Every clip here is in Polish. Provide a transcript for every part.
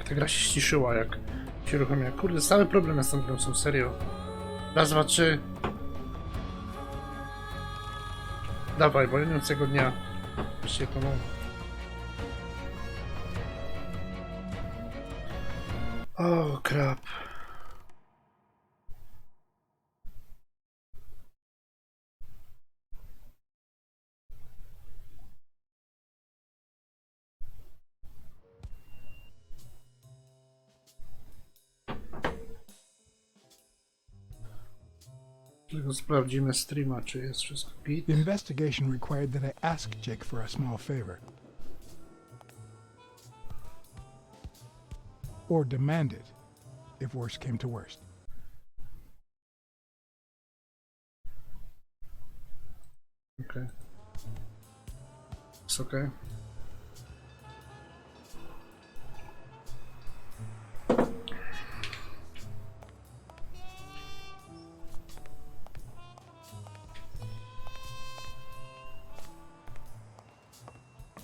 Ta gra się ściszyła, jak się uruchomiła. Kurde, cały problem z tą grą są, serio. Raz, dwa, trzy. Dawaj, wojującego dnia. Właściwie to no. O, krap. Tylko sprawdzimy streama, czy jest wszystko git. The investigation required that I ask Jake for a small favor. Or demand it, if worst came to worst. Okay. Jest okay.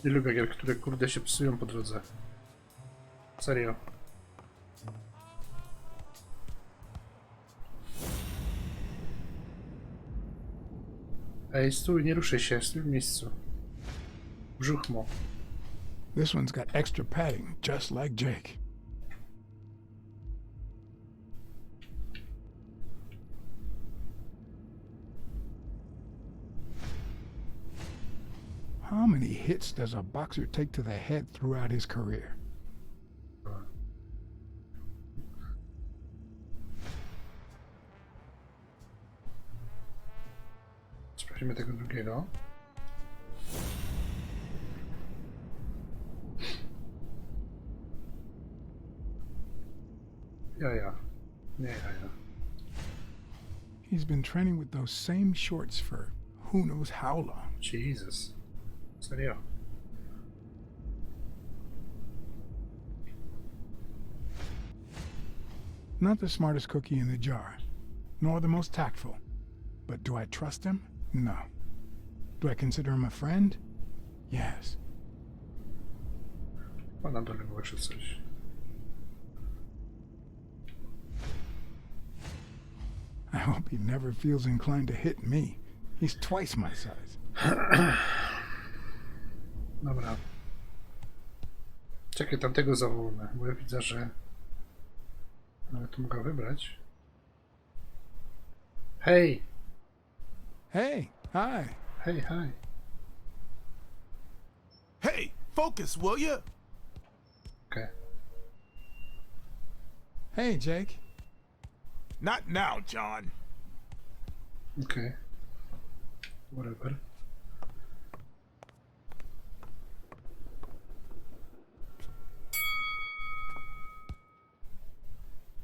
Nie lubię gier, które kurde się psują po drodze. Serio. Ej, stój, nie ruszaj się, stój w miejscu. Brzuchmo. This one's got extra padding, just like Jake. How many hits does a boxer take to the head throughout his career? Sprawdzimy tego drugiego. Jaja. Nie jaja. He's been training with those same shorts for who knows how long. Jesus. Serio. Not the smartest cookie in the jar, nor the most tactful. But do I trust him? No. Do I consider him a friend? Yes. Ma na dole było jeszcze coś. I hope he never feels inclined to hit me. He's twice my size. Dobra. Czekaj, tamtego zawołamy, bo ja widzę, że nawet tu mogę wybrać. Hej! Hey, hi. Hej, hej. Hey, focus, will you? Okej. Hey, Jake. Not now, John. Okej. Whatever.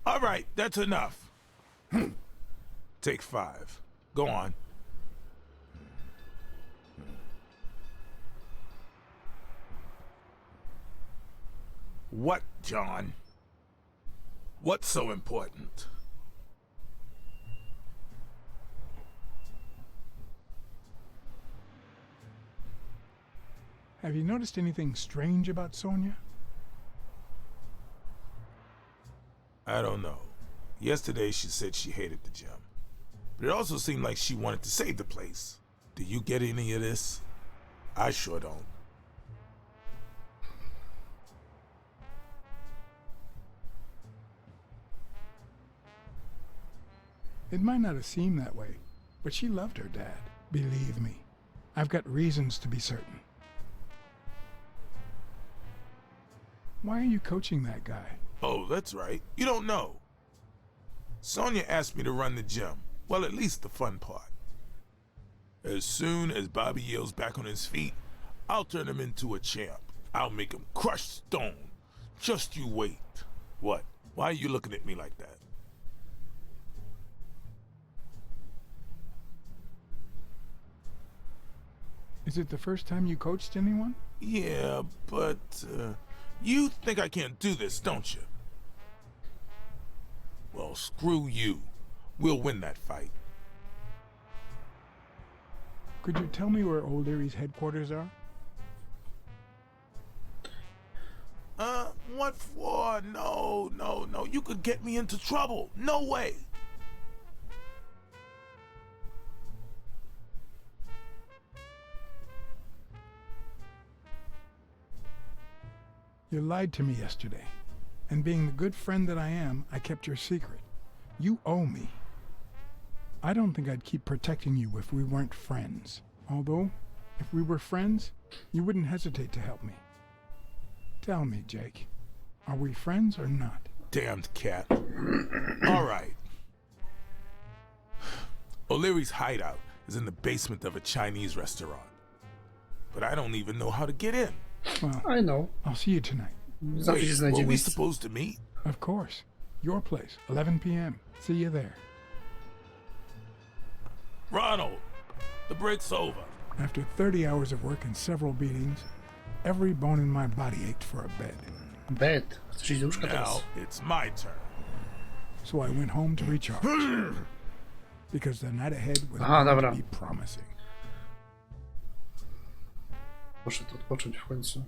All right, that's enough. Take 5. Go on. What, John? What's so important? Have you noticed anything strange about Sonia? I don't know. Yesterday she said she hated the gym. But it also seemed like she wanted to save the place. Do you get any of this? I sure don't. It might not have seemed that way, but she loved her dad. Believe me, I've got reasons to be certain. Why are you coaching that guy? Oh, that's right. You don't know. Sonia asked me to run the gym. Well, at least the fun part. As soon as Bobby Yale's back on his feet, I'll turn him into a champ. I'll make him crush stone. Just you wait. What? Why are you looking at me like that? Is it the first time you coached anyone? Yeah, but you think I can't do this, don't you? Well, screw you. We'll win that fight. Could you tell me where Old Erie's headquarters are? Why What for? No, no, no. You could get me into trouble. No way. You lied to me yesterday, and being the good friend that I am, I kept your secret. You owe me. I don't think I'd keep protecting you if we weren't friends. Although, if we were friends, you wouldn't hesitate to help me. Tell me, Jake, are we friends or not? Damned cat. All right. O'Leary's hideout is in the basement of a Chinese restaurant. But I don't even know how to get in. Well, I know. I'll see you tonight. Zawsze się Wait, znajdzie were we miejsce. supposed to meet? Of course. Your place, 11 p.m. See you there. Ronald, the break's over. After 30 hours of work and several beatings, every bone in my body ached for a bed. Bed. Chcesz iść do łóżka Now teraz? it's my turn. So I went home to recharge. Because the night ahead was Aha, going dobra. to be promising. Poszedł odpocząć w końcu.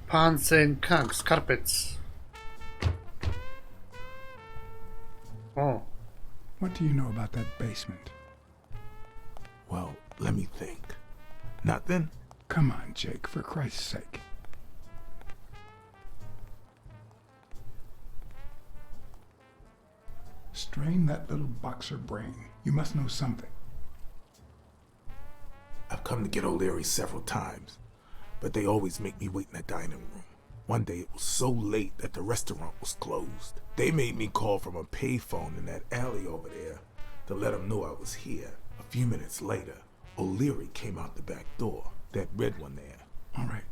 Panzerkrank, carpets. O, What do you know about that basement? Well, let me think. Nothing? Come on, Jake, for Christ's sake. Strain that little boxer brain. You must know something. I've come to get O'Leary several times, but they always make me wait in the dining room. One day it was so late that the restaurant was closed. They made me call from a payphone in that alley over there to let them know I was here. A few minutes later, O'Leary came out the back door, that red one there. All right.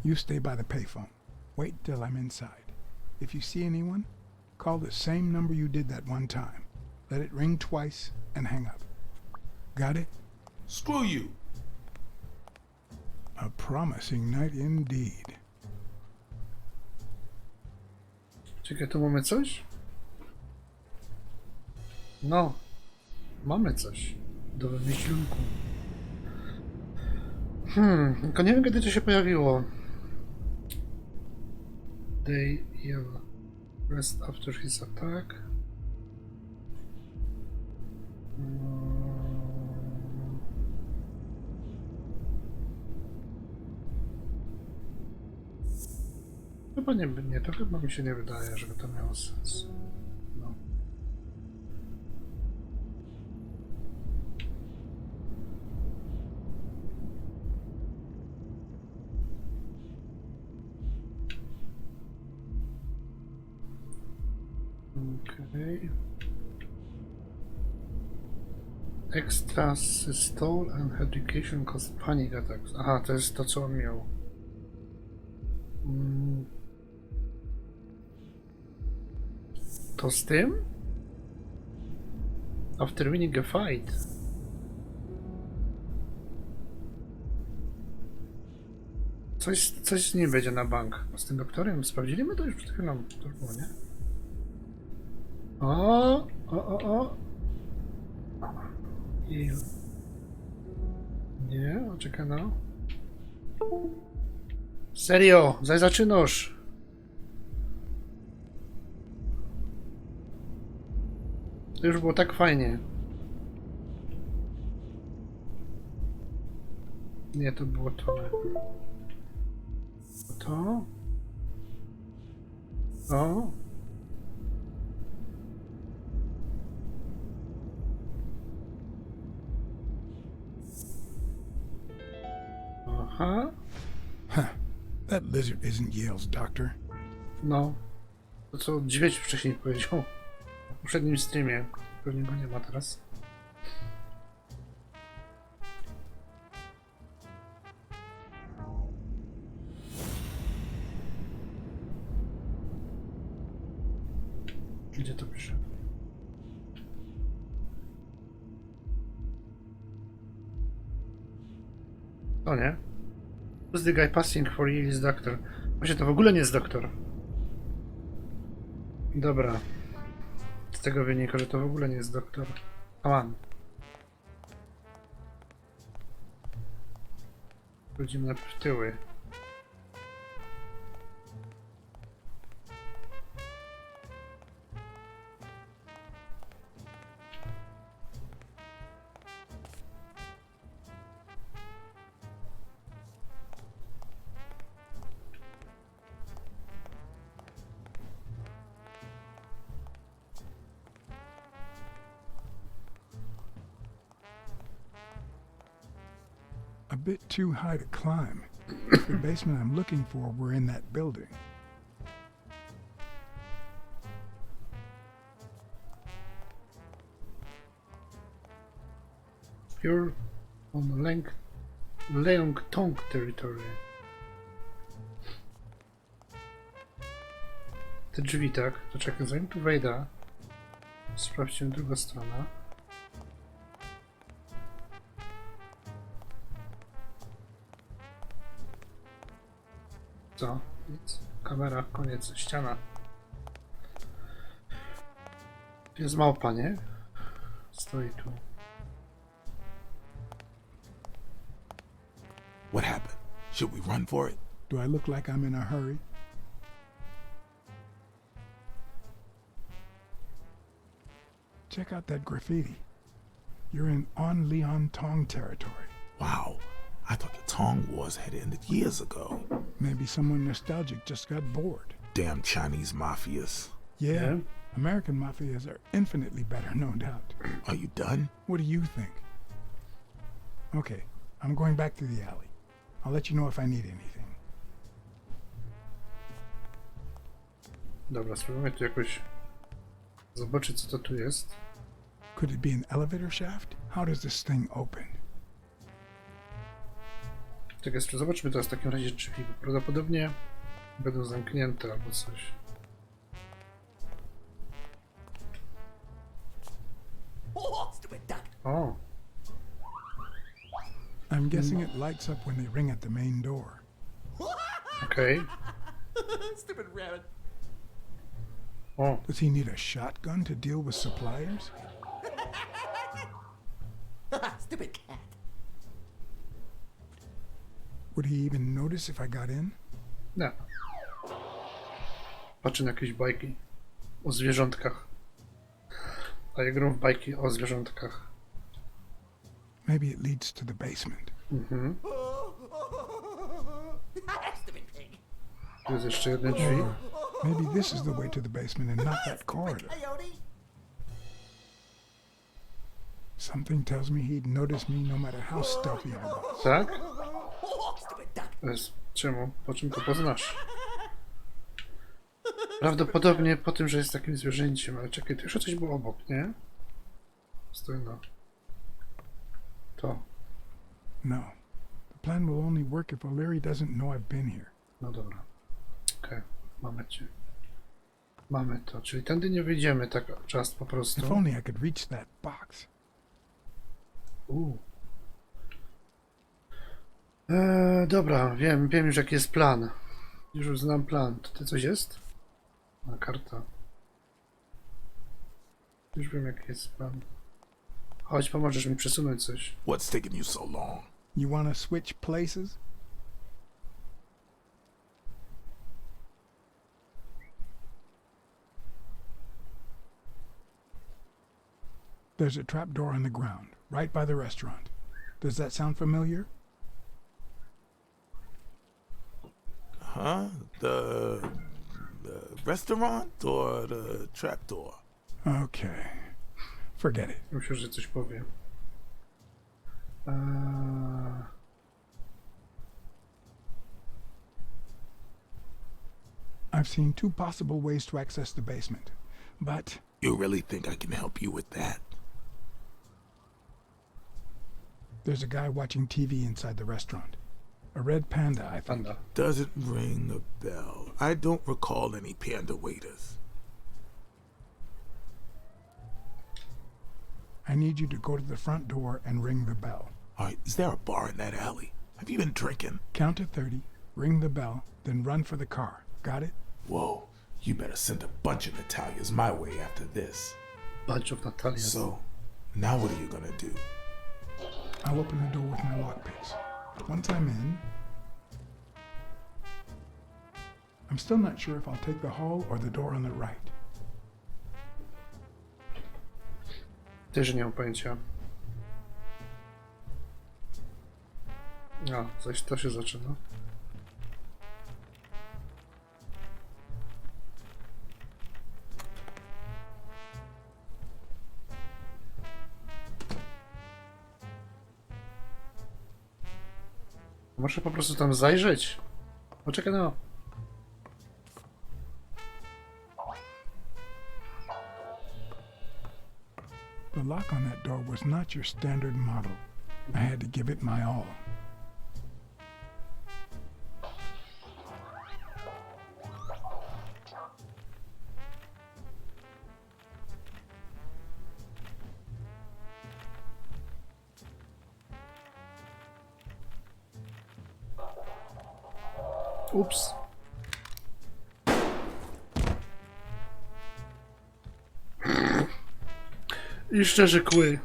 You stay by the payphone. Wait till I'm inside. If you see anyone, call the same number you did that one time. Let it ring twice and hang up. Got it? Screw you! A promising night indeed. czekaj, tu mamy coś? No, mamy coś do wywiślunku. Tylko nie wiem, kiedy to się pojawiło. They yell rest after his attack. Chyba nie, to chyba mi się nie wydaje, żeby to miało sens. No. Okay. Extra stole and education cost panic attacks. Aha, to jest to, co on miał. To z tym? After winning a fight. Coś z nim będzie na bank. Z tym doktorem sprawdziliśmy to już przed chwilą. To było, nie? O. I... Nie, czekaj no. Serio, zaczynasz. To już było tak fajnie. Nie, to było to. To? O? Aha. Huh. That lizard isn't Yale's doctor. No. To co Dźwiedź wcześniej powiedział. W poprzednim streamie. Pewnie go nie ma teraz. Gdzie to pisze? To nie? Who's the guy passing for Yale's doctor? Właśnie to w ogóle nie jest doktor. Dobra. Z tego wynika, że to w ogóle nie jest doktor. Aman. Chodzimy najpierw tyły. A bit too high to climb. The basement I'm looking for were in that building. You're on Leong Tong territory. Te drzwi, tak? To czekaj, zanim tu wejdę. Sprawdźmy drugą stronę. Co? Nic. Kamera, koniec, ściana. Jest małpa, nie? Stoi tu. What happened? Should we run for it? Do I look like I'm in a hurry? Check out that graffiti. You're in On Leon Tong territory. Wow, I thought the Tong Wars had ended years ago. Maybe someone nostalgic just got bored. Damn Chinese mafias. Yeah, American mafias are infinitely better, no doubt. Are you done? What do you think? Okay, I'm going back to the alley. I'll let you know if I need anything. Dobra, spróbujmy tu jakoś zobaczyć, co to tu jest. Could it be an elevator shaft? How does this thing open? Tak jest, zobaczmy teraz w takim razie drzwi. Prawdopodobnie będą zamknięte albo coś. O! I'm guessing it lights up when they ring at the main door. Okej. Stupid rabbit. O! Does he need a shotgun to deal with suppliers? Stupid cat. Would he even notice if I got in? Nie. Patrzę na jakieś bajki o zwierzątkach. A ja gram w bajki o zwierzątkach. Maybe it leads to the basement. Mhm. Stupid pig. Tu jest jeszcze jedne drzwi. Maybe this is the way to the basement and not that corridor. Coyote. Something tells me he'd notice me no matter how stealthy I was. Tak? Stupid duck. To jest, czemu? Po czym to poznasz? Prawdopodobnie po tym, że jest takim zwierzęciem, ale czekaj, tu jeszcze coś było obok, nie? Stoi no. To. No. The plan will only work if O'Leary doesn't know I've been here. No dobra. Okej, mamy cię. Mamy to, czyli tędy nie wyjdziemy tak czas po prostu. If only I could reach that box. Dobra, wiem już jaki jest plan. Już znam plan. Tutaj coś jest? A, karta. Już wiem jaki jest plan. Chodź, pomożesz mi przesunąć coś. What's taking you so long? You want to switch places? There's a trapdoor on the ground, right by the restaurant. Does that sound familiar? Huh? The restaurant or the trapdoor? Okay. Forget it. Myślę, że coś powie. I've seen two possible ways to access the basement, but You really think I can help you with that? there's a guy watching TV inside the restaurant. A red panda, I think. Panda. Doesn't ring a bell. I don't recall any panda waiters. I need you to go to the front door and ring the bell. All right, is there a bar in that alley? Have you been drinking? Count to 30, ring the bell, then run for the car. Got it? Whoa, you better send a bunch of Natalias my way after this. Bunch of Natalia. So, now what are you gonna do? I'll open the door with my lockpicks. Once I'm in, I'm still not sure if I'll take the hall or the door on the right. Też nie mam pojęcia. A, coś to się zaczyna. Muszę po prostu tam zajrzeć. Poczekaj no. The lock on that door was not your standard model. I had to give it my all. Ups. I szczerze kły.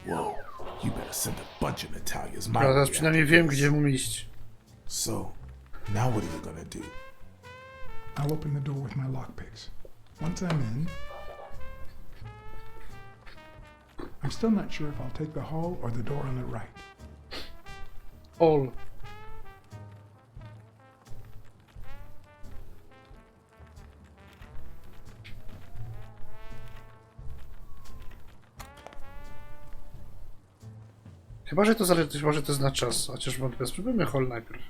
Whoa, you better send a bunch of Natalias my Ja way teraz przynajmniej after wiem, this. gdzie mu iść. So, now what are you gonna do? I'll open the door with my lockpicks. Once I'm in, I'm still not sure if I'll take the hall or the door on the right. All. Chyba, że to zależy, może to jest na czas, chociaż wątpię. Spróbujmy hall najpierw.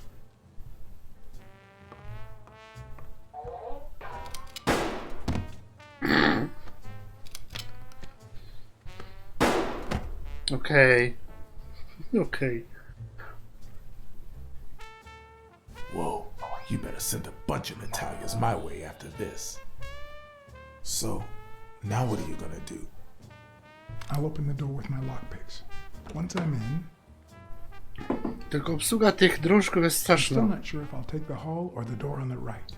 Okej. Okej. Whoa, you better send a bunch of Natalias my way after this. So, now what are you gonna do? I'll open the door with my lockpicks. Once I'm in, Tylko obsługa tych drążków jest still straszna. not sure if I'll take the hall or the door on the right.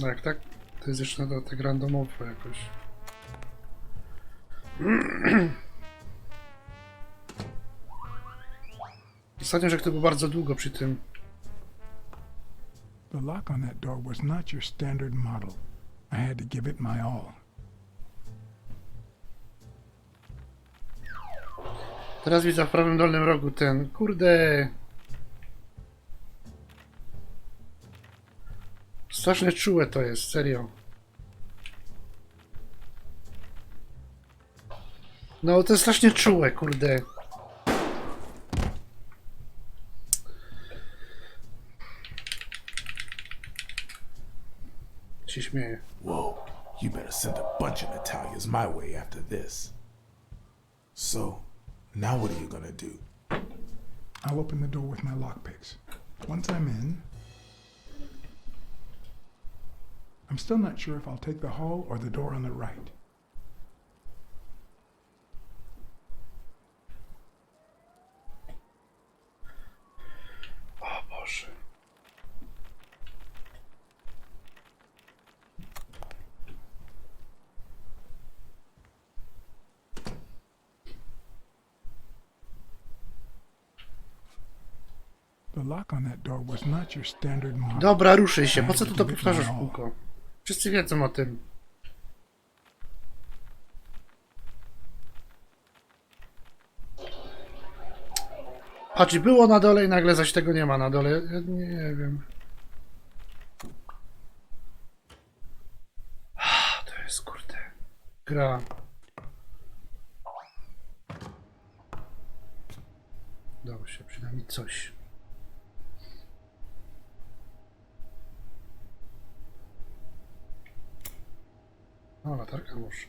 No jak tak, to jest jeszcze tak randomowo jakoś. Ostatnio, że to było bardzo długo przy tym. The lock on that door was not your standard model. I had to give it my all. Teraz widzę w prawym dolnym rogu ten, kurde. Strasznie czułe to jest, serio. No to jest strasznie czułe, kurde. Się śmieję. Whoa, you better send a bunch of Natalias my way after this. So, now what are you gonna do? I'll open the door with my lockpicks. Once I'm in, I'm still not sure if I'll take the hall or the door on the right. O Boże. The lock on that door was not your standard model. Dobra, ruszaj się. Po co ty to powtarzasz w kółko? Wszyscy wiedzą o tym. Patrz, było na dole i nagle zaś tego nie ma na dole. Ja nie wiem. To jest kurde. Gra. Dało się przynajmniej coś. O, latarka może.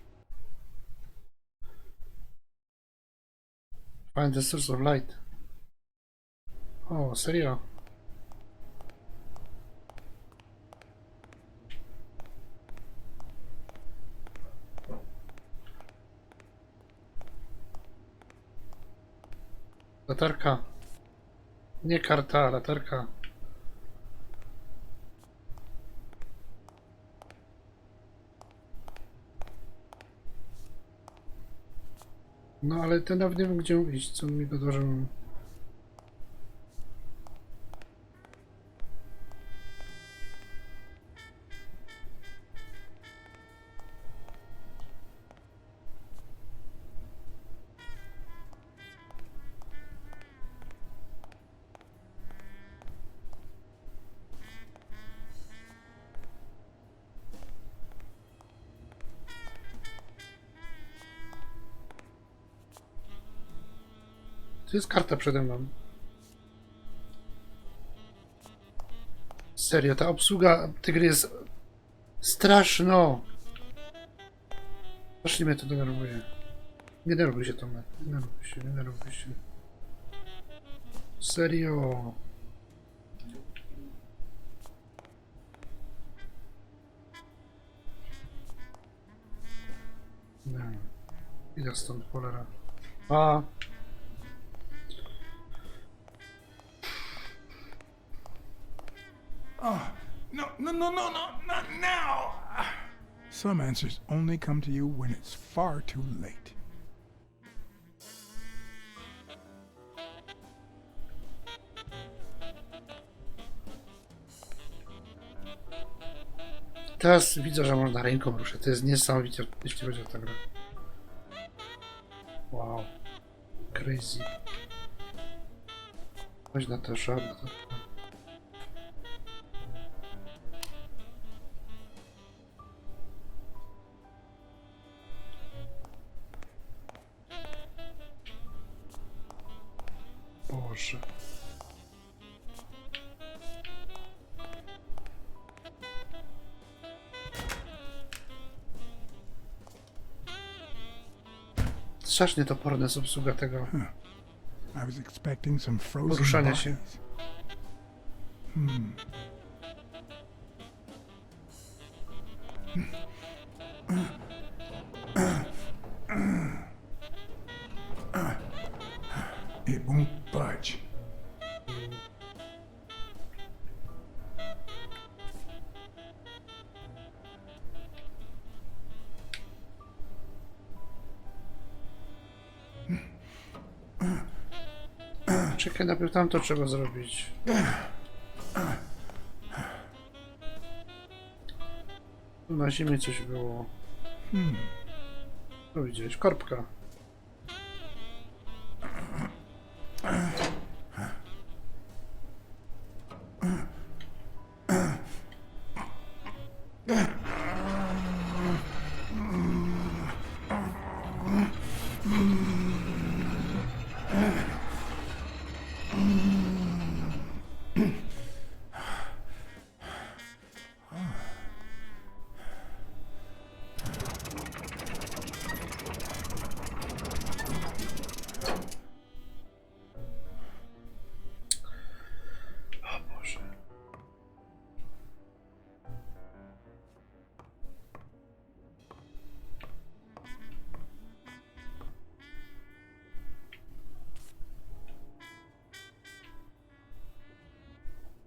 Find the source of light. O, serio? Latarka. Nie karta, latarka. No ale ten nawet nie wiem gdzie iść, co mi dodłożył. Tu jest karta przede mną. Serio, ta obsługa tej gry jest straszno. Strasznie mnie to denerwuje. Nie denerwuj się, Tomek. Nie denerwuj się, nie denerwuj się. Serio. Nie. Idę stąd, cholera. A. No, not now! Some answers only come to you when it's far too late. Teraz widzę, że można ręką ruszyć. To jest niesamowite, jeśli chodzi o tę grę. Wow. Crazy. Chodź na to szarno. Boże. Strasznie toporna jest obsługa tego I was expecting some frozen poruszania się. bodies. It won't budge. Czekaj, najpierw tamto trzeba zrobić. Tu na zimie coś było. Co widziałeś? Korbka.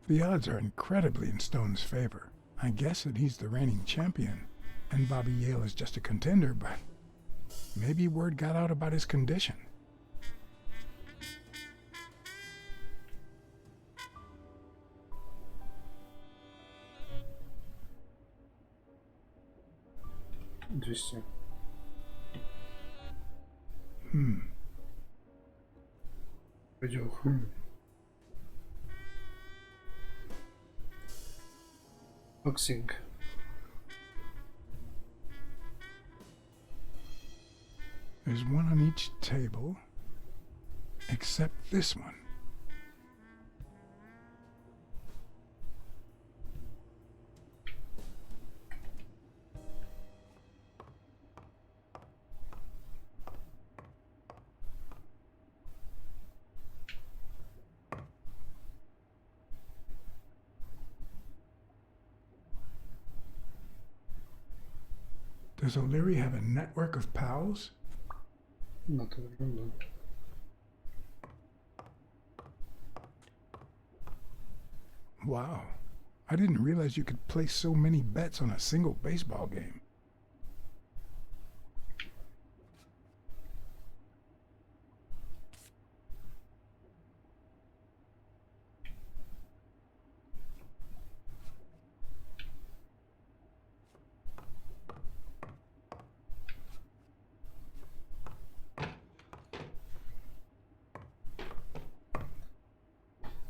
The odds are incredibly in Stone's favor. I guess that he's the reigning champion, and Bobby Yale is just a contender, but maybe word got out about his condition. Powiedział Boxing. There's one on each table, except this one. Does O'Leary have a network of pals? No to wygląda. Wow. I didn't realize you could place so many bets on a single baseball game.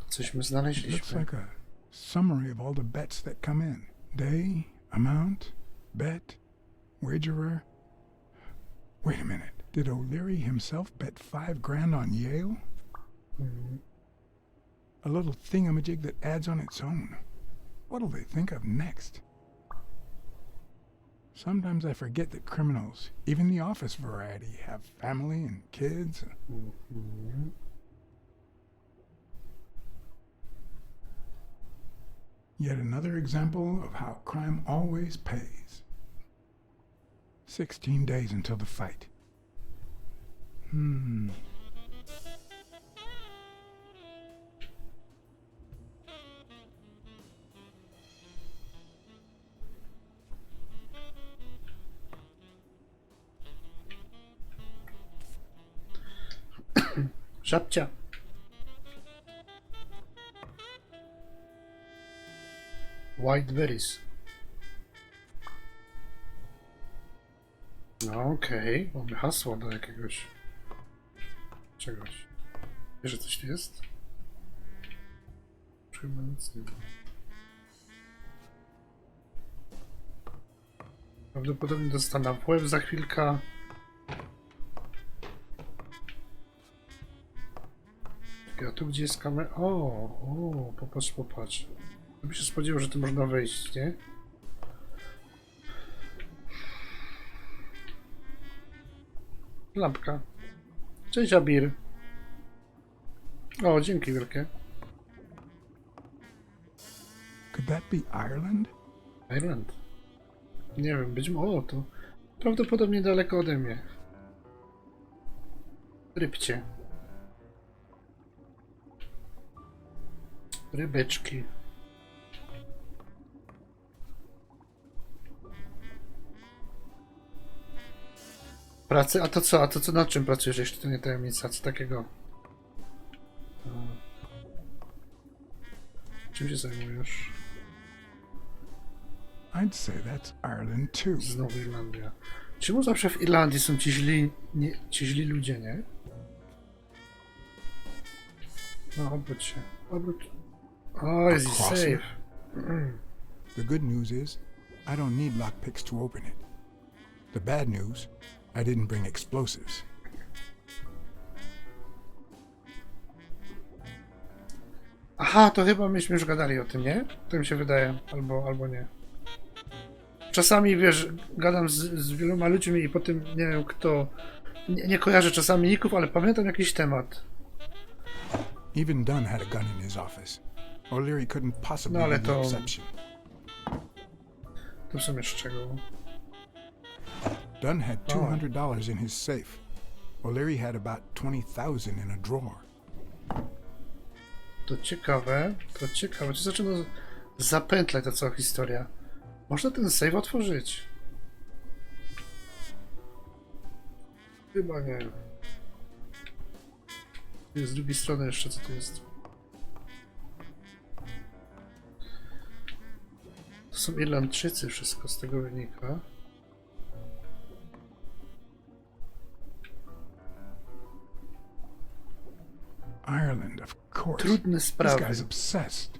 Cośmy Looks znaleźliśmy. like a summary of all the bets that come in. Day, amount, bet, wagerer. Wait a minute. Did O'Leary himself bet $5,000 on Yale? A little thingamajig that adds on its own. What'll they think of next? Sometimes I forget that criminals, even the office variety, have family and kids. Yet another example of how crime always pays. 16 days until the fight. Żabcia. White berries. No okej, mamy hasło do jakiegoś czegoś. Wiesz, że coś tu jest? Chyba nic nie ma. Prawdopodobnie dostanę w łeb za chwilkę. A tu gdzie jest kamera? O, popatrz, popatrz. Ja bym się spodziewał, że tu można wejść, nie? Lampka. Cześć, Abir. O, dzięki wielkie. Could that be Ireland? Ireland. Nie wiem, być może. O, to prawdopodobnie daleko ode mnie. Rybcie. Rybeczki. Pracy? A to co? A to co, nad czym pracujesz, jeśli to nie tajemnica? Co takiego? Czym się zajmujesz? I'd say that's Ireland too. Znowu Irlandia. Czemu zawsze w Irlandii są ci źli, ci źli ludzie, nie? No, obróć się. Obróć. O, jest safe. The good news is, I don't need lockpicks to open it. The bad news, I didn't bring explosives. Aha, to chyba myśmy już gadali o tym, nie? To mi się wydaje. Albo nie. Czasami, wiesz, gadam z wieloma ludźmi i potem nie wiem kto... Nie kojarzę czasami ników, ale pamiętam jakiś temat. Even Dunn had a gun in his office. O'Leary couldn't possibly No, ale be the to- exception. To w sumie szczegół. Dunn had $200 in his safe. O'Leary had about 20,000 in a drawer. To ciekawe. To zaczyna zapętlać ta cała historia. Można ten save otworzyć? Chyba nie. Z drugiej strony jeszcze co tu jest? To są Irlandczycy, wszystko z tego wynika. Ireland, of course. Trudne This sprawy. guy's obsessed.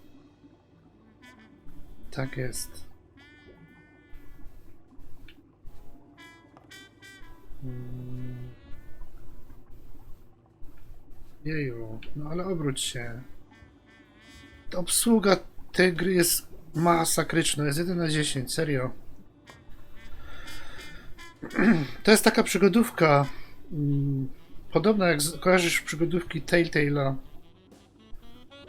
Tak jest. Jeju, no ale obróć się. Ta obsługa tej gry jest masakryczna, jest 1 na 10, serio. To jest taka przygodówka, podobna jak kojarzysz przygodówki Telltale'a.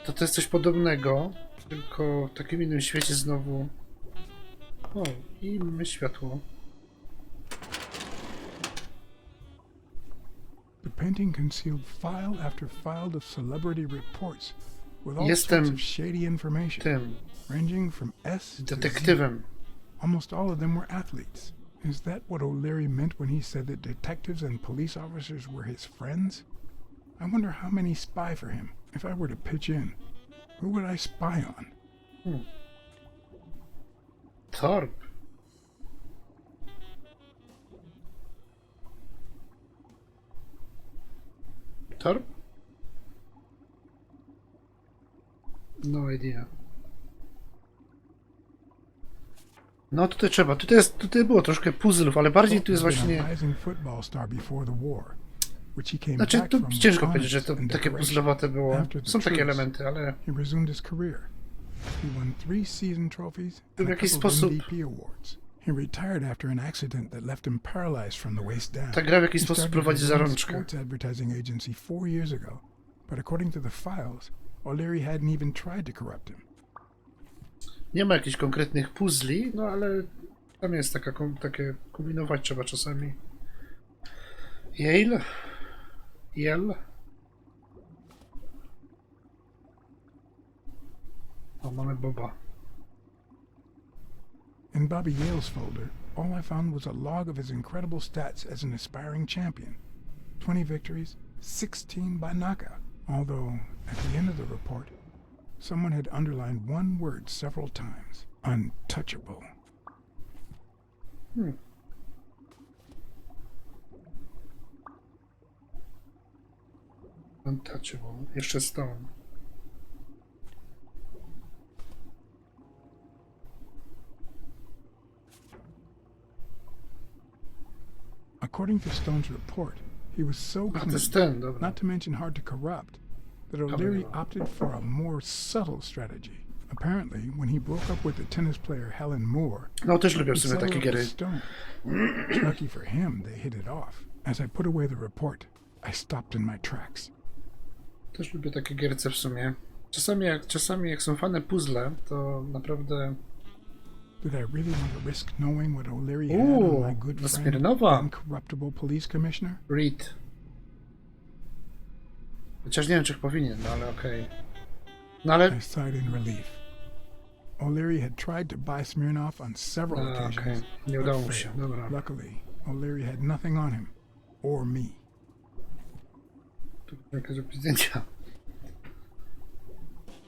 To jest coś podobnego, tylko w takim innym świecie znowu. O, i mamy światło. The painting concealed file after file of celebrity reports, with all Jestem sorts of shady information, tym ranging from S to Z. detektywem. Almost all of them were athletes. Is that what O'Leary meant when he said that detectives and police officers were his friends? I wonder how many spy for him. If I were to pitch in, who would I spy on? Torb. Torb? No idea. No tutaj trzeba. Tutaj było troszkę puzzlów, ale bardziej tu jest właśnie... Znaczy, tu ciężko powiedzieć, że to takie puzzlowate było. Są takie elementy, ale... w jakiś sposób... Ta gra w jakiś sposób prowadzi za rączkę. Nie ma jakichś konkretnych puzli, no ale tam jest takie kombinować trzeba czasami. Yale? O, mamy Boba. In Bobby Yale's folder, all I found was a log of his incredible stats as an aspiring champion. 20 victories, 16 by knockout. Although, at the end of the report, someone had underlined one word several times. Untouchable. Untouchable. Jeszcze Stone. According to Stone's report, he was so Ach, to clean, jest ten, dobra. not to mention hard to corrupt, that O'Leary opted for a more subtle strategy. Apparently, when he broke up with the tennis player Helen Moore, No też lubię w he sumie takie settled gry. with Stone. Lucky for him, they hit it off. As I put away the report, I stopped in my tracks. Też lubię takie gierce w sumie. Czasami jak są fane puzzle, to naprawdę... Did I really want to risk knowing what O'Leary had on my good friend, Smirnowa. incorruptible police commissioner? Read. Chociaż nie wiem, czy powinien, no ale okej. No ale... I sighed in relief. O'Leary had tried to buy Smirnoff on several occasions. Okej, nie but udało mu się, failed. dobra. Luckily, O'Leary had nothing on him. Or me. Tu jakieś zdjęcia.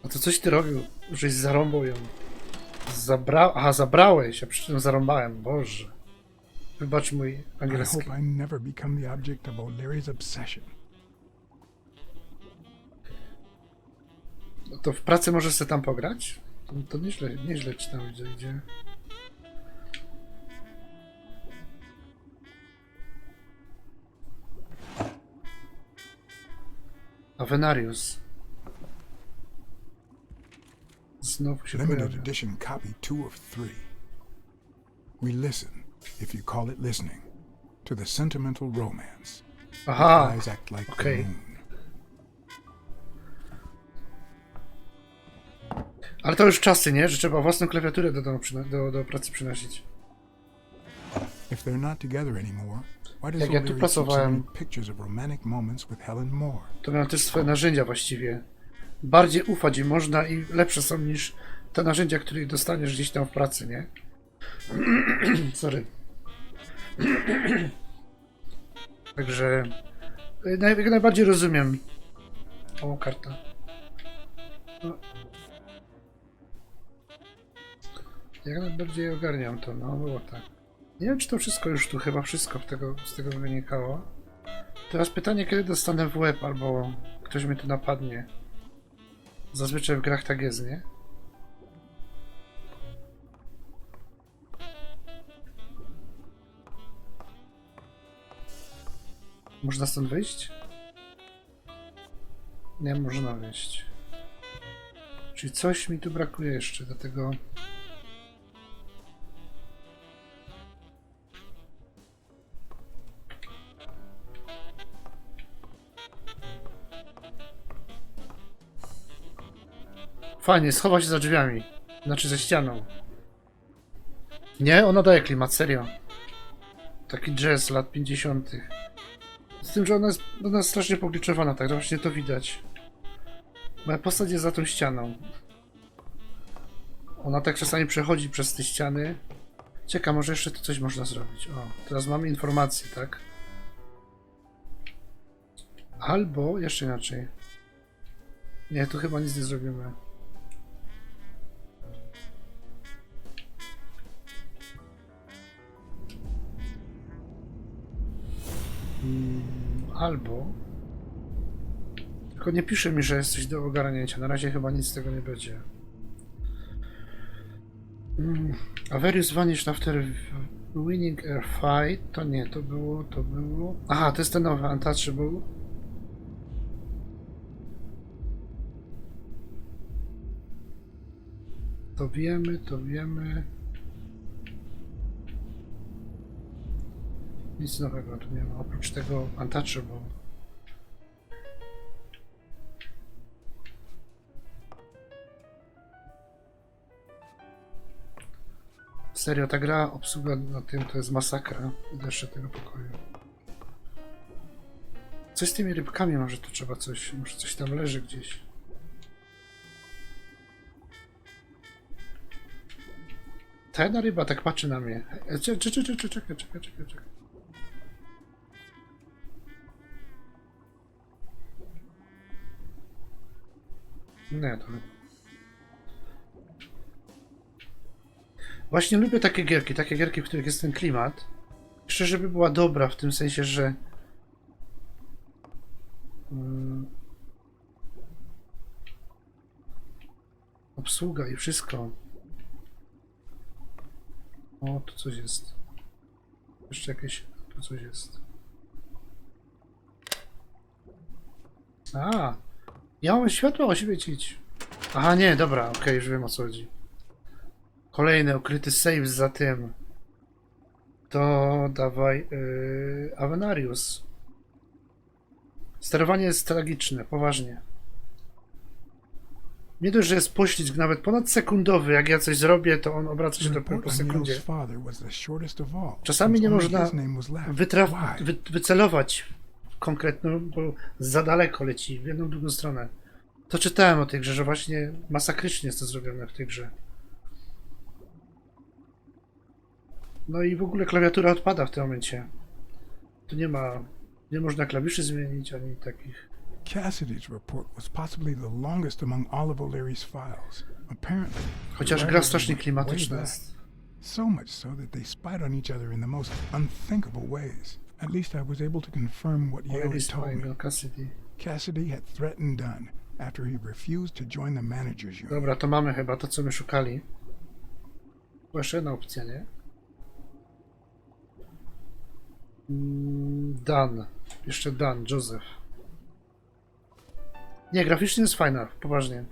A to coś ty robił, żeś zarąbał ją. Aha, zabrałeś, a przy czym zarąbałem, Boże. Wybacz mój I angielski. hope I never become the object of O'Leary's obsession. No to w pracy możesz sobie tam pograć? To nieźle ci tam idzie. Avenarius. Znowu się Limited pojawia. edition copy 2 of 3. We listen, if you call it listening, to the sentimental romance. Aha, Eyes act like okej. the moon. Ale to już czasy, nie? Że trzeba własną klawiaturę do pracy przynosić. If they're not together anymore, why does Jak ja tu O'Leary keep pracowałem, sending pictures of romantic moments with Helen Moore? to miałem też swoje narzędzia właściwie. Bardziej ufać im można i lepsze są niż te narzędzia, które dostaniesz gdzieś tam w pracy, nie? Sorry. Także jak najbardziej rozumiem. O, karta. No. Jak najbardziej ogarniam to, no było tak. Nie wiem, czy to wszystko już tu, chyba wszystko z tego wynikało. Teraz pytanie, kiedy dostanę w łeb, albo ktoś mnie tu napadnie. Zazwyczaj w grach tak jest, nie? Można stąd wyjść? Nie można wyjść. Czyli coś mi tu brakuje jeszcze do tego. Fajnie, schowa się za drzwiami. Znaczy ze ścianą. Nie, ona daje klimat, serio. Taki jazz lat 50. Z tym, że ona jest strasznie pogliczowana, tak właśnie to widać. Moja postać jest za tą ścianą. Ona tak czasami przechodzi przez te ściany. Ciekawe, może jeszcze tu coś można zrobić. O, teraz mamy informację, tak? Albo jeszcze inaczej. Nie, tu chyba nic nie zrobimy. Albo... Tylko nie pisze mi, że jest coś do ogarnięcia. Na razie chyba nic z tego nie będzie. Avarius vanished after winning a fight. To nie, to było... Aha, to jest ten nowy Untouchable. To wiemy. Nic nowego tu nie ma, oprócz tego Untouchable. Serio, ta gra, obsługa na tym to jest masakra. Idę jeszcze tego pokoju. Coś z tymi rybkami, może tu trzeba coś, może coś tam leży gdzieś. Ta jedna ryba tak patrzy na mnie. Czekaj. Nie, to... Właśnie lubię takie gierki, w których jest ten klimat. Jeszcze, żeby była dobra, w tym sensie, że... obsługa i wszystko. O, tu coś jest. Jeszcze jakieś... tu coś jest. A, ja mam światło oświecić. Aha, nie, dobra, okej, już wiem, o co chodzi. Kolejny ukryty save za tym. To dawaj Avenarius. Sterowanie jest tragiczne, poważnie. Nie dość, że jest poślizg nawet ponad sekundowy, jak ja coś zrobię, to on obraca się dopiero po sekundzie. Czasami nie można wycelować konkretnie, bo za daleko leci w jedną, drugą stronę. To czytałem o tej grze, że właśnie masakrycznie jest to zrobione w tej grze. No i w ogóle klawiatura odpada w tym momencie. Tu nie można klawiszy zmienić, ani takich. Cassidy's report was possibly the longest among all of O'Leary's files. Apparently, Chociaż gra strasznie klimatyczna jest. So much so that they spied on each other in the most unthinkable ways. At least I was able to confirm what Yale had told me. Cassidy had threatened Dunn after he refused to join the managers union. Dobra, to mamy chyba to, co my szukali. Była jeszcze jedna opcja, nie? Dan. Jeszcze Dan, Joseph. Nie, graficznie jest fajna, poważnie.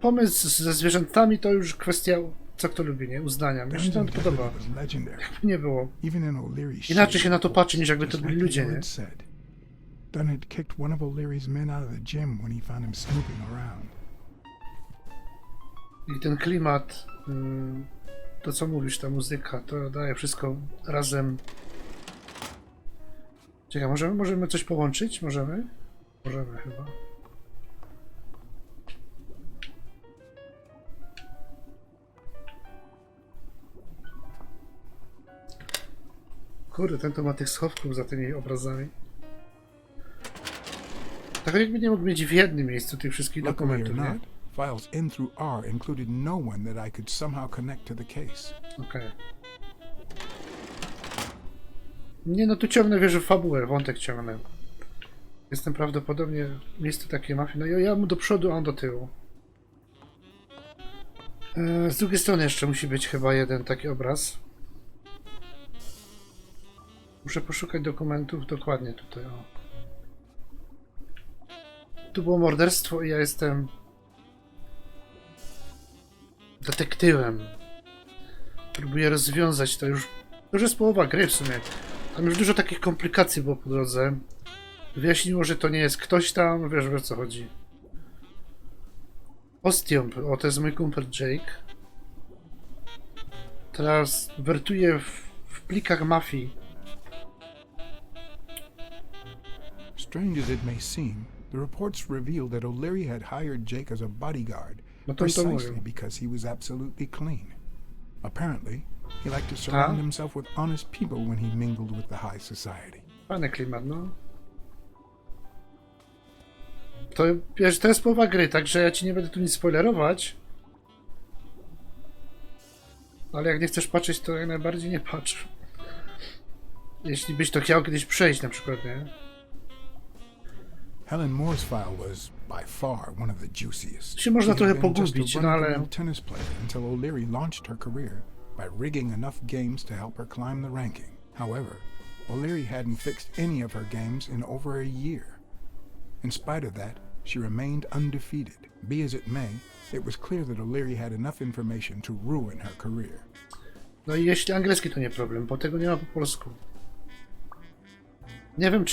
Pomysł ze zwierzętami to już kwestia, co kto lubi, nie? Uznania. Mi się to podoba. Jakby nie było. Inaczej się na to patrzy, niż jakby to byli ludzie, nie? Dunn had kicked one of O'Leary's men out of the gym when he found him snooping around. I ten klimat, to co mówisz, ta muzyka, to daje wszystko razem. Czekaj, możemy coś połączyć? Możemy? Możemy chyba. Kurde, ten to ma tych schowków za tymi obrazami. Tak jakby nie mógł mieć w jednym miejscu tych wszystkich dokumentów, nie? Files in through R included no one that I could somehow connect to the case. Okej. Nie, no tu ciągnę, wierzę, fabułę, wątek ciągnę. Jestem prawdopodobnie w miejscu takiej mafii. No ja mu do przodu, a on do tyłu. Z drugiej strony jeszcze musi być chyba jeden taki obraz. Muszę poszukać dokumentów dokładnie tutaj. O. Tu było morderstwo i ja jestem detektywem. Próbuję rozwiązać to już. To już jest połowa gry w sumie. Tam już dużo takich komplikacji było po drodze. Wyjaśniło, że to nie jest ktoś tam, wiesz o co chodzi. Ostium, o to jest mój kumpel Jake. Teraz wertuję w plikach mafii. Strange as it may seem, The reports revealed that O'Leary had hired Jake as a bodyguard No to precisely mówił. because he was absolutely clean. Apparently, he liked to surround A? himself with honest people when he mingled with the high society. Fajny klimat, no. To, wiesz, to jest połowa gry, także ja ci nie będę tu nic spoilerować. Ale jak nie chcesz patrzeć, to jak najbardziej nie patrz. Jeśli byś to chciał kiedyś przejść na przykład, nie? Helen Moore's file was by far one of the juiciest. Się można She trochę had been just pogubić, a no ale... run-of-the-mill tennis player until O'Leary launched her career by rigging enough games to help her climb the ranking. However, O'Leary hadn't fixed any of her games in over a year. In spite of that, she remained undefeated. Be as it may, it was clear that O'Leary had enough information to ruin her career. No i jeśli angielski to nie problem, bo tego nie ma po polsku. Nie wiem,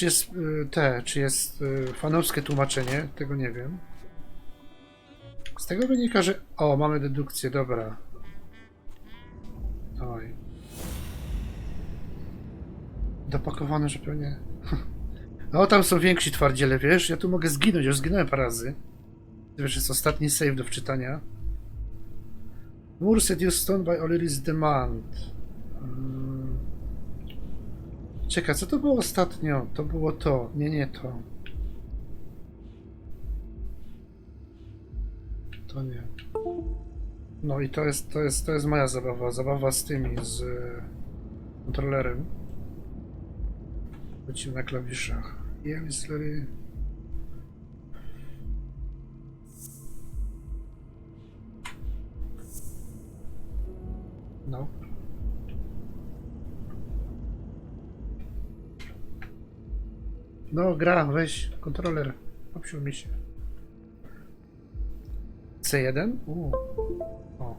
czy jest fanowskie tłumaczenie, tego nie wiem. Z tego wynika, że... O, mamy dedukcję, dobra. Oj. Dopakowane, że pewnie... No, tam są więksi twardziele, wiesz? Ja tu mogę zginąć, już zginąłem parę razy. Wiesz, jest ostatni save do wczytania. Moore seduced Stone by O'Leary's demand. Czekaj, co to było ostatnio? To było to. Nie to. To nie. No i to jest moja zabawa. Zabawa z tymi, z kontrolerem. Lecimy na klawiszach. Lery. No. No, gra, weź kontroler. Popsił mi się. C1? O.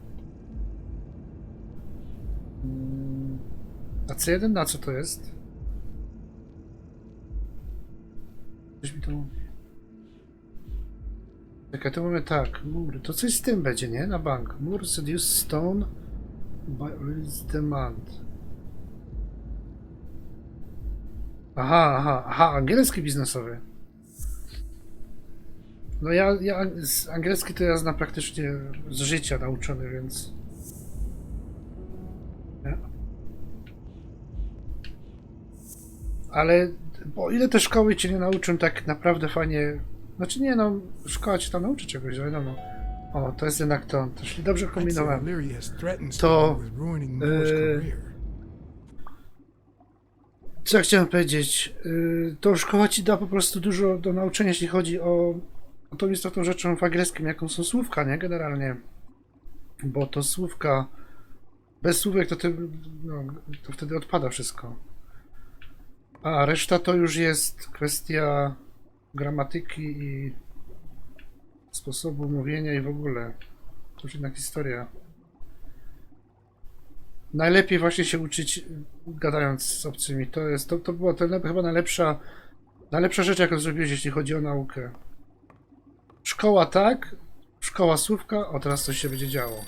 A C1 na co to jest? Coś mi to mówi. Czekaj, to mamy tak. Moore. To coś z tym będzie, nie? Na bank. Moore seduced Stone by O'Leary's demand. Aha, angielski biznesowy. No ja z angielski to ja znam praktycznie z życia nauczony, więc... Nie? Ale o ile te szkoły cię nie nauczą tak naprawdę fajnie... Znaczy nie no, szkoła cię tam nauczy czegoś, wiadomo. O, to jest jednak to. Jeśli dobrze kombinowałem, to... Co ja chciałem powiedzieć? To szkoła ci da po prostu dużo do nauczenia, jeśli chodzi o tą istotną rzeczą w angielskim, jaką są słówka, nie? Generalnie. Bo to słówka... Bez słówek to, to wtedy odpada wszystko. A reszta to już jest kwestia gramatyki i sposobu mówienia i w ogóle. To już inna historia. Najlepiej właśnie się uczyć gadając z obcymi. To była chyba najlepsza rzecz, jaką zrobiłeś, jeśli chodzi o naukę. Szkoła tak, szkoła słówka, o teraz coś się będzie działo.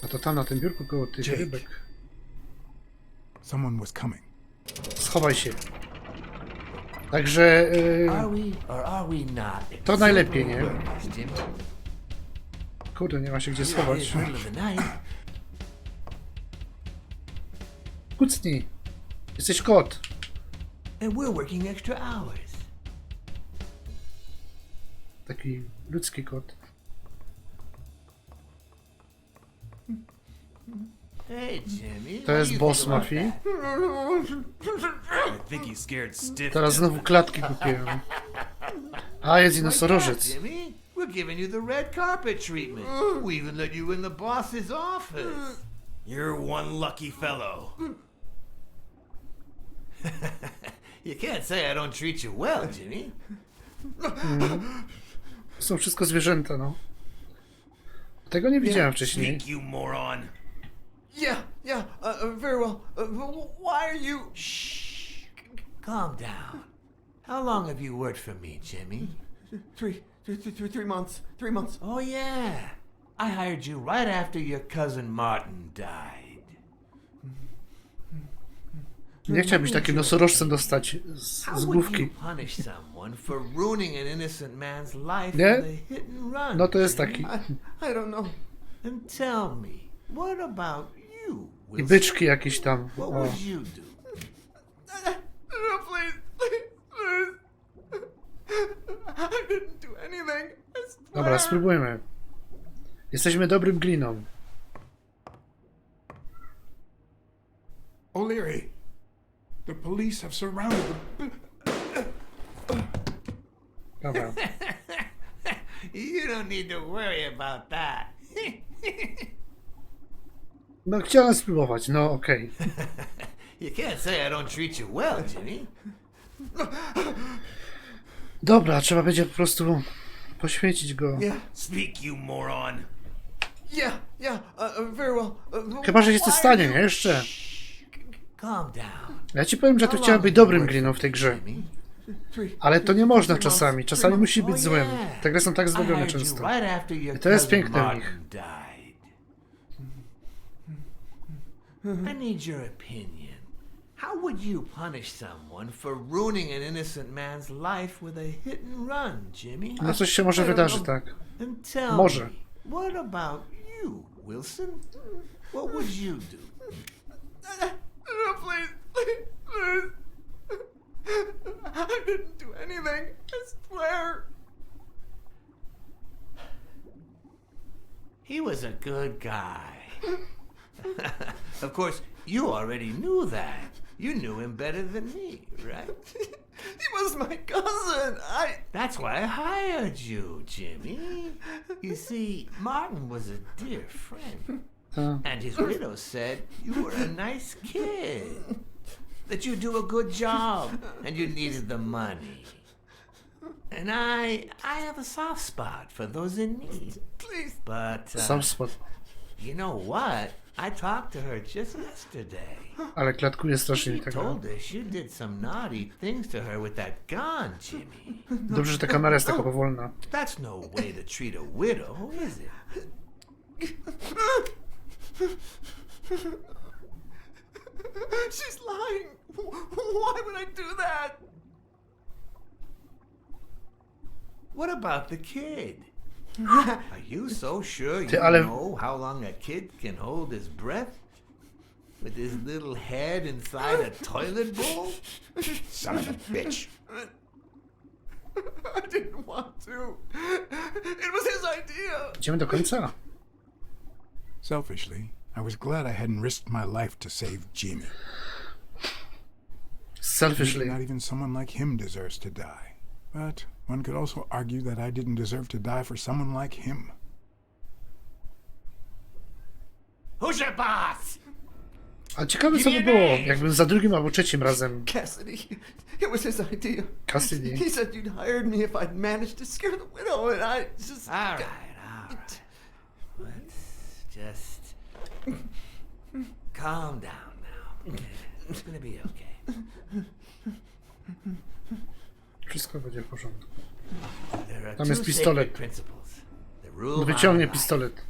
A to tam na tym biurku koło tych rybek. Someone was coming. Schowaj się. Także to najlepiej, nie? Kurde, nie ma się gdzie schować. Kucnij. Jesteś kot. And we're working extra hours. Taki ludzki kot. Hey, Jimmy. To jest boss mafii. I think he's scared stiff. Teraz znowu klatki kupiłem. A, jest i nosorożec. Jimmy, we're giving you the red carpet treatment. We even let you in the boss's office. You're one lucky fellow. You can't say I don't treat you well, Jimmy. Są wszystko zwierzęta, no. Tego nie widziałem wcześniej. Speak, you moron. Yeah, very well. Why are you... Shh. Calm down. How long have you worked for me, Jimmy? 3 months. 3 months. Oh, yeah. I hired you right after your cousin Martin died. Nie chciałbyś takim nosorożcem dostać z How would you główki. punish someone for ruining an innocent man's life Nie? with a hit and run? No to jest taki. I don't know. And tell me, what about you, I Wilson? byczki jakieś tam. What O. would you do? No, please, please. I didn't do anything. I swear. Dobra, spróbujmy. Jesteśmy dobrym gliną. O'Leary, the police have surrounded the... Dobra. You don't need to worry about that. No chciałem spróbować, no okej. You can't say I don't treat you well, Jimmy. Dobra, trzeba będzie po prostu poświęcić go. Yeah, Speak, you moron. yeah, very well. Chyba, że się coś why stanie, are nie? you- Jeszcze. Calm down. Ja ci powiem, że to How chciałem long być have you dobrym worked gliną for w tej grze. Jimmy? Ale to nie można 3 months. czasami. Czasami musi być złym. Te gry są tak I zrobione hired you często. right after your I to jest cousin piękne w Martin nich. died. I need your opinion. How would you punish someone for ruining an innocent man's life with a hit and run, Jimmy? No coś się może wydarzyć, tak. And tell Może. me, what about you, Wilson? What would you do? No, please, please. I didn't do anything. I swear. He was a good guy. Of course, you already knew that. You knew him better than me, right? He was my cousin. That's why I hired you, Jimmy. You see, Martin was a dear friend. To... And his widow said you were a nice kid. That you do a good job and you needed the money. And I have a soft spot for those in need. Please. But Sam spot. you know what? I talked to her just yesterday. Ale klatkuje strasznie mi She tego. told us you did some naughty things to her with that gun, Jimmy. Dobrze, że ta kamera jest taka powolna. That's no way to treat a widow, is it? She's lying. Why would I do that? What about the kid? Are you so sure you ale- know how long a kid can hold his breath? With his little head inside a toilet bowl? Son of a bitch. I didn't want to. It was his idea. Idziemy do końca. Selfishly, I was glad I hadn't risked my life to save Jimmy. Selfishly. Not even someone like him deserves to die. But one could also argue that I didn't deserve to die for someone like him. Who's your boss? A ciekawe co by było, jakbym za drugim albo trzecim razem Cassidy. It was his idea. Cassidy. He said you'd hired me if I'd managed to scare the widow, and I just. All right. Let's just calm down now. It's gonna be okay. Wszystko będzie w porządku. There are Tam two jest pistolet. sacred principles that rule my Wyciągnie life. pistolet.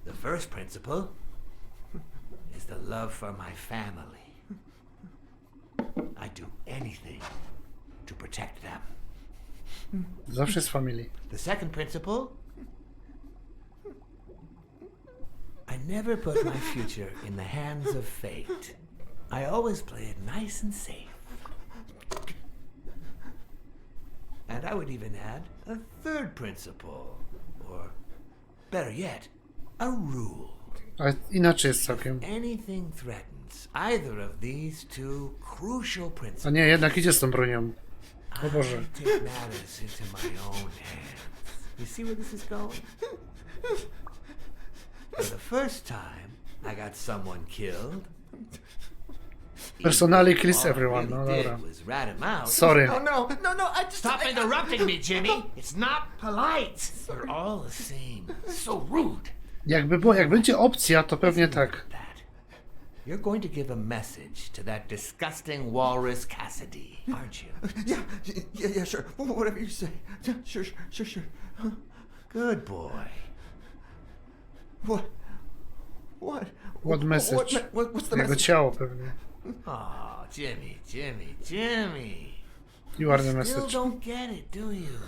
The first principle is the love for my family. I do anything to protect them. Zawsze jest family. The second principle, I never put my future in the hands of fate. I always play it nice and safe. And I would even add a third principle, or better yet, a rule. Ale inaczej jest całkiem. Anything threatens either of these two crucial A principles, nie, jednak idzie z tą bronią. O Boże. I take matters into my own hands. You see where this is going? For the first time, I got someone killed. Personally kills All I everyone. really No did dobra. was rat him out. Sorry. No, I just. Stop interrupting me, Jimmy. It's not polite. You're all the same. So rude. Jakby było, jak będzie opcja, to pewnie tak. That. You're going to give a message to that disgusting walrus Cassidy, aren't you? Yeah, sure. Whatever you say. Yeah, sure. Good boy. What? What message? What's the Jego message? ciało pewnie. Oh, Jimmy. You are the Still message. don't get it, do you?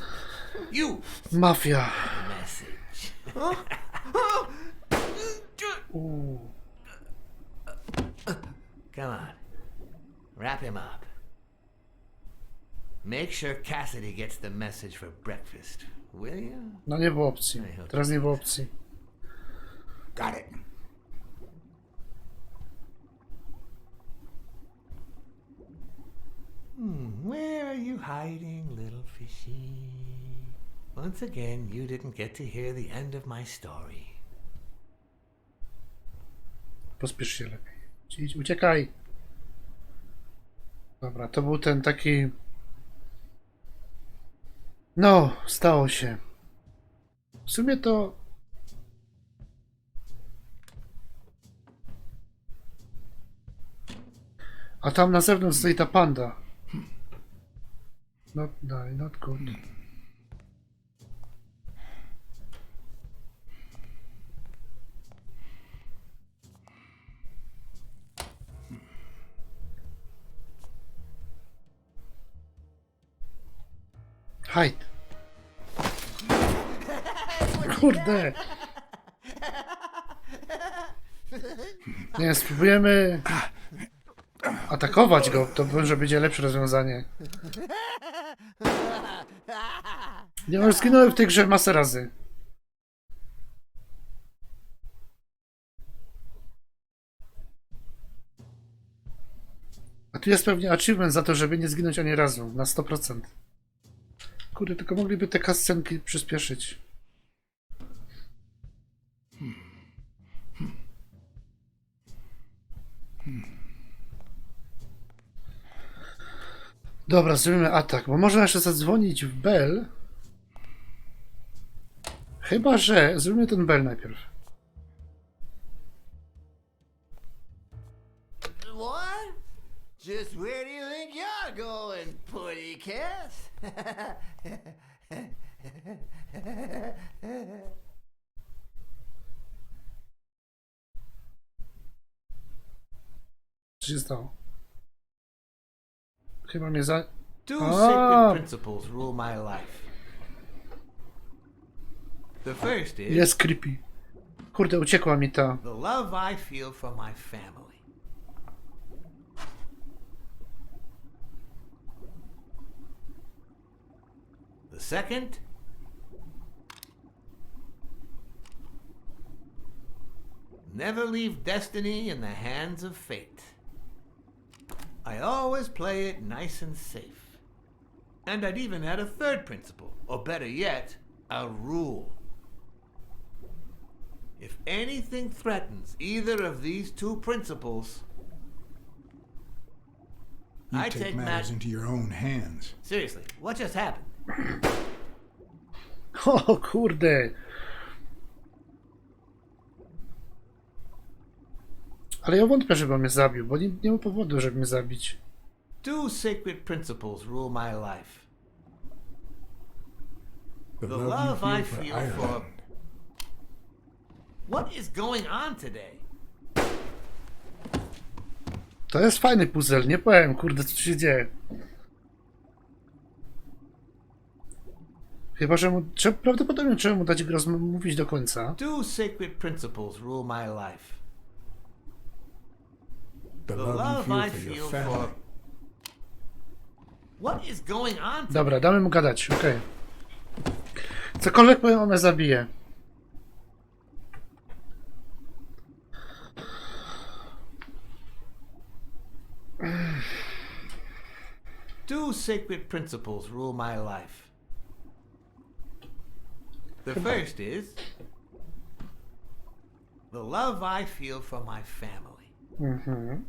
You, Mafia. the message. Uuu. Come on. Wrap him up. Make sure Cassidy gets the message for breakfast, will you? No nie było opcji. Teraz nie było opcji. Got it. Where are you hiding, little fishy? Once again, you didn't get to hear the end of my story. Pospiesz się lepiej. Idź, uciekaj. Dobra, to był ten taki... No, stało się. W sumie to... A tam na zewnątrz stoi ta panda. Not good. Hide. Kurde. Nie, spróbujemy atakować go. To może będzie lepsze rozwiązanie. Nie, już zginąłem w tej grze masę razy. A tu jest pewnie achievement za to, żeby nie zginąć ani razu. Na 100%. Kurde, tylko mogliby te cutscenki przyspieszyć. Dobra, zrobimy atak, bo można jeszcze zadzwonić w bell. Chyba że zrobimy ten bell najpierw. What? Just where do you think you're going, puttycat? Co się stało? Chyba mnie za... Two Ah. sacred principles rule my life. The first is Jest creepy. Kurde, uciekła mi ta... the love I feel for my family. The second, never leave destiny in the hands of fate. I always play it nice and safe. And I'd even add a third principle, or better yet, a rule. If anything threatens either of these two principles, You I take take matters Matt. into your own hands. Seriously, what just happened? O kurde. Ale ja wątpię, żeby on mnie zabił, bo nie ma powodu, żeby mnie zabić. Two sacred principles rule my life. The The love love you I feel for feel for... Ireland. What is going on today? To jest fajny puzzle, nie powiem, kurde, co tu się dzieje. Chyba, że mu... Prawdopodobnie trzeba mu dać go mówić do końca. Two sacred principles rule my life. The The love you love I feel for feel your for... family. What is going on today? Dobra, damy mu gadać, okej. Cokolwiek powiem, on mnie zabije. Two sacred principles rule my life. The first is the love I feel for my family. Mhm.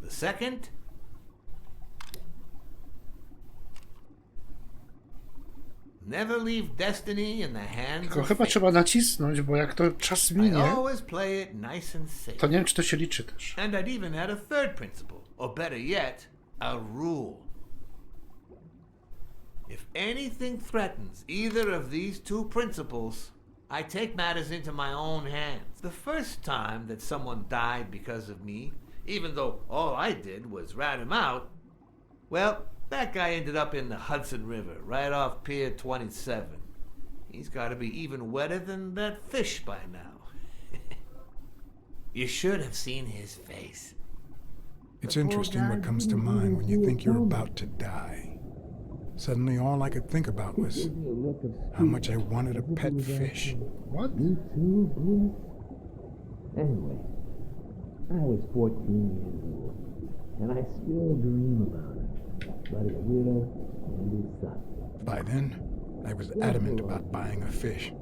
The second, never leave destiny in the hands Tylko of chyba fate. trzeba nacisnąć, bo jak to czas I minie, always play it nice and safe. to nie wiem, czy to się liczy też. And I'd even add a third principle, or better yet, a rule. If anything threatens either of these two principles, I take matters into my own hands. The first time that someone died because of me, even though all I did was rat him out, well, that guy ended up in the Hudson River, right off Pier 27. He's got to be even wetter than that fish by now. You should have seen his face. It's interesting what comes to mind when you think you're about to die. Suddenly all I could think about was how much I wanted a pet fish. What? Anyway, I was 14 years old, and I still dream about it. But his widow and his son. By then, I was adamant about buying a fish.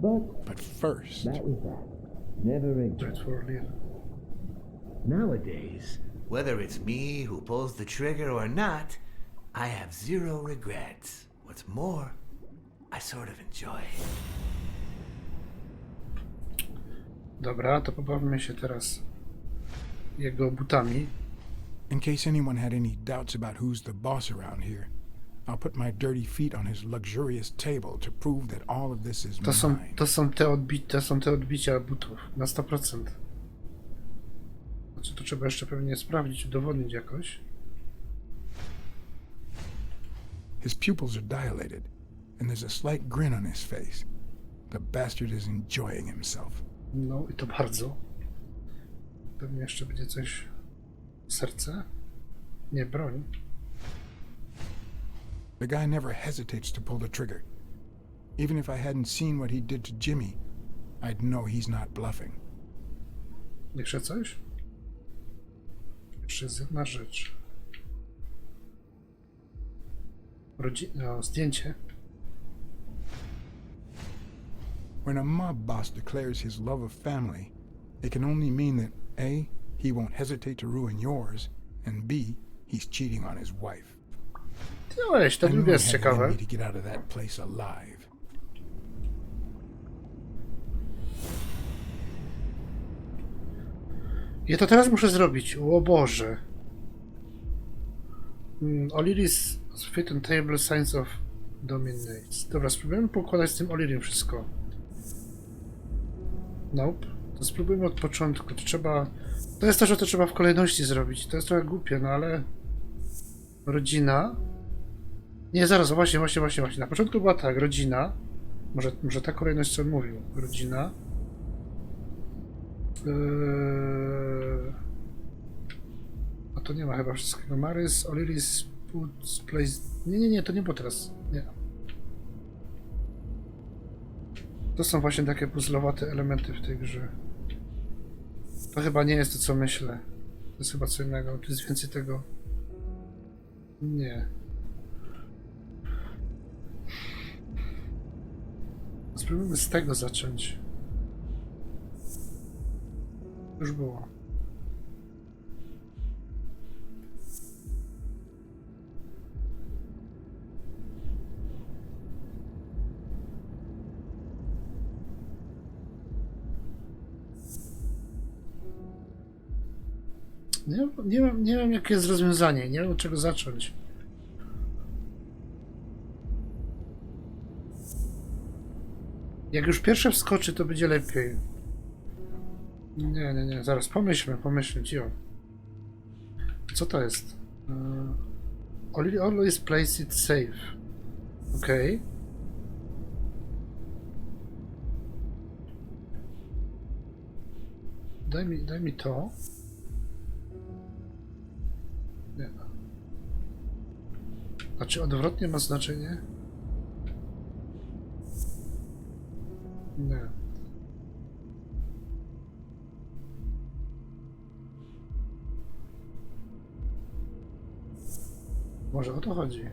But first, That was that. Never again. That's for later. Nowadays, whether it's me who pulls the trigger or not, I have zero regrets. What's more, I sort of enjoy it. Dobra, to pobawmy się teraz jego butami. in case anyone had any doubts about who's the boss around here, I'll put my dirty feet on his luxurious table to prove that all of this is mine. To są te odbicia butów na 100%. Znaczy, to trzeba jeszcze pewnie sprawdzić, udowodnić jakoś. His pupils are dilated, and there's a slight grin on his face. The bastard is enjoying himself. No i to bardzo. Pewnie jeszcze będzie coś... Serce? Nie, broń. The guy never hesitates to pull the trigger. Even if I hadn't seen what he did to Jimmy, I'd know he's not bluffing. Jeszcze coś? Jeszcze jest jedna rzecz. Zdjęcie. When a mob boss declares his love of family, it can only mean that A, he won't hesitate to ruin yours, and B, he's cheating on his wife. Weź, to I knew drugie I jest had it in ciekawe. me to get out of that place alive. Ja to teraz muszę zrobić. O Boże. O'Leary's fit on table signs of dominates. Dobra, spróbujemy poukładać z tym O'Learym wszystko. Nope. To spróbujmy od początku. To trzeba... To jest to, że to trzeba w kolejności zrobić. To jest trochę głupie, no ale... Rodzina... Nie, zaraz, właśnie. Na początku była tak, rodzina. Może ta kolejność, co on mówił. Rodzina. A to nie ma chyba wszystkiego. Marys, O'Leary's puts place... Nie, to nie było teraz. Nie. To są właśnie takie puzzlowate elementy w tej grze. To chyba nie jest to, co myślę. To jest chyba co innego. Tu jest więcej tego... Nie. Spróbujmy z tego zacząć. Już było. Nie wiem jakie jest rozwiązanie, nie wiem od czego zacząć. Jak już pierwsze wskoczy, to będzie lepiej. Nie, zaraz pomyślmy, cio. Co to jest? Always place it safe. Okej. Daj mi to. Nie. A czy odwrotnie ma znaczenie? Nie. Może o to chodzi.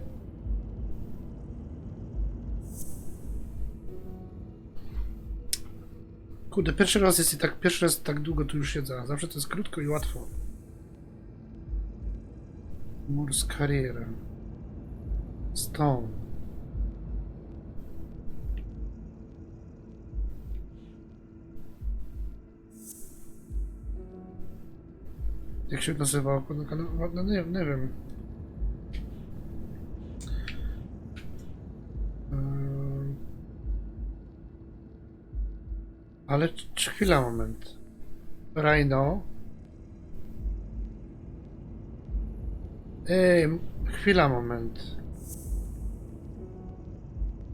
Kurde, pierwszy raz tak długo tu już siedzę. Zawsze to jest krótko i łatwo. Mur z karierem. Stone. Jak się nazywa? No nie wiem. Ale chwila, moment. Rhino. Chwila, moment.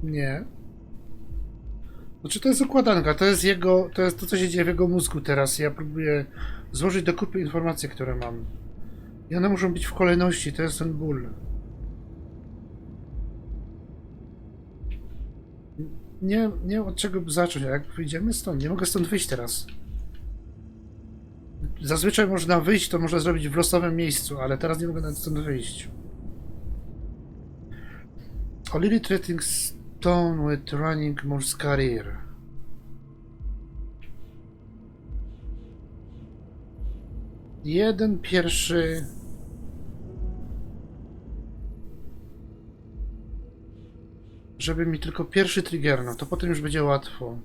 Nie. Znaczy to jest układanka, to jest jego, to jest to, co się dzieje w jego mózgu teraz. Ja próbuję złożyć do kupy informacje, które mam. I one muszą być w kolejności, to jest ten ból. Nie od czego zacząć, a jak wyjdziemy stąd, nie mogę stąd wyjść teraz. Zazwyczaj można wyjść, to można zrobić w losowym miejscu, ale teraz nie mogę nawet stąd wyjść. O'Leary treating stone with running Moore's career. Jeden pierwszy... Żeby mi tylko pierwszy trigger, to potem już będzie łatwo.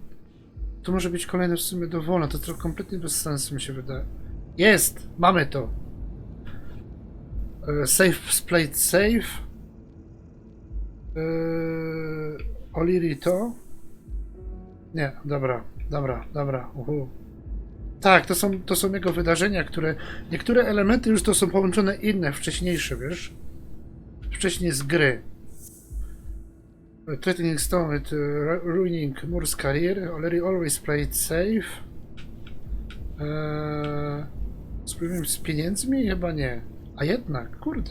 To może być kolejne w sumie dowolne, to trochę kompletnie bez sensu mi się wydaje. Jest! Mamy to! Save, played save. O'Leary to? Nie, dobra. Tak, to są jego wydarzenia, które... Niektóre elementy już to są połączone inne, wcześniejsze, wiesz? Wcześniej z gry. Threatening stone with ruining Moore's career. O'Leary always played safe. Z problemem z pieniędzmi? Chyba nie. A jednak, kurde.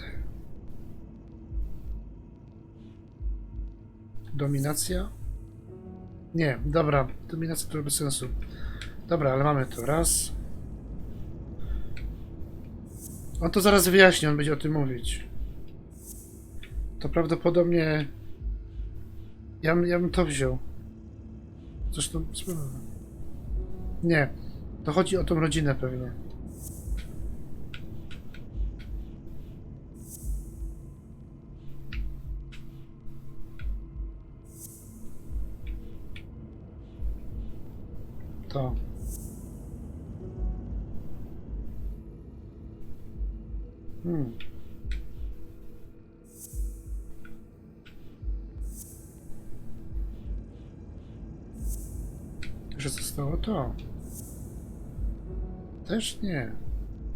Dominacja? Nie, dobra. Dominacja to bez sensu. Dobra, ale mamy to. Raz. On to zaraz wyjaśni, on będzie o tym mówić. To prawdopodobnie... Ja bym to wziął. Zresztą... Nie. To chodzi o tą rodzinę pewnie. To. Że zostało to. Też nie.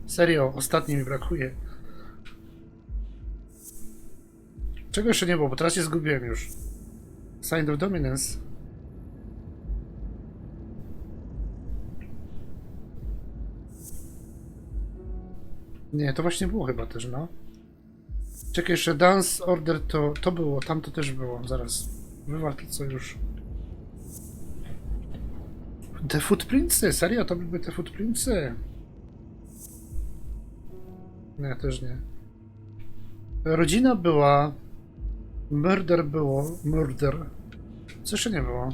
Serio, ostatni mi brakuje. Czego jeszcze nie było, bo teraz się zgubiłem już. Sign of Dominance. Nie, to właśnie było chyba też, no. Czekaj, jeszcze Dance Order to było, tam to też było, zaraz. Wywal to co już. Te footprintsy, serio? To były te footprintsy? Nie, też nie. Rodzina była. Murder było. Murder. Co jeszcze nie było?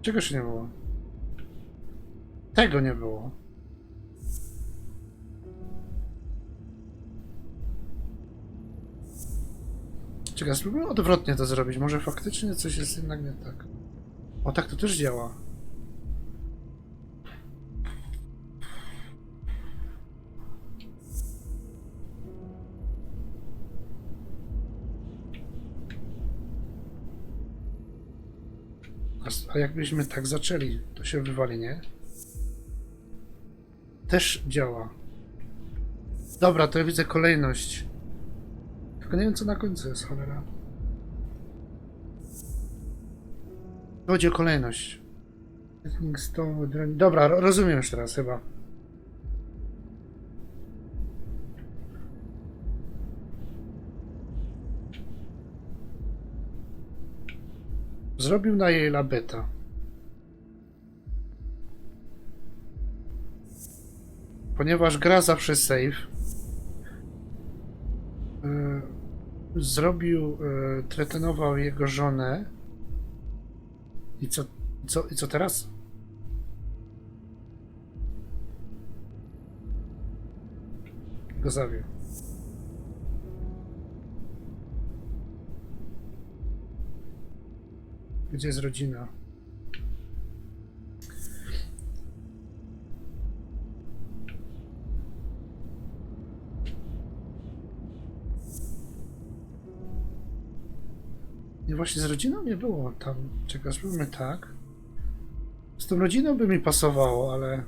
Czego jeszcze nie było? Tego nie było. Czekaj, spróbuję odwrotnie to zrobić. Może faktycznie coś jest jednak nie tak. O, tak to też działa. A jakbyśmy tak zaczęli, to się wywali, nie? Też działa. Dobra, to ja widzę kolejność. Tylko nie wiem, co na końcu jest, cholera. Chodzi o kolejność. Dobra, rozumiem już teraz chyba. Zrobił na jej labeta. Ponieważ gra zawsze save, zrobił, tretenował jego żonę. I co teraz? Go zabił. Gdzie jest rodzina? Nie właśnie z rodziną nie było tam. Czekaj, spróbujmy tak. Z tą rodziną by mi pasowało, ale...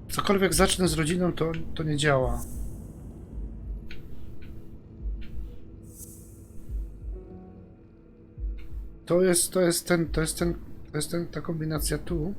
Cokolwiek zacznę z rodziną, to nie działa. To jest ta kombinacja tu.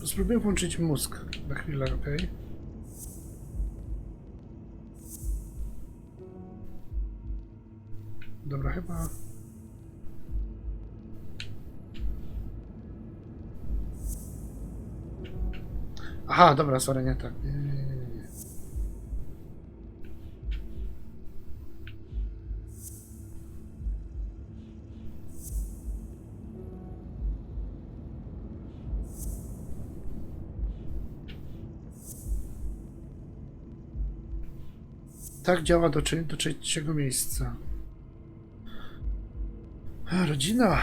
Spróbuję włączyć mózg na chwilę, ok? Dobra, chyba... Aha, dobra, sorry, nie tak. Nie. Tak działa do trzeciego miejsca. Rodzina.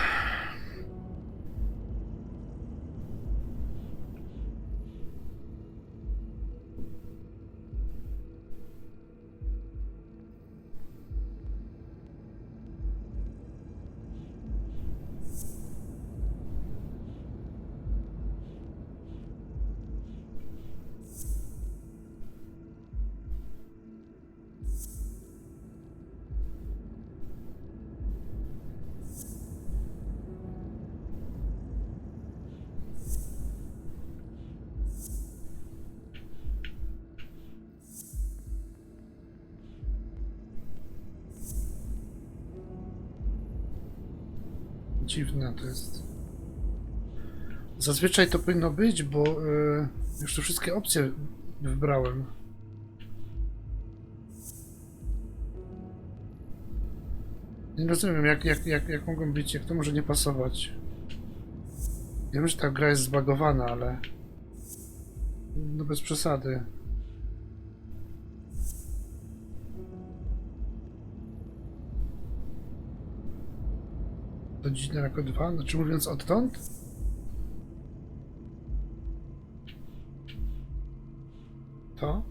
Dziwne to jest. Zazwyczaj to powinno być, bo już tu wszystkie opcje wybrałem. Nie rozumiem, jak mogą być, jak to może nie pasować. Ja wiem, że ta gra jest zbagowana, ale... No bez przesady. Rodzina jako 2, znaczy mówiąc odtąd? To?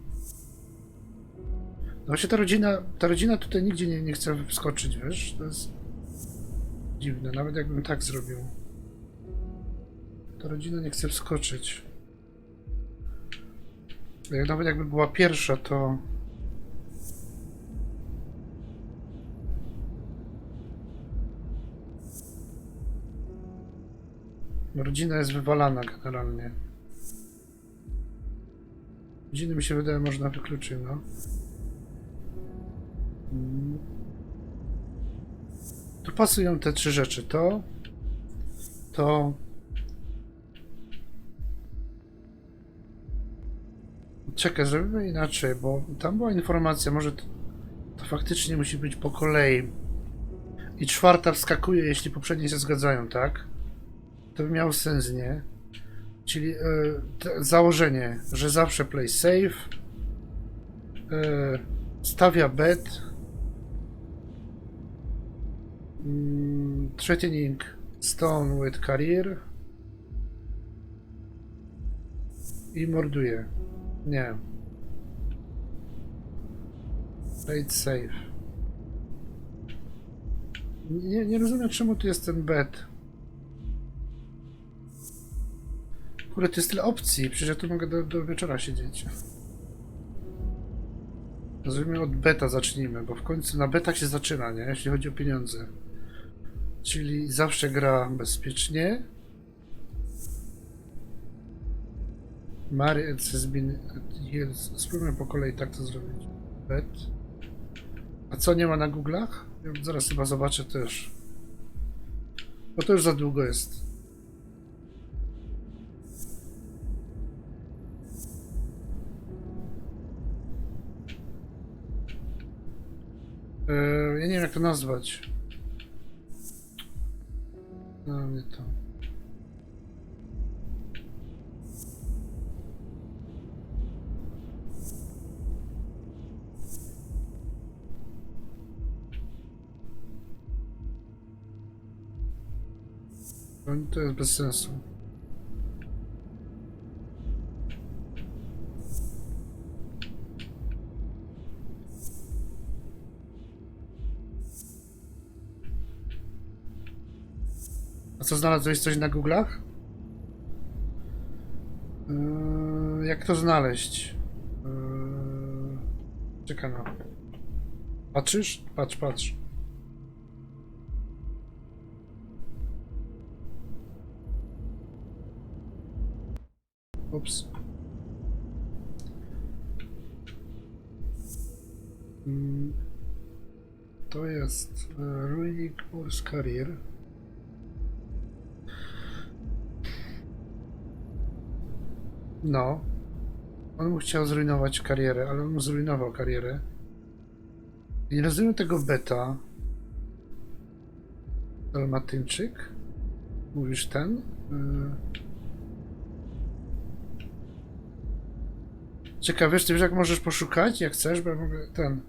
No właśnie ta rodzina tutaj nigdzie nie chce wskoczyć, wiesz? To jest dziwne, nawet jakbym tak zrobił. Ta rodzina nie chce wskoczyć. Nawet jakby była pierwsza, to... Rodzina jest wywalana generalnie. Rodziny mi się wydaje, można wykluczyć, no. Tu pasują te 3 rzeczy. To... Czekaj, zrobimy inaczej, bo tam była informacja, może to faktycznie musi być po kolei. I 4 wskakuje, jeśli poprzednie się zgadzają, tak? To by miało sens, nie? Czyli założenie, że zawsze play safe, stawia bet, threatening stone with career i morduje. Nie. Play safe. Nie rozumiem, czemu tu jest ten bet. Kurde, to jest tyle opcji, przecież ja tu mogę do wieczora siedzieć. Nazwijmy od beta zacznijmy, bo w końcu na betach się zaczyna, nie? Jeśli chodzi o pieniądze. Czyli zawsze gra bezpiecznie. Mary has been... Spróbujmy po kolei tak to zrobić. Bet. A co nie ma na Google'ach? Ja zaraz chyba zobaczę też. Bo to już za długo jest. Ja nie wiem jak to nazwać. No nie to. To jest bez sensu. A co, znalazłeś coś na Google'ach? Jak to znaleźć? Czekaj no. Patrzysz? Patrz, patrz. Ups. To jest Ruining Course Career. No. On mu chciał zrujnować karierę, ale on mu zrujnował karierę. Nie rozumiem tego beta. Dalmatyńczyk? Mówisz ten? Ciekawe, wiesz jak możesz poszukać, jak chcesz, bo ja mogę ten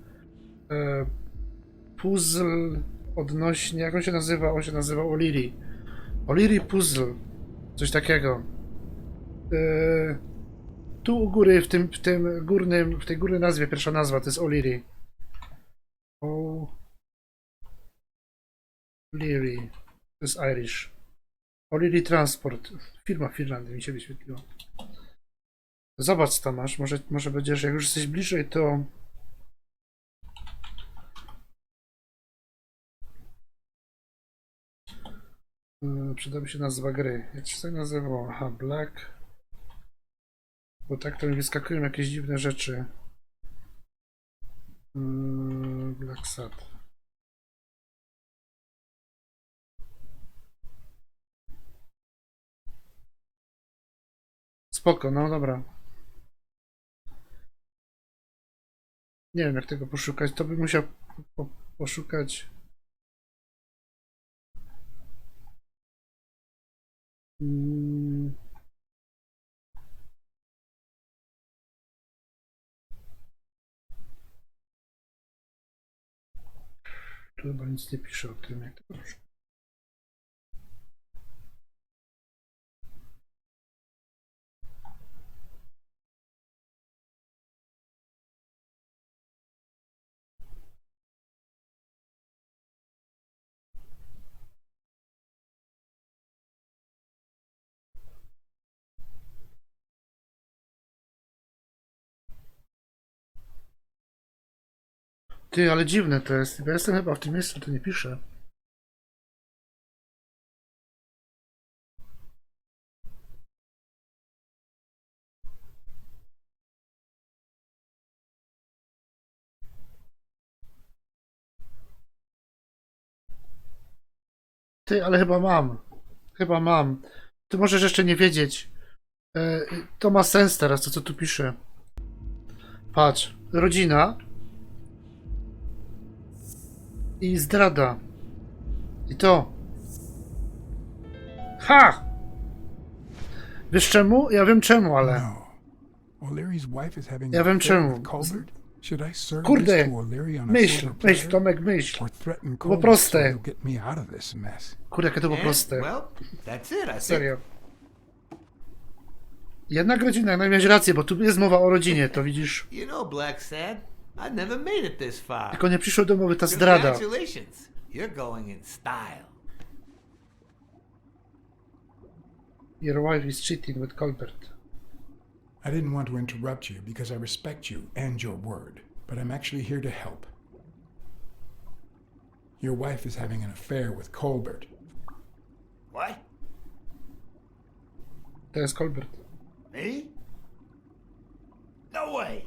puzzle odnośnie, jak on się nazywa? On się nazywa O'Leary. O'Leary Puzzle. Coś takiego. Tu u góry, w tej górnej nazwie, pierwsza nazwa to jest O'Leary. O'Leary. To jest Irish. O'Leary Transport. Firma w Finlandii mi się wyświetliła. Zobacz co tam masz, może będziesz, jak już jesteś bliżej, to... Przyda mi się nazwa gry. Jak się to nazywało? Aha, Black... Bo tak to mi wyskakują jakieś dziwne rzeczy. Blacksad. Spoko, no dobra. Nie wiem jak tego poszukać, to bym musiał poszukać. Tu chyba nic nie pisze o tym, jak to poszukać. Ty, ale dziwne to jest. Ja jestem chyba w tym miejscu, to nie piszę. Ty, ale chyba mam. Chyba mam. Ty możesz jeszcze nie wiedzieć. To ma sens teraz, to co tu piszę. Patrz. Rodzina. I zdrada. I to. Ha! Wiesz czemu? Ja wiem czemu, ale... No. O'Leary's wife is having Ja an wiem affair czemu. with Colbert? Should I serve Kurde. this to O'Leary on a Myśl, silver myśl, platter? Tomek, myśl. Or threaten To było Colbert so proste. he'll get me out of this mess? Kurde, jakie to było And, proste. well, that's it, I think. Serio. Jednak rodzina, no miałeś rację, bo tu jest mowa o rodzinie, to widzisz. You know, Blacksad, I never made it this far. Tylko nie przyszło do mowy ta zdrada. Congratulations. You're going in style. Your wife is cheating with Colbert. I didn't want to interrupt you because I respect you and your word, but I'm actually here to help. Your wife is having an affair with Colbert. What? To jest Colbert. Me? No way.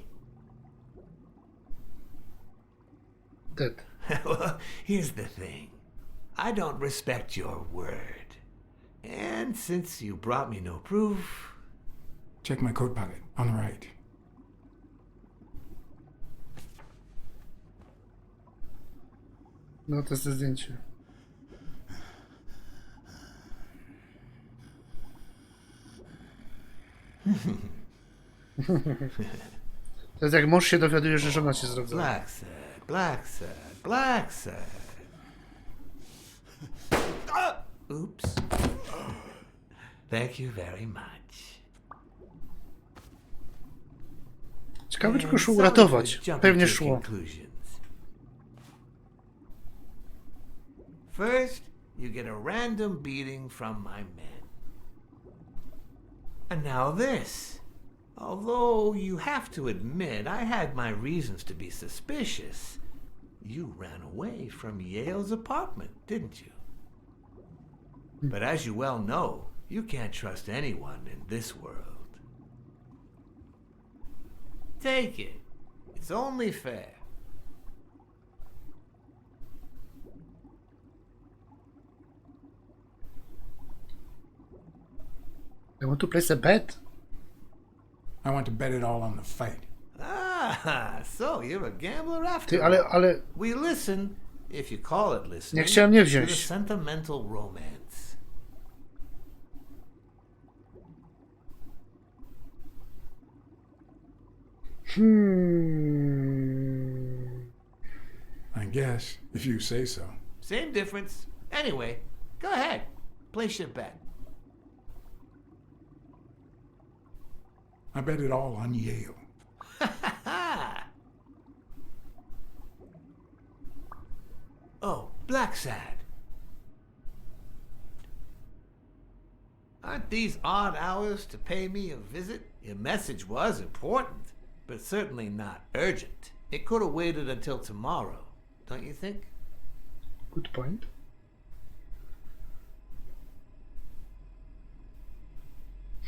Dead. Well, here's the thing. I don't respect your word. And since you brought me no proof... Check my coat pocket on the right. No to jest to zdjęcie. To jest jak mąż się dowiaduje, że żona się zdradza. Blacksad, Blacksad, Blacksad. Oops. Thank you very much. Ciekawe, czy go And szło sorry uratować. for jumping Pewnie to szło. conclusions. First, you get a random beating from my men. And now this. Although you have to admit I had my reasons to be suspicious, you ran away from Yale's apartment, didn't you? But as you well know, you can't trust anyone in this world. Take it. It's only fair. I want to place a bet. I want to bet it all on the fight. Ah, so you're a gambler after Ty, all. ale... We listen, if you call it listening, Nie chciałem nie to the wziąć. sentimental romance. I guess, if you say so. Same difference. Anyway, go ahead. Place your bet. I bet it all on Yale. Oh, Blacksad. Aren't these odd hours to pay me a visit? Your message was important, but certainly not urgent. It could have waited until tomorrow, don't you think? Good point.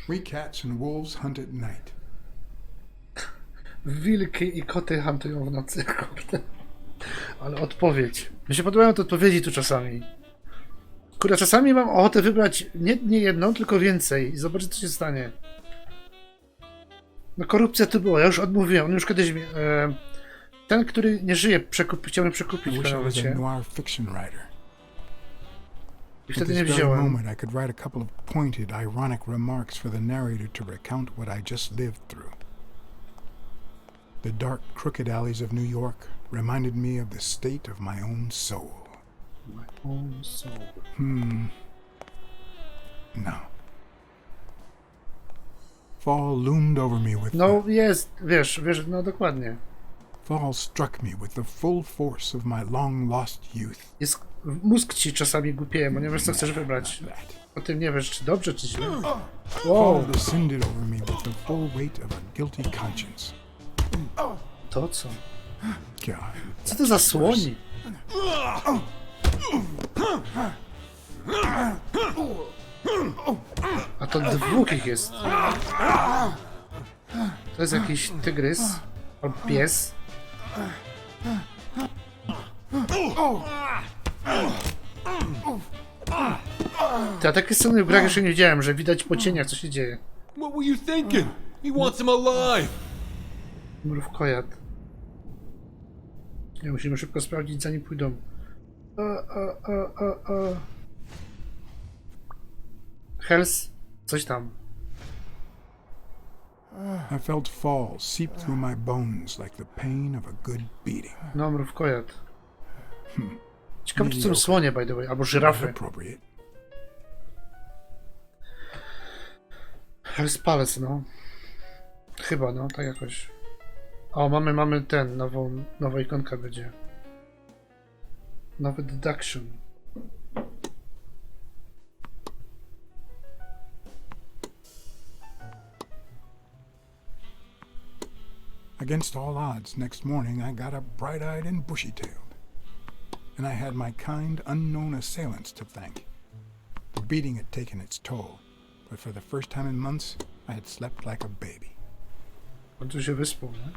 We cats and wolves hunt at night. Wilki i koty hantują w nocy. Kurde. Ale odpowiedź. Mi się podobają te odpowiedzi tu czasami. Kurde, czasami mam ochotę wybrać nie jedną, tylko więcej i zobaczyć, co się stanie. No korupcja tu była, ja już odmówiłem. On już kiedyś ten, który nie żyje, chciałem I przekupić w wish I pewnym was a momencie. noir fiction writer. I At wtedy this nie very wziąłem. moment, I could write a couple of pointed, ironic remarks for the narrator to recount what I just lived through. The dark, crooked alleys of New York reminded me of the state of my own soul. My own soul. No. Fall loomed over me with No jest, wiesz, no dokładnie. Fall struck me with the full force of my long-lost youth. Jest, mózg ci czasami głupieje, bo nie wiesz, co chcesz wybrać. That. O tym nie wiesz, czy dobrze, czy źle. Fall Wow, descended over me with the full weight of a guilty conscience. to co? God. Co to za słoni? A to dwóch ich jest. To jest jakiś tygrys. Albo pies. Te takie sceny w grach jeszcze nie widziałem, że widać po cieniach, co się dzieje. What were you thinking? He wants him alive. Mrówkojad. Nie, musimy szybko sprawdzić, zanim pójdą. Hels? Coś tam. I felt fall seep through my bones like the pain of a good beating. No, mrówkojad. Ciekawe, czy są słonie, by the way, albo żyrafy. Appropriate. Hell's Palace, no. Chyba, no, tak jakoś. O, mamy ten, nowa ikonka będzie. Nowy deduction. Against all odds, next morning I got up bright-eyed and bushy-tailed. And I had my kind, unknown assailants to thank. The beating had taken its toll, but for the first time in months, I had slept like a baby. On tu się wyspał, nie?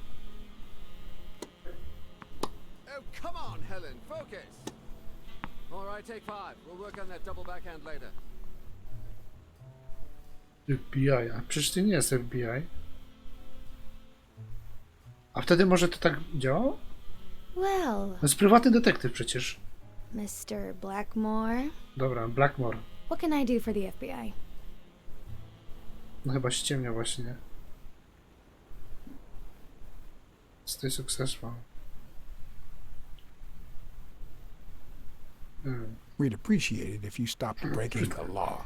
Oh, come on, Helen, focus! All right, take 5. We'll work on that double backhand later. FBI, a przecież ty nie jest FBI. A wtedy może to tak działało? Well, To jest prywatny detektyw przecież. Mr. Blackmore, Dobra, Blackmore. what can I do for the FBI? No chyba ściemnia właśnie. Stay successful. We'd appreciate it if you stopped breaking the law.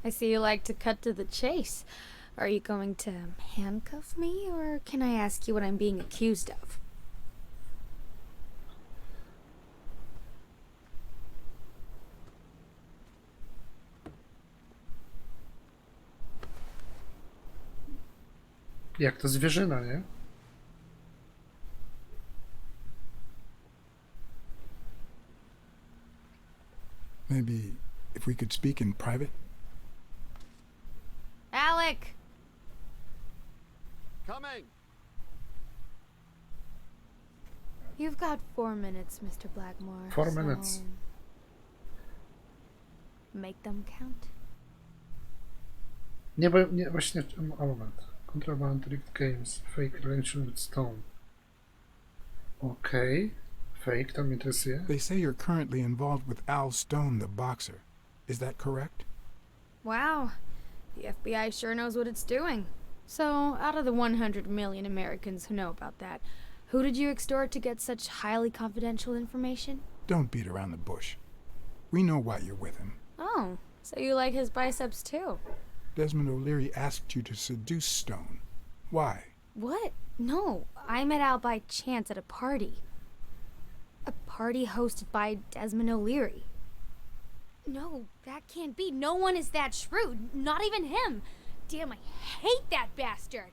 I see you like to cut to the chase. Are you going to handcuff me, or can I ask you what I'm being accused of? Jak to zwierzyna, nie? Maybe if we could speak in private? Alec! Coming! You've got 4 minutes, Mr. Blackmore. 4 minutes. so Make them count. Nie, bo nie, właśnie, a moment. Contraband, rigged games, fake relation with Stone. Okej. Fake, to mnie interesuje. They say you're currently involved with Al Stone, the boxer. Is that correct? Wow. The FBI sure knows what it's doing. So, out of the 100 million Americans who know about that, who did you extort to get such highly confidential information? Don't beat around the bush. We know why you're with him. Oh, so you like his biceps too? Desmond O'Leary asked you to seduce Stone. Why? What? No, I met Al by chance at a party. A party hosted by Desmond O'Leary. No, that can't be. No one is that shrewd. Not even him. Damn, I hate that bastard.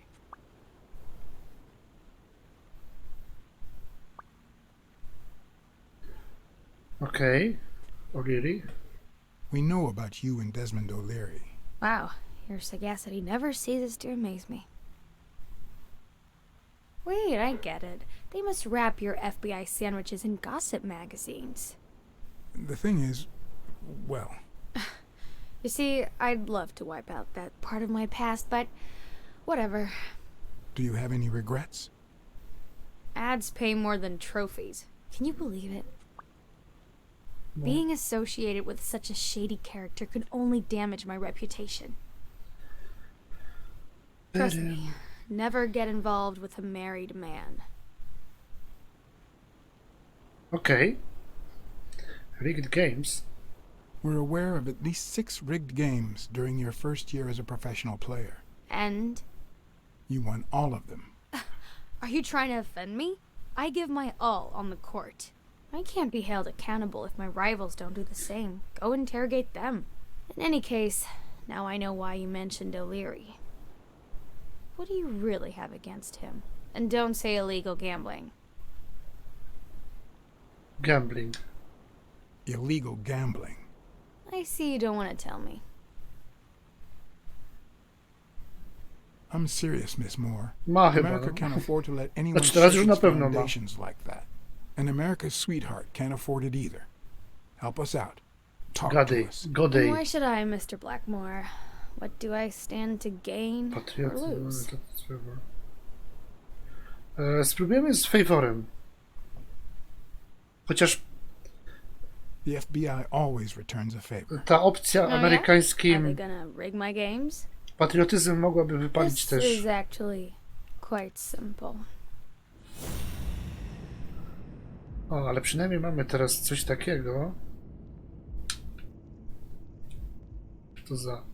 Okej. O'Leary. We know about you and Desmond O'Leary. Wow, your sagacity never ceases to amaze me. Wait, I get it. They must wrap your FBI sandwiches in gossip magazines. The thing is, well, You see, I'd love to wipe out that part of my past, but whatever. do you have any regrets? Ads pay more than trophies. Can you believe it? Being associated with such a shady character could only damage my reputation. Trust me, never get involved with a married man. Okej. Rigged games. We're aware of at least 6 rigged games during your first year as a professional player. And You won all of them. are you trying to offend me? I give my all on the court. I can't be held accountable if my rivals don't do the same. Go interrogate them. In any case, now I know why you mentioned O'Leary. What do you really have against him? And don't say illegal gambling. Gambling. Illegal gambling. I see you don't want to tell me. I'm serious, Miss Moore. Ma chyba, America no. can't afford to let anyone Znaczy, teraz shake już na its pewno ma. foundations like that. And America's sweetheart can't afford it either. Help us out. Talk to Gadej. us. And Godej. why should I, Mr. Blackmore? What do I stand to gain or Patriotyzm. lose? Spróbujemy z favorem. Chociaż The FBI always returns a favor. ta opcja Oh, yeah? Are amerykańskim they gonna rig my games? patriotyzm mogłaby wypalić This też. is actually quite simple. O, ale przynajmniej mamy teraz coś takiego.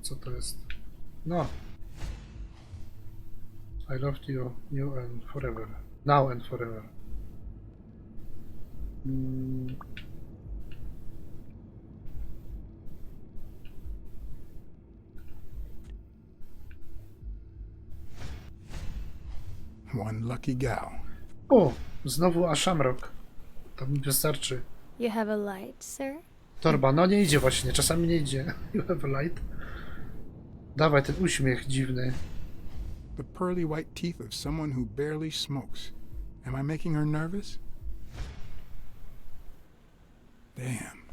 Co to jest? No. I loved you new and forever. Now and forever. One lucky gal. O, znowu Ashamrock. To mi wystarczy. You have a light, sir? Torba, no nie idzie właśnie, czasami nie idzie. You have a light. Dawaj ten uśmiech dziwny. The pearly white teeth of someone who barely smokes. Am I making her nervous? Damn.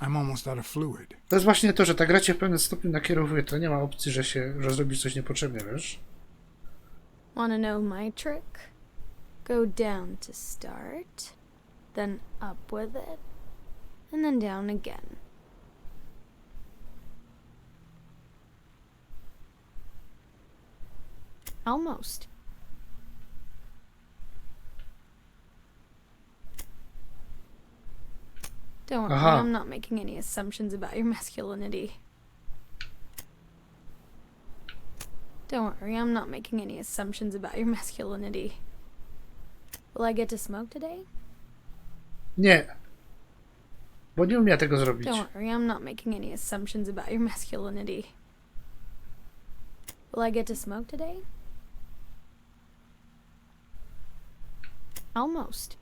I'm almost out of fluid. To jest właśnie to, że ta gra cię w pewnym stopniu nakierowuje. To nie ma opcji, że zrobisz coś niepotrzebnie, wiesz? Wanna know my trick? Go down to start, then up with it, and then down again. Almost. Don't worry, Aha. I'm not making any assumptions about your masculinity. Don't worry, I'm not making any assumptions about your masculinity. Will I get to smoke today? Nie. Bo nie umie tego zrobić. Don't worry, I'm not making any assumptions about your masculinity. Will I get to smoke today? Almost.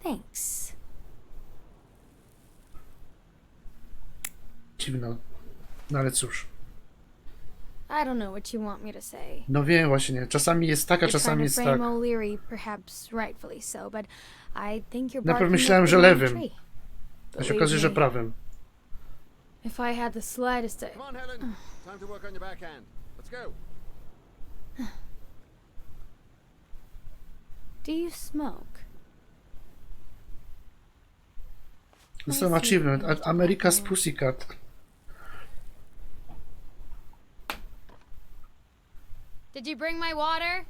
Thanks. Dziwno. No ale cóż. I don't know what you want me to say. No wiem właśnie. Czasami jest tak, a You're czasami trying jest to tak. frame O'Leary, perhaps rightfully so, but I think you're Najpierw barking myślałem, up że the wrong lewym. tree. A się Believe okazuje, że me, prawym. If I had the slightest... Come on, Helen. Time to work on your backhand. Let's go. Do you smoke? Dostałem achievement. America's Pussycat. Did you bring my water?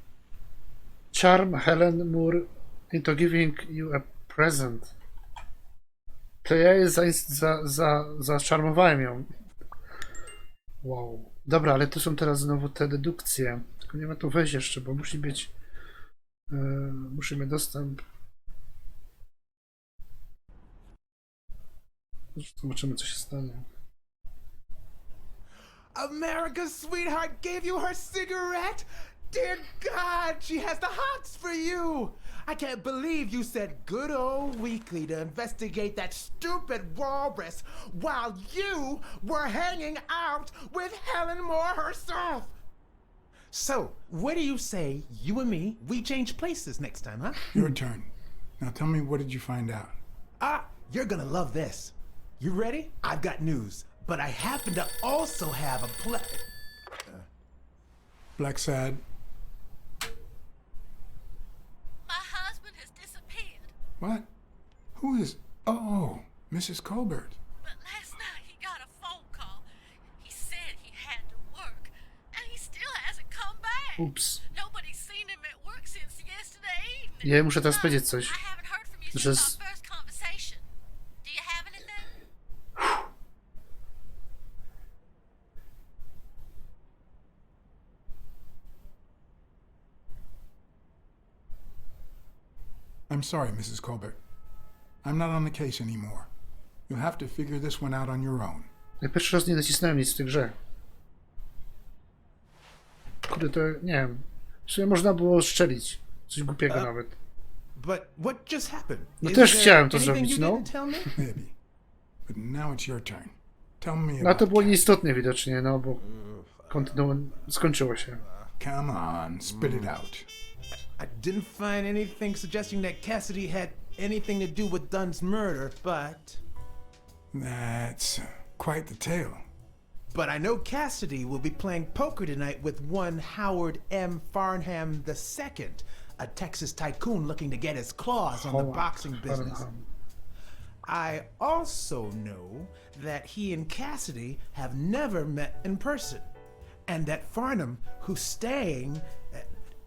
Charm Helen Moore into giving you a present. To ja je zacharmowałem ją. Wow. Dobra, ale tu są teraz znowu te dedukcje. Tylko nie ma tu wejść jeszcze, bo musi być... musi mieć dostęp. Zobaczymy, co się stanie. America's sweetheart gave you her cigarette? Dear God, she has the hots for you! I can't believe you said good old Weekly to investigate that stupid walrus while you were hanging out with Helen Moore herself! So, what do you say, you and me, we change places next time, huh? Your turn. Now tell me, what did you find out? You're gonna love this. You ready? I've got news, but I happen to also have a Blacksad. My husband has disappeared. What? Who is... Oh, Mrs. Colbert. But last night he got a phone call. He said he had to work, and he still hasn't come back. Ups. Nobody's seen him at work since yesterday evening. Ja muszę teraz powiedzieć coś. I haven't heard from you Że since our first conversation. Do you have anything? I'm sorry, Mrs. Colbert. I'm not on the case anymore. You'll have to figure this one out on your own. Ja pierwszy raz nie nacisnąłem nic w tej grze. Kurde, to nie wiem. W sumie można było strzelić. Coś głupiego nawet. But what just happened? No Is też there chciałem to anything zrobić, you no. didn't tell me? Maybe. But now it's your turn. Tell me No about to było Kat. nieistotne widocznie, no bo skończyło się. Come on, spit it out. I didn't find anything suggesting that Cassidy had anything to do with Dunn's murder, but That's quite the tale. I know Cassidy will be playing poker tonight with one Howard M. Farnham II, a Texas tycoon looking to get his claws on the boxing business. I also know that he and Cassidy have never met in person, and that Farnham, who's staying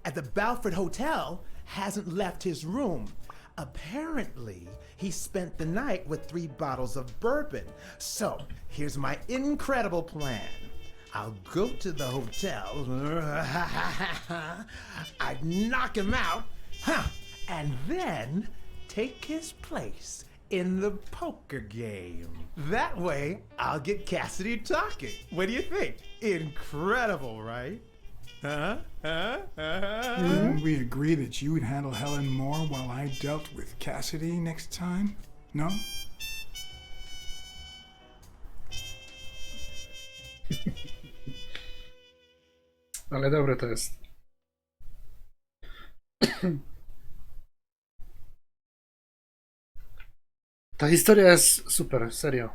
at the Balford Hotel, hasn't left his room. Apparently, he spent the night with 3 bottles of bourbon. So, here's my incredible plan. I'll go to the hotel, I'd knock him out, and then take his place in the poker game. That way, I'll get Cassidy talking. What do you think? Incredible, right? Didn't we agree that you would handle Helen Moore while I dealt with Cassidy next time? No? Ale dobre to jest. Ta historia jest super, serio.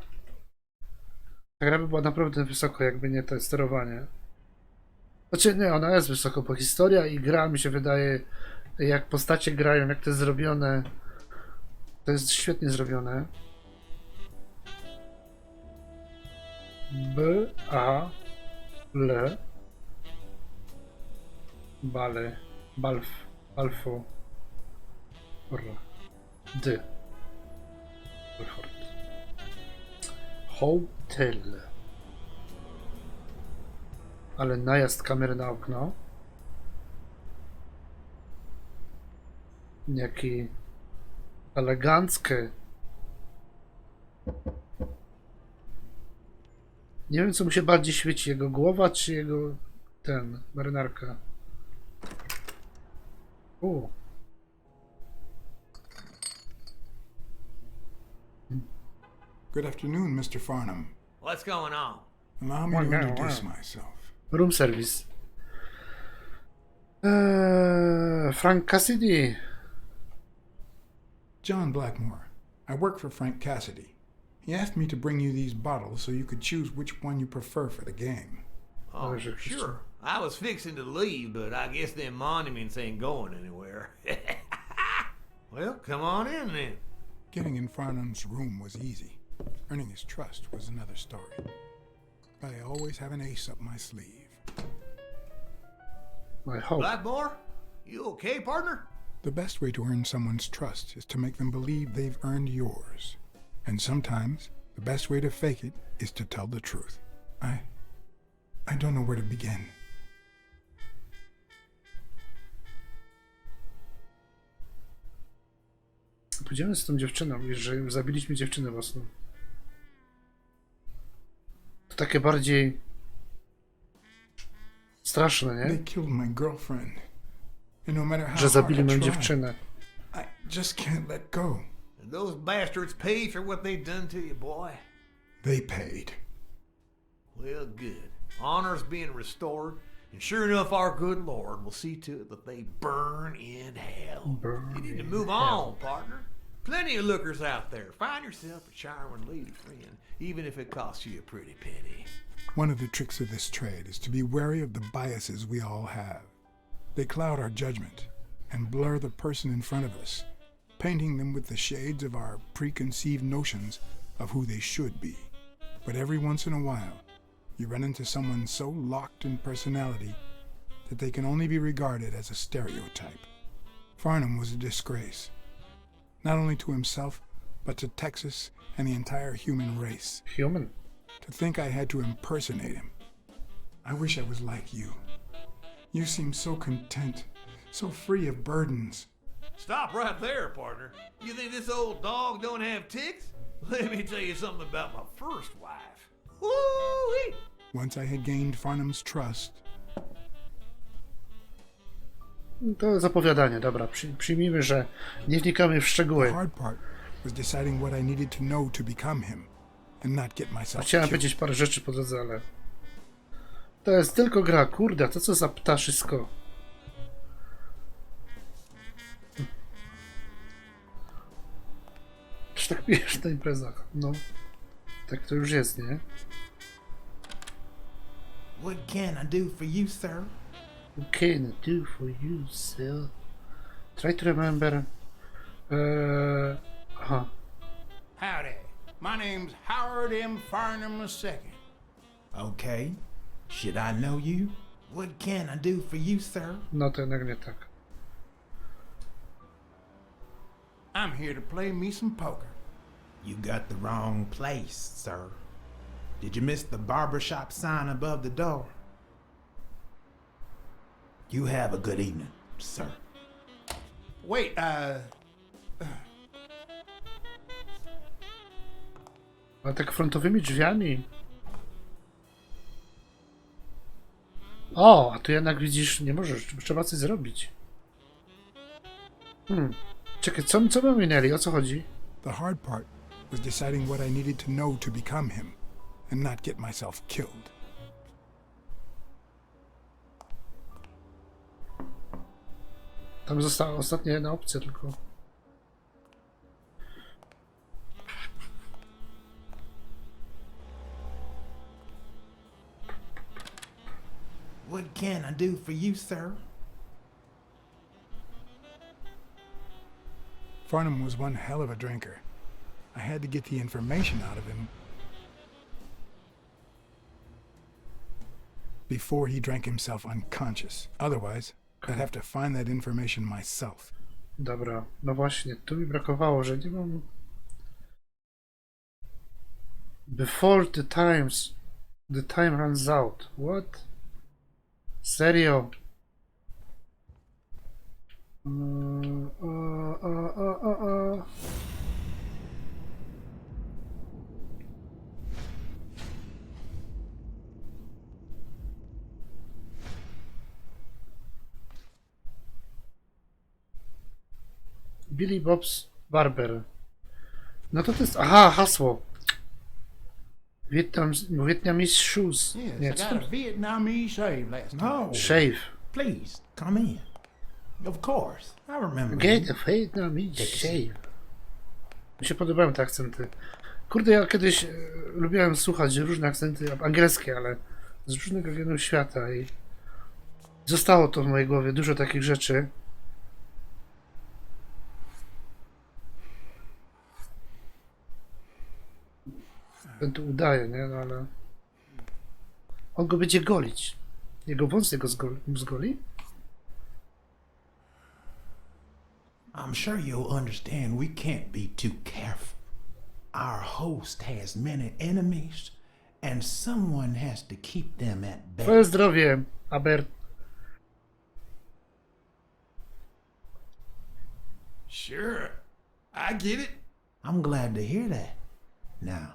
Ta gra by była naprawdę wysoko, jakby nie to sterowanie. Znaczy nie, ona jest wysoko, bo historia i gra mi się wydaje, jak postacie grają, jak to jest zrobione, to jest świetnie zrobione. L Bale Balfo D Balford Hotel. Ale najazd kamery na okno. Jaki eleganckie. Nie wiem, co mu się bardziej świeci, jego głowa, czy jego marynarka. Good afternoon, Mr. Farnham. What's going on? Allow me to introduce myself. Room service. Frank Cassidy. John Blackmore. I work for Frank Cassidy. He asked me to bring you these bottles so you could choose which one you prefer for the game. Oh, sure. I was fixing to leave, but I guess them monuments ain't going anywhere. Well, come on in then. Getting in Farnham's room was easy. Earning his trust was another story. But I always have an ace up my sleeve. I hope. Blackmore? You okay, partner? The best way to earn someone's trust is to make them believe they've earned yours. And sometimes, the best way to fake it is to tell the truth. I don't know where to begin. Pójdziemy z tą dziewczyną, że zabiliśmy dziewczynę własną. To takie bardziej straszne, nie? They killed my girlfriend. And no matter how Że zabili hard I moją try, dziewczynę. I just can't let go. And those bastards paid for what they've done to you, boy. They paid. Well, good. Honor's being restored, and sure enough, our good Lord will see to it that they burn in hell. You need to move on, partner. Plenty of lookers out there. Find yourself a charming lady friend, even if it costs you a pretty penny. One of the tricks of this trade is to be wary of the biases we all have. They cloud our judgment and blur the person in front of us, painting them with the shades of our preconceived notions of who they should be. But every once in a while, you run into someone so locked in personality that they can only be regarded as a stereotype. Farnham was a disgrace, not only to himself, but to Texas and the entire human race. Human? To think I had to impersonate him. I wish I was like you. You seem so content, so free of burdens. Stop right there, partner. You think this old dog don't have ticks? Let me tell you something about my first wife. Woo-wee! Once I had gained Farnham's trust. To zapowiadanie, dobra. Przyjmijmy, że nie wnikamy w The szczegóły. hard part was deciding what I needed to know to become him and not get myself Chciałem killed. powiedzieć parę rzeczy po drodze, ale... To jest tylko gra, kurde, to co za ptaszysko. Czy tak pijesz na imprezach? No. Tak to już jest, nie? What can I do for you, sir? What can I do for you, sir? Try to remember... Aha. Howdy. My name's Howard M. Farnham II. Okay. Should I know you? What can I do for you, sir? No to jednak nie tak. I'm here to play me some poker. You got the wrong place, sir. Did you miss the barbershop sign above the door? You have a good evening, sir. Wait, Ale tak frontowymi drzwiami. O, a tu jednak widzisz, nie możesz, trzeba coś zrobić. Czekaj, co my minęli? O co chodzi? The hard part was deciding what I needed to know to become him and not get myself killed. Tam została ostatnia jedna opcja tylko. What can I do for you, sir? Farnham was one hell of a drinker. I had to get the information out of him before he drank himself unconscious. Otherwise, I'd have to find that information myself. Dobra, no właśnie, tu mi brakowało, że nie mam... Before the time runs out. What? Serio? Billy Bob's Barber. No to jest... Aha, hasło. Vietnamese shoes. Yes, Nie, I co got to? a Vietnamese shave last time. No. Shave. Please, come in. Of course, I remember. Get a Vietnamese shave. Mi się podobają te akcenty. Kurde, ja kiedyś lubiłem słuchać różne akcenty angielskie, ale z różnego regionu świata i zostało to w mojej głowie dużo takich rzeczy. Ten tu udaje, nie? No ale on go będzie golić. Jego wąs go zgoli? I'm sure you'll understand we can't be too careful. Our host has many enemies, and someone has to keep them at bay. Twoje zdrowie, Aber. Sure, I get it. I'm glad to hear that. Now,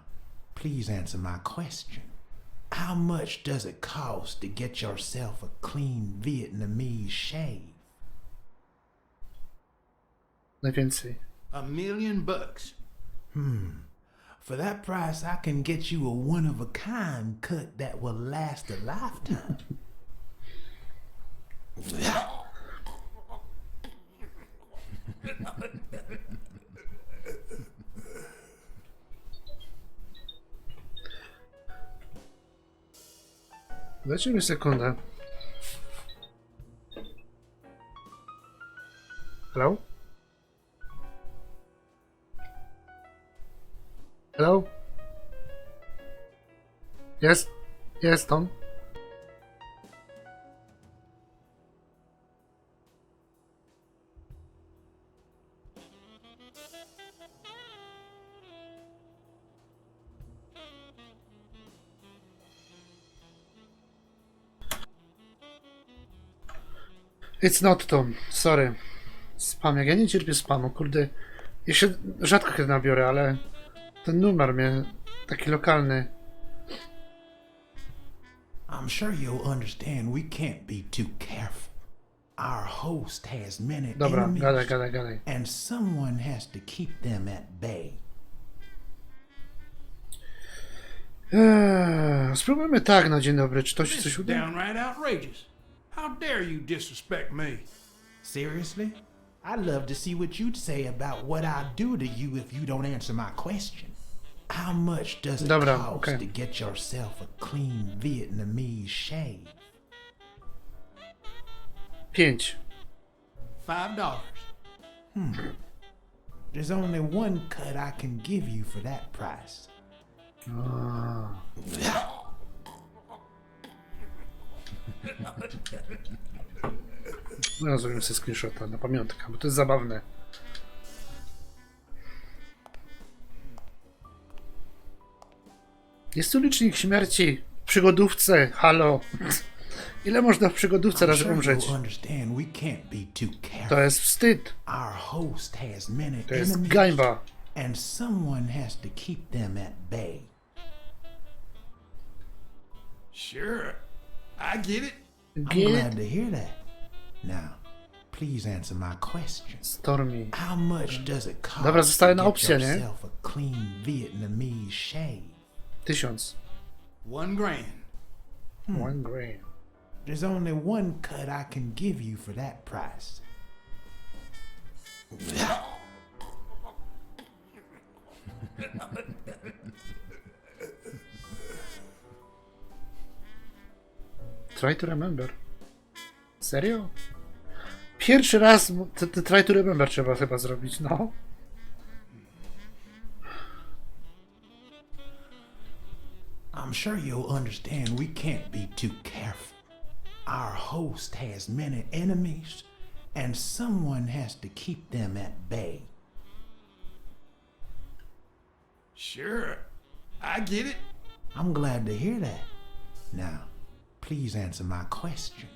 please answer my question. How much does it cost to get yourself a clean Vietnamese shave? Najwięcej. $1,000,000. For that price, I can get you a one-of-a-kind cut that will last a lifetime. Dajcie mi sekundę. Hello? Hello? Jest Tom? It's not Tom, sorry. Spam, jak ja nie cierpię spamu, kurde. Ja się rzadko kiedy nabiorę, ale ten numer mnie taki lokalny. I'm sure you'll understand we can't be too careful. Our host has many Dobra, enemies, gadaj. and someone has to keep them at bay. Spróbujmy tak na dzień dobry, czy to się This coś is uda? downright outrageous. How dare you disrespect me? Seriously? I'd love to see what you'd say about what I do to you if you don't answer my question. How much does it Dobra, cost okej. to get yourself a clean Vietnamese shave? 5. $5. There's only one cut I can give you for that price. No ja zrobię sobie screenshota na pamiątkę, bo to jest zabawne. Jest tu licznik śmierci w przygodówce, halo. Ile można w przygodówce I'm razy sure umrzeć? you'll understand we can't be too careful. To jest wstyd. Our host has many To jest enemies, gańba. and someone has to keep them at bay. Sure, I get it. I'm glad to hear that. Now, please answer my question. Stormy. How much does it cost Dobra, zostaje na to opcję, get nie? yourself a clean Vietnamese shave? 1000. $1,000. 1 grand. There's only one cut I can give you for that price. Try to remember. Serio? Pierwszy raz te try to remember trzeba chyba zrobić, no. I'm sure you'll understand we can't be too careful. Our host has many enemies, and someone has to keep them at bay. Sure, I get it. I'm glad to hear that. Now, please answer my question.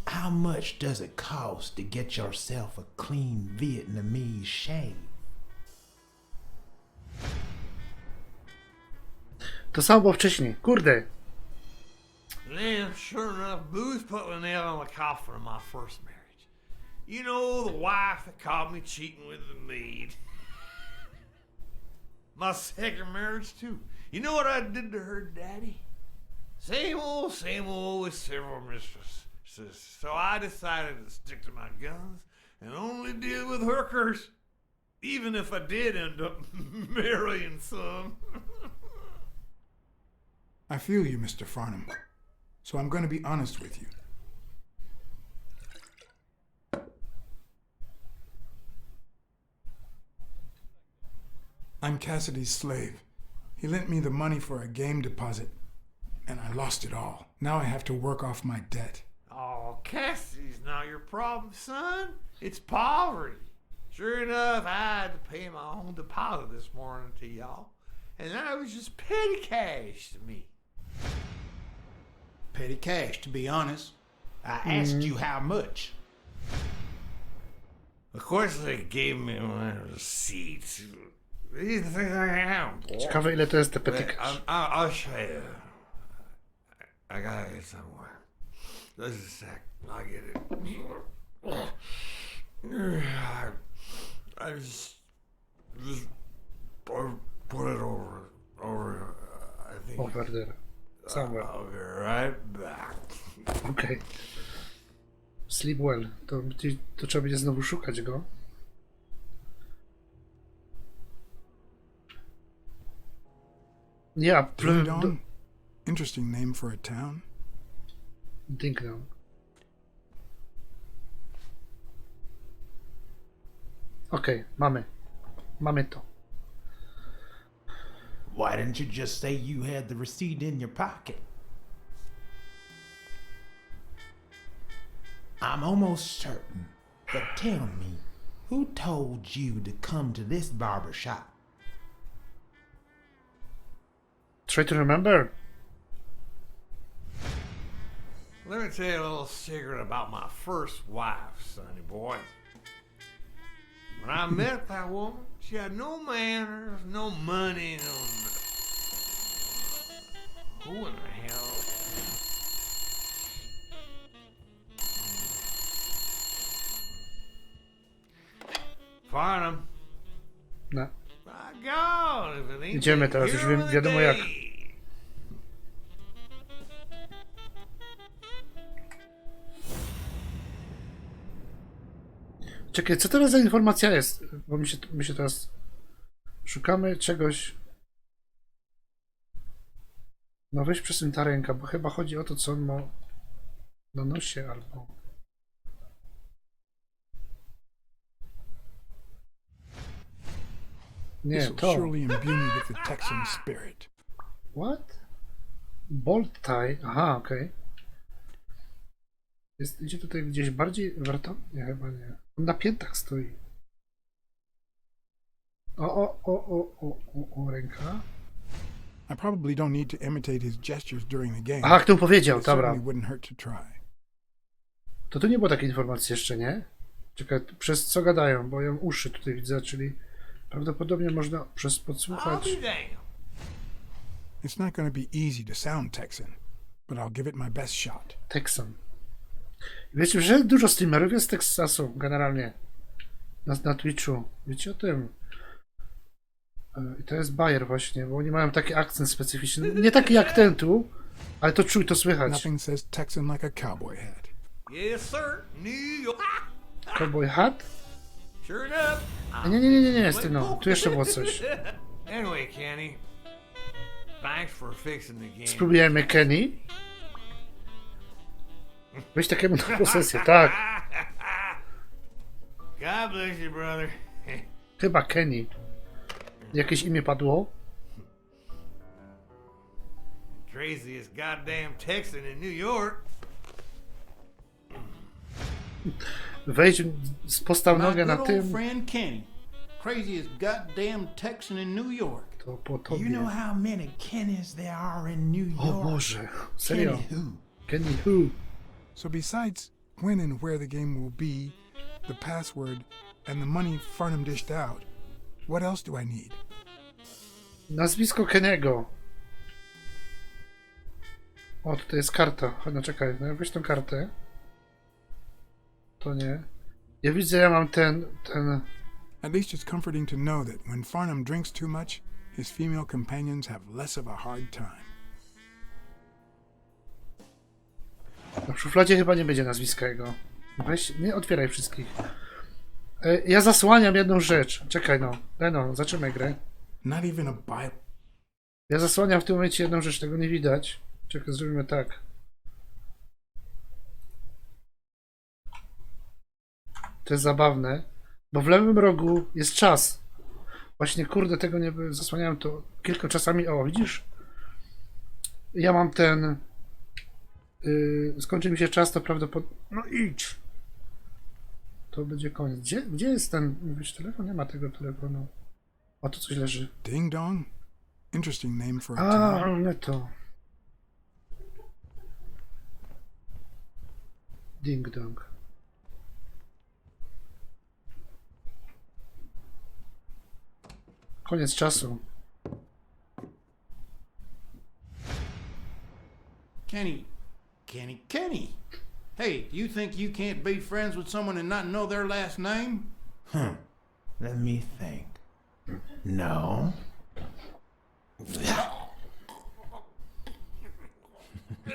How much does it cost to get yourself a clean Vietnamese shave? To samo było wcześniej. Kurde. Man, sure enough, booze put the nail on the coffin of my first marriage. You know, the wife that caught me cheating with the maid. My second marriage, too. You know what I did to her daddy? Same old with several mistresses. So I decided to stick to my guns and only deal with hookers. Even if I did end up marrying some. I feel you, Mr. Farnham. So I'm going to be honest with you. I'm Cassidy's slave. He lent me the money for a game deposit, and I lost it all. Now I have to work off my debt. Oh, Cassidy's not your problem, son. It's poverty. Sure enough, I had to pay my own deposit this morning to y'all, and that was just petty cash to me. Petty cash, to be honest. I asked you how much. Of course, they gave me my receipts. These things I am. Ciekawe ile to jest te petty cash. I'll show you. I gotta get somewhere. Just a sec. I'll get it. I just put it over. I think. Over there. Somewhere. I'll be right back. Okej. Sleep well. To trzeba będzie znowu szukać go. Ja, Ding Dong? Interesting name for a town. Ding Dong. Okej, mamy to. Why didn't you just say you had the receipt in your pocket? I'm almost certain, but tell me, who told you to come to this barber shop? Try to remember. Let me tell you a little secret about my first wife, sonny boy. When I met that woman, she had no manners, no money, no. Who in the hell? Farnham. No. My God, if it ain't Idziemy the teraz, już hero of the wiadomo jak. day. Czekaj, co teraz za informacja jest? Bo my się teraz szukamy czegoś. No weź przesuń ta ręka, bo chyba chodzi o to, co on ma na nosie albo. Nie, This will to. surely imbue me with the Texan spirit. What? Bolt tie? Aha, okej. Idzie tutaj gdzieś bardziej warto? Nie, chyba nie. On na piętach stoi. O, ręka. I probably don't need to imitate his gestures during the game. Aha, kto powiedział, It dobra. certainly wouldn't hurt to try. To tu nie było takiej informacji jeszcze, nie? Czekaj, przez co gadają, bo ja uszy tutaj widzę, czyli prawdopodobnie można przez podsłuchać. I'll be damned. It's not going to be easy to sound Texan, but I'll give it my best shot. Texan. Wiecie, że dużo streamerów jest z Teksasu generalnie na Twitchu. Wiecie o tym? I to jest Bayer właśnie, bo oni mają taki akcent specyficzny. Nie taki jak ten tu, ale to czuj, to słychać. Nothing says Texan like a cowboy hat. Yes, sir. New York. Cowboy hat? Sure enough. Nie, z tym no. Tu jeszcze było coś. Anyway, Kenny. Thanks for fixing the game. Spróbujemy Kenny. Weź takiemu na posesję, tak. God bless you, brother. Chyba Kenny. Jakieś imię padło? Craziest goddamn Texan in New York. Wejdź, postaw My nogę na good old tym. friend Kenny. Craziest goddamn Texan in New York. To po You tobie. know how many Kennys there are in New O York? Boże, serio. Kenny who? Kenny who? So besides when and where the game will be, the password, and the money Farnham dished out, what else do I need? Nazwisko Kennego. O, tutaj jest karta. No czekaj, no weź tą kartę. To nie. Ja widzę, ja mam ten... At least it's comforting to know that when Farnham drinks too much, his female companions have less of a hard time. No, w szufladzie chyba nie będzie nazwiska jego. Weź, nie otwieraj wszystkich. Ja zasłaniam jedną rzecz. Czekaj no. No, zaczynamy grę. Not even a Bible. Ja zasłaniam w tym momencie jedną rzecz, tego nie widać. Czekaj, zrobimy tak. To jest zabawne, bo w lewym rogu jest czas. Właśnie, kurde, tego nie zasłaniałem to kilka czasami. O, widzisz? Ja mam ten... skończy mi się czas, to prawdopodobnie... No idź! To będzie koniec. Gdzie jest ten... Mówisz, telefon? Nie ma tego telefonu. O, tu coś leży. Ding dong? Interesting name for a A, town. nie to. Ding dong. Koniec czasu. Kenny. Hey, do you think you can't be friends with someone and not know their last name? Let me think. No.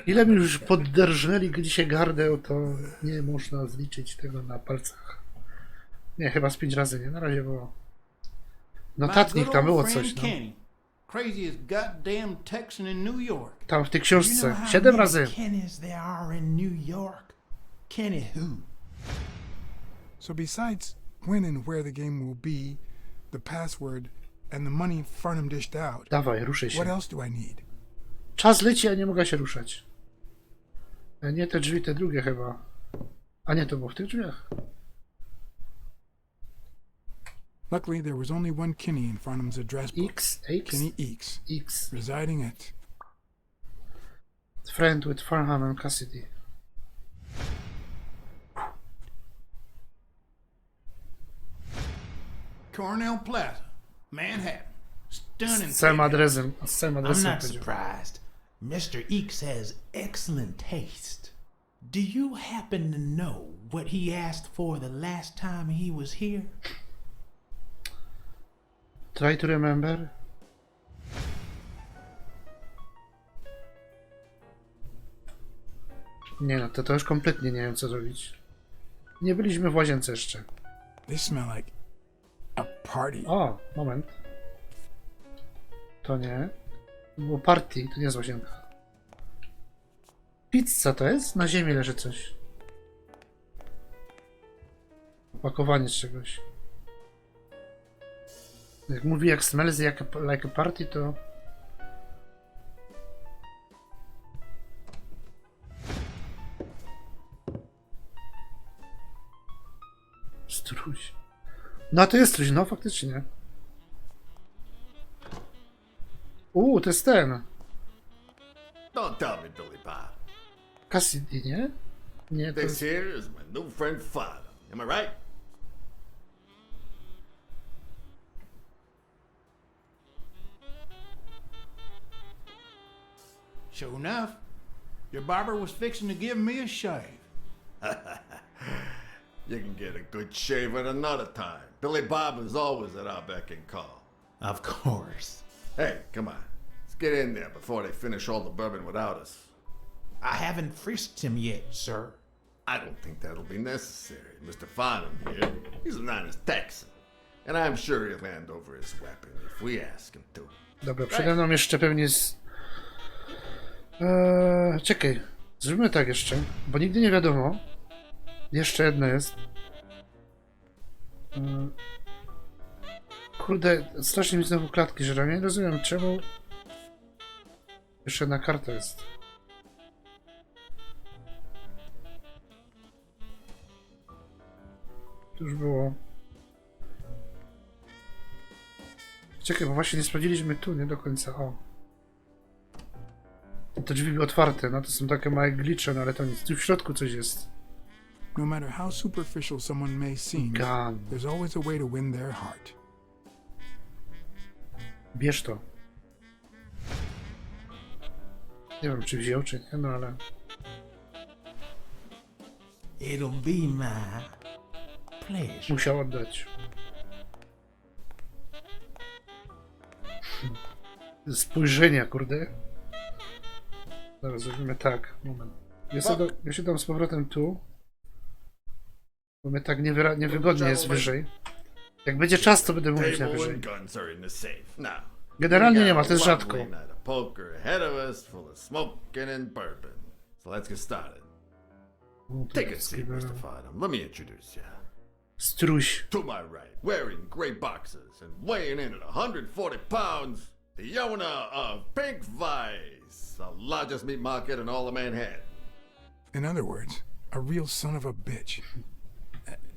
Ile mi już podderżnęli dzisiaj gardę, to nie można zliczyć tego na palcach. Nie, chyba z 5 razy, nie? Na razie było. Notatnik, tam było coś, no. Kenny. Craziest goddamn Texan in New York. Tam w tej You know książce. how 7 many razy. Kennys there are in New York? Kenny who? So besides when and where the game will be, the password, and the money Farnham dished out, Dawaj, ruszaj what się. else do I need? Czas leci, a nie mogę się ruszać. Nie te drzwi, te drugie chyba. A nie, to było w tych drzwiach. Luckily, there was only one Kenny in Farnham's address book. X. Kenny Eeks, X. residing at... Friend with Farnham and Cassidy. Cornell Plaza, Manhattan. Stunning. Z całym place. adresem. I'm not powiedział. surprised. Mr. Eeks has excellent taste. Do you happen to know what he asked for the last time he was here? Try to remember. Nie no, to już kompletnie nie wiem co zrobić. Nie byliśmy w łazience jeszcze. They smell like a party. O, moment. To nie. To było party, to nie jest łazienka. Pizza to jest? Na ziemi leży coś. Opakowanie z czegoś. Jak mówi jak smells like a party, to... Struś. No to jest struś, no faktycznie. To jest ten. Don't tell me, Billy Bob. Cassidy, nie? Nie, to This jest... here is my new friend Father. Am I right? Sure enough, your barber was fixing to give me a shave. You can get a good shave at another time. Billy Bob is always at our beck and call. Of course. Hey, come on. Let's get in there before they finish all the bourbon without us. I haven't frisked him yet, sir. I don't think that'll be necessary. Mr. Farnham here, he's an honest Texan. And I'm sure he'll hand over his weapon if we ask him to. Dobra, przede mną jeszcze pewnie jest... czekaj. Zróbmy tak jeszcze, bo nigdy nie wiadomo. Jeszcze jedno jest. Kurde, strasznie mi znowu klatki żera. Nie rozumiem czemu. Jeszcze jedna karta jest. To już było. Czekaj, bo właśnie nie sprawdziliśmy tu, nie do końca. O. Te drzwi były otwarte, no to są takie małe glitche, no ale to nic. Tu w środku coś jest. No matter how superficial someone may seem, Gun. there's always a way to win their heart. Bierz to. Nie wiem, czy wziął, czy nie, no ale... It'll be my pleasure. Musiał oddać. Spojrzenia, kurde. Zaraz zrobimy tak. Moment. Ja się dam z powrotem tu. Bo mnie tak niewygodnie jest wyżej. Jak będzie czas, to będę mówić na wyżej. Generalnie nie ma, to jest rzadko. Take a seat, Mr. Farnham. Let me introduce you. Struś. To my right, wearing grey boxers and weighing in at 140 pounds, the owner of Pink Vice, the largest meat market in all of Manhattan. In other words, a real son of a bitch.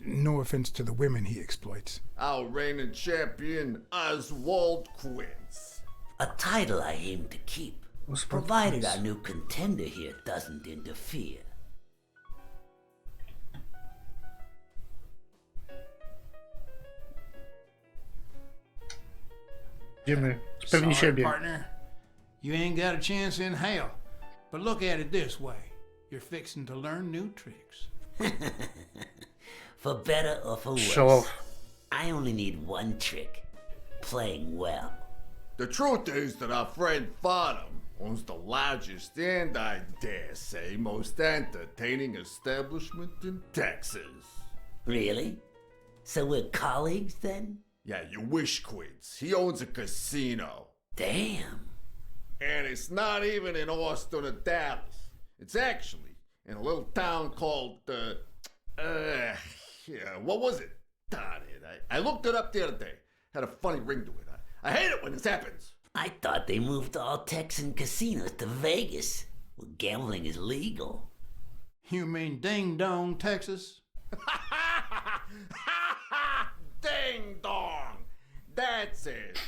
No offense to the women he exploits. Our reigning champion, Oswald Quince. A title I aim to keep, provided our new contender here doesn't interfere. Idziemy. Pewni siebie. Partner. You ain't got a chance in hell. But look at it this way. You're fixing to learn new tricks. For better or for Show worse, off. I only need one trick. Playing well. The truth is that our friend Farnham owns the largest and, I dare say, most entertaining establishment in Texas. Really? So we're colleagues then? Yeah, you wish, Quince. He owns a casino. Damn. And it's not even in Austin or Dallas. It's actually in a little town called, what was it? Darn it. I looked it up the other day. Had a funny ring to it. I hate it when this happens. I thought they moved all Texan casinos to Vegas, where gambling is legal. You mean Ding Dong, Texas? Ding dong! That's it.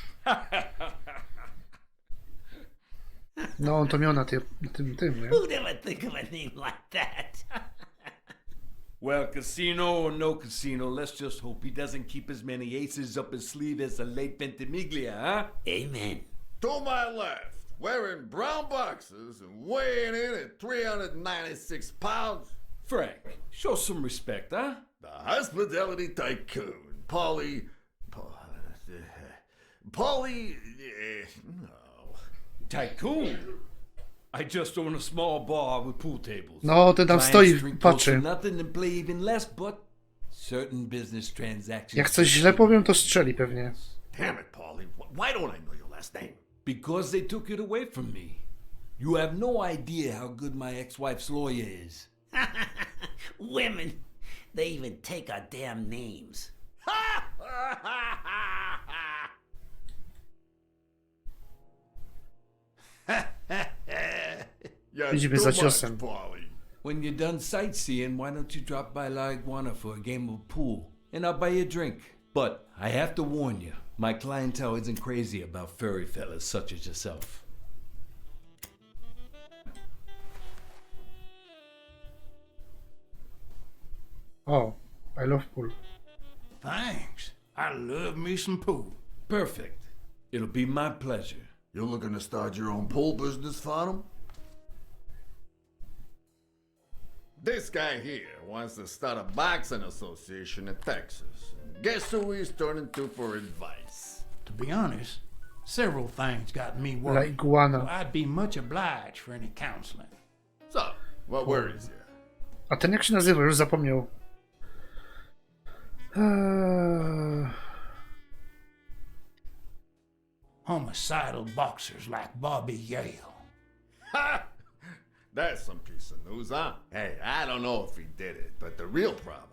No, on to miał na tym, nie? Who'd ever think of a name like that? Well, casino or no casino, let's just hope he doesn't keep as many aces up his sleeve as the late Ventimiglia, huh? Amen. To my left, wearing brown boxers and weighing in at 396 pounds, Frank, show some respect, huh? the hospitality tycoon, Polly, no. Tycoon? I just own a small bar with pool tables. No, ten tam Clients stoi, drink close to patrzy. nothing and play even less, but certain business transactions. Jak coś źle powiem, to strzeli pewnie. Damn it, Polly, why don't I know your last name? Because they took it away from me. You have no idea how good my ex-wife's lawyer is. Women, they even take our damn names. Idziemy za ciosem. Polly. When you're done sightseeing, why don't you drop by La Iguana for a game of pool? And I'll buy you a drink. But I have to warn you, my clientele isn't crazy about furry fellas such as yourself. O, I love pool. Thanks. I love me some pool. Perfect. It'll be my pleasure. You're looking to start your own pool business, Farnham? This guy here wants to start a boxing association in Texas. And guess who he's turning to for advice? To be honest, several things got me La worried. So iguana. I'd be much obliged for any counseling. So, what worries you? A ten jak się nazywa? Już zapomniał. Homicidal boxers like Bobby Yale. Ha! That's some piece of news, huh? Hey, I don't know if he did it, but the real problem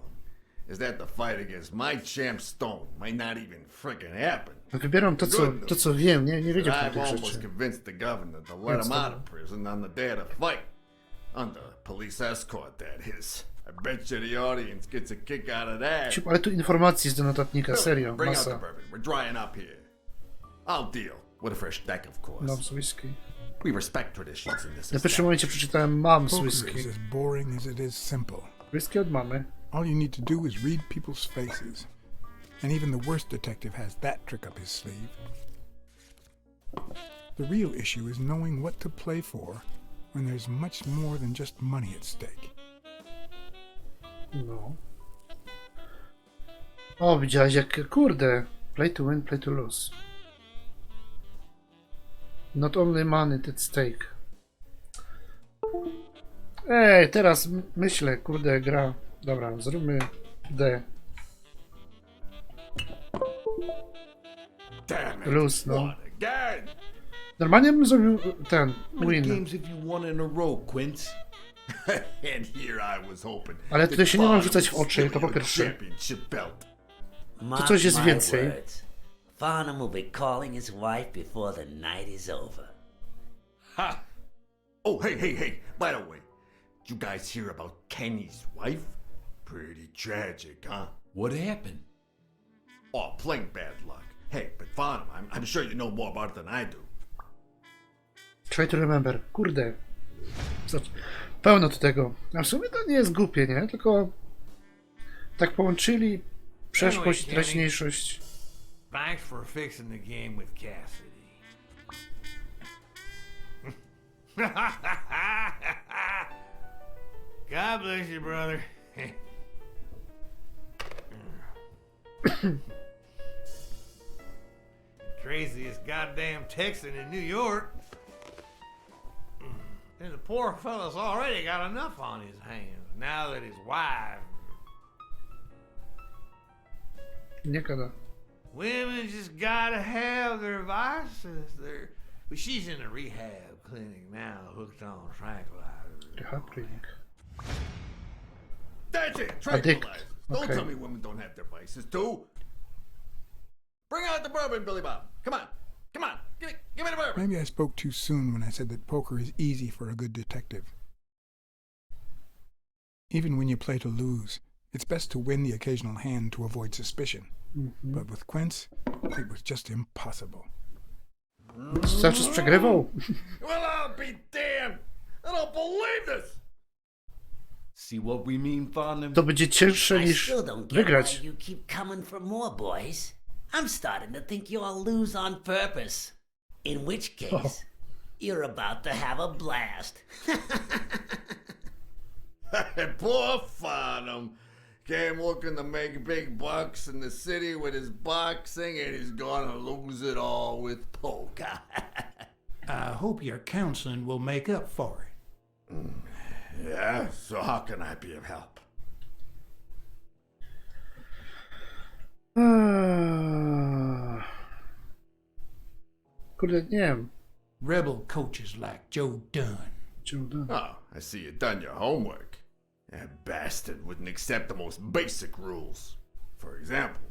is that the fight against my champ Stone might not even frickin' happen. Wybieram to co wiem, nie wiedziałem I've tych almost rzeczy. convinced the governor to let him out of prison on the day of the fight. Under police escort, that is. I bet you the audience gets a kick out of that. Ale tu informacji z notatnika, serio, Bring out the masa. bourbon. We're drying up here. I'll deal with a fresh deck, of course. Mam z whisky. We respect traditions in this Na pierwszym momencie przeczytałem mam z Poker whisky. is as boring as it is simple. Whisky od mamy. All you need to do is read people's faces. And even the worst detective has that trick up his sleeve. The real issue is knowing what to play for when there's much more than just money at stake. No. O, widziałeś jak, kurde. Play to win, play to lose. Not only money at stake. Ej, teraz myślę, kurde, gra. Dobra, zróbmy D. Lose, no. Normalnie bym zrobił ten, win. games have you won in a row, Quince? And here I was hoping. Ale tutaj się nie mam rzucać w oczy, to po pierwsze. To coś jest więcej. Farnham will be calling his wife before the night is over. Ha! Oh, hey, by the way, did you guys hear about Kenny's wife? Pretty tragic, huh? What happened? Oh, plain bad luck. Hey, but Farnham, I'm sure you know more about it than I do. Try to remember. Kurde. Pełno tu tego. A w sumie to nie jest głupie, nie? Tylko tak połączyli przeszłość i teraźniejszość. Thanks for fixing the game with Cassidy. God bless you, brother. Craziest goddamn Texan in New York. And the poor fella's already got enough on his hands now that his wife. Nie gada. Women just gotta have their vices. But she's in a rehab clinic now, hooked on tranquilizers. Rehab clinic. That's it, Addict. tranquilizers. Don't Okay. tell me women don't have their vices, too. Bring out the bourbon, Billy Bob. Come on, give me the bourbon. Maybe I spoke too soon when I said that poker is easy for a good detective. Even when you play to lose, it's best to win the occasional hand to avoid suspicion. But with Quince, it was just impossible. Cały czas przegrywał. Well, I'll be damned. I don't believe this. See what we mean, Farnham? To będzie cięższe I niż still don't get wygrać. why you keep coming for more, boys. I'm starting to think you all lose on purpose. In which case, you're about to have a blast. Poor Farnham. Came looking to make big bucks in the city with his boxing, and he's gonna lose it all with poker. I hope your counseling will make up for it. Yeah, so how can I be of help? Kurde, nie wiem. Rebel coaches like Joe Dunn. Oh, I see you done your homework. That bastard wouldn't accept the most basic rules. For example,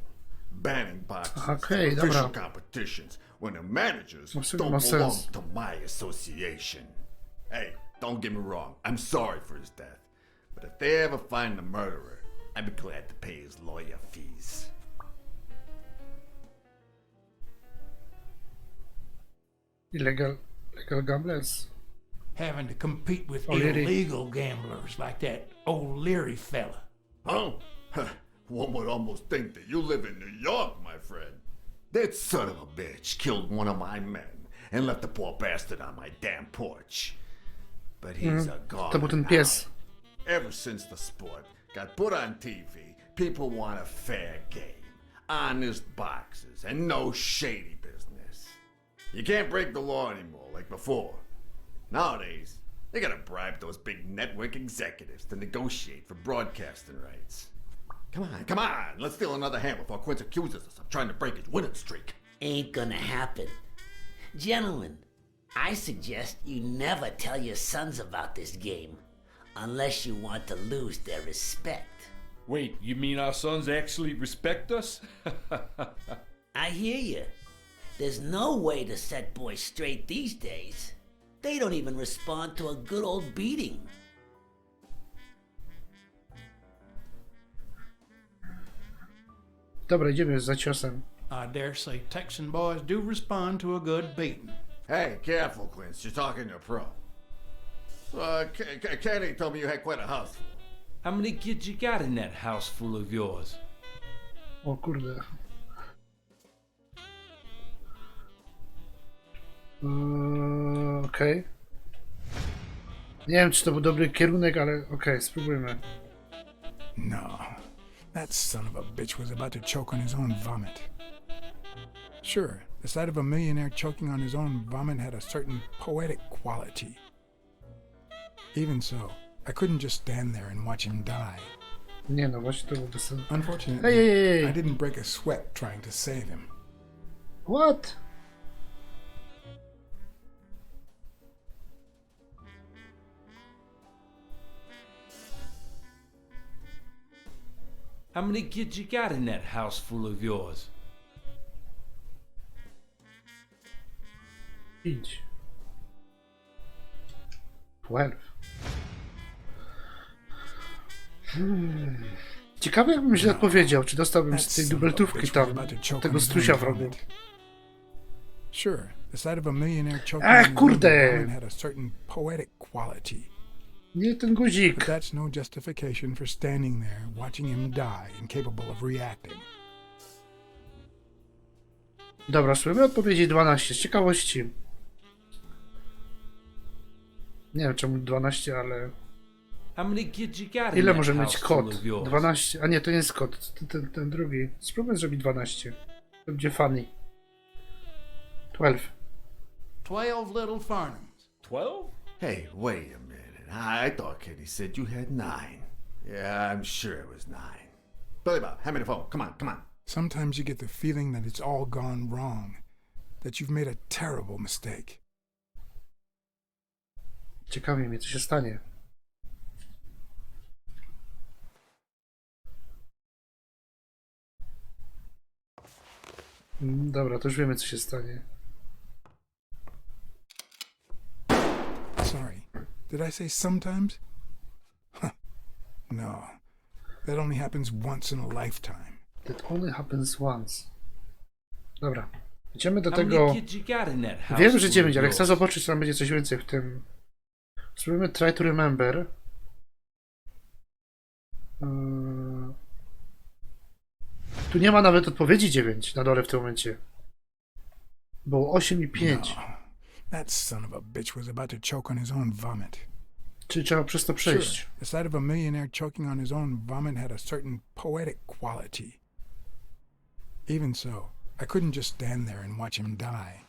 banning boxers Okay, from official dobra. competitions when the managers Well, don't ma belong sense. to my association. Hey, don't get me wrong, I'm sorry for his death. But if they ever find the murderer, I'd be glad to pay his lawyer fees. Legal gamblers. Having to compete with Leary. illegal gamblers like that old Leary fella. Huh? One would almost think that you live in New York, my friend. That son of a bitch killed one of my men and left the poor bastard on my damn porch. But he's a god. To był ten pies. Ever since the sport got put on TV, people want a fair game, honest boxes, and no shady business. You can't break the law anymore like before. Nowadays, they gotta bribe those big network executives to negotiate for broadcasting rights. Come on, let's steal another hand before Quince accuses us of trying to break his winning streak. Ain't gonna happen. Gentlemen, I suggest you never tell your sons about this game, unless you want to lose their respect. Wait, you mean our sons actually respect us? I hear you. There's no way to set boys straight these days. They don't even respond to a good old beating. Dobra, idziemy za ciosem. I dare say Texan boys do respond to a good beating. Hey, careful, Quince. You're talking to a pro. Kenny told me you had quite a house full. How many kids you got in that house full of yours? O kurde. Okej. Nie wiem, czy to był dobry kierunek, ale okej, spróbujmy. No. That son of a bitch was about to choke on his own vomit. Sure, the sight of a millionaire choking on his own vomit had a certain poetic quality. Even so, I couldn't just stand there and watch him die. Nie no, właśnie to byłby sen. Unfortunately, Hey. I didn't break a sweat trying to save him. What? How many kids you got in that house full of yours? 5. 12. Ciekawe, jakbym źle odpowiedział, czy dostałbym z tej dubeltówki tam, tego strusia w rogu. Sure, the sight of a millionaire choking on his own kurde! vomit had a certain poetic quality. Nie ten guzik. But that's no justification for standing there, watching him die, incapable of reacting. Dobra, spróbujmy odpowiedzi 12. Z ciekawości. Nie wiem czemu 12, ale... How many kids you got in Ile that może mieć house kod? full of yours? 12. A nie, to nie jest kod. Ten drugi. Spróbujmy zrobić 12. To będzie funny. 12. 12 little Farnhams. 12? Hey, wait a minute. I thought Kenny said you had 9. Yeah, I'm sure it was 9. Billy Bob, hand me the phone. Come on. Sometimes you get the feeling that it's all gone wrong, that you've made a terrible mistake. Ciekawi mnie, co się stanie. Dobra, to już wiemy, co się stanie. Sorry, did I say sometimes? Huh. No, that only happens once in a lifetime. That only happens once. Dobra. Idziemy do How tego... many kids you got in that house Wiem, że full gdzie of będzie, ale yours? chcę zobaczyć, czy tam będzie coś więcej w tym. Spróbujmy try to remember. Tu nie ma nawet odpowiedzi 9 na dole w tym momencie. Było 8 i 5. No, that son of a bitch was about to choke on his own vomit. Czyli trzeba przez to przejść. Sure, the sight of a millionaire choking on his own vomit had a certain poetic quality. Even so, I couldn't just stand there and watch him die.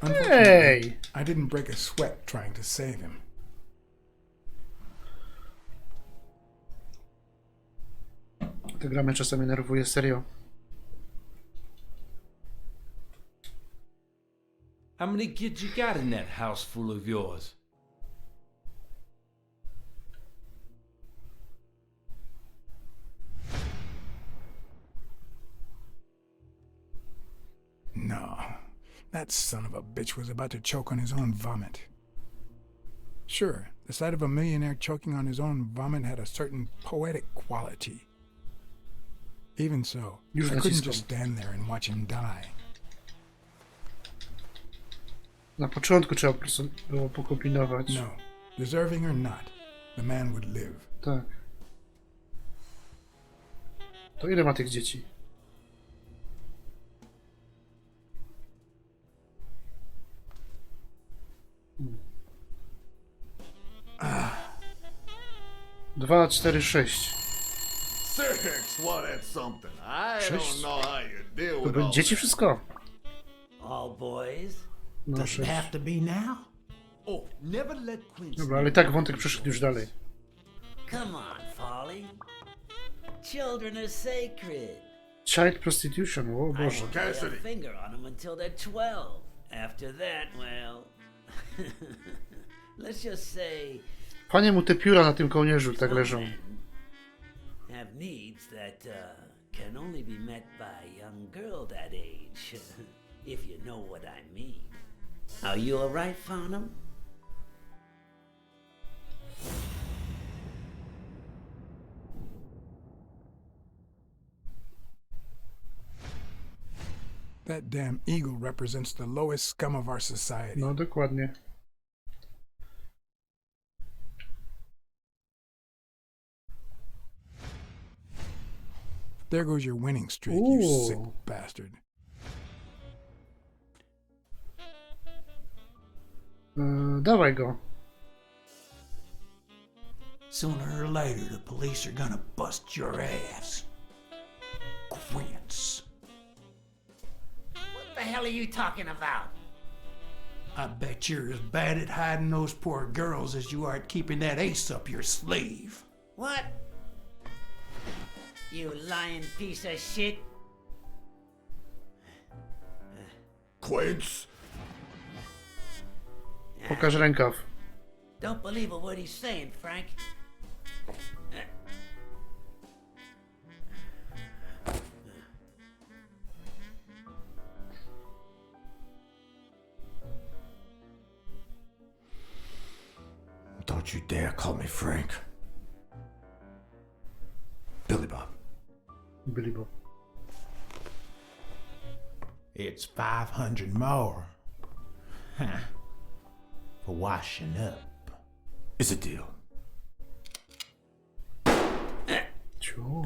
Unfortunately, Hey! I didn't break a sweat trying to save him. Ta gra mnie czasami nerwuje, serio. How many kids you got in that house full of yours? No, that son of a bitch was about to choke on his own vomit. Sure, the sight of a millionaire choking on his own vomit had a certain poetic quality. Even so, Już I couldn't naciskam. just stand there and watch him die. Na początku trzeba po prostu było pokombinować. No, deserving or not, the man would live. Tak. To ile ma tych dzieci? Dwa, 4, 6. 6, well, that's something. I Sześć? don't know how you deal To with były all dzieci that. wszystko. All boys? No, Does it 6. have to be now? Oh, never let Quincy. Dobra, ale i tak wątek przeszedł już dalej. Come on, Folly. Children are sacred. Child prostitution, o I Boże. won't lay a Cassidy. finger on them until they're 12. After that, well, let's just say Fajnie mu te pióra na tym kołnierzu tak leżą. have needs that can only be met by a young girl that age, if you know what I mean. Are you all right, Farnham? That damn eagle represents the lowest scum of our society. No dokładnie. There goes your winning streak, you sick bastard. Dawaj go. Sooner or later, the police are gonna bust your ass. Quince. What the hell are you talking about? I bet you're as bad at hiding those poor girls as you are at keeping that ace up your sleeve. What? You lying piece of shit. Quince. Pokaż rękaw. Don't believe a word he's saying, Frank. Don't you dare call me Frank. Billy Bob. Billy Bob. It's 500 more. Huh. For washing up. It's a deal. Ciu.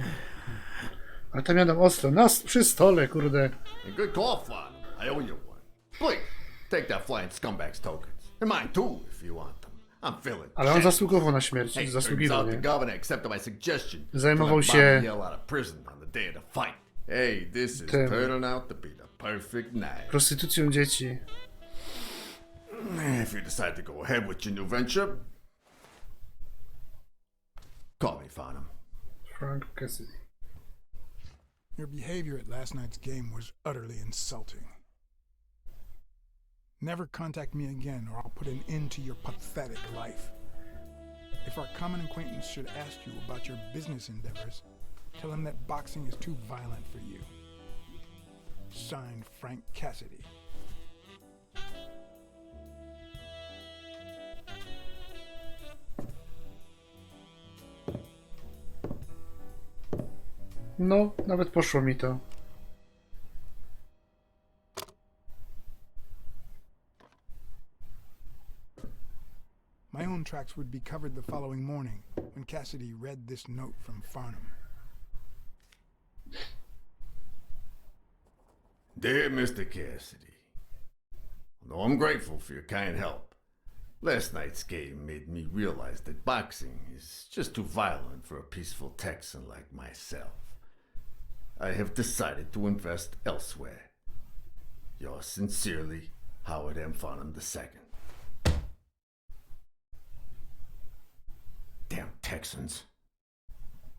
Ale tam jadą ostro. Nas przy stole, kurde. A good call, Flan. I owe you one. Please, take that flying scumbag's tokens. And mine too, if you want them. I'm feeling. Ale on zasługował na śmierć. Hey, turns Zasługiwał, out the nie? governor accepted my suggestion. Zajmował to let się Bobby Yell out of prison on the day of the fight. Hey, this is tym turning out to be the perfect night. prostytucją dzieci. If you decide to go ahead with your new venture, call me, Farnham. Frank Cassidy. Your behavior at last night's game was utterly insulting. Never contact me again or I'll put an end to your pathetic life. If our common acquaintance should ask you about your business endeavors, tell him that boxing is too violent for you. Signed, Frank Cassidy. No, nawet poszło mi to. My own tracks would be covered the following morning when Cassidy read this note from Farnham. Dear Mr. Cassidy, although I'm grateful for your kind help, last night's game made me realize that boxing is just too violent for a peaceful Texan like myself. I have decided to invest elsewhere. Yours sincerely, Howard M. Farnham II. Damn Texans.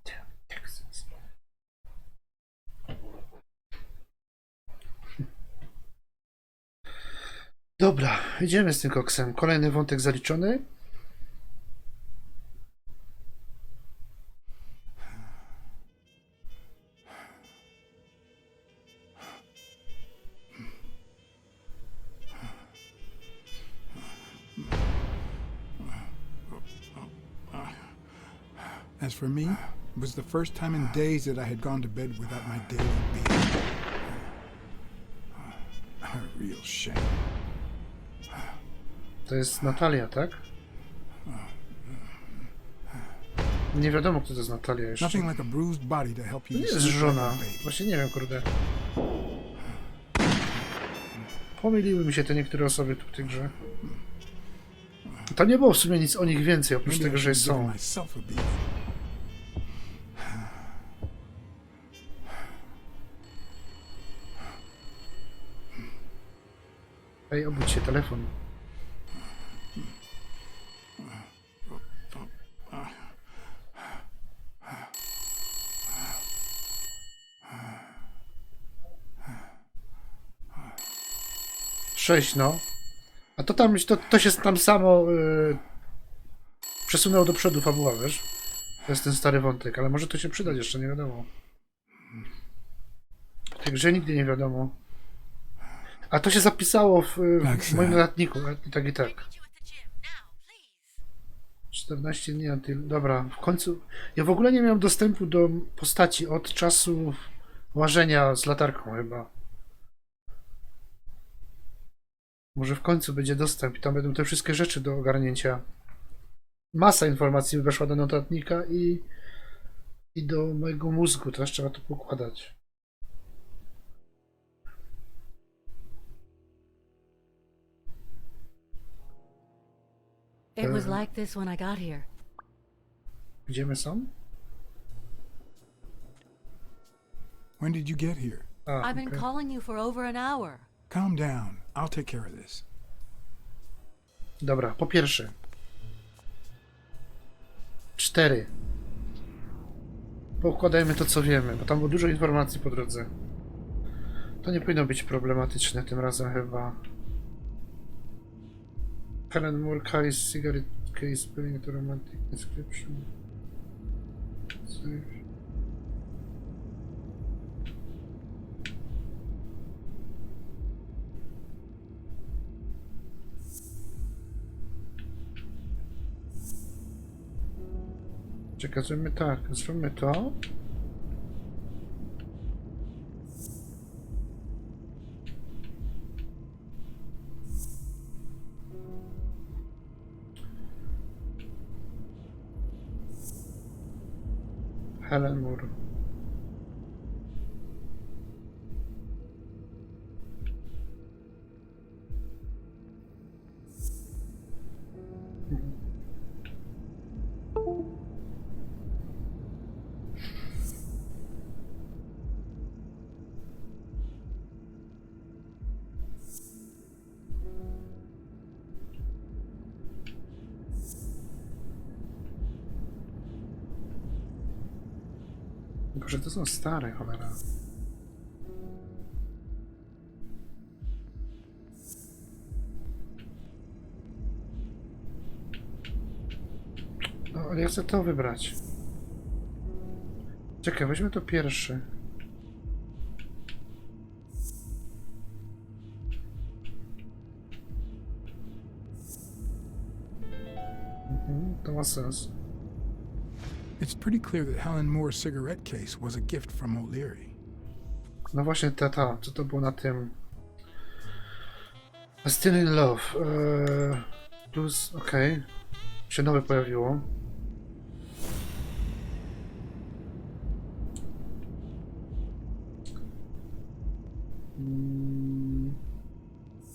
Damn Texans. Dobra, idziemy z tym koksem. Kolejny wątek zaliczony. As for me, it was the first time in days that I had gone to bed without my daily beer. A real shame. To jest Natalia, tak? Nie wiadomo, kto to jest Natalia jeszcze. Nothing like a bruised body to help you. Nie to jest sleep żona. like a baby. Właśnie nie wiem, kurde. Pomyliły mi się te niektóre osoby tu w tej grze. Tam nie było w sumie nic o nich więcej, oprócz Maybe tego, I że should give są. myself a beating. Ej, obudź się, telefon. przejść, no. A to tam, to się tam samo przesunęło do przodu fabuła, wiesz? To jest ten stary wątek, ale może to się przydać jeszcze, nie wiadomo. W tej grze nigdy nie wiadomo. A to się zapisało w moim notatniku, tak i tak. 14 dni until... Dobra, w końcu... Ja w ogóle nie miałem dostępu do postaci od czasu łażenia z latarką chyba. Może w końcu będzie dostęp i tam będą te wszystkie rzeczy do ogarnięcia. Masa informacji weszła do notatnika i do mojego mózgu. Teraz trzeba to pokładać. It was like this when I got here. Gdzie my są? When did you get here? I've been calling you for over an hour. Calm down. I'll take care of this. Dobra, po pierwsze. 4. Poukładajmy to, co wiemy, bo tam było dużo informacji po drodze. To nie powinno być problematyczne tym razem chyba. Helen Moore carries cigarette case bearing the romantic inscription. Save. Czekaj, zróbmy tak, zróbmy to. Helen Moore. Boże, to są stare, cholera. No, ale ja chcę to wybrać. Czekaj, weźmy to pierwszy. To ma sens. It's pretty clear that Helen Moore's cigarette case was a gift from O'Leary. No właśnie, co to było na tym? Still in Love. Plus, okej. Się nowe pojawiło.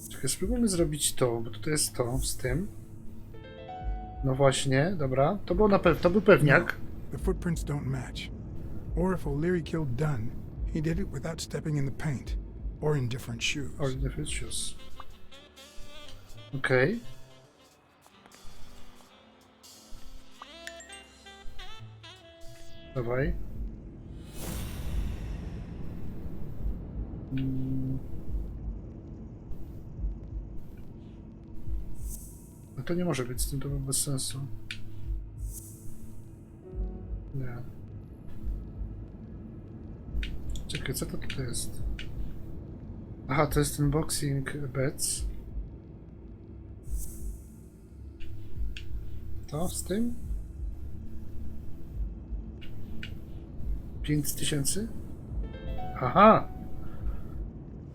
Czekaj, spróbujmy zrobić to, bo tutaj jest to z tym. No właśnie, dobra. To było to był pewniak. The footprints don't match. Or if O'Leary killed Dunn, he did it without stepping in the paint. Or in different shoes. Or in different shoes. Okej. Dawaj. No to nie może być z tym, to bez sensu. Nie. Czekaj, co to tutaj jest? Aha, to jest ten boxing bets. To z tym? 5000? Aha!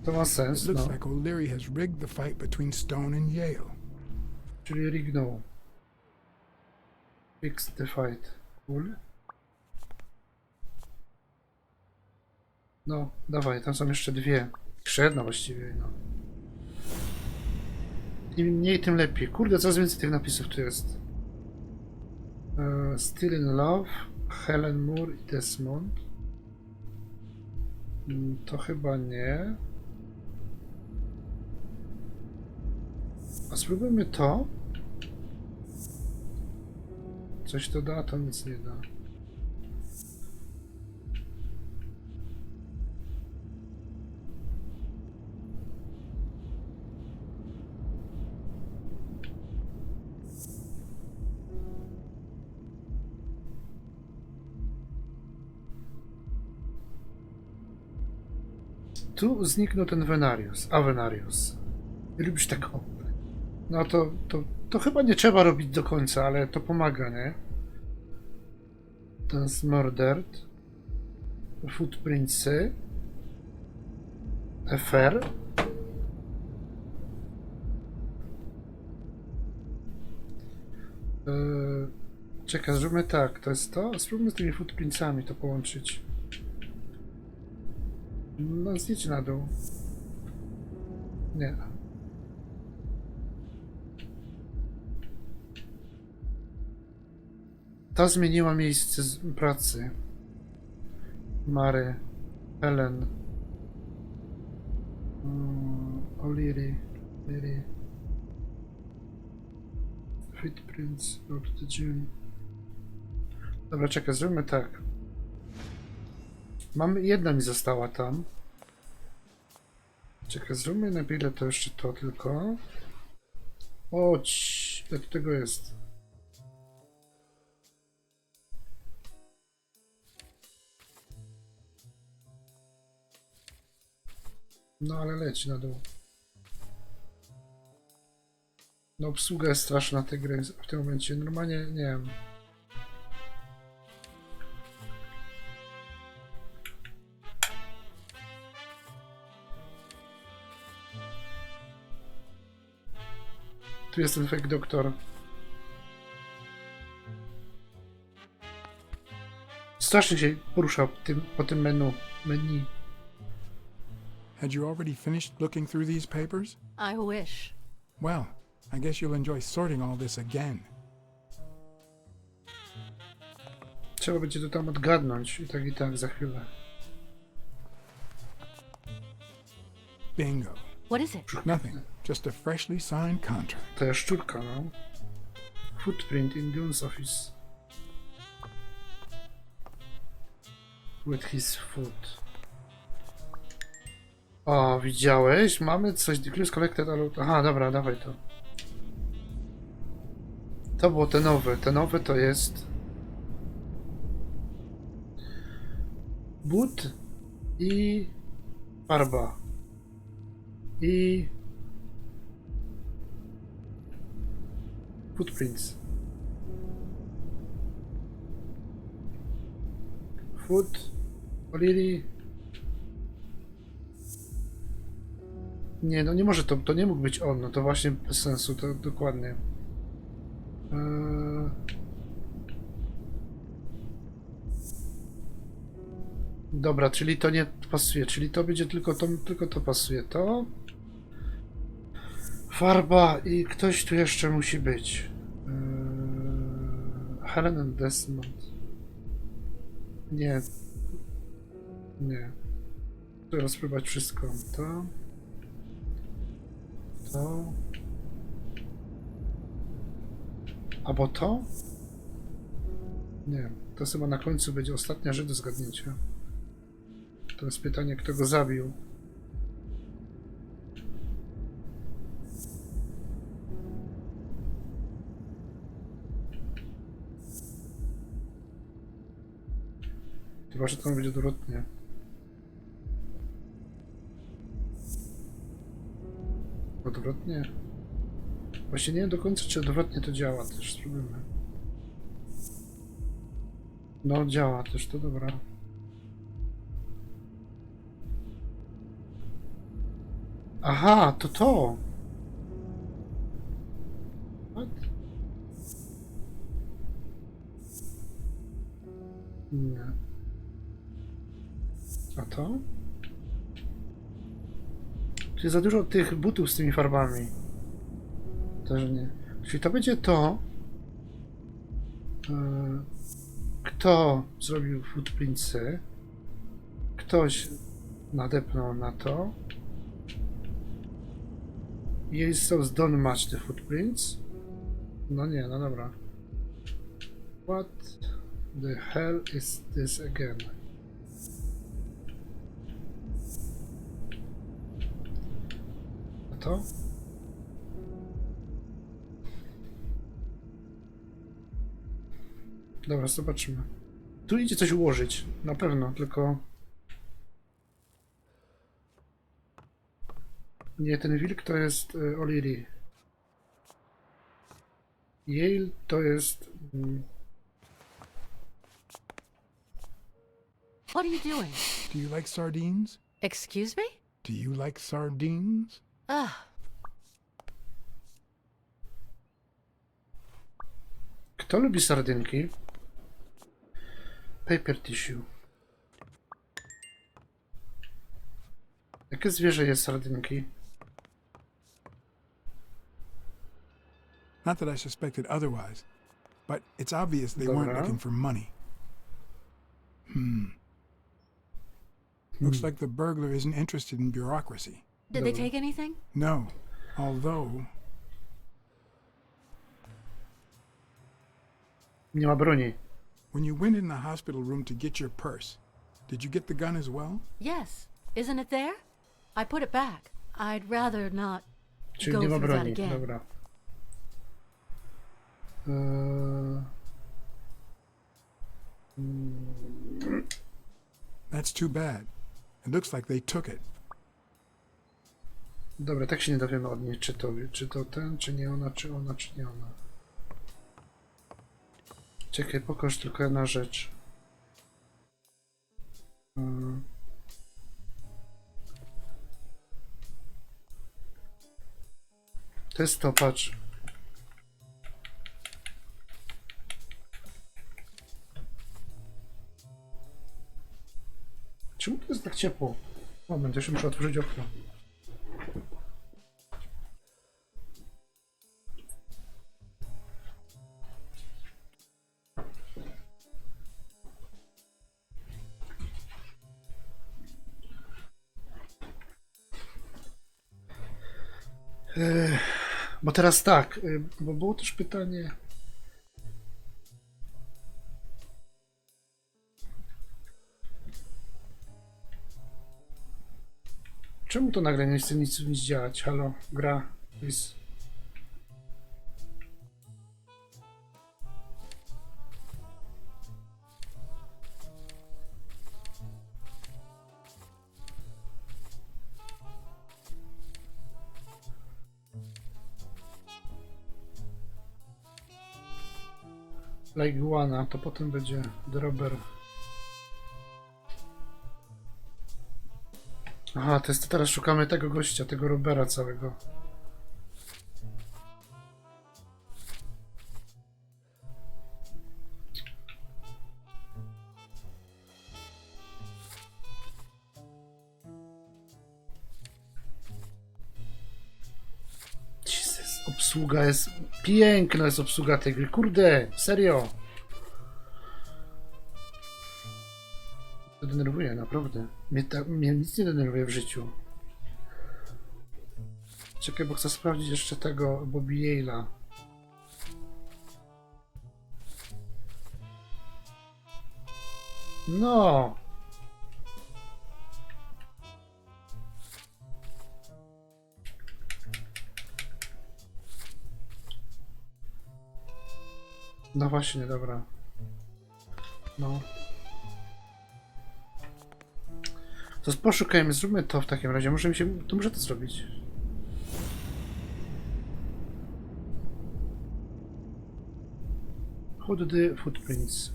To ma sens, It looks no. like O'Leary has rigged the fight between Stone and Yale. Czyli rignął. Fix the fight. Cool. No, dawaj, tam są jeszcze dwie. Jeszcze jedna właściwie, no. Im mniej, tym lepiej. Kurde, coraz więcej tych napisów tu jest. Still in Love, Helen Moore i Desmond. To chyba nie. A spróbujmy to. Coś to da, to nic nie da. Tu zniknął ten Avenarius. Nie lubisz tego? No to chyba nie trzeba robić do końca, ale to pomaga, nie? Ten Murdered. Footprintsy. FR. Czekaj, zróbmy tak, to jest to? Spróbujmy z tymi footprintsami to połączyć. No, zjedź na dół. Nie. Ta zmieniła miejsce pracy. Mary, Helen, O'Leary, Footprints, Rob the June. Dobra, czekaj, zróbmy tak. Mamy, jedna mi została tam. Czekaj, zróbmy na chwilę to jeszcze to tylko. O, ile tego jest? No ale leci na dół. No obsługa jest straszna tej gry w tym momencie. Normalnie nie wiem. Tu jest ten fake doktor. Strasznie się porusza po tym menu. Had you already finished looking through these papers? I wish. Well, I guess you'll enjoy sorting all this again. Trzeba będzie to tam odgadnąć i tak za chwilę. Bingo. What is it? Nothing. Just a freshly signed contract. To jest szczurka, no. Footprint in Dune's office. With his foot. O, widziałeś? Mamy coś. Decrease collected. Aha, dobra, dawaj to. To było te nowe. Te nowe to jest but i farba. I footprints. Foot, O'Leary. Nie, no nie może to nie mógł być on, no to właśnie bez sensu, to dokładnie. Dobra, czyli to nie pasuje, czyli to będzie tylko to pasuje, to farba i ktoś tu jeszcze musi być. Helen and Desmond. Nie. Nie. Teraz spróbować wszystko. To. Albo to? Nie. To chyba na końcu będzie ostatnia rzecz do zgadnięcia. To jest pytanie, kto go zabił. Chyba, że to będzie odwrotnie. Odwrotnie? Właśnie nie wiem do końca, czy odwrotnie to działa też. Spróbujmy. No, działa też, to dobra. Aha, to! What? Nie. A to? Tu jest za dużo tych butów z tymi farbami. Też nie. Czyli to będzie to. Kto zrobił footprintsy? Ktoś nadepnął na to. Jest so don't match the footprints. No nie, no dobra. What the hell is this again? A to? Dobra, zobaczymy. Tu idzie coś ułożyć, na pewno, tylko... Nie, ten wilk to jest O'Leary. Yale to jest... What are you doing? Do you like sardines? Excuse me? Do you like sardines? Ugh. Kto lubi sardynki? Paper tissue. Jakie zwierzę je sardynki? Not that I suspected otherwise, but it's obvious they weren't Dobra. looking for money. Looks like the burglar isn't interested in bureaucracy. Did they take anything? No, although Nie ma broni. when you went in the hospital room to get your purse, did you get the gun as well? Yes. Isn't it there? I put it back. I'd rather not Czyli go nie ma through that broni. again. Dobra. That's too bad. It looks like they took it. Dobra, tak się nie dowiemy od niej, czy to ten, czy nie ona, czy ona, czy nie ona. Czekaj, pokaż tylko jedna rzecz. To jest to, patrz. Czemu to jest tak ciepło? Moment, jeszcze muszę otworzyć okno. Bo teraz tak, bo było też pytanie. Czemu to nagle nie chce nic działać? Halo, gra, please. Like Juana, to potem będzie Drober. Aha, to jest teraz szukamy tego gościa, tego Robera całego. Jesus, obsługa jest piękna, jest obsługa tej gry. Kurde, serio. To denerwuje, naprawdę. Mnie nic nie denerwuje w życiu. Czekaj, bo chcę sprawdzić jeszcze tego Bobby Yale'a. No! No właśnie, dobra. No. To poszukajmy, zróbmy to w takim razie. Może to zrobić. How do the footprints?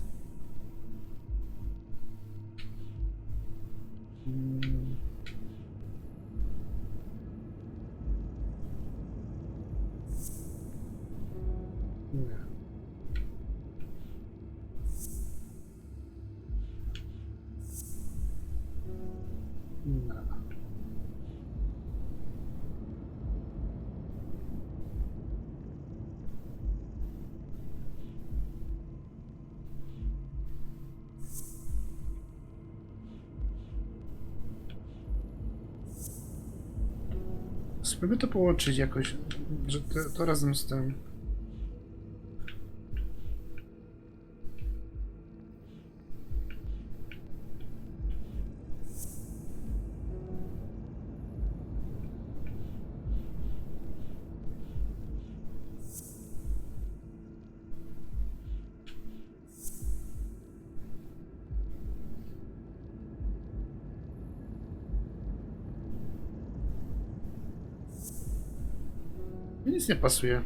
Nie. No. Spróbuję to połączyć jakoś, że to razem z tym. Nic nie pasuje.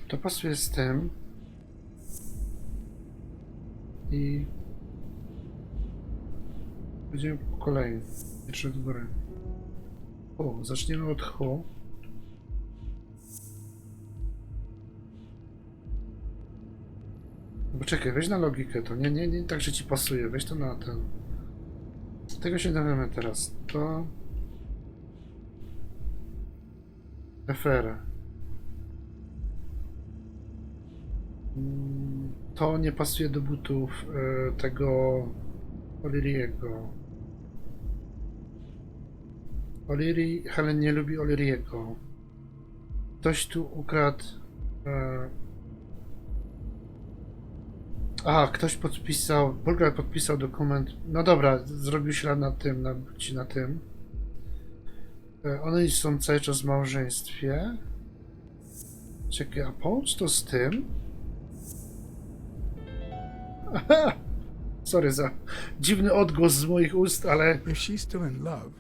To pasuje z tym. I... Będziemy po kolei. Jeszcze od góry. O, zaczniemy od H. Bo czekaj, weź na logikę to. Nie tak, że ci pasuje. Weź to na ten. Tego się dowiemy teraz. To... FR. To nie pasuje do butów tego O'Leary'ego. O'Leary, Helen nie lubi O'Leary'ego. Ktoś tu ukradł... ktoś podpisał... Bulgar podpisał dokument. No dobra, zrobił ślad na tym, na tym. One są cały czas w małżeństwie. Czekaj, a połącz to z tym? Aha! Sorry za dziwny odgłos z moich ust, ale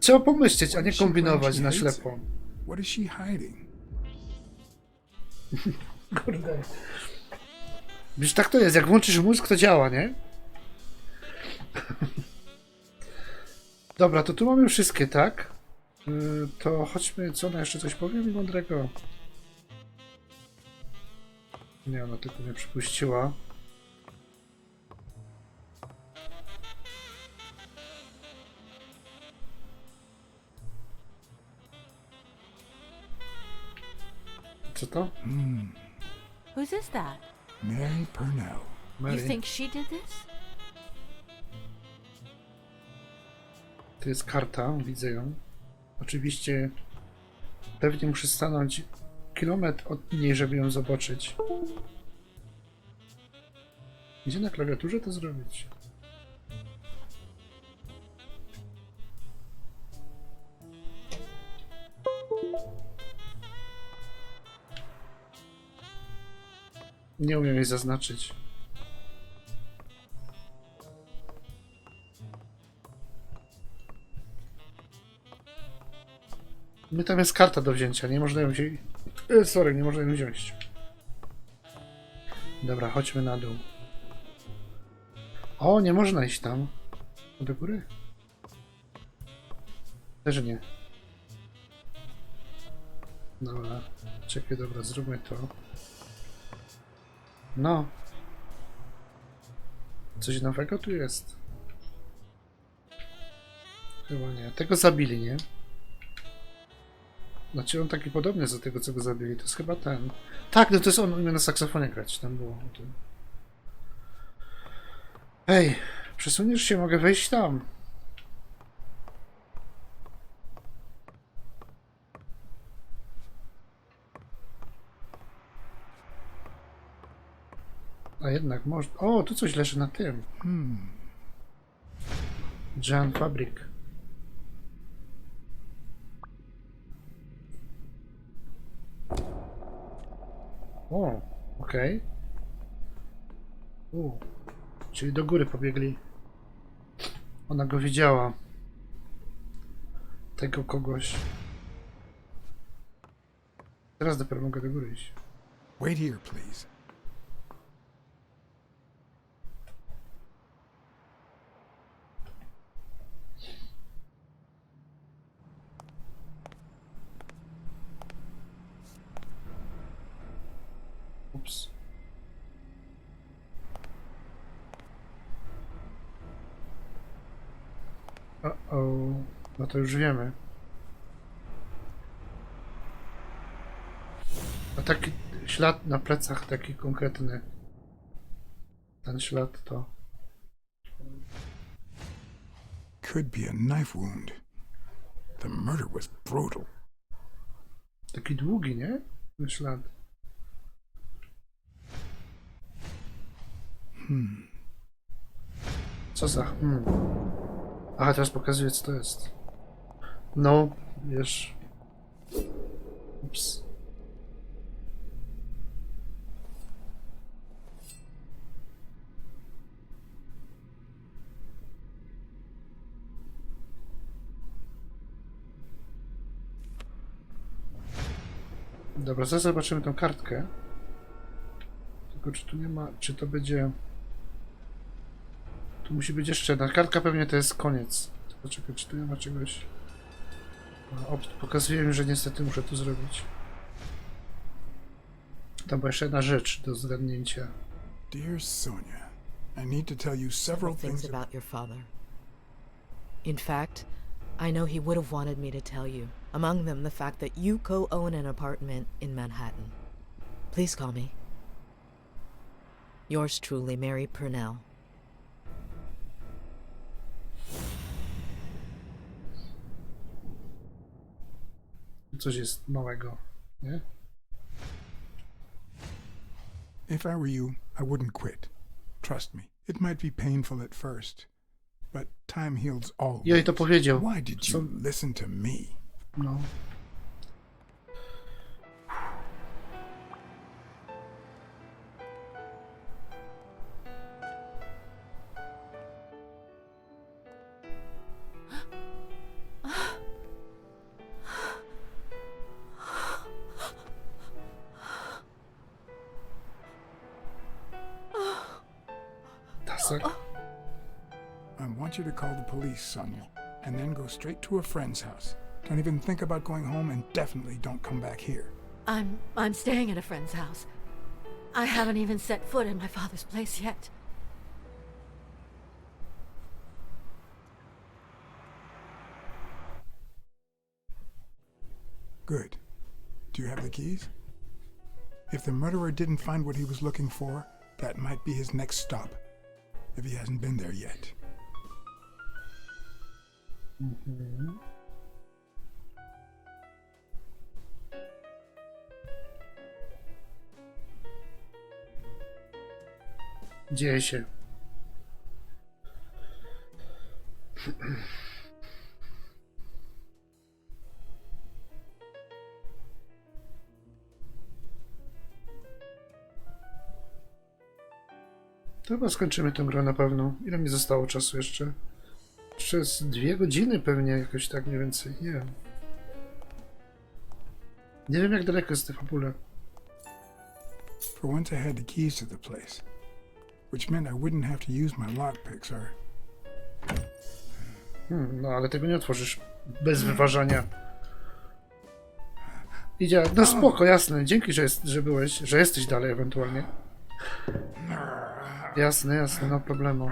trzeba pomyśleć, a nie kombinować na ślepo. What is she hiding? Kurde. Wiesz, tak to jest, jak włączysz mózg, to działa, nie? Dobra, to tu mamy wszystkie, tak? To chodźmy, co ona jeszcze coś powie mi mądrego? Nie, ona tylko mnie przypuściła. Co to? Whose is that? Mary Purnell. Mary. You think she did this? To jest karta, widzę ją. Oczywiście pewnie muszę stanąć kilometr od niej, żeby ją zobaczyć. Gdzie na klawiaturze to zrobić? Nie umiem jej zaznaczyć. My tam jest karta do wzięcia, nie można ją wziąć. Sorry, nie można ją wziąć. Dobra, chodźmy na dół. O, nie można iść tam. Do góry? Też nie. Dobra, czekaj, dobra, zróbmy to. No. Coś nowego tu jest. Chyba nie. Tego zabili, nie? Znaczy on taki podobny do tego, co go zabili. To jest chyba ten. Tak, no to jest on umie na saksofonie grać. Tam było o tym. Ej, przesuniesz się, mogę wejść tam. A jednak można... O, tu coś leży na tym. Jan Fabric. O, okej. Czyli do góry pobiegli. Ona go widziała. Tego kogoś. Teraz dopiero mogę do góry iść. Wait here, please. Ups. O, no to już wiemy. A taki ślad na plecach, taki konkretny. Ten ślad to... Could be a knife wound. The murder was brutal. Taki długi, nie? Ten ślad. Co za... Aha, teraz pokazuję, co to jest. No, wiesz... Ups. Dobra, zaraz zobaczymy tą kartkę. Tylko czy tu nie ma, czy to będzie... Tu musi być jeszcze jedna. Kartka pewnie to jest koniec. Tylko czekaj, czy tu nie ma czegoś... Pokazuje mi, że niestety muszę to zrobić. Tam była jeszcze jedna rzecz do zgadnięcia. Dear Sonia, I need to tell you several things about your father. In fact, I know he would have wanted me to tell you. Among them, the fact that you co-own an apartment in Manhattan. Please call me. Yours truly, Mary Purnell. Coś jest małego, nie? If I were you, I wouldn't quit. Trust me, it might be painful at first, but time heals all. Ja jej to powiedział. Why did you listen to me? No. I want you to call the police, Sonia, and then go straight to a friend's house. Don't even think about going home, and definitely don't come back here. I'm staying at a friend's house. I haven't even set foot in my father's place yet. Good. Do you have the keys? If the murderer didn't find what he was looking for, that might be his next stop, if he hasn't been there yet. Mhm. Dzieje się. To chyba skończymy tę grę na pewno. Ile mi zostało czasu jeszcze? Przez 2 godziny pewnie, jakoś tak mniej więcej. Nie wiem. Nie wiem, jak daleko jest w tej fabule. For once I had the keys to the place, which meant I wouldn't have to use my lockpicks or... No, ale tego nie otworzysz bez wyważania. Idzie, no spoko, jasne. Dzięki, że byłeś, że jesteś dalej ewentualnie. Jasne, jasne, no problemu.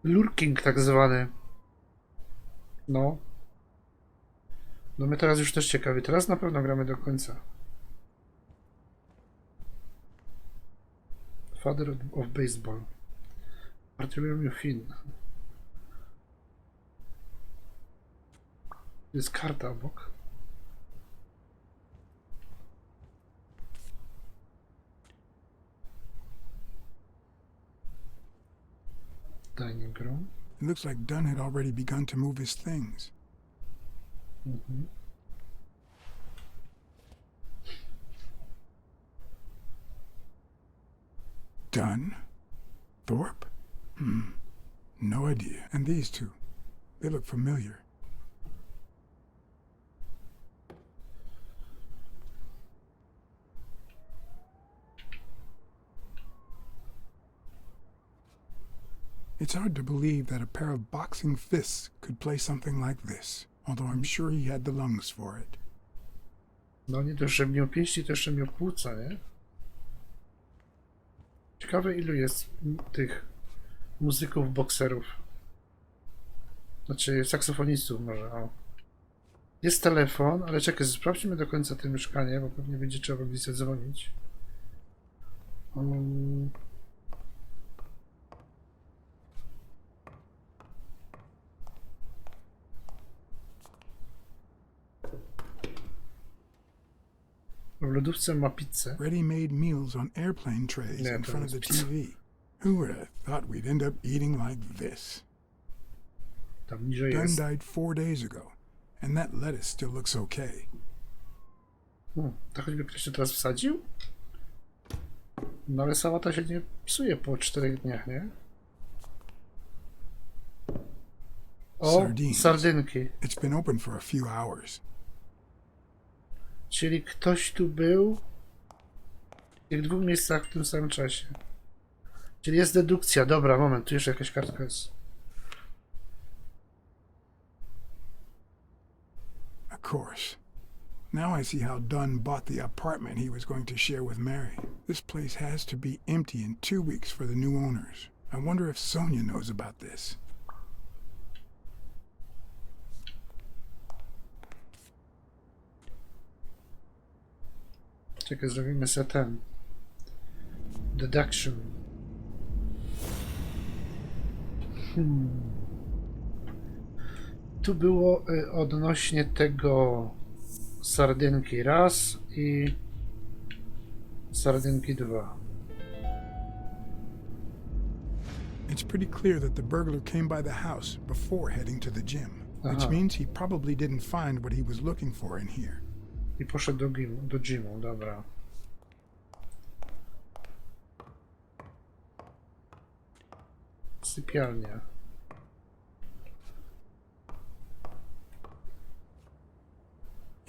Lurking tak zwany. No. No my teraz już też ciekawi. Teraz na pewno gramy do końca. Father of Baseball. Bartholomew Finn. Jest karta obok. Dining room. It looks like Dunn had already begun to move his things. Mhm. Dunn? Thorpe? No idea. And these two, they look familiar. It's hard to believe that a pair of boxing fists could play something like this, although I'm sure he had the lungs for it. No nie dość, że miał pięści, to jeszcze miał płuca, nie? Ciekawe, ilu jest tych muzyków, bokserów. Znaczy saksofonistów może, o. Jest telefon, ale czekaj, sprawdźmy do końca to mieszkanie, bo pewnie będzie trzeba gdzieś zadzwonić. W lodówce ma pizzę. Ready-made meals on airplane trays in front of the TV. Who would have thought we'd end up eating like this? Tam niżej Dunn jest. died 4 days ago, and that lettuce still looks okay. To choćby ktoś się teraz wsadził? No ale sałata się nie psuje po 4 dniach, nie? O, Sardines. sardynki. It's been open for a few hours. Czyli ktoś tu był w tych 2 miejscach w tym samym czasie. Czyli jest dedukcja. Dobra, moment, tu jeszcze jakaś kartka jest. Of course. Now I see how Dunn bought the apartment he was going to share with Mary. This place has to be empty in 2 weeks for the new owners. I wonder if Sonia knows about this. Czekaj, zrobimy sobie ten. Deduction. Tu było odnośnie tego sardynki raz i sardynki 2. It's pretty clear that the burglar came by the house before heading to the gym, which Aha. means he probably didn't find what he was looking for in here. I poszedł do gymu, dobra. Sypialnia.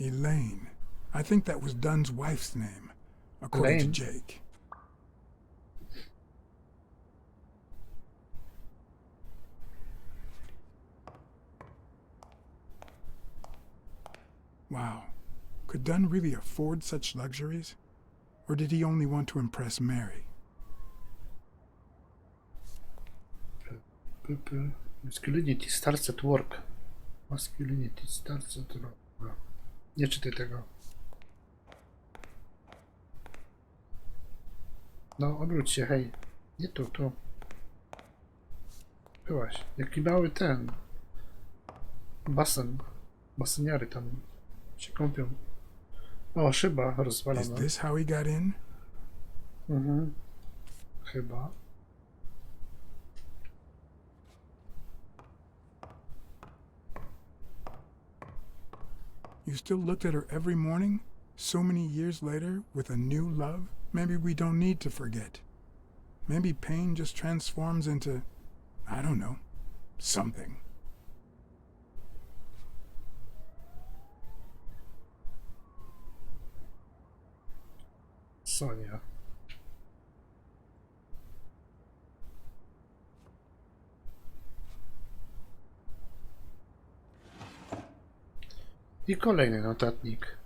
Elaine. I think that was Dunn's wife's name, according Elaine? to Jake. Wow. Could Dunn really afford such luxuries? Or did he only want to impress Mary? Masculinity starts at work. Masculinity starts at work. Nie czytaj tego. No, obróć się, hej. Nie tu, tu. Byłaś. Jaki mały ten. Basen. Baseniary tam się kąpią. O, szyba Is rozwalona. this how he got in? Mhm. Chyba. You still looked at her every morning? So many years later, with a new love? Maybe we don't need to forget. Maybe pain just transforms into, I don't know, something. Sonia. I kolejny notatnik.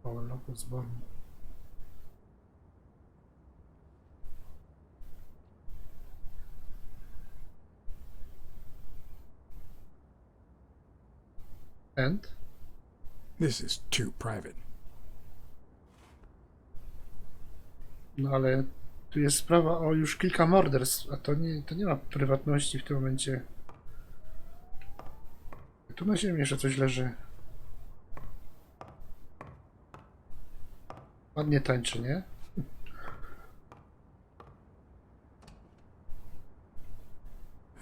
O, roku zboru. And? This is too private. No ale tu jest sprawa o już kilka morderstw, a to nie ma prywatności w tym momencie. Tu na ziemi jeszcze coś leży. Ładnie tańczy, nie?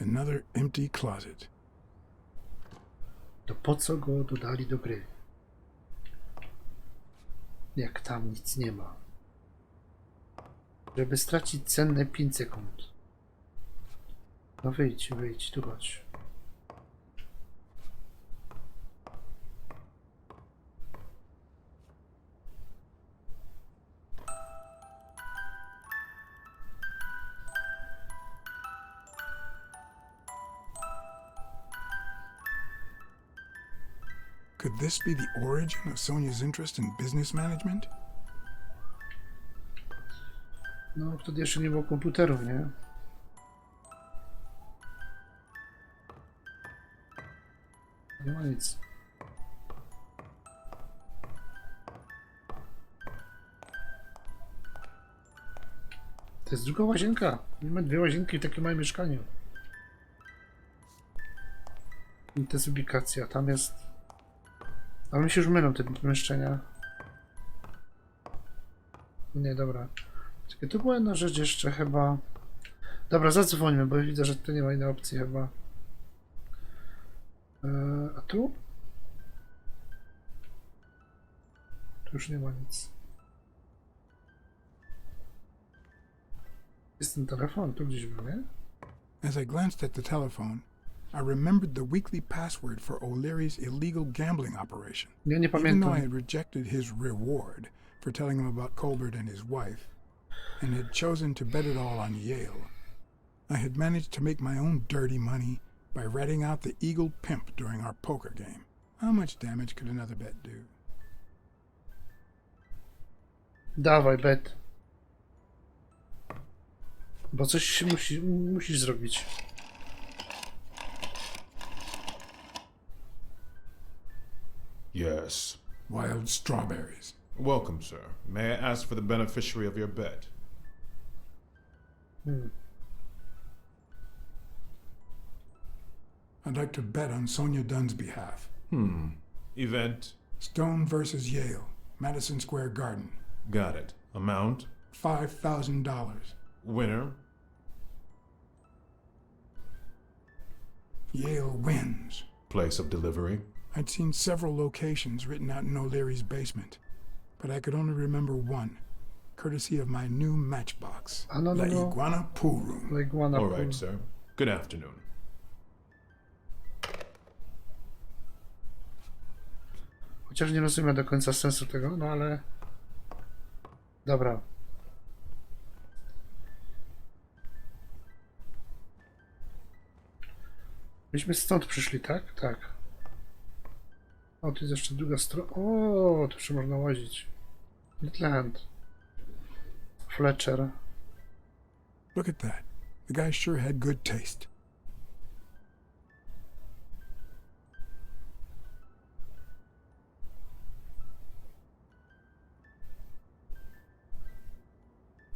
Another empty closet. To po co go dodali do gry? Jak tam nic nie ma. Żeby stracić cenne 5 sekund. No wyjdź, tu chodź. Could this be the origin of Sonia's interest in business management? No wtedy jeszcze nie było komputerów, nie? Nie ma nic. To jest druga łazienka. Nie ma 2 łazienki w takim małym mieszkaniu. I to jest ubikacja. Tam jest... Ale mi się już mylą te pomieszczenia. Nie, dobra. Czekaj, tu była jedna rzecz jeszcze chyba. Dobra, zadzwońmy, bo widzę, że tu nie ma innej opcji chyba. A tu? Tu już nie ma nic. Jest ten telefon, tu gdzieś był, nie? As I glanced at the telephone, I remembered the weekly password for O'Leary's illegal gambling operation. Ja nie Even though pamiętam. I had rejected his reward for telling him about Colbert and his wife, and had chosen to bet it all on Yale, I had managed to make my own dirty money by ratting out the Eagle Pimp during our poker game. How much damage could another bet do? Dawaj, bet. Bo coś się musisz zrobić. Yes. Wild strawberries. Welcome, sir. May I ask for the beneficiary of your bet? I'd like to bet on Sonia Dunn's behalf. Event? Stone versus Yale, Madison Square Garden. Got it. Amount? $5,000. Winner? Yale wins. Place of delivery? I'd seen several locations written out in O'Leary's basement, but I could only remember one, courtesy of my new matchbox. No. La Iguana Pool Room. La Iguana All Pool. right, sir. Good afternoon. Chociaż nie rozumiem do końca sensu tego, no ale... Dobra. Myśmy stąd przyszli, tak? Tak. O, tu jest jeszcze druga strona. O, tu jeszcze można łazić. Little Hand. Fletcher. Look at that. The guy sure had good taste.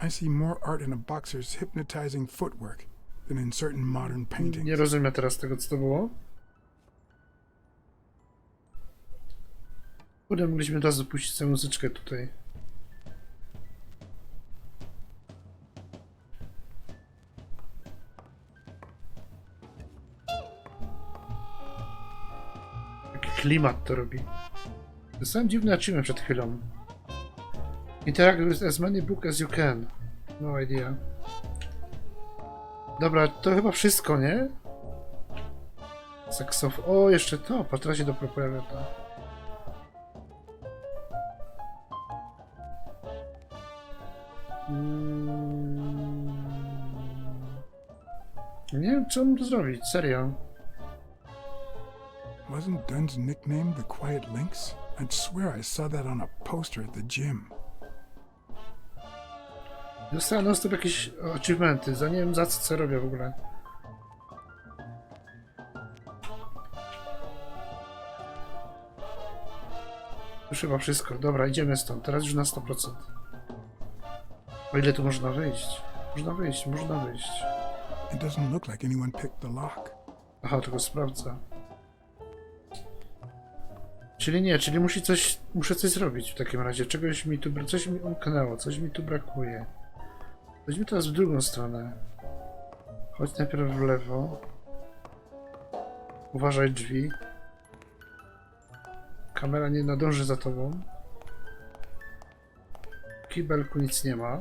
I see more art in a boxer's hypnotizing footwork than in certain modern paintings. Nie rozumiem teraz tego, co to było. Kurde, mogliśmy od razu puścić tę muzyczkę tutaj. Jaki klimat to robi. Dostałem dziwny achievement przed chwilą. Interact with as many books as you can. No idea. Dobra, to chyba wszystko, nie? Saksof... O, jeszcze to. Patrz, teraz się dopiero pojawia to. Nie wiem, co mam tu zrobić, serio. Wasn't Dunn's nickname the Quiet Lynx? I'd swear I saw that on a poster at the gym. Dostałem non-stop jakieś achievementy, za nie wiem za co robię w ogóle. Już chyba wszystko. Dobra, idziemy stąd. Teraz już na 100%. O ile tu można wyjść? Można wyjść, można wyjść. It doesn't look like anyone picked the lock. Aha, tylko sprawdza. Czyli nie, czyli muszę coś zrobić w takim razie. Coś mi umknęło, coś mi tu brakuje. Chodźmy teraz w drugą stronę. Chodź najpierw w lewo. Uważaj drzwi. Kamera nie nadąży za tobą. W kibelku nic nie ma.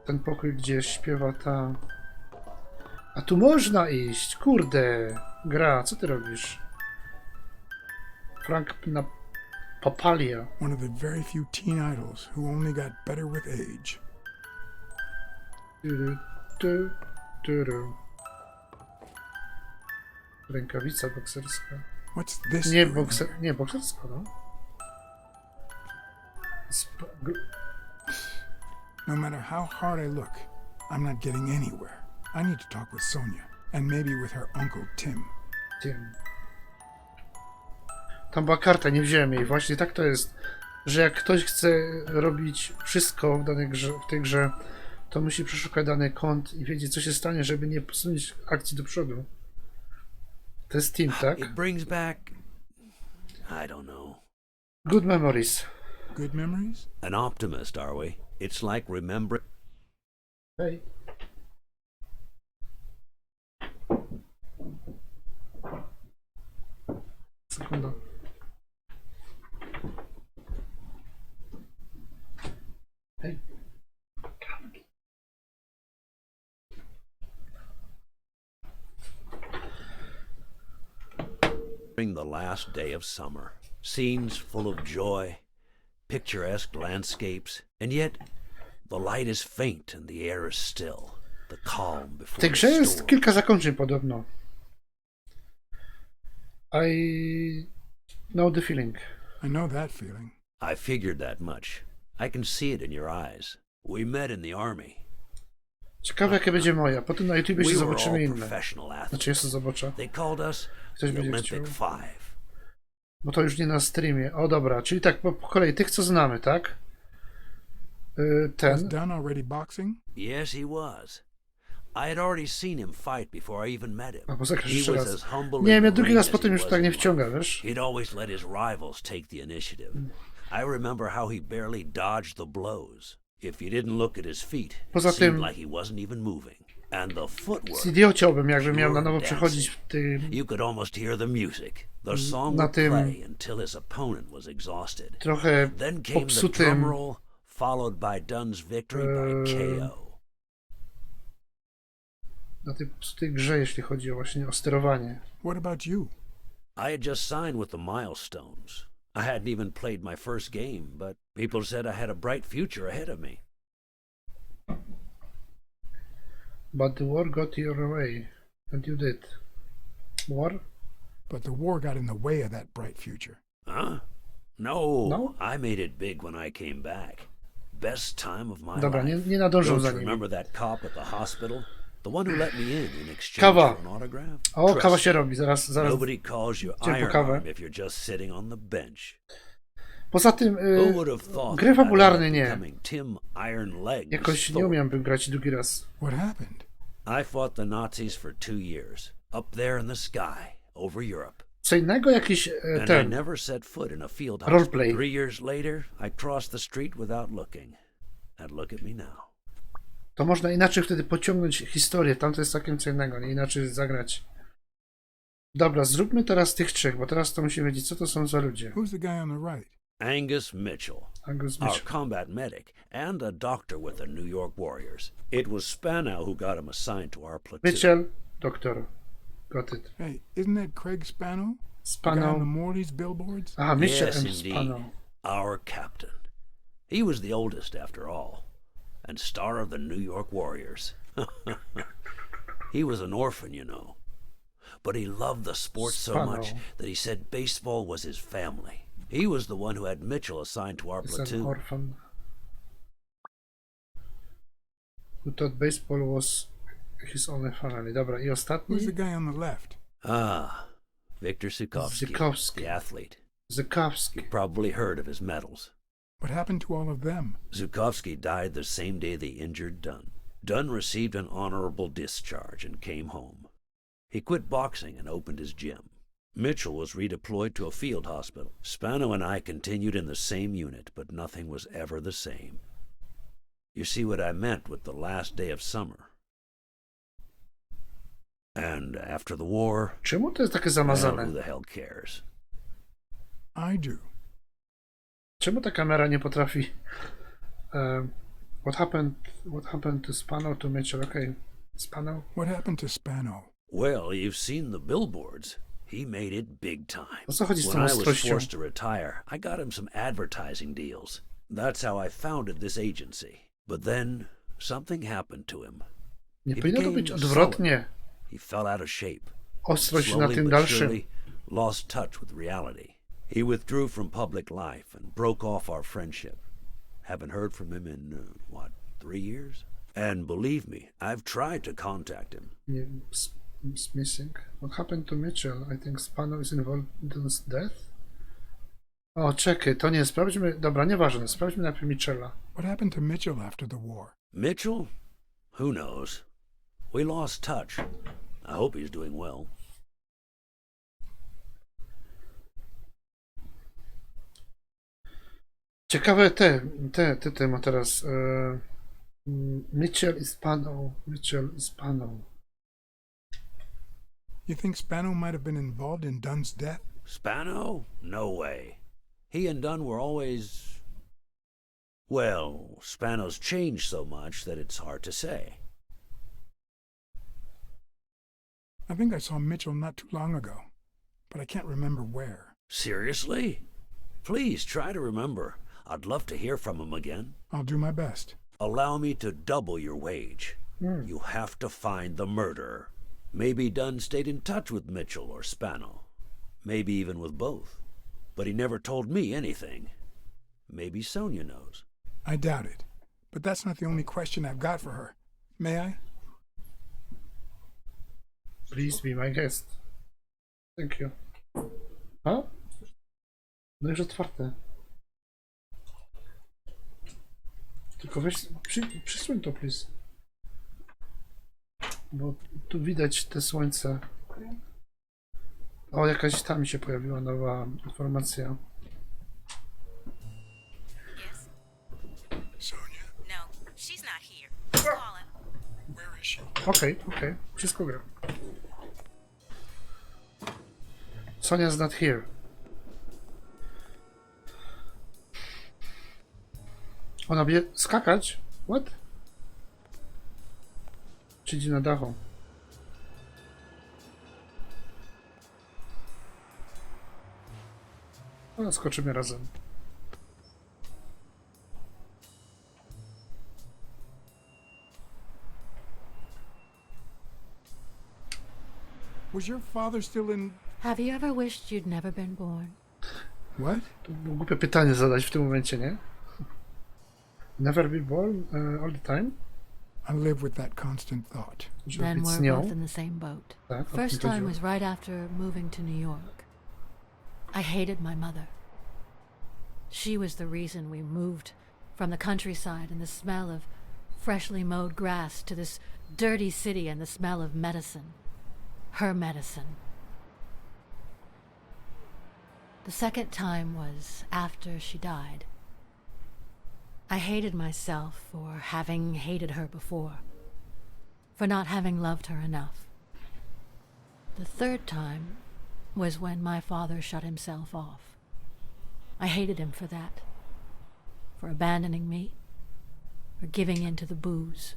Ten pokój, gdzie śpiewa ta... A tu można iść! Kurde! Gra, co ty robisz? Frank na Papalia. One of the very few teen idols who only got better with age. Rękawica bokserska. What's this? Nie, bokserska, no. No matter how hard I look, I'm not getting anywhere. I need to talk with Sonia, and maybe with her uncle Tim. Tam była karta, nie wziąłem jej. Właśnie tak to jest, że jak ktoś chce robić wszystko w tej grze, to musi przeszukać dany kąt i wiedzieć, co się stanie, żeby nie posunąć akcji do przodu. To jest Tim, tak? It brings back... I don't know. Good memories. Good memories? An optimist, are we? It's like remembering. Hej. Sekunda. Hej. The last day of summer. Scenes full of joy, picturesque landscapes, and yet the light is faint and the air is still. The calm W before tej the grze jest storm. kilka zakończeń podobno. I know the feeling. I know that feeling. I figured that much. I can see it in your eyes. We met in the army. Ciekawe jakie będzie moja. Potem na YouTubie się We were all zobaczymy inne. professional Znaczy athletes. jeszcze zobaczę. They called us Ktoś the będzie Olympic chciał. Five. Bo to już nie na streamie. O dobra, czyli tak po kolei tych co znamy, tak? Was Ten. Dunn already boxing? Yes, he was. I had already seen him fight before I even met him. A bo zagrasz He jeszcze was raz. as humble Nie wiem, ja in the drugi ring raz as potem he już was tak nie in wciąga, life. wiesz? He'd always let his rivals take the initiative. I remember how he barely dodged the blows. If you didn't look at his feet, it Poza seemed tym- like he wasn't even moving. And the footwork. Zidiociałbym, jakbym miał na pure nowo dancing. przechodzić w tym You could almost hear the music. The song na would tym play until his opponent was exhausted. trochę Then came the popsutym drum roll, followed by Dunn's victory by KO. na tej popsutej grze, jeśli chodzi o właśnie o sterowanie. What about you? I had just signed with the Milestones. I hadn't even played my first game, but people said I had a bright future ahead of me. But the war got your way, and you did. War? But the war got in the way of that bright future. Huh? No, No? I made it big when I came back. Best time of my Dobra, life. nie nadążą Don't za you nim. remember that cop at the hospital? The one who let me in exchange Kawa. for an autograph? O, Trust kawa me, się robi, zaraz. Nobody calls you Idziemy po Iron kawę. Arm if you're just sitting on the bench. Poza tym Who would have thought gry that I'd fabularne end up nie. becoming Tim Iron Legs Jakoś nie Thor? umiem grać drugi raz. What happened? I fought the Nazis for 2 years, up there in the sky, over Europe. Co innego jakiś And I ten. never set foot in a field Roleplay. hospital. 3 years later, I crossed the street without looking. And look at me now. To można inaczej wtedy pociągnąć historię. Tam to jest całkiem co innego, nie inaczej zagrać. Dobra, zróbmy teraz tych trzech, bo teraz to musimy wiedzieć, co to są za ludzie. Who's the guy on the right? Angus Mitchell, Angus our Mitchell. combat medic, and a doctor with the New York Warriors. It was Spanow who got him assigned to our platoon. Mitchell, doktor. Got it. Hey, isn't that Craig Spano? The guy on the Spano. Morley's billboards? Aha, Mitchell Yes, and indeed. Spano. Our captain. He was the oldest after all, and star of the New York Warriors. He was an orphan, you know. But he loved the sport so Spano. much that he said baseball was his family. He was the one who had Mitchell assigned to our Jest an platoon. orphan. Who thought baseball was his only family. Dobra, i ostatni? Who's the guy on the left? Ah, Victor Zukowski, Zukowski. the athlete. Zukowski. You've probably heard of his medals. What happened to all of them? Zukowski died the same day they injured Dunn. Dunn received an honorable discharge and came home. He quit boxing and opened his gym. Mitchell was redeployed to a field hospital. Spano and I continued in the same unit, but nothing was ever the same. You see what I meant with the last day of summer. And after the war, Czemu to jest takie well, who zamazane? the hell cares? I do. Czemu ta kamera nie potrafi... What happened to Spano to Mitchell? Okay. Spano? What happened to Spano? Well, you've seen the billboards. He made it big time. O co chodzi z When tą I was ostrością? forced to retire, I got him some advertising deals. That's how I founded this agency. But then something happened to him. Nie He powinno to became być odwrotnie. He fell out of shape. Ostrość na Slowly tym but dalszym. surely lost touch with reality. He withdrew from public life and broke off our friendship. Haven't heard from him in, 3 years? And believe me, I've tried to contact him. Nie, is missing. What happened to Mitchell? I think Spano is involved in his death? O, czekaj, to nie, sprawdźmy... Dobra, nieważne, sprawdźmy najpierw Mitchella. What happened to Mitchell after the war? Mitchell? Who knows? We lost touch. I hope he's doing well. Ciekawe te ma teraz. Mitchell i Spano. Mitchell i Spano. You think Spano might have been involved in Dunn's death? Spano? No way. He and Dunn were always... Well, Spano's changed so much that it's hard to say. I think I saw Mitchell not too long ago, but I can't remember where. Seriously? Please try to remember. I'd love to hear from him again. I'll do my best. Allow me to double your wage. You have to find the murderer. Maybe Dunn stayed in touch with Mitchell or Spano. Maybe even with both. But he never told me anything. Maybe Sonia knows. I doubt it. But that's not the only question I've got for her. May I? Please be my guest. Thank you. A? No już otwarte. Tylko weź, przysuń to, please. Bo tu widać te słońce. O, jakaś tam się pojawiła nowa informacja. Yes? Sonia? No, she's not here. Calling. Where is she? Okej, wszystko gra. Sonia's not here. Ona będzie skakać? What? Siedzi na dachu. No, skoczymy razem. Was your father still in... Have you ever wished you'd never been born? What? To było głupie pytanie zadać w tym momencie, nie? Never be born all the time? I live with that constant thought. Then we're both in the same boat. Tak, First time was right after moving to New York. I hated my mother. She was the reason we moved from the countryside and the smell of freshly mowed grass to this dirty city and the smell of medicine. Her medicine. The second time was after she died. I hated myself for having hated her before, for not having loved her enough. The third time was when my father shut himself off. I hated him for that, for abandoning me, for giving in to the booze.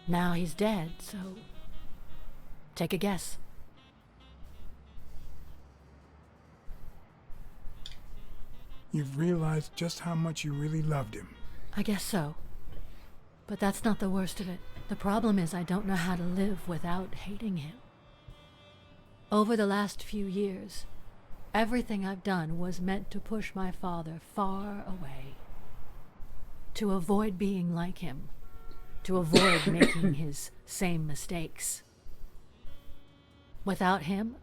Now he's dead, so take a guess. You've realized just how much you really loved him. I guess so. But that's not the worst of it. The problem is I don't know how to live without hating him. Over the last few years, everything I've done was meant to push my father far away. To avoid being like him. To avoid making his same mistakes. Without him,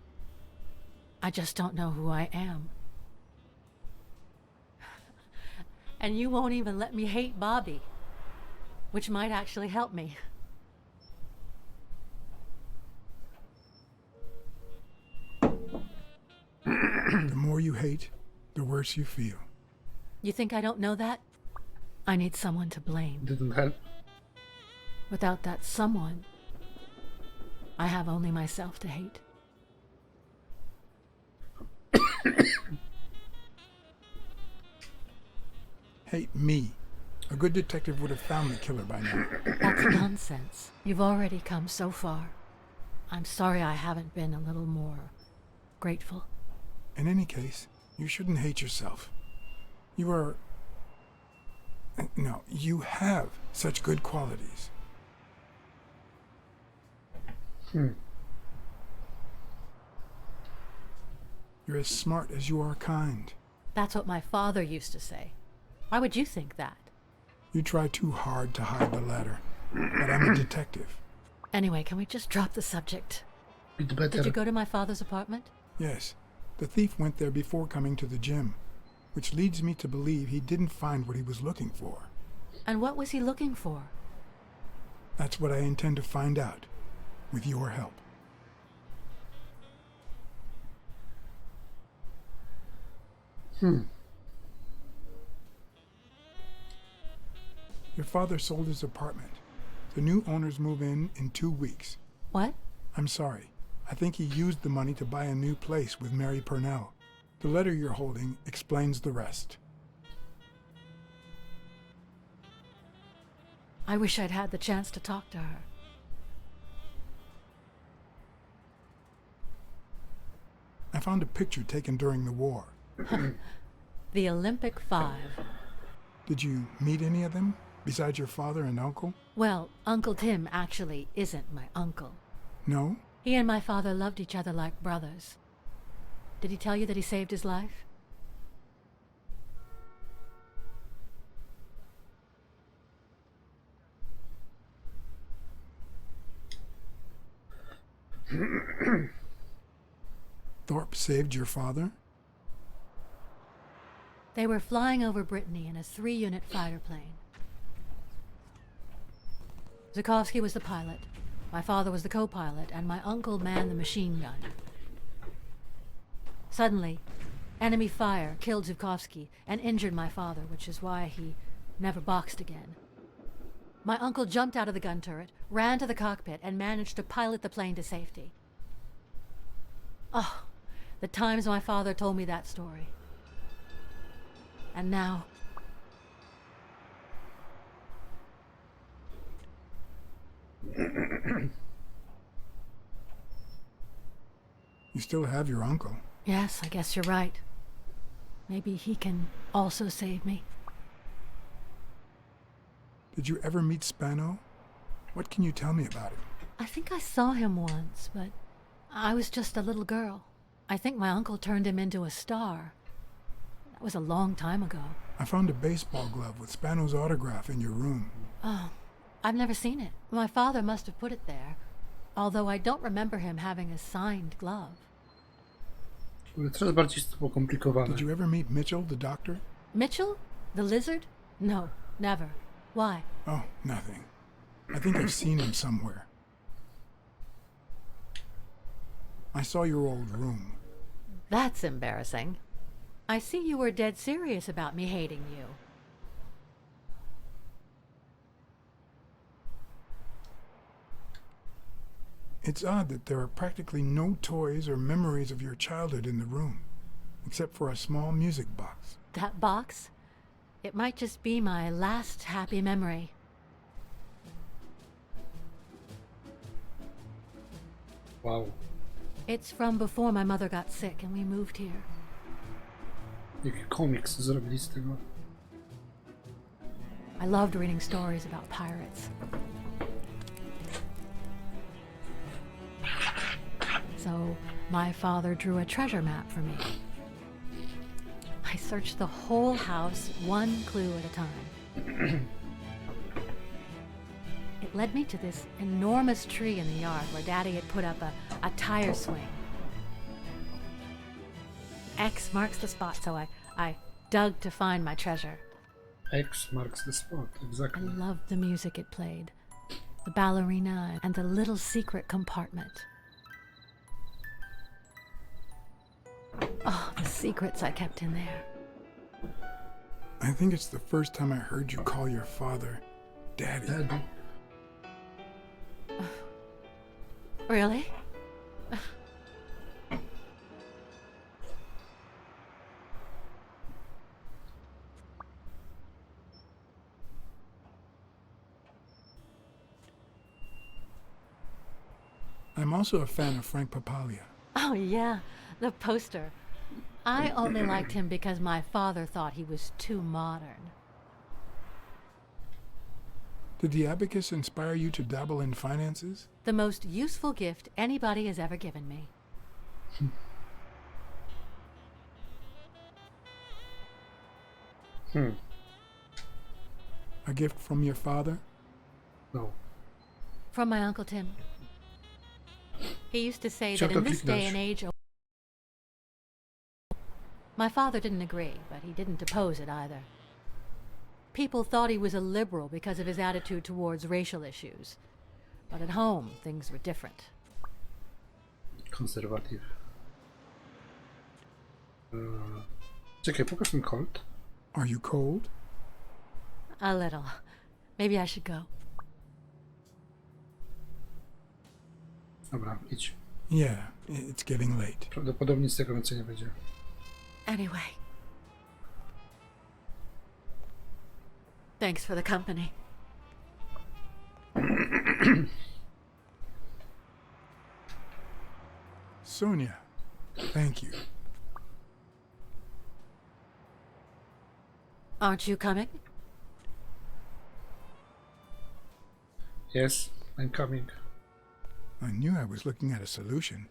I just don't know who I am. And you won't even let me hate Bobby, which might actually help me. The more you hate, the worse you feel. You think I don't know that? I need someone to blame. Didn't help. Without that someone, I have only myself to hate. Hate me. A good detective would have found the killer by now. That's nonsense. You've already come so far. I'm sorry I haven't been a little more grateful. In any case, you shouldn't hate yourself. You are... No, you have such good qualities. You're as smart as you are kind. That's what my father used to say. Why would you think that? You try too hard to hide the latter, but I'm a detective. Anyway, can we just drop the subject? Better. Did you go to my father's apartment? Yes, the thief went there before coming to the gym, which leads me to believe he didn't find what he was looking for. And what was he looking for? That's what I intend to find out, with your help. Your father sold his apartment. The new owners move in 2 weeks. What? I'm sorry. I think he used the money to buy a new place with Mary Purnell. The letter you're holding explains the rest. I wish I'd had the chance to talk to her. I found a picture taken during the war. The Olympic 5. Did you meet any of them, besides your father and uncle? Well, Uncle Tim actually isn't my uncle. No? He and my father loved each other like brothers. Did he tell you that he saved his life? Thorpe saved your father? They were flying over Brittany in a 3-unit fighter plane. Zukovsky was the pilot, my father was the co-pilot, and my uncle manned the machine gun. Suddenly, enemy fire killed Zukovsky and injured my father, which is why he never boxed again. My uncle jumped out of the gun turret, ran to the cockpit, and managed to pilot the plane to safety. Oh, the times my father told me that story. And now... You still have your uncle. Yes, I guess you're right. Maybe he can also save me. Did you ever meet Spano? What can you tell me about him? I think I saw him once, but I was just a little girl. I think my uncle turned him into a star. That was a long time ago. I found a baseball glove with Spano's autograph in your room. Oh, I've never seen it. My father must have put it there, although I don't remember him having a signed glove. Coraz bardziej to było komplikowane. Did you ever meet Mitchell, the doctor? Mitchell? The lizard? No, never. Why? Oh, nothing. I think I've seen him somewhere. I saw your old room. That's embarrassing. I see you were dead serious about me hating you. It's odd that there are practically no toys or memories of your childhood in the room, except for a small music box. That box? It might just be my last happy memory. Wow. It's from before my mother got sick and we moved here. Jaki komiks zrobili z tego? I loved reading stories about pirates. So my father drew a treasure map for me. I searched the whole house, one clue at a time. It led me to this enormous tree in the yard where Daddy had put up a tire swing. X marks the spot, so I dug to find my treasure. X marks the spot, exactly. I loved the music it played, the ballerina and the little secret compartment. Oh, the secrets I kept in there. I think it's the first time I heard you call your father Daddy. Daddy. Really? I'm also a fan of Frank Papalia. Oh, yeah, the poster. I only liked him because my father thought he was too modern. Did the abacus inspire you to dabble in finances? The most useful gift anybody has ever given me. A gift from your father? No. From my Uncle Tim. He used to say that in this day and age... My father didn't agree, but he didn't oppose it either. People thought he was a liberal because of his attitude towards racial issues. But at home, things were different. Konserwatyw. Czekaj, pokaż mi Colt. Are you cold? A little. Maybe I should go. Dobra, idź. Yeah, it's getting late. Prawdopodobnie z tego więcej nie będzie. Anyway. Thanks for the company. Sonia, thank you. Aren't you coming? Yes, I'm coming. I knew I was looking at a solution,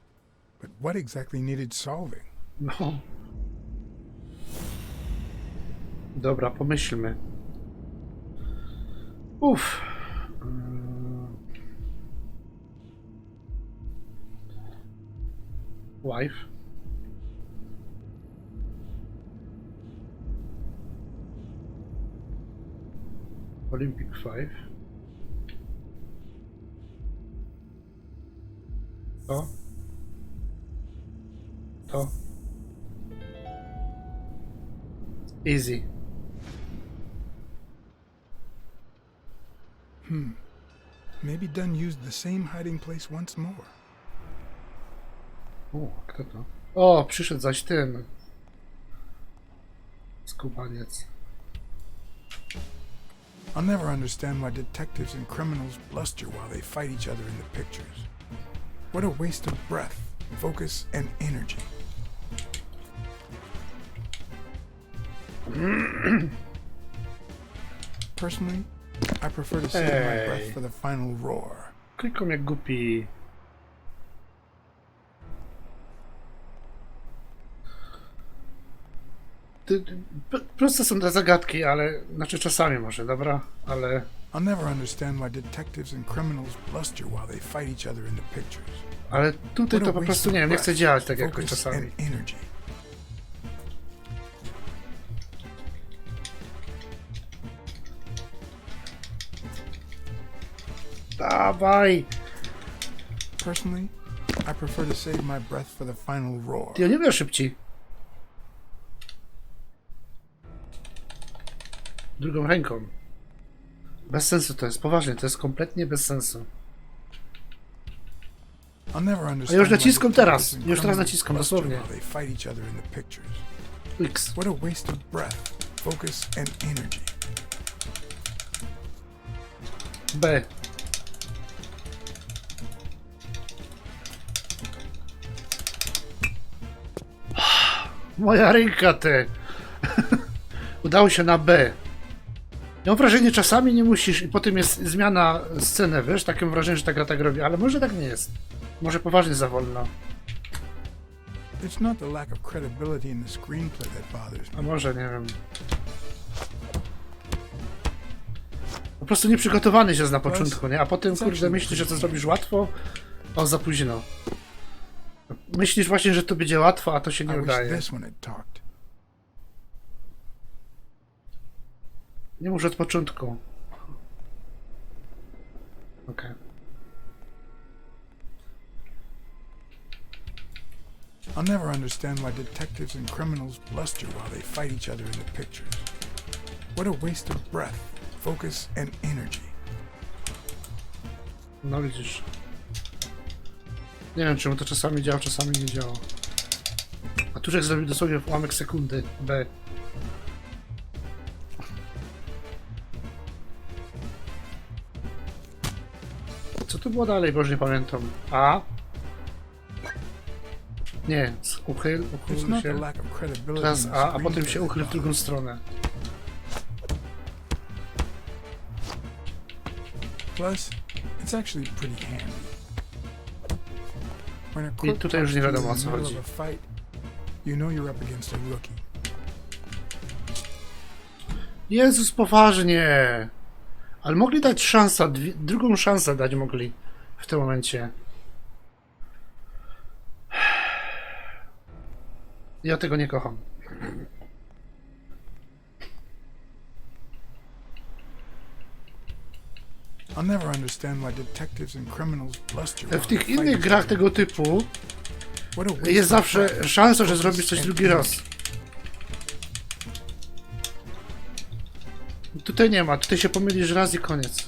but what exactly needed solving? No. Dobra, pomyślmy. Uff. Wife. Olympic 5. To. To. Easy. Maybe Dunn used the same hiding place once more. O, kto to? O, przyszedł zaś ten. Skubaniec. I'll never understand why detectives and criminals bluster while they fight each other in the pictures. What a waste of breath, focus, and energy. Personally, I prefer to save my breath for the final roar. Klikam jak głupi. Proste są te zagadki, ale... Znaczy czasami może, dobra? Ale... I'll never understand why detectives and criminals bluster while they fight each other in the pictures. Ale tutaj to po prostu nie wiem, nie chce działać tak jak czasami. Dawaj! Personally, I prefer to save my breath for the final roar. Ty, nie wiem szybciej. Drugą ręką. Bez sensu to jest, poważnie, to jest kompletnie bez sensu. A już naciskam teraz, już teraz naciskam, dosłownie. X. What a waste of breath, focus and energy. B. Moja ręka, ty. Udało się na B. Ja mam wrażenie, czasami nie musisz i potem jest zmiana sceny, wiesz? Takie mam wrażenie, że ta gra tak robi, ale może tak nie jest. Może poważnie za wolno. It's not the lack of credibility in the screenplay that bothers me. A może, nie wiem. Po prostu nieprzygotowany się na początku, nie? A potem, kurde, myślisz, że to zrobisz łatwo, o, za późno. Myślisz właśnie, że to będzie łatwo, a to się nie udaje. Nie może od początku. Okej. I'll never understand why detectives and criminals bluster while they fight each other in the pictures. What a waste of breath, focus and energy. No widzisz. Nie wiem, czemu to czasami działa, czasami nie działa. A Tuszek zrobił dosłownie w ułamek sekundy. B. Co to było dalej, bo już nie pamiętam. A? Nie, uchyl się. Teraz A potem się uchyl w drugą stronę. Plus, it's actually pretty handy. I tutaj już nie wiadomo o co chodzi. You know you're up against a rookie. Jezus, poważnie! Ale mogli dać szansę, drugą szansę dać mogli w tym momencie. Ja tego nie kocham. W tych innych grach tego typu jest zawsze szansa, że zrobisz coś drugi raz. Tutaj nie ma, tutaj się pomylisz raz i koniec.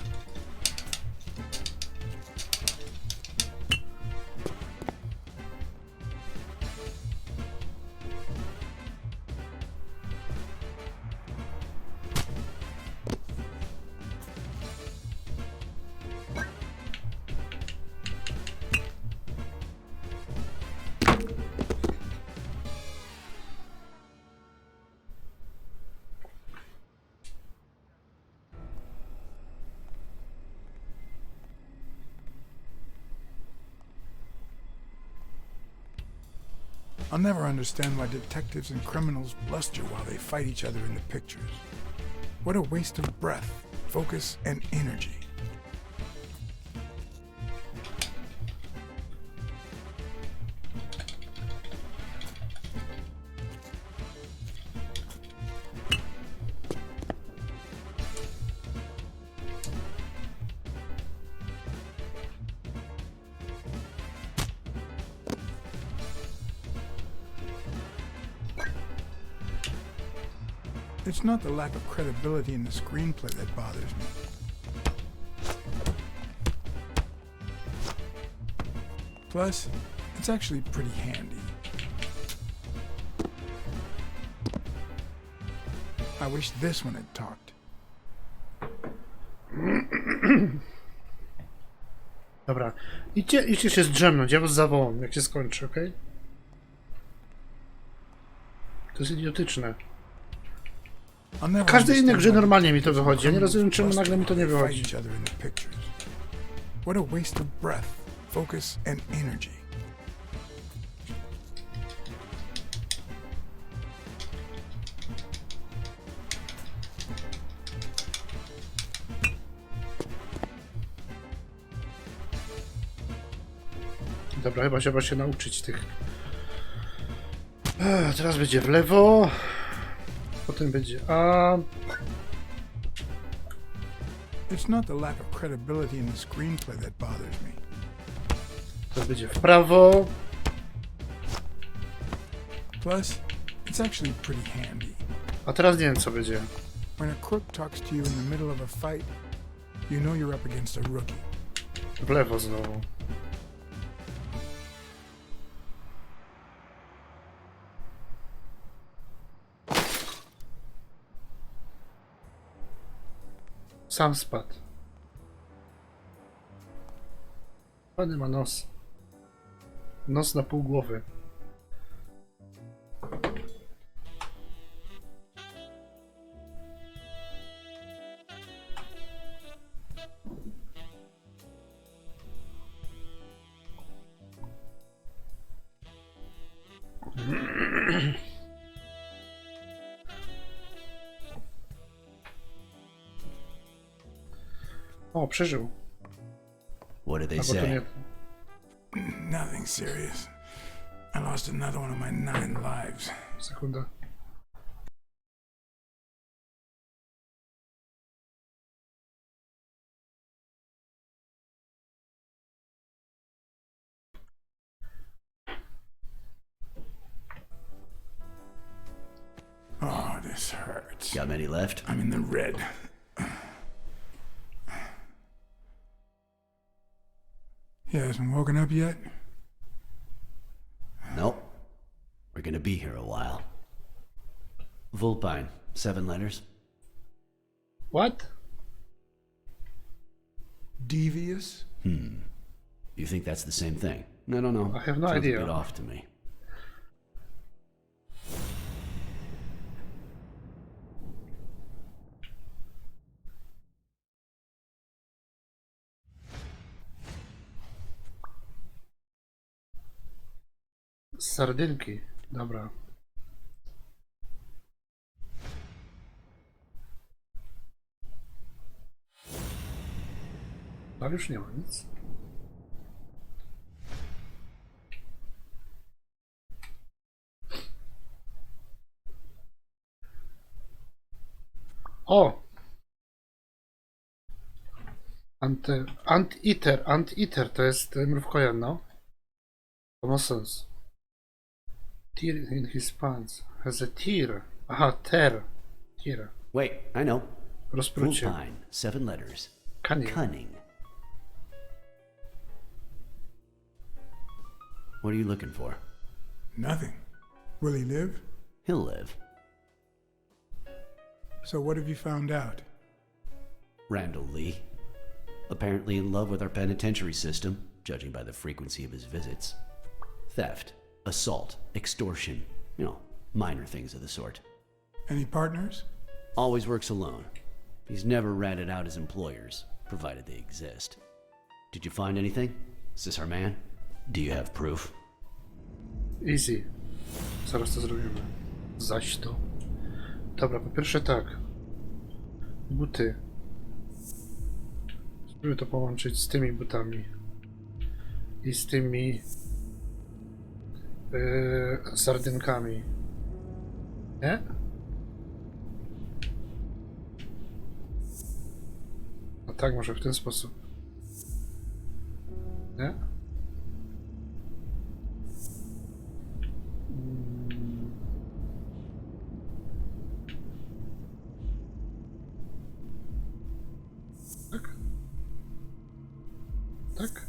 I'll never understand why detectives and criminals bluster while they fight each other in the pictures. What a waste of breath, focus, and energy. It's not the lack of credibility in the screenplay that bothers me. Plus, it's actually pretty handy. I wish this one had talked. Dobra, idźcie się zdrzemnąć, ja was zawołam, jak się skończy, okej? To jest idiotyczne. W każdej innej grze normalnie mi to wychodzi, ja nie rozumiem, czemu nagle mi to nie wychodzi. What a waste of breath, focus and energy. Dobra, chyba trzeba się nauczyć tych. Teraz będzie w lewo. Potem będzie A. It's not the lack of credibility in the screenplay that bothers me. Teraz będzie w prawo. Plus, it's actually pretty handy. A teraz nie wiem, co będzie. When a crook talks to you in the middle of a fight, you know you're up against a rookie. W lewo znowu. Sam spadł. Pany ma nos. Nos na pół głowy. O, przeżył. What did they Albo to say? nie. Nothing serious. I lost another one of my 9 lives. Sekunda. Oh, this hurts. Got many left? I'm in the red. You hasn't woken up yet? Nope. We're gonna be here a while. Vulpine, 7 letters. What? Devious? You think that's the same thing? I don't know. I have no Sounds idea. a bit off to me. Sardynki. Dobra. Ale już nie ma nic. O! Anteater to jest mrówkojan, no. To ma sens. Tear in Hispans has a tear. Aha, ter. Tear. Wait, I know. Rozprucie. Vulpine, 7 letters. Cunning. Cunning. What are you looking for? Nothing. Will he live? He'll live. So what have you found out? Randall Lee. Apparently in love with our penitentiary system, judging by the frequency of his visits. Theft, assault, extortion, minor things of the sort. Any partners? Always works alone. He's never ratted out his employers, provided they exist. Did you find anything? Is this our man? Do you have proof? Easy. Zaraz to zrobimy. Zaś to. Dobra, po pierwsze tak. Buty. Spróbuję to połączyć z tymi butami. I z tymi sardynkami. Nie? A tak, może w ten sposób. Nie? Tak? Tak?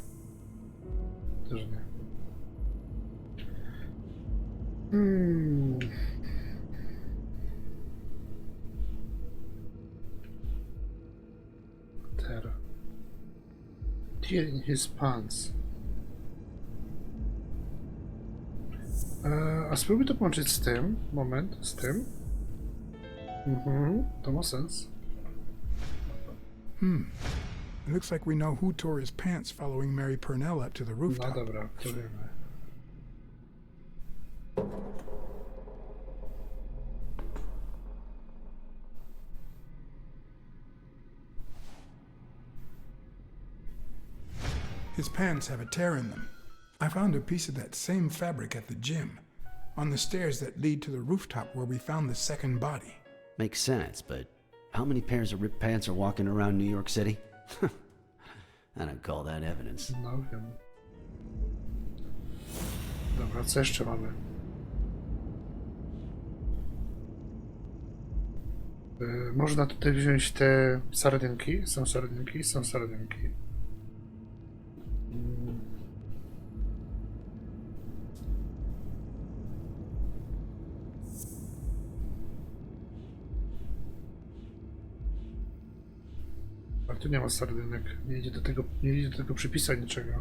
Też nie. Tear in his pants. A spróbuj to połączyć z tym. Moment, z tym. To ma sens. It looks like we know who tore his pants following Mary Purnell up to the rooftop. No dobra, to wiemy. His pants have a tear in them. I found a piece of that same fabric at the gym, on the stairs that lead to the rooftop where we found the second body. Makes sense, but how many pairs of ripped pants are walking around New York City? I don't call that evidence. No wiem. Dobra, co jeszcze mamy? Można tutaj wziąć te sardynki. Są sardynki, są sardynki. Ale tu nie ma sardynek. Nie idzie do tego przypisać niczego.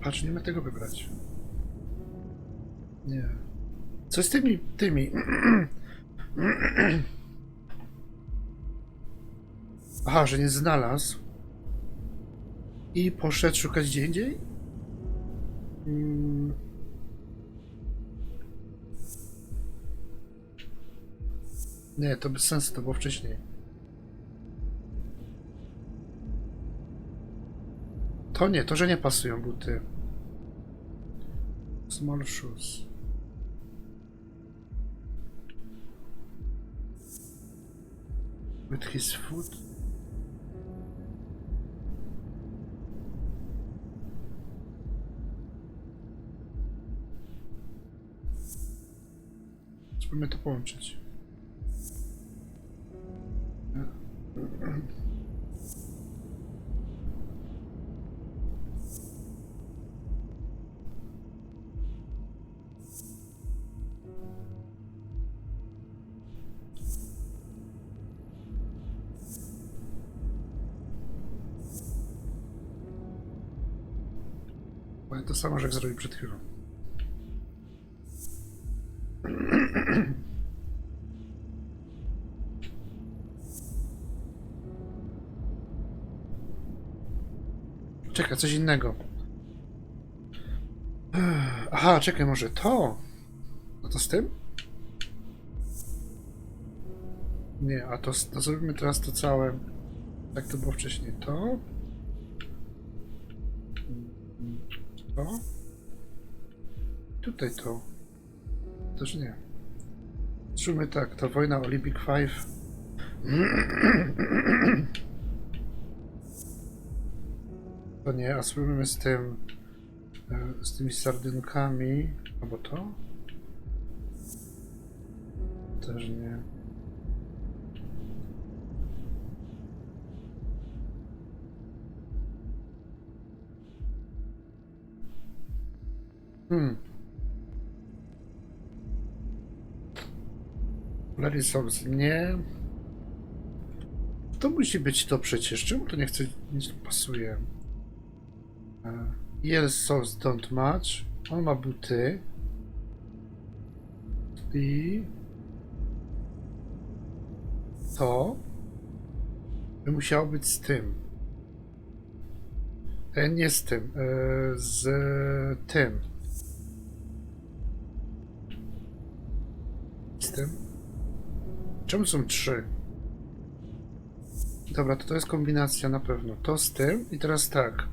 Patrz, nie ma tego wybrać. Nie. Co z tymi? Aha, że nie znalazł. I poszedł szukać gdzie indziej? Nie, to bez sensu, to było wcześniej. To nie, to że nie pasują buty. Small shoes. With his foot. Spróbujmy to połączyć. To samo, że jak zrobił przed chwilą. Czekaj, coś innego. Aha, czekaj, może to? No to z tym? Nie, a to zrobimy teraz to całe. Tak to było wcześniej. To? To? Tutaj to. Też nie. Zróbmy tak, to wojna Olympic 5. To nie, a spróbujmy z tym, z tymi sardynkami, albo to? Też nie. Larry Souls nie. To musi być to przecież. Czemu to nie chce, nie pasuje? Jest Souls don't match. On ma buty. I to by musiało być z tym. Nie z tym. Z tym. Z tym. Czemu są 3? Dobra, to jest kombinacja na pewno. To z tym i teraz tak.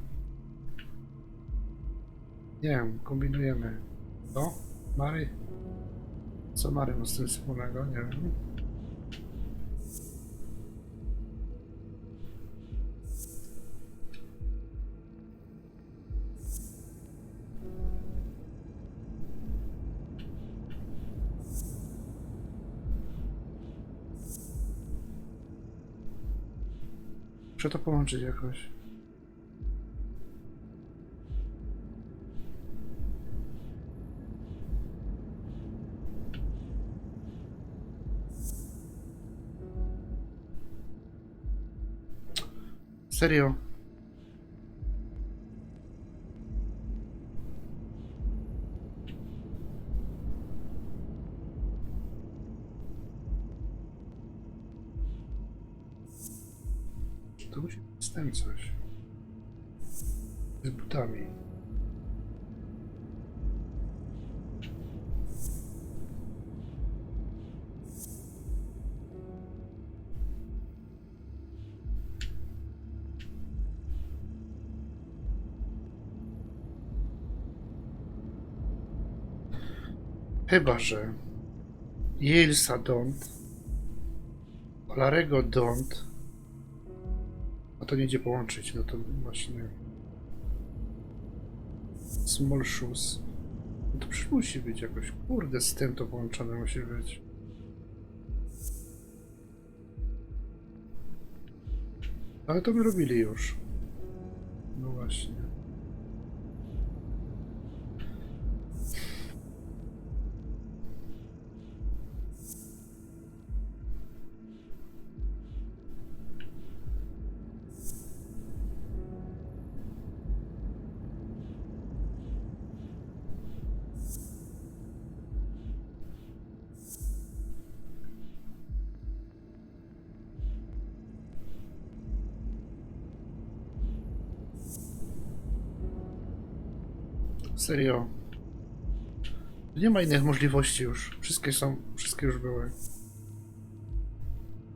Nie wiem, kombinujemy. To? Mary? Co Mary ma z tym wspólnego? Nie wiem. Muszę to połączyć jakoś. Serio? To musi być z tym coś. Z butami. Chyba że Yilesa don't, Larego don't, a to nie idzie połączyć, no to właśnie Small Shoes. No to przecież musi być jakoś, kurde, z tym to połączone musi być. Ale to my robili już. No właśnie. Serio. Nie ma innych możliwości już. Wszystkie już były.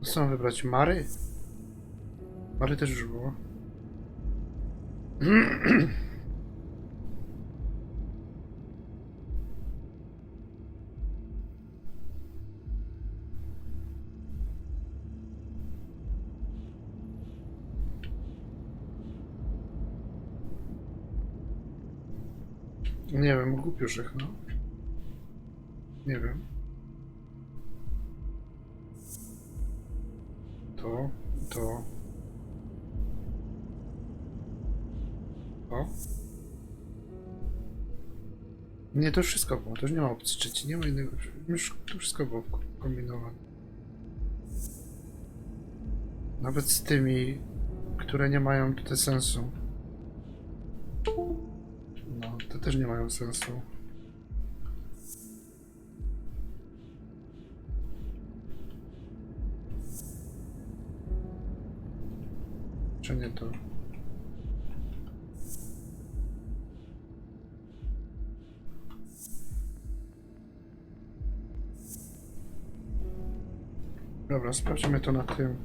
Co mam wybrać? Mary? Mary też już było. Nie wiem, głupiuszek, no. Nie wiem. To. O. Nie, to już wszystko było, to już nie ma opcji trzeciej, nie ma innego. Już to wszystko było kombinowane. Nawet z tymi, które nie mają tutaj sensu. No, te też nie mają sensu. Czy nie to? Dobra, sprawdźmy to na tym.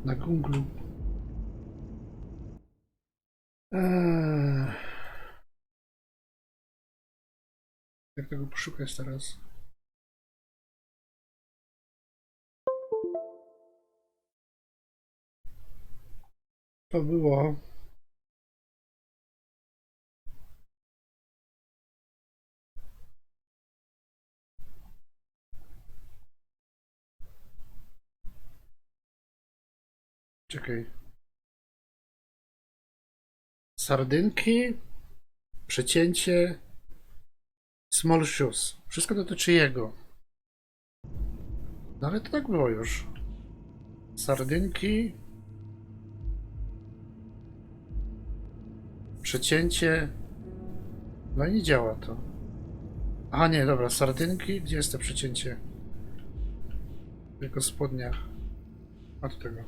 Na Google. Jak tego poszukać teraz? To było. Czekaj. Sardynki, przecięcie, Small shoes. Wszystko dotyczy jego. No ale to tak było już. Sardynki. Przecięcie. No i nie działa to. Aha, nie, dobra, sardynki. Gdzie jest to przecięcie? W jego spodniach. A do tego.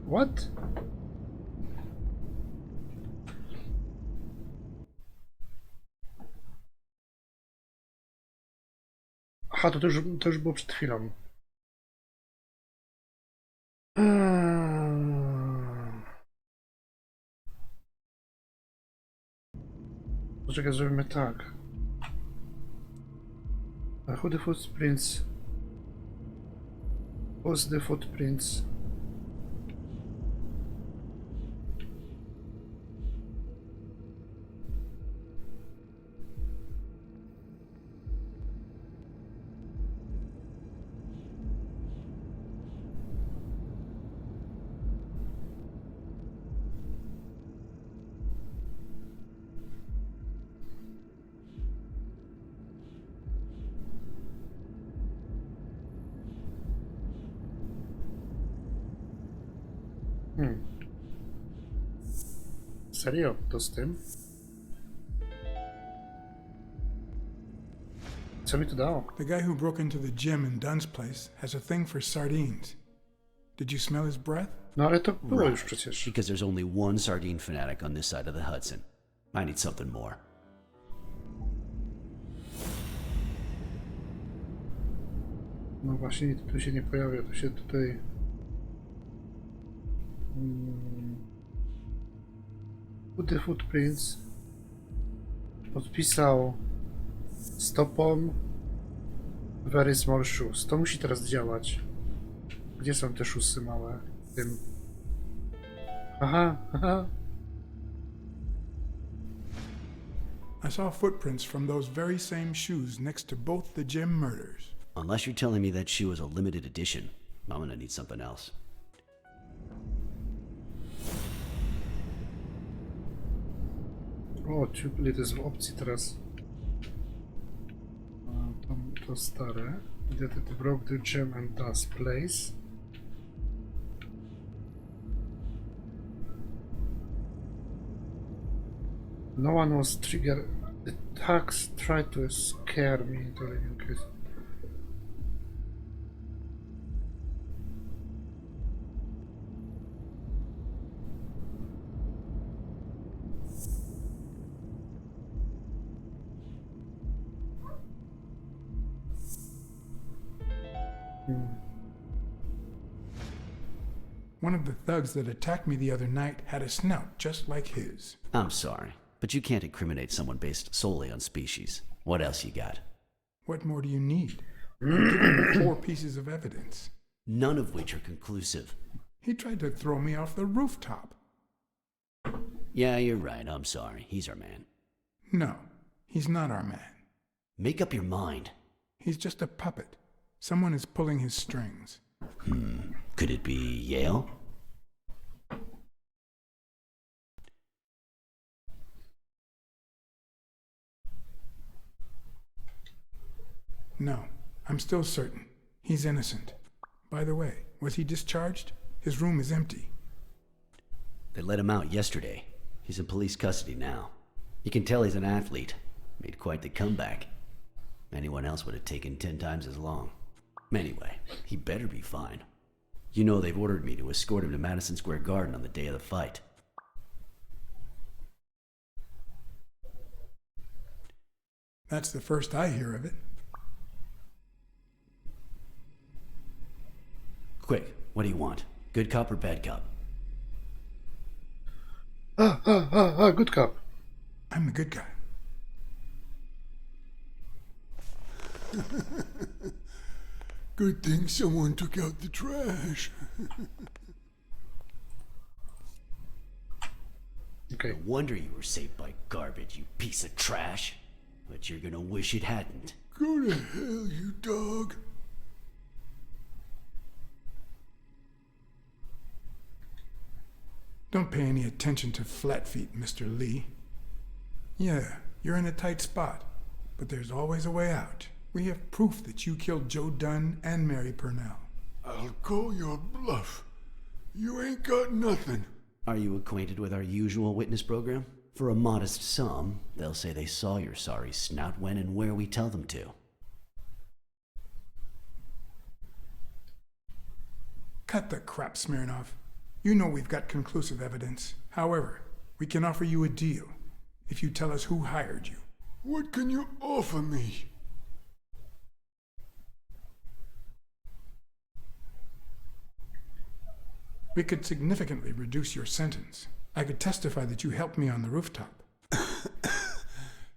What? Aha, to już było przed chwilą. Poczekaj, zrobimy tak. Who the footprints? Who's the footprints? Serio? To z tym? Co mi to dało? The guy who broke into the gym in Dunn's place has a thing for sardines. Did you smell his breath? No ale to było już przecież. Because there's only one sardine fanatic on this side of the Hudson. I need something more. No właśnie, tu się nie pojawia, tu się tutaj... The Footprints podpisał stopą Very Small Shoes. To musi teraz działać. Gdzie są te szusy małe? Tym. Aha, aha. I saw footprints from those very same shoes next to both the gym murders. Unless you're telling me that shoe was a limited edition, I'm gonna need something else. O, ile to jest w opcji teraz? To stare. That broke the gem and thus place. No one was triggered. The thugs tried to scare me into leaving case. One of the thugs that attacked me the other night had a snout just like his. I'm sorry, but you can't incriminate someone based solely on species. What else you got? What more do you need? I've given you 4 pieces of evidence. None of which are conclusive. He tried to throw me off the rooftop. Yeah, you're right. I'm sorry. He's our man. No, he's not our man. Make up your mind. He's just a puppet. Someone is pulling his strings. Could it be Yale? No, I'm still certain. He's innocent. By the way, was he discharged? His room is empty. They let him out yesterday. He's in police custody now. You can tell he's an athlete. Made quite the comeback. Anyone else would have taken 10 times as long. Anyway, he better be fine. You know they've ordered me to escort him to Madison Square Garden on the day of the fight. That's the first I hear of it. Quick, what do you want? Good cop or bad cop? Good cop. I'm the good guy. Good thing someone took out the trash. Okay. No wonder you were saved by garbage, you piece of trash. But you're gonna wish it hadn't. Go to hell, you dog. Don't pay any attention to flat feet, Mr. Lee. Yeah, you're in a tight spot, but there's always a way out. We have proof that you killed Joe Dunn and Mary Purnell. I'll call your bluff. You ain't got nothing. Are you acquainted with our usual witness program? For a modest sum, they'll say they saw your sorry snout when and where we tell them to. Cut the crap, Smirnov. You know we've got conclusive evidence. However, we can offer you a deal if you tell us who hired you. What can you offer me? We could significantly reduce your sentence. I could testify that you helped me on the rooftop.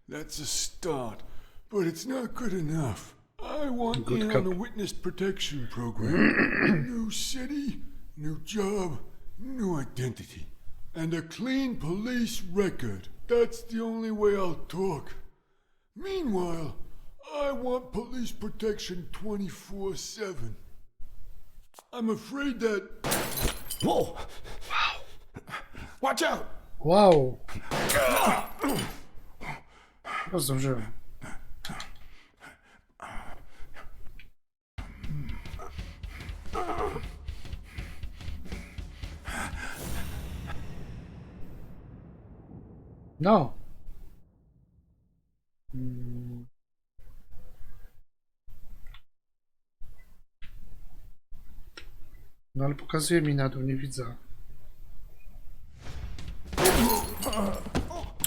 That's a start, but it's not good enough. I want Good in cup. on the witness protection program. New city, new job, new identity, and a clean police record. That's the only way I'll talk. Meanwhile, I want police protection 24/7. I'm afraid that... Whoa! Wow. Watch out! Wow. No zdążyłem. No. No ale pokazuje mi na dół, nie widzę.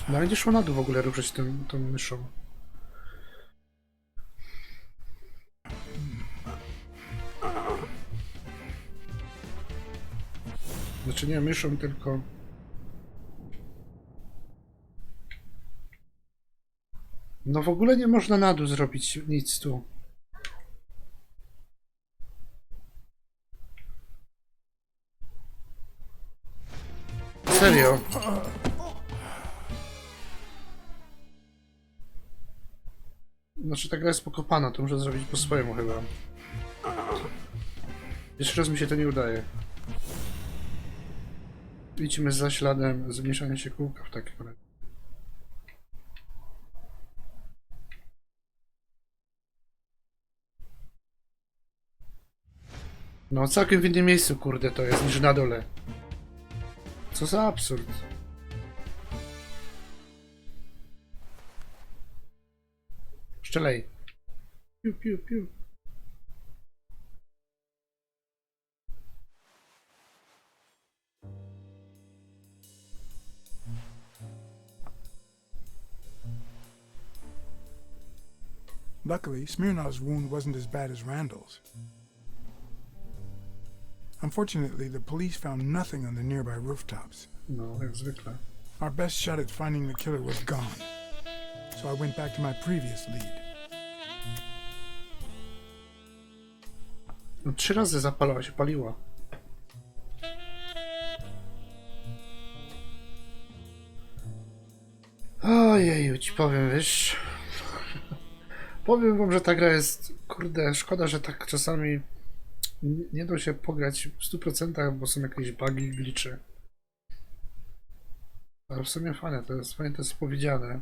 No ale nie szło na dół w ogóle ruszać tą myszą. Znaczy nie myszą, tylko... No w ogóle nie można na dół zrobić nic tu. Serio? Znaczy ta gra jest pokopana, to muszę zrobić po swojemu chyba. Jeszcze raz mi się to nie udaje. Idźmy za śladem zmniejszania się kółka w takim razie. No całkiem w innym miejscu, kurde, to jest niż na dole. Co za absurd. Strzelaj. Piu, piu, piu. Luckily, Smirnov's wound wasn't as bad as Randall's. Unfortunately, the police found nothing on the nearby rooftops. No, jak zwykle. Our best shot at finding the killer was gone, so I went back to my previous lead. No 3 razy zapalała się, paliła. Ojeju, ci powiem, wiesz. Powiem wam, że ta gra jest, kurde, szkoda, że tak czasami nie da się pograć w 100%, bo są jakieś bugi, glitche. Ale w sumie fajnie to jest powiedziane.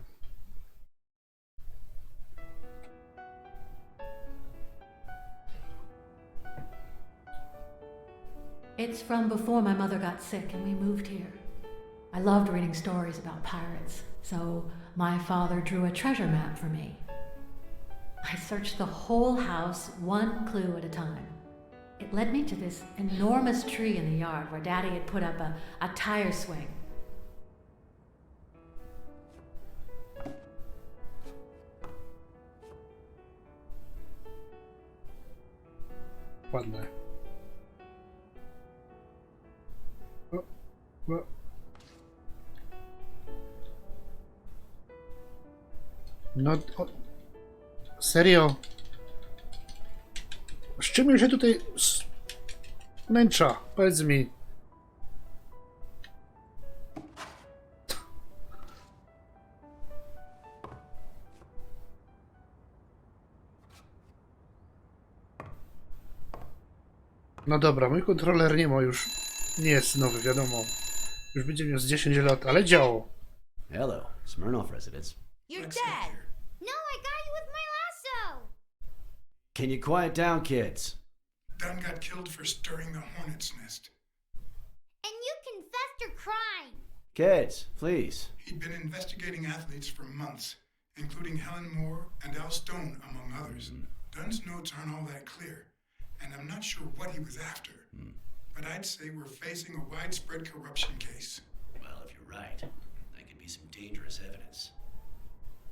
It's from before my mother got sick and we moved here. I loved reading stories about pirates, so my father drew a treasure map for me. I searched the whole house, one clue at a time. It led me to this enormous tree in the yard where Daddy had put up a tire swing. Ładne. O. No, serio? Z czym ja się tutaj męcza? Powiedz mi. No dobra, mój kontroler nie jest nowy, wiadomo. Już będzie miał z 10 lat, ale działo. Hello, Smirnoff residence. You're dead. No, I got you with my lasso. Can you quiet down, kids? Dunn got killed for stirring the hornet's nest. And you confessed your crime. Kids, please. He'd been investigating athletes for months, including Helen Moore and Al Stone, among others. Dunn's notes aren't all that clear, and I'm not sure what he was after. But I'd say we're facing a widespread corruption case. Well, if you're right, that could be some dangerous evidence.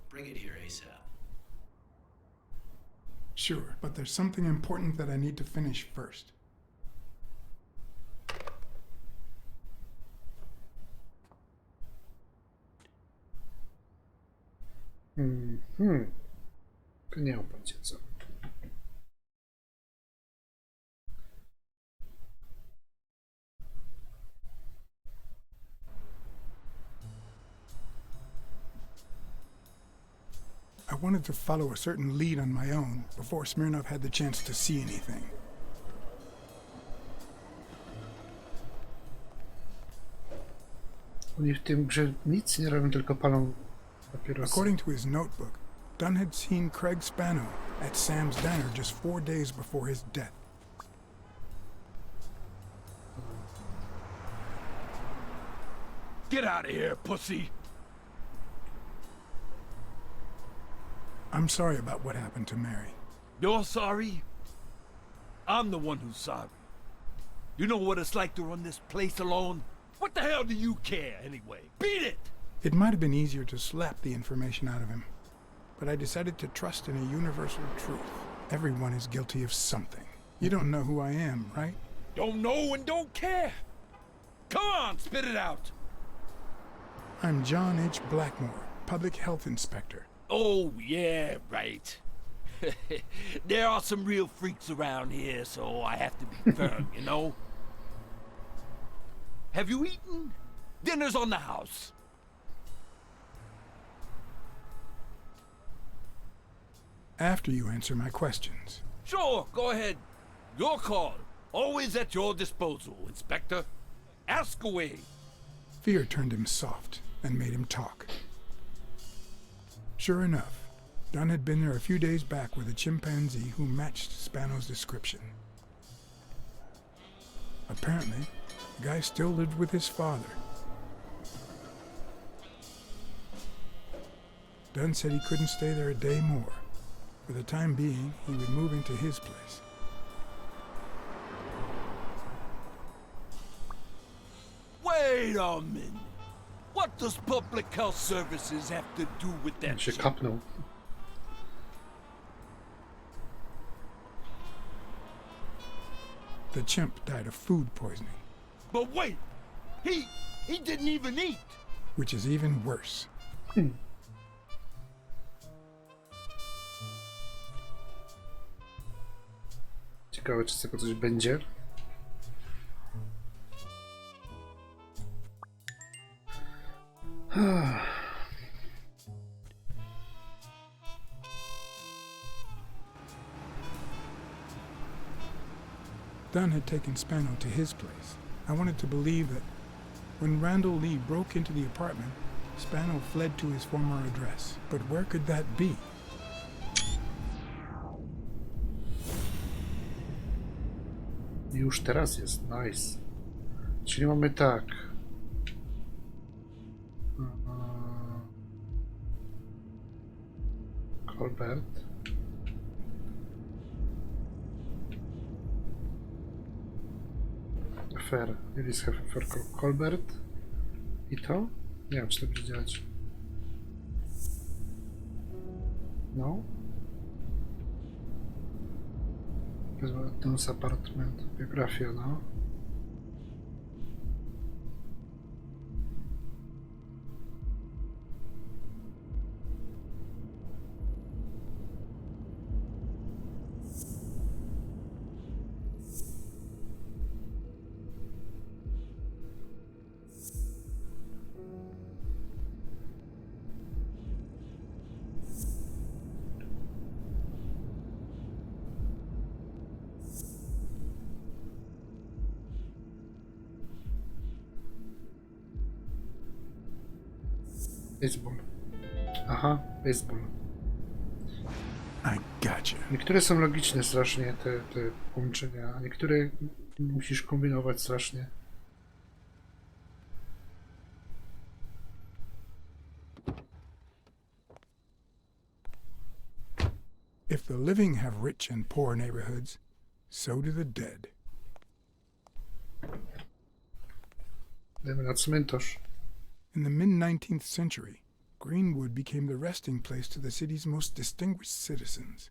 Bring it here ASAP. Sure, but there's something important that I need to finish first. To nie mam pojęcia co. I wanted to follow a certain lead on my own before Smirnoff had the chance to see anything. Oni w tym grze nic nie robią, tylko palą papierosy. According to his notebook, Dunn had seen Craig Spano at Sam's diner just 4 days before his death. Get out of here, pussy! I'm sorry about what happened to Mary. You're sorry? I'm the one who's sorry. You know what it's like to run this place alone? What the hell do you care, anyway? Beat it! It might have been easier to slap the information out of him, but I decided to trust in a universal truth. Everyone is guilty of something. You don't know who I am, right? Don't know and don't care! Come on, spit it out! I'm John H. Blackmore, Public Health Inspector. Oh, yeah, right. There are some real freaks around here, so I have to be firm, you know? Have you eaten? Dinner's on the house. After you answer my questions. Sure, go ahead. Your call. Always at your disposal, Inspector. Ask away. Fear turned him soft and made him talk. Sure enough, Dunn had been there a few days back with a chimpanzee who matched Spano's description. Apparently, the guy still lived with his father. Dunn said he couldn't stay there a day more. For the time being, he would move into his place. Wait a minute. What does public health services have to do with that Się shit? kapnął. The chimp died of food poisoning, But wait, he didn't even eat. which is even worse. Ciekawe, czy z tego coś będzie. Dunn had taken Spano to his place. I wanted to believe that when Randall Lee broke into the apartment, Spano fled to his former address. But where could that be? Już teraz jest, nice. Czyli mamy tak. Colbert. Fair. Release Fair Colbert. I to? Nie wiem, czy to będzie działać. No. Dance Apartment. Biografia, no. Baseball. Aha, baseball. I gotcha. Niektóre są logiczne strasznie, te połączenia, a niektóre musisz kombinować strasznie. If the living have rich and poor neighborhoods, so do the dead. Idziemy na cmentarz. In the mid-19th century, Greenwood became the resting place to the city's most distinguished citizens.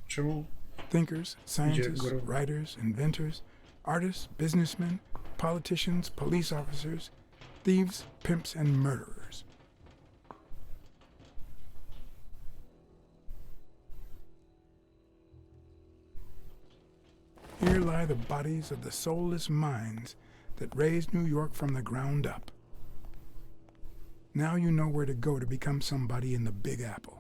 Czemu? Thinkers, scientists, writers, inventors, artists, businessmen, politicians, police officers, thieves, pimps, and murderers. Here lie the bodies of the soulless minds that raised New York from the ground up. Now you know where to go to become somebody in the Big Apple.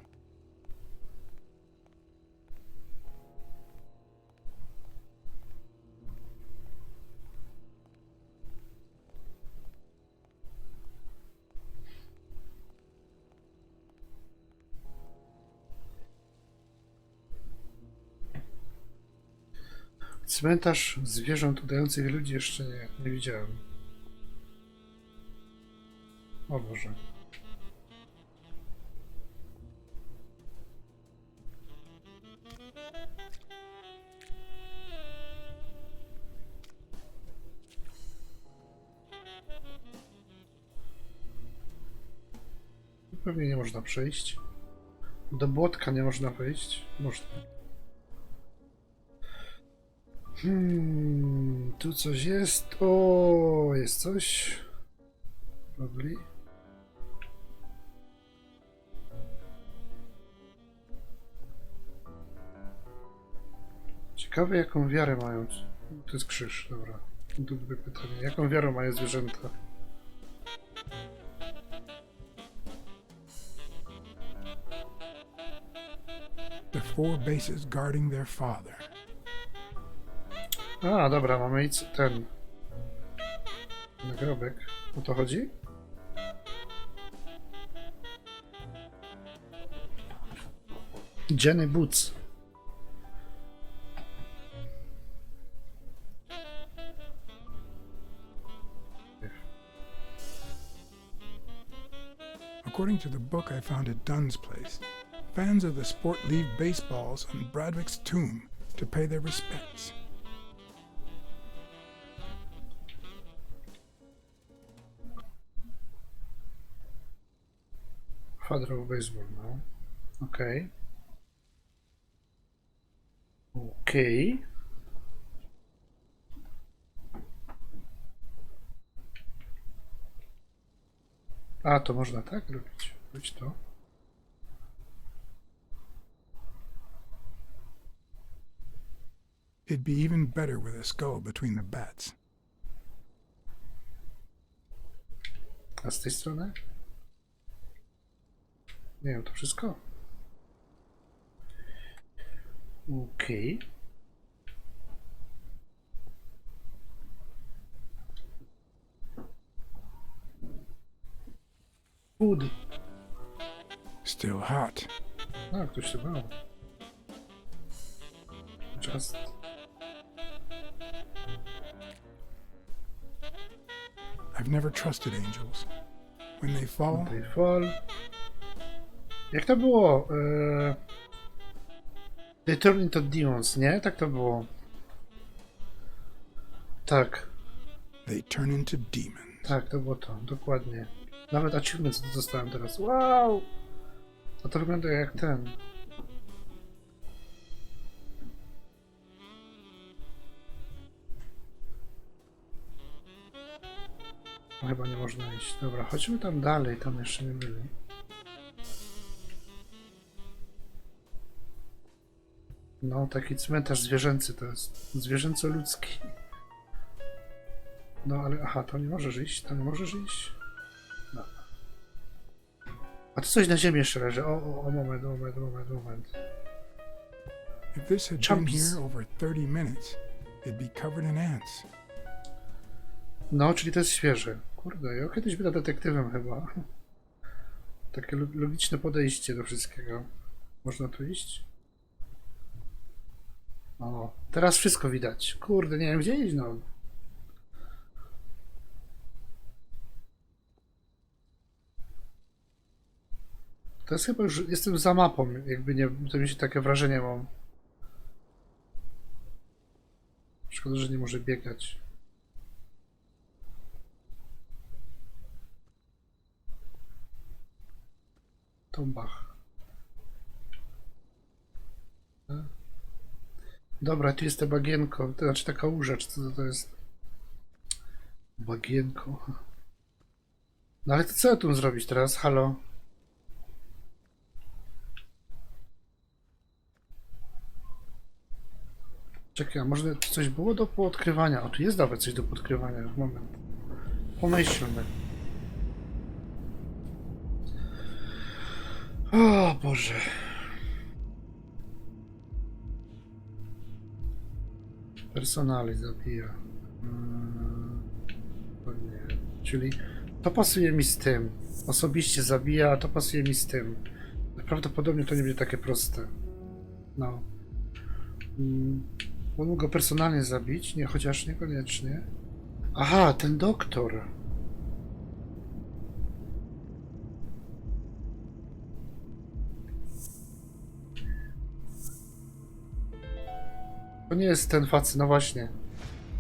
Cmentarz zwierząt udających ludzi jeszcze nie widziałem. O Boże. Pewnie nie można przejść. Do błotka nie można wejść. Można. Tu coś jest. O, jest coś. Lovely. Ciekawe, jaką wiarę mają. To jest krzyż, dobra. Drugie pytanie. Jaką wiarę mają zwierzęta? The four bases guarding their father. A, dobra, mamy ten nagrobek. O to chodzi? Jenny Boots. According to the book I found at Dunn's place, fans of the sport leave baseballs on Bradwick's tomb to pay their respects. Father of baseball, no. Okej. Okej. A, to można tak robić. Być to. It'd be even better with a skull between the bats. A z tej strony? Nie wiem, to wszystko? Okej. Food. Still hot. A, ktoś się bał. Just. I've never trusted angels. When they fall... Jak to było? They turn into demons, nie? Tak to było. Tak. They turn into demons. Tak, to było to. Dokładnie. Nawet achievement dostałem teraz. Wow! A to wygląda jak ten. No, chyba nie można iść. Dobra, chodźmy tam dalej, tam jeszcze nie byli. No, taki cmentarz zwierzęcy to jest. Zwierzęco-ludzki. No, ale aha, tam nie możesz iść, tam nie możesz iść. No. A tu coś na ziemi jeszcze leży. O, moment. If this had been here over 30 minutes, it'd be covered in ants. No, czyli to jest świeże. Kurde, ja kiedyś będę detektywem chyba. Takie logiczne podejście do wszystkiego. Można tu iść? O, teraz wszystko widać. Kurde, nie wiem gdzie iść, no. To jest chyba już, jestem za mapą, jakby nie, to mi się takie wrażenie mam. Szkoda, że nie może biegać. Tombach. Dobra, tu jest to bagienko, to znaczy taka łóżecz, co to jest? Bagienko. No ale to co ja tu zrobić teraz? Halo? Czekaj, a może coś było do poodkrywania? O, tu jest nawet coś do podkrywania. Moment. Pomyślmy. O Boże. Personali zabija. To nie. Czyli to pasuje mi z tym. Osobiście zabija, a to pasuje mi z tym. Prawdopodobnie to nie będzie takie proste. No. Mógł go personalnie zabić, nie, chociaż niekoniecznie. Aha, ten doktor. To nie jest ten facet, no właśnie.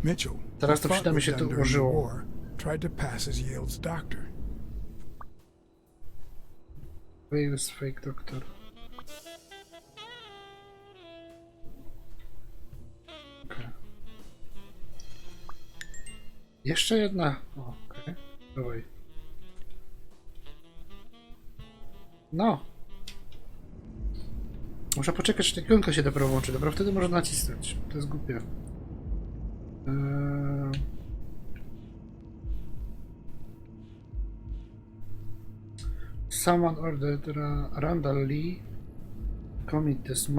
Mitchell, Teraz to przynajmniej się tu ułożyło. Tried to pass as Yale's doctor. Wales fake doctor. Okay. Jeszcze jedna. Okej. Okay. Dawaj. No. Muszę poczekać, czy ikonka się dopiero włączy. Dobra, wtedy można nacisnąć. To jest głupie. Someone ordered Randall Lee commit these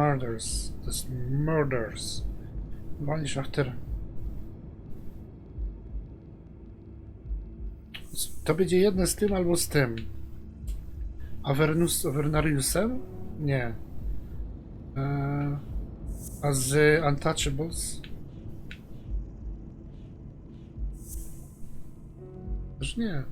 murders. Walisz achter. To będzie jedno z tym albo z tym. Avernariusem? Nie. A z Untouchables? Też nie.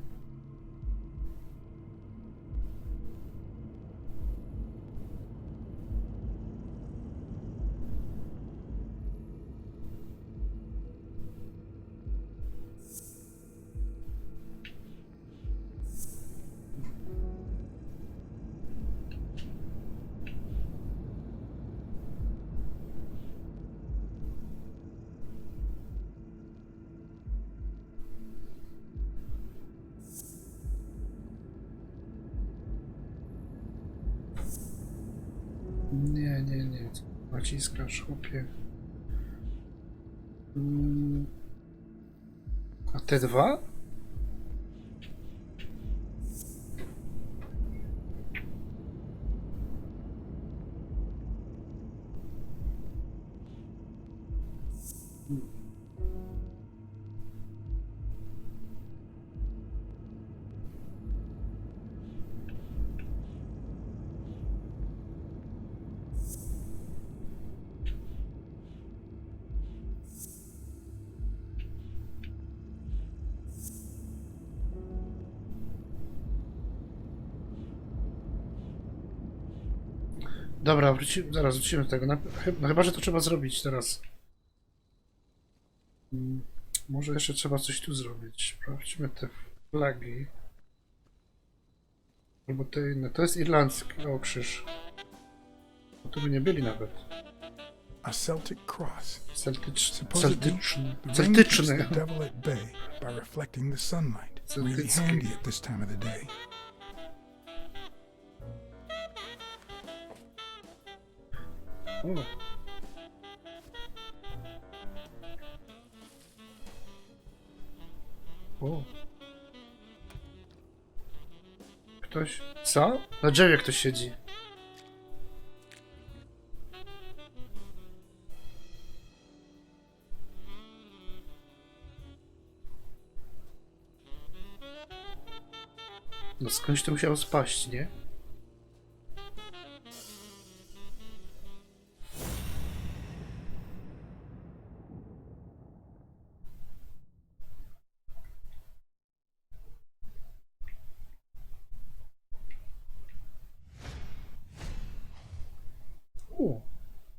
Nie. Naciskasz, chłopie. A te dwa? Dobra, zaraz wrócimy do tego. No chyba, że to trzeba zrobić teraz. Może jeszcze trzeba coś tu zrobić. Sprawdźmy te flagi. Albo te inne. To jest irlandzki. O, krzyż. Bo tu by nie byli nawet. A Celtic cross. Celtyczny. The devil at bay by reflecting the sunlight. Really handy at this time of the day. O. Ktoś... Co? Na drzewie ktoś siedzi. No skądś to musiało spaść, nie?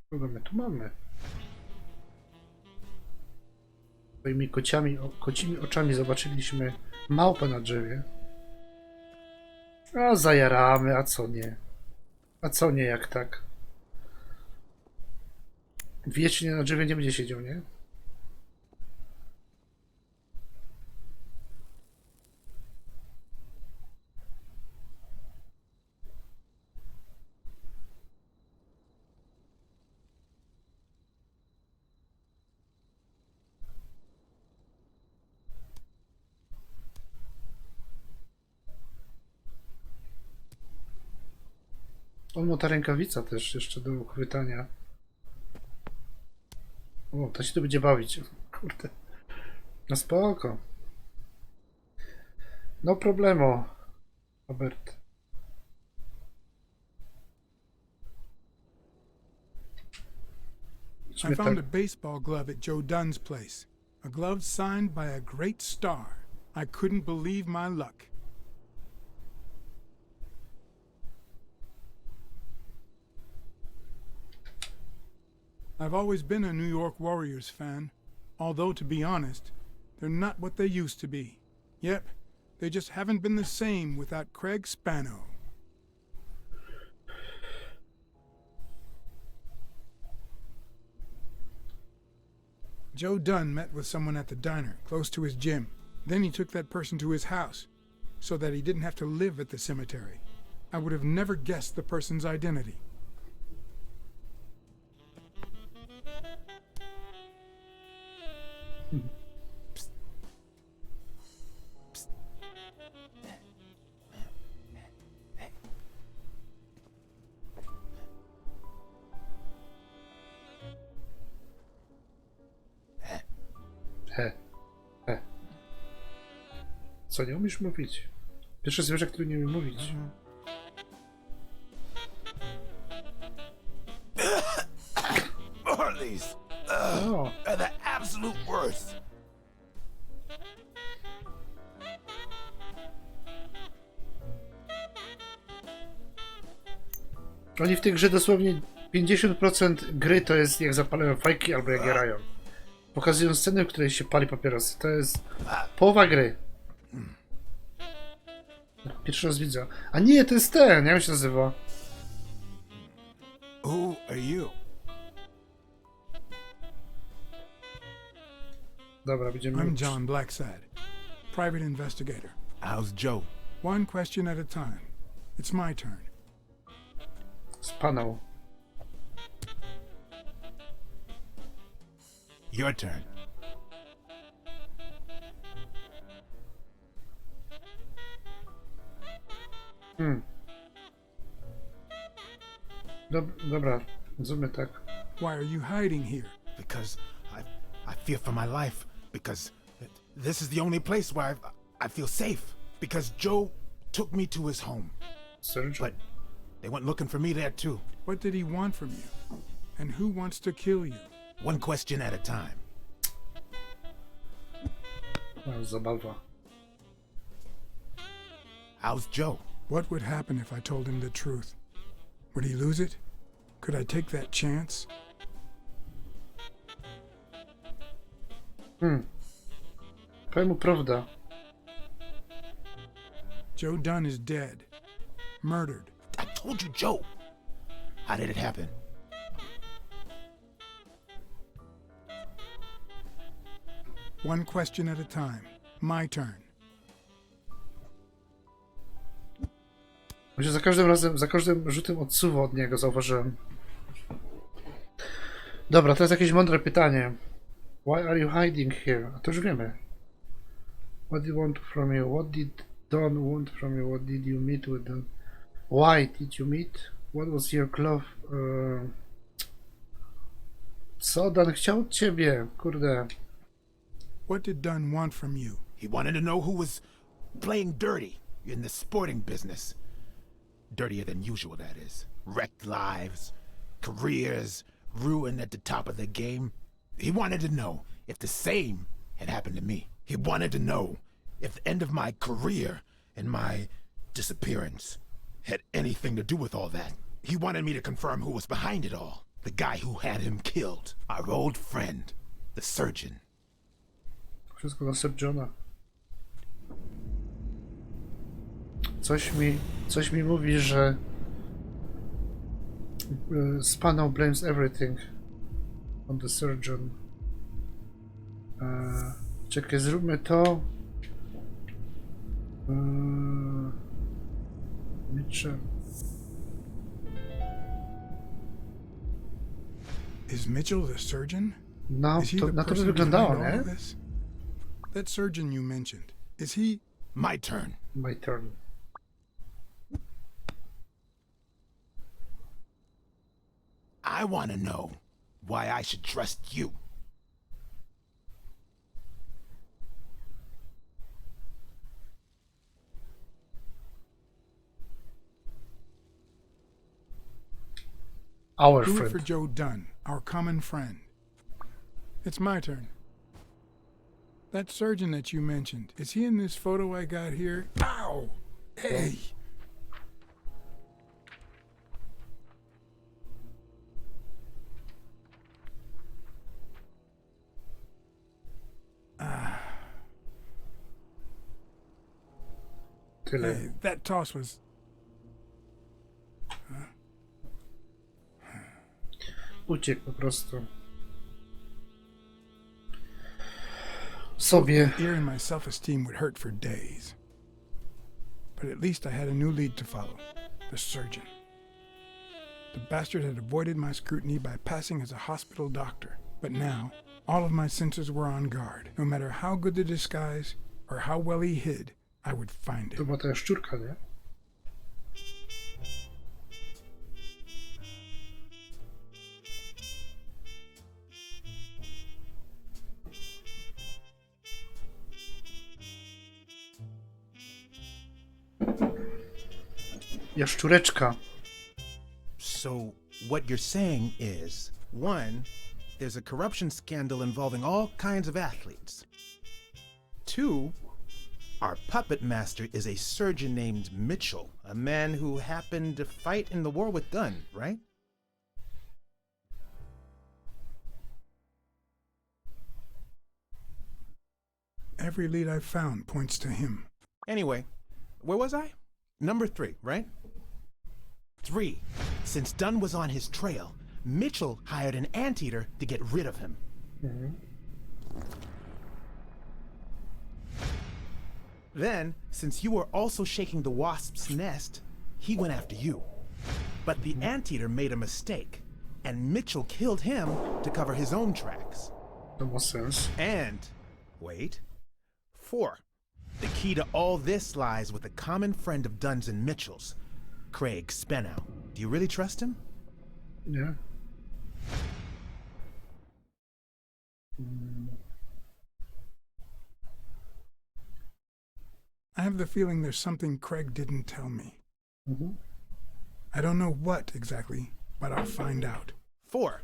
Kogo my tu mamy? Swoimi kocimi oczami zobaczyliśmy małpę na drzewie. A zajaramy, a co nie? A co nie, jak tak? Wiecznie na drzewie nie będzie siedział, nie? O, no ta rękawica też jeszcze do uchwytania. O, to się tu będzie bawić. Kurde. No spoko. No problemo, Robert. I found a baseball glove at Joe Dunn's place. A glove signed by a great star. I couldn't believe my luck. I've always been a New York Warriors fan, although, to be honest, they're not what they used to be. Yep, they just haven't been the same without Craig Spano. Joe Dunn met with someone at the diner, close to his gym. Then he took that person to his house, so that he didn't have to live at the cemetery. I would have never guessed the person's identity. Co, nie umiesz mówić? Pierwsze zwierzę, które nie umie mówić. Marlies are the absolute worst. Oni w tej grze dosłownie 50% gry to jest jak zapalają fajki albo jak jarają. Pokazują sceny, w której się pali papierosy. To jest połowa gry. Pierwszy raz widzę. A nie, to jest ten, jak się nazywa? Who are you? Dobra, będziemy... I'm John Blacksad, private investigator. How's Joe? One question at a time. It's my turn. Spanał. Your turn. Dobra, zróbmy tak. Why are you hiding here? Because I fear for my life. Because this is the only place where I feel safe. Because Joe took me to his home. But they went looking for me there too. What did he want from you? And who wants to kill you? One question at a time. Zabawa. How's Joe? What would happen if I told him the truth? Would he lose it? Could I take that chance? Powiem mu prawda. Joe Dunn is dead. Murdered. I told you, Joe. How did it happen? One question at a time. My turn. Myślę, za każdym razem, za każdym rzutem odsuwa od niego, zauważyłem. Dobra, to jest jakieś mądre pytanie. Why are you hiding here? A to już wiemy. What did he want from you? What did Don want from you? What did you meet with them? Why did you meet? What was your glove? Co Don chciał od ciebie? Kurde. What did Dunn want from you? He wanted to know who was playing dirty. in the sporting business. Dirtier than usual, that is. Wrecked lives, careers, ruined at the top of the game. He wanted to know if the same had happened to me. He wanted to know if the end of my career and my disappearance had anything to do with all that. He wanted me to confirm who was behind it all. The guy who had him killed. Our old friend, the surgeon. Wszystko dla Surgeona. Coś mi mówi, że Spano blames everything on the surgeon. Czekaj, zróbmy to. Mitchell. Is Mitchell the surgeon? No, Is he to, the na to by person wyglądało, behind all nie? of this? That surgeon you mentioned, is he... My turn. My turn. I want to know why I should trust you. Our Do friend. it for Joe Dunn, our common friend. It's my turn. That surgeon that you mentioned, is he in this photo I got here? Ow! Hey! Hey, that toss was... Uciekł po prostu. Sobie. Ear and my self-esteem would hurt for days. But at least I had a new lead to follow. The surgeon. The bastard had avoided my scrutiny by passing as a hospital doctor. But now, all of my senses were on guard. No matter how good the disguise, or how well he hid, I would find To him. była ta jaszczurka, nie? Jaszczureczka. So, what you're saying is, one, there's a corruption scandal involving all kinds of athletes. Two, our puppet master is a surgeon named Mitchell, a man who happened to fight in the war with Dunn, right? Every lead I've found points to him. Anyway, where was I? Number 3, right? 3. Since Dunn was on his trail, Mitchell hired an anteater to get rid of him. Then, since you were also shaking the wasp's nest, he went after you. But the anteater made a mistake, and Mitchell killed him to cover his own tracks. To ma sens. And, wait, 4. The key to all this lies with a common friend of Dunn's and Mitchell's, Craig Spenow. Do you really trust him? Nie. I have the feeling there's something Craig didn't tell me. I don't know what exactly, but I'll find out. 4.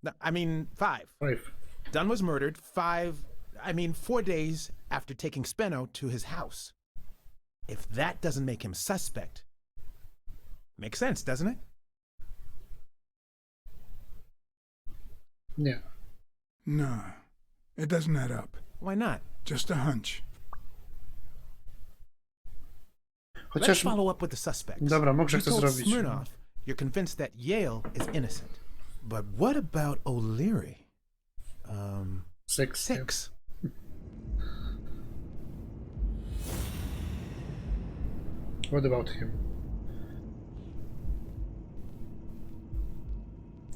No, I mean 5. 5. Dunn was murdered 4 days after taking Speno to his house. If that doesn't make him suspect, makes sense, doesn't it? Nie. No, it doesn't add up. Why not? Just a hunch. Let's Chociaż... follow up with the suspects. Dobra, mogę You to told zrobić. Smirnoff you're convinced that Yale is innocent. But what about O'Leary? 6. 6. What about him?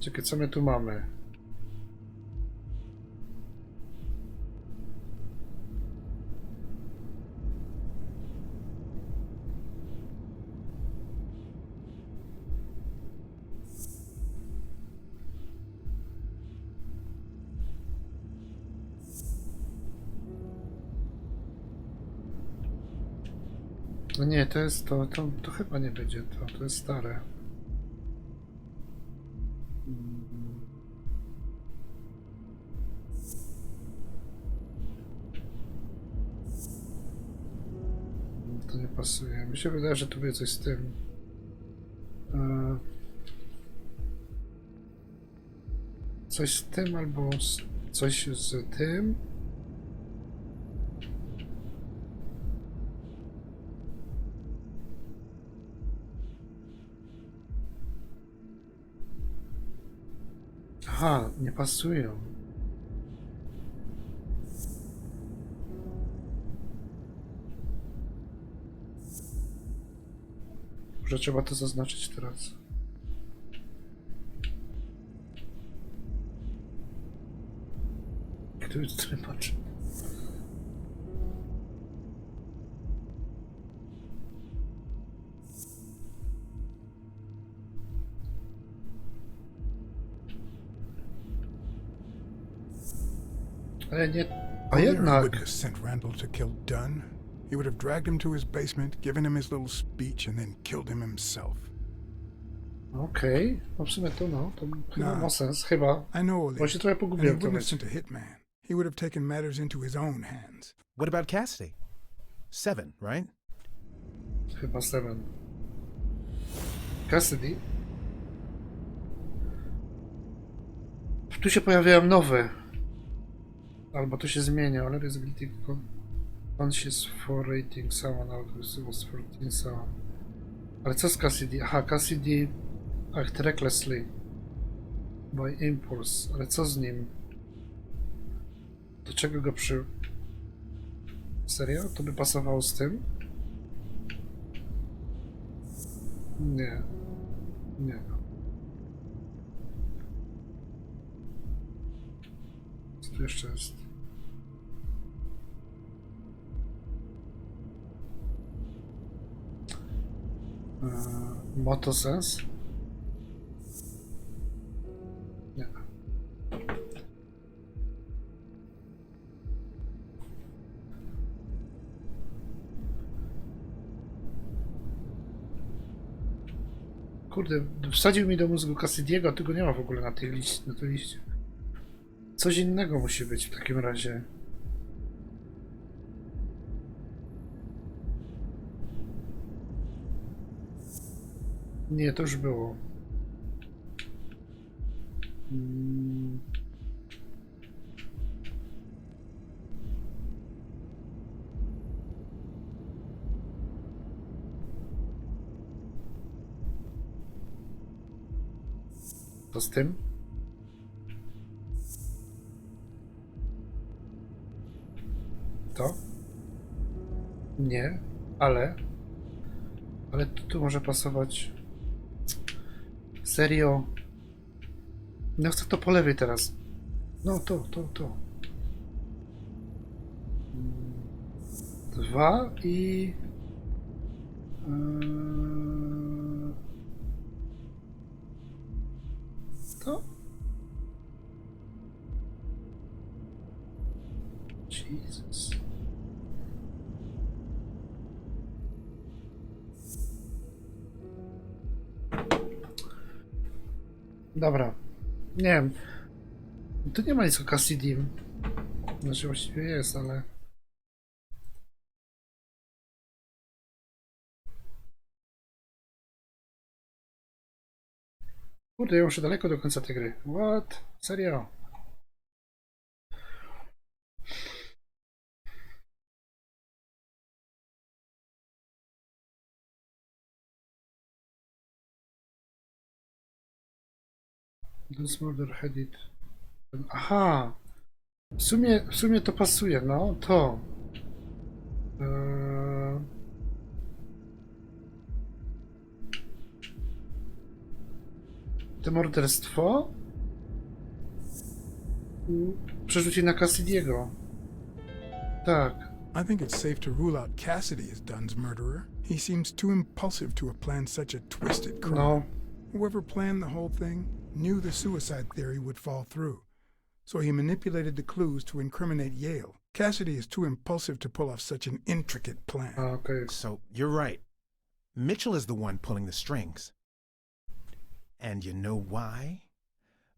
Czekaj, co my tu mamy? No nie, to jest to chyba nie będzie to jest stare. To nie pasuje. Mi się wydaje, że tu będzie coś z tym. Coś z tym albo coś z tym. Aha, nie pasują. Może trzeba to zaznaczyć teraz. Kto jest tłumacz? Ale nie... A He jednak... wouldn't have sent Randall to kill Dunn. He would have dragged him to his basement, given him his little speech, and then killed him himself. Okej, no w sumie to chyba ma sens, chyba. I know all Bo this. się trochę And he pogubiłem wouldn't have teraz. sent a hitman. He would have taken matters into his own hands. What about Cassidy? 7, right? Chyba 7. Cassidy? Tu się pojawiają nowe. Albo to się zmienia, ale jest tylko conscious for rating someone out was 14 someone. Ale co z Cassidy? Aha, Cassidy act recklessly by impulse. Ale co z nim? Do czego go przy... Serio? To by pasowało z tym? Nie. Nie. Co tu jeszcze jest? Motosens? Nie. Kurde, wsadził mi do mózgu Cassidy'ego, a tego nie ma w ogóle na tej liście. Coś innego musi być w takim razie. Nie, to już było. To z tym? To? Nie, ale tu może pasować. Serio? No chcę to po lewej teraz. No to. 2 i... To? Jesus. Dobra. Nie wiem. Tu nie ma nic o Cassidy. Znaczy właściwie jest, ale... Kurde, ja muszę daleko do końca tej gry. What? Serio? This murder had it. Aha! W sumie to pasuje, no, to. To morderstwo przerzuci na Cassidy'ego. Tak. I think it's safe to rule out Cassidy as Dunn's murderer. He seems too impulsive to have planned such a twisted crime. No. Whoever planned the whole thing knew the suicide theory would fall through, so he manipulated the clues to incriminate Yale Cassidy is too impulsive to pull off such an intricate plan. Okay. So, you're right. Mitchell is the one pulling the strings. And you know why?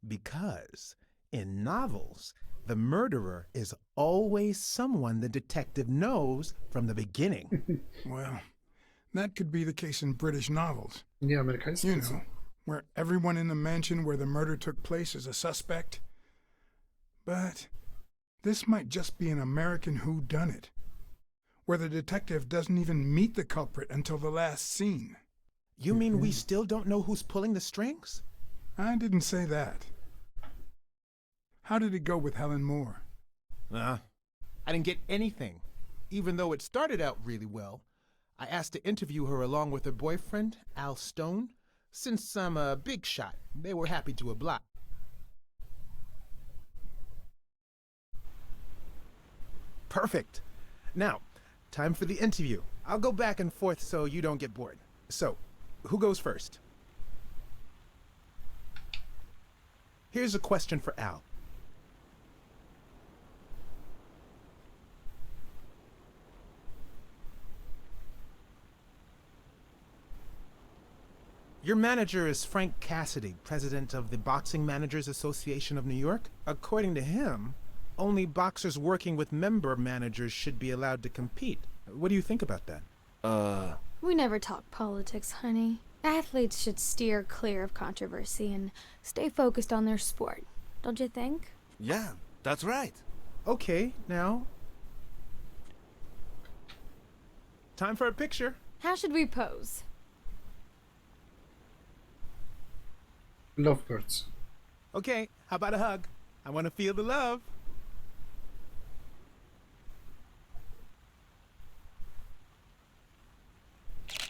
Because in novels, the murderer is always someone the detective knows from the beginning. Well, that could be the case in British novels. Yeah, American. You know, where everyone in the mansion where the murder took place is a suspect. But this might just be an American whodunit, where the detective doesn't even meet the culprit until the last scene. You mean we still don't know who's pulling the strings? I didn't say that. How did it go with Helen Moore? I didn't get anything, even though it started out really well. I asked to interview her along with her boyfriend, Al Stone. Since I'm a big shot, they were happy to oblige. Perfect. Now, time for the interview. I'll go back and forth so you don't get bored. So, who goes first? Here's a question for Al. Your manager is Frank Cassidy, president of the Boxing Managers Association of New York. According to him, only boxers working with member managers should be allowed to compete. What do you think about that? We never talk politics, honey. Athletes should steer clear of controversy and stay focused on their sport. Don't you think? Yeah, that's right. Okay, now... time for a picture. How should we pose? Lovebirds. Okay, how about a hug? I want to feel the love.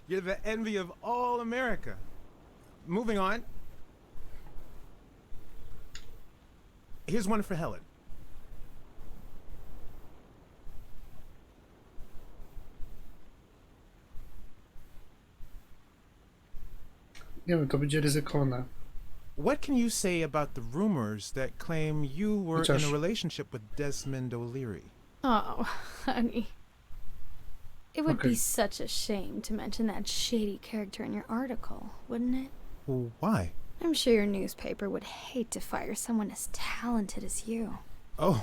You're the envy of all America. Moving on. Here's one for Helen. Nie wiem, to będzie ryzykowne. What can you say about the rumors that claim you were in a relationship with Desmond O'Leary? Oh, honey. It would be such a shame to mention that shady character in your article, wouldn't it? Well, why? I'm sure your newspaper would hate to fire someone as talented as you. Oh.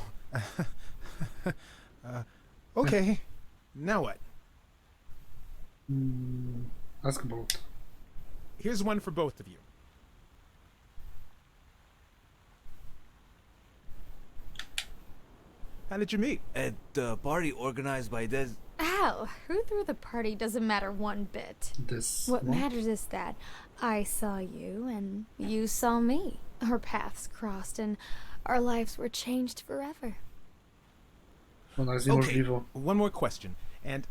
Okay. Now what? Ask about. Here's one for both of you. How did you meet? At the party organized by Des... Al, who threw the party doesn't matter one bit. What matters is that I saw you and you saw me. Our paths crossed and our lives were changed forever. Okay, one more question. And...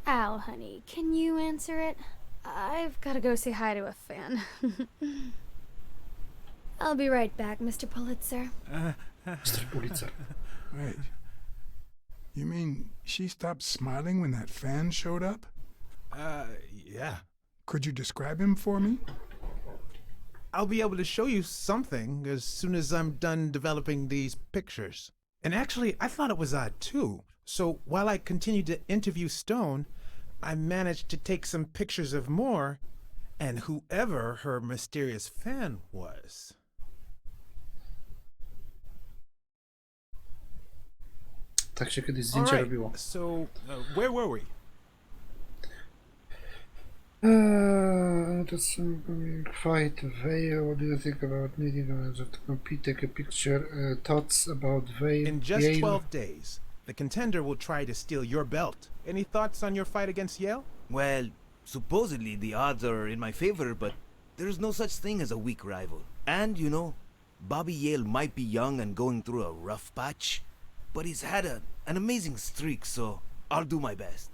Al, honey, can you answer it? I've got to go say hi to a fan. I'll be right back, Mr. Pulitzer. Mr. Pulitzer. Wait. You mean she stopped smiling when that fan showed up? Yeah. Could you describe him for me? I'll be able to show you something as soon as I'm done developing these pictures. And actually, I thought it was odd too. So while I continued to interview Stone, I managed to take some pictures of Moore and whoever her mysterious fan was. Tak się kiedyś zdjęcie robiło. So, where were we? That's quite vague. What do you think about needing to compete? Take a picture. Thoughts about vague. In just 12 days, the contender will try to steal your belt. Any thoughts on your fight against Yale? Well, supposedly the odds are in my favor, but there's no such thing as a weak rival. And, you know, Bobby Yale might be young and going through a rough patch, but he's had an amazing streak, so I'll do my best.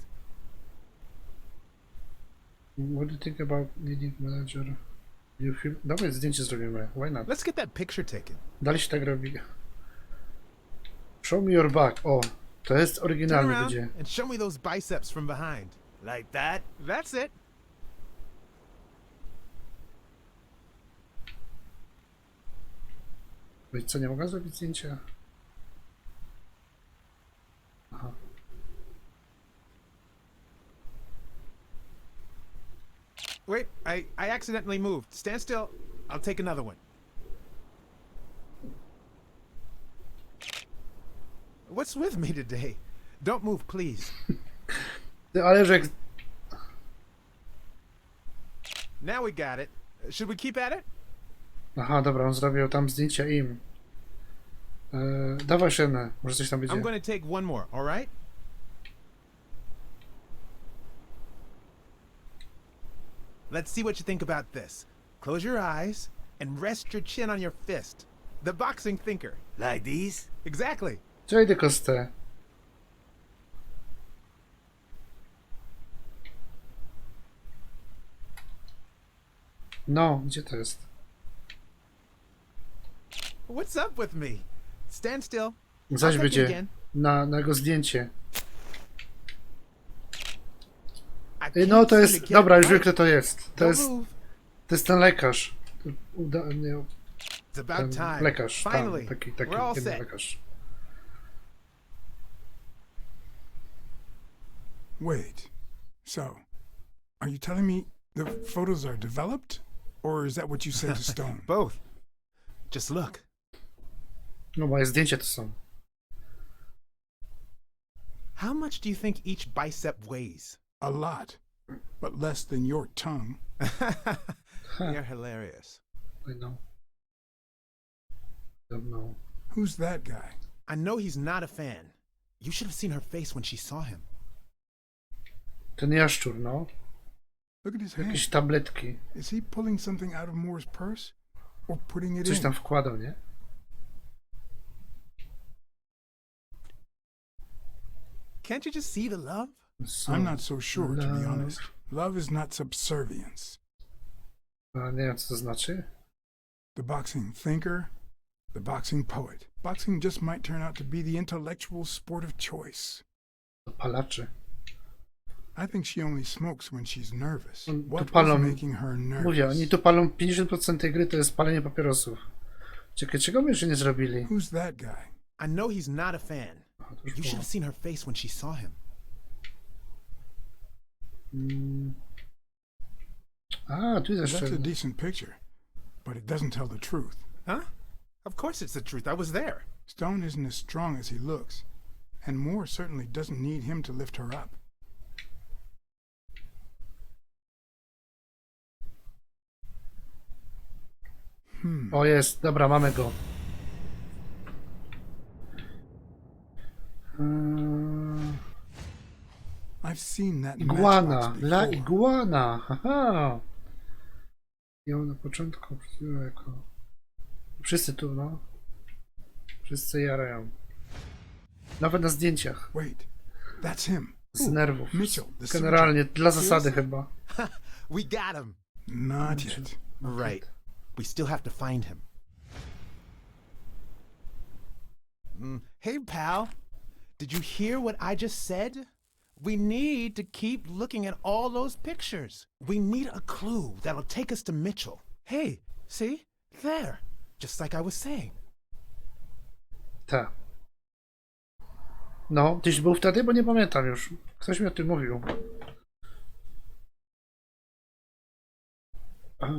What do you think about needing manager? You feel... Dawaj zdjęcie zrobimy. Why not? Let's get that picture taken. Dalej się tak robi. Show me your back. O, to jest oryginalny będzie. And show me those biceps from behind. Like that? That's it. Wiecie co, nie mogę zrobić zdjęcia? Aha. Wait, I accidentally moved. Stand still. I'll take another one. What's with me today? Don't move, please. Ale że... Now we got it. Should we keep at it? Aha, dobra, on zrobił tam zdjęcia im. Dawaj szenę, może coś tam będzie. I'm going to take one more, all right? Let's see what you think about this. Close your eyes and rest your chin on your fist. The boxing thinker. Like these? Exactly. Czekaj tylko z te. No, gdzie to jest? What's up with me? Stand still. Zaś I'll take it będzie again. na jego zdjęcie. I No can't to seem jest, to get dobra, it już wiem right. kto to jest. To Don't jest, move. to jest ten lekarz. Nie, It's about ten time. lekarz, tam, Finally, taki we're all jeden set. lekarz. Wait. So, are you telling me the photos are developed? Or is that what you said to Stone? Both. Just look. No moje zdjęcia to są. How much do you think each bicep weighs? A lot. But less than your tongue. You're hilarious. I know. Don't know. Who's that guy? I know he's not a fan. You should have seen her face when she saw him. Ten jaszczur, no. Look at his hand. Jakieś tabletki. Is he pulling something out of Moore's purse? Or putting it Coś in? tam wkładał, nie? Can't you just see the love? I'm not so sure, to be honest. Love is not subservience. A nie wiem, co to znaczy. The boxing thinker, the boxing poet. Boxing just might turn out to be the intellectual sport of choice. Palaczy. I think she only smokes when she's nervous. Tu What palą, was making her nervous? mówię, oni tu palą 50% tej gry to jest palenie papierosów. Czekaj, czego my jeszcze nie zrobili? Who's that guy? I know he's not a fan. You should have seen her face when she saw him. A, tu jest jeszcze. That's a decent picture, but it doesn't tell the truth. Huh? Of course it's the truth. I was there. Stone isn't as strong as he looks, and Moore certainly doesn't need him to lift her up. O, jest, dobra, mamy go. I've seen that Iguana, matchbox la before. iguana, haha. Ją na początku jako... Wszyscy tu, no. Wszyscy jarają. Nawet na zdjęciach. Wait, that's him. Z nerwów. Mitchell, the Generalnie, surgeon. dla zasady Seriously? chyba. We got him. Not yet. Right. We still have to find him. Hey, pal. Did you hear what I just said? We need to keep looking at all those pictures. We need a clue that'll take us to Mitchell. Hey, see? There. Just like I was saying. Tak. No, tyś był wtedy, bo nie pamiętam już. Ktoś mi o tym mówił.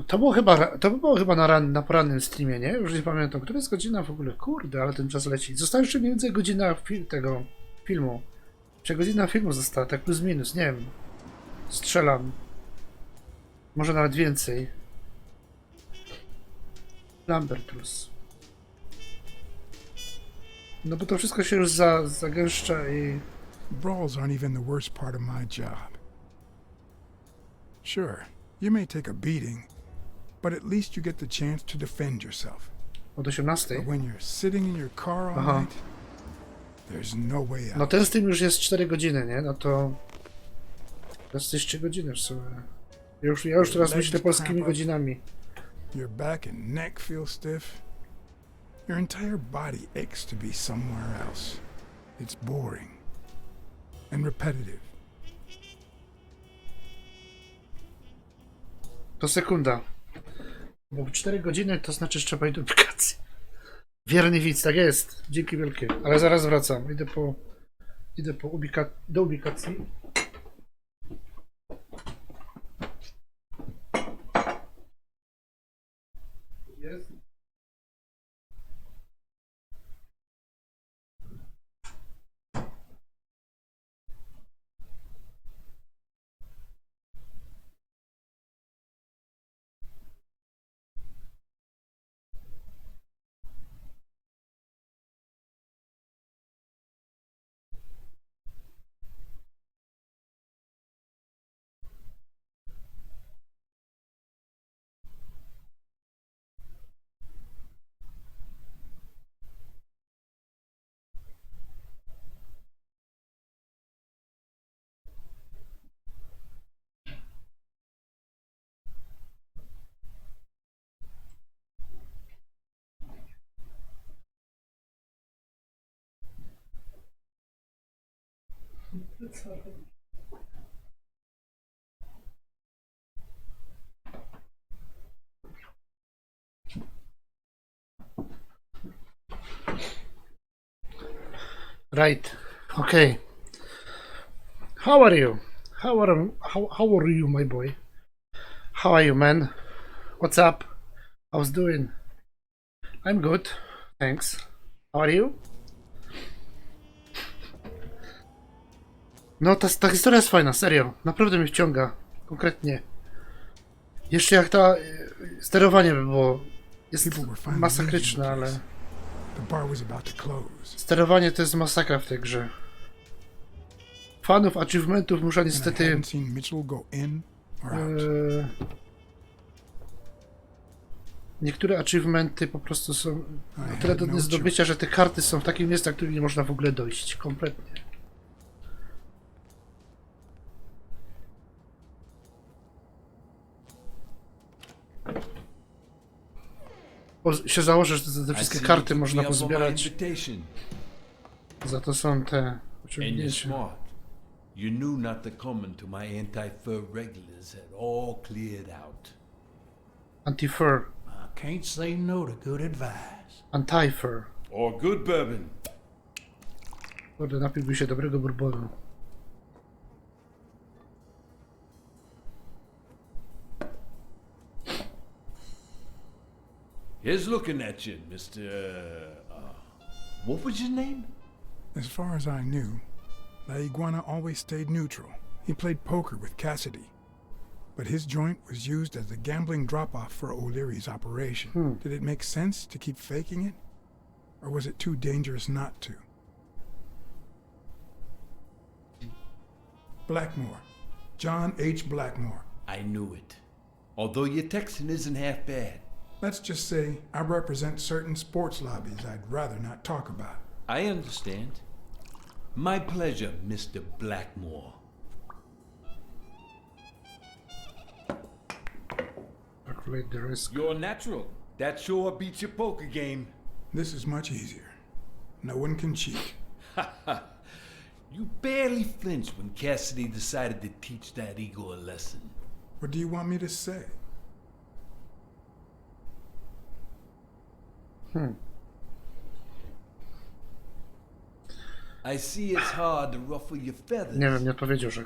To było chyba na porannym streamie, nie? Już nie pamiętam. Która jest godzina w ogóle? Kurde, ale ten czas leci. Została jeszcze mniej więcej godzina tego filmu. Czy godzina filmu została, tak plus minus, nie wiem. Strzelam. Może nawet więcej. Lambertus. No bo to wszystko się już zagęszcza i... Brawls aren't even the worst part of my job. Sure, you may take a beating, but at least you get the chance to defend yourself. Od 18. But when you're sitting in your car all night, there's no way out. No ten stream już jest 4 godziny, nie? No to... To jest 3 godziny w sumie. Ja już teraz myślę polskimi godzinami. Your back and neck feel stiff. Your entire body aches to be somewhere else. It's boring and repetitive. To sekunda. Bo 4 godziny to znaczy, że trzeba iść do aplikacji. Wierny widz, tak jest. Dzięki wielkie. Ale zaraz wracam. Idę do ubikacji. Jest. Right. Okay. How are you? How are you, my boy? How are you, man? What's up? How's doing? I'm good. Thanks. How are you? No, ta historia jest fajna, serio. Naprawdę mnie wciąga. Konkretnie. Jeszcze jak ta sterowanie by było. Jest masakryczne, ale... Sterowanie to jest masakra w tej grze. Fanów achievementów muszę niestety... Niektóre achievementy po prostu są na tyle do zdobycia, że te karty są w takim miejscu, w którym nie można w ogóle dojść. Kompletnie. Bo się założę, że te wszystkie karty można pozbierać. Za to są te osiągnięcia. You knew not to come until my anti-fur regulars had all cleared out. Anti-fur. I can't say no to good advice. Anti-fur. Or good bourbon. Kurde, napiłby się dobrego bourbonu. Here's looking at you, Mr. What was your name? As far as I knew, La Iguana always stayed neutral. He played poker with Cassidy. But his joint was used as a gambling drop-off for O'Leary's operation. Did it make sense to keep faking it? Or was it too dangerous not to? Blackmore. John H. Blackmore. I knew it. Although your Texan isn't half bad. Let's just say I represent certain sports lobbies I'd rather not talk about. I understand. My pleasure, Mr. Blackmore. Calculate the risk. You're natural. That sure beats your poker game. This is much easier. No one can cheat. You barely flinched when Cassidy decided to teach that ego a lesson. What do you want me to say? I see it's hard to ruffle your feathers. Nie wiem, nie odpowiedział, że...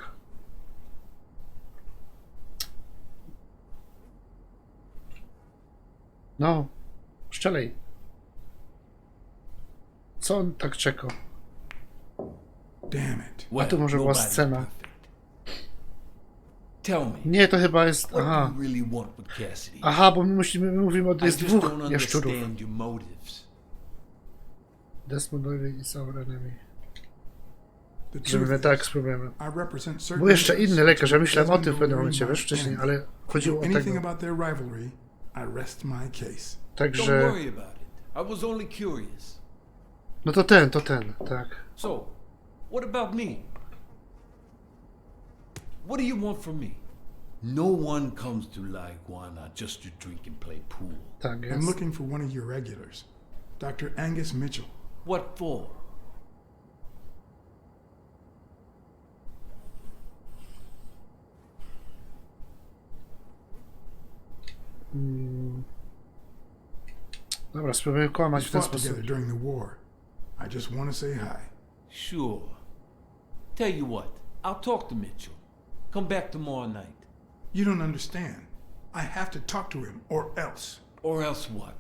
No, szczelej. Co on tak czeka? Damn it. A tu może była scena. Tell me. Nie, to chyba jest... What Aha. do you really want with Cassidy? Aha, bo my mówimy o... Jest I just dwóch don't jaszczurów. understand your motives. Desmondowie i Sauronami. Żeby tak spróbujemy. I represent certain Był jeszcze inny lekarz, ja myślałem o tym w Doesn't pewnym know momencie, my wiesz, wcześniej, enemy. ale chodziło o Anything tego. about their rivalry, I rest my case. Don't Także... worry about it. I was only curious. No to ten, tak. So, what about me? What do you want from me? No one comes to La Iguana just to drink and play pool. Tak jest. I'm looking for one of your regulars, Dr. Angus Mitchell. What for? Dobra, spróbuję kłamać We w ten fought sposób. together during the war. I just want to say hi. Sure. Tell you what, I'll talk to Mitchell. Come back tomorrow night. You don't understand. I have to talk to him, or else. Or else what?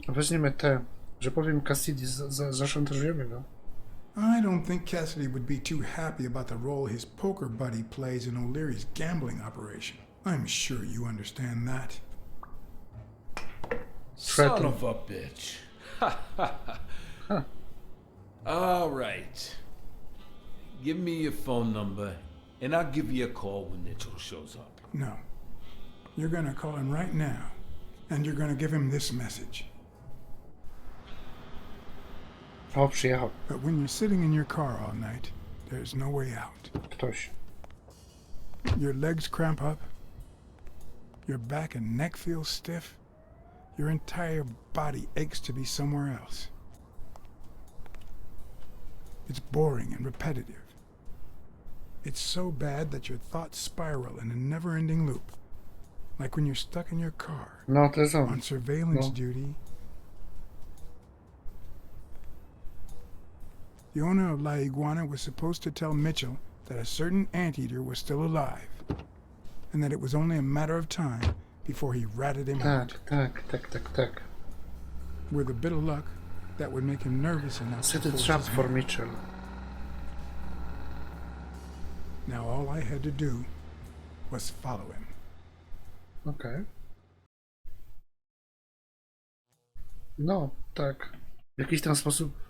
Weźmiemy te, że powiem Cassidy, zaszantażujemy go. I don't think Cassidy would be too happy about the role his poker buddy plays in O'Leary's gambling operation. I'm sure you understand that. Son of a bitch. All right. Give me your phone number, and I'll give you a call when Mitchell shows up. No. You're gonna call him right now, and you're gonna give him this message. O, przyjechał. But when you're sitting in your car all night, there's no way out. Ktoś. Your legs cramp up, your back and neck feel stiff, your entire body aches to be somewhere else. It's boring and repetitive. It's so bad that your thoughts spiral in a never-ending loop. Like when you're stuck in your car, No, to jest on. on surveillance No. duty. The owner of La Iguana was supposed to tell Mitchell that a certain anteater was still alive, and that it was only a matter of time before he ratted him out. Tak. With a bit of luck, that would make him nervous enough Set to a force trap his for hand. Mitchell. Now all I had to do was follow him. Okej. No, tak. W jakiś tam sposób.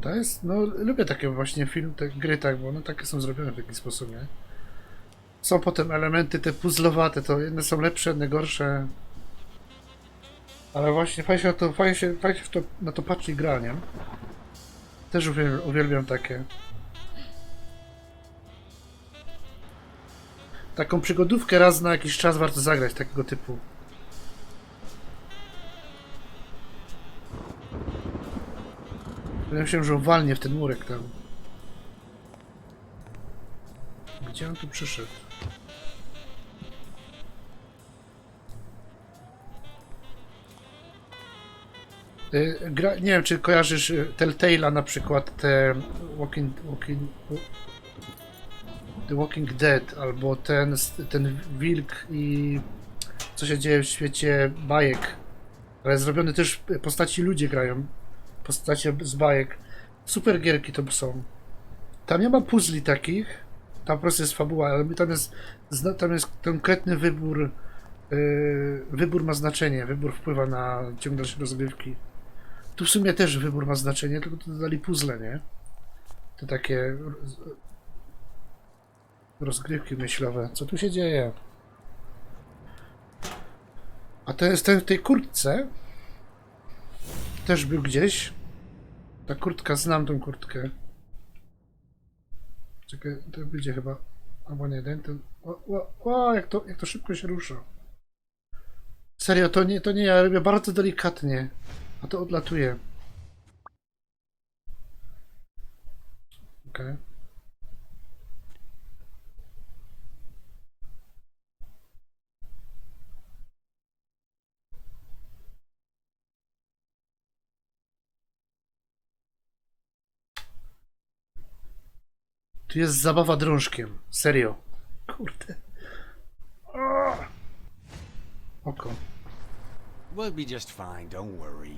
To jest, no lubię takie właśnie te gry, tak, bo one takie są zrobione w taki sposób, nie? Są potem elementy te puzzlowate, to jedne są lepsze, jedne gorsze. Ale właśnie fajnie się na to patrzy i gra, nie? Też uwielbiam takie. Taką przygodówkę raz na jakiś czas warto zagrać, takiego typu. Ja myślałem, że walnie w ten murek tam. Gdzie on tu przyszedł? Nie wiem, czy kojarzysz Telltale'a na przykład, te The Walking Dead, albo ten wilk i co się dzieje w świecie bajek. Ale zrobione też postaci ludzie grają. Postacie z bajek. Super gierki to są. Tam nie ma puzli takich. Tam po prostu jest fabuła, ale tam jest konkretny wybór. Wybór ma znaczenie. Wybór wpływa na ciąg dalszej rozgrywki. Tu w sumie też wybór ma znaczenie, tylko tu dodali puzzle, nie? To takie rozgrywki myślowe. Co tu się dzieje? A to jest ten w tej kurtce. Też był gdzieś. Ta kurtka, znam tą kurtkę. Czekaj, to będzie chyba. Albo nie, ten. Jak to szybko się rusza. Serio, to nie, ja robię bardzo delikatnie. A to odlatuje. Okej. Tu jest zabawa drążkiem. Serio. Kurde. Oko. We'll be just fine, don't worry.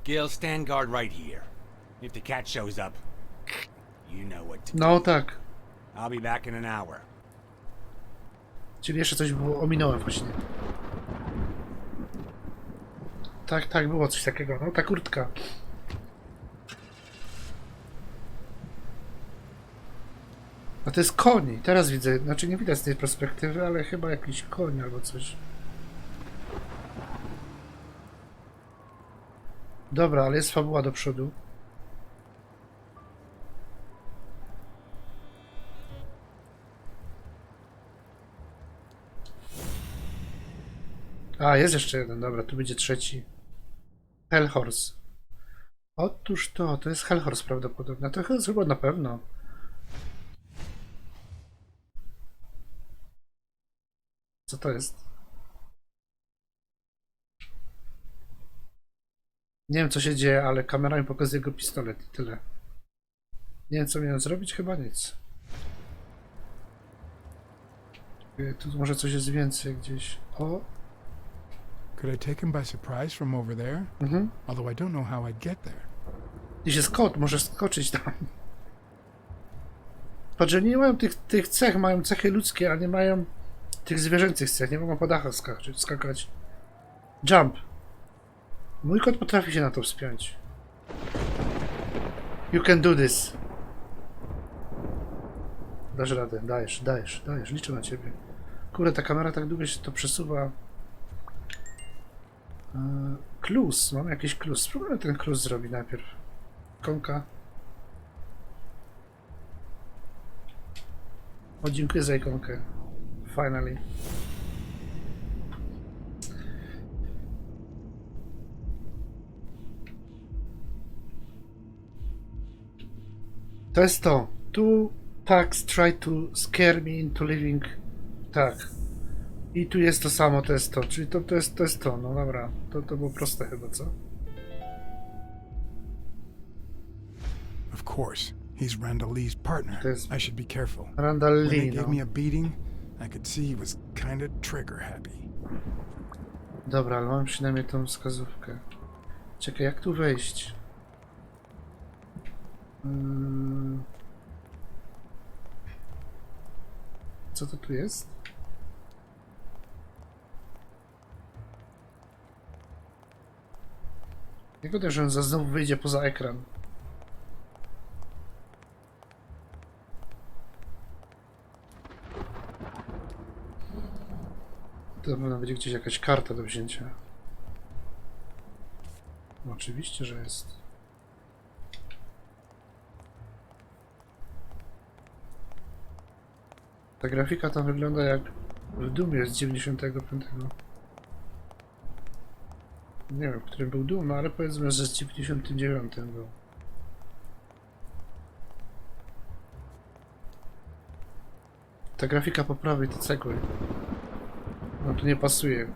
Gil, stand guard right here. If the cat shows up, you know what to do. No tak. I'll be back in an hour. Czyli jeszcze coś było, ominąłem właśnie. Tak, było coś takiego. No ta kurtka. A to jest koń. Teraz widzę, znaczy nie widać z tej perspektywy, ale chyba jakiś koń albo coś. Dobra, ale jest fabuła do przodu. A, jest jeszcze jeden, dobra, tu będzie trzeci. Hellhorse. Otóż to jest Hellhorse prawdopodobnie. To jest chyba na pewno. Co to jest? Nie wiem co się dzieje, ale kamera mi pokazuje jego pistolet i tyle. Nie wiem co miałem zrobić, chyba nic. Tu może coś jest więcej gdzieś. O! Could I take him by surprise from over there? Although I don't know how I'd get there. Gdzieś jest kot, może skoczyć tam. Patrz, że nie mają tych cech, mają cechy ludzkie, a nie mają tych zwierzęcych cech, nie mogą po dachach skakać. Jump. Mój kot potrafi się na to wspiąć. You can do this. Dasz radę, dajesz, liczę na ciebie. Kurde, ta kamera tak długo się to przesuwa. Klus, mam jakiś klus. Spróbujmy ten klus zrobić najpierw. Ikonka. O, dziękuję za ikonkę. Finally. To jest to. Two thugs try to scare me into living. Tak. I tu jest to samo, to jest to. Czyli to jest to. No dobra. To było proste chyba, co? Of course. He's Randall Lee's partner. I should be careful. Randall When they Lee, gave no. me a beating, I could see he was kind of trigger happy. Dobra, ale mam przynajmniej tą wskazówkę. Czekaj, jak tu wejść? Co to tu jest? Jak to, że on znowu wyjdzie poza ekran? To na pewno będzie gdzieś jakaś karta do wzięcia. No, oczywiście, że jest. Ta grafika tam wygląda jak w Doomie z 95. Nie wiem, w którym był Doom, no ale powiedzmy, że z 99 był. Ta grafika po prawej, te cegły. No tu nie pasuje.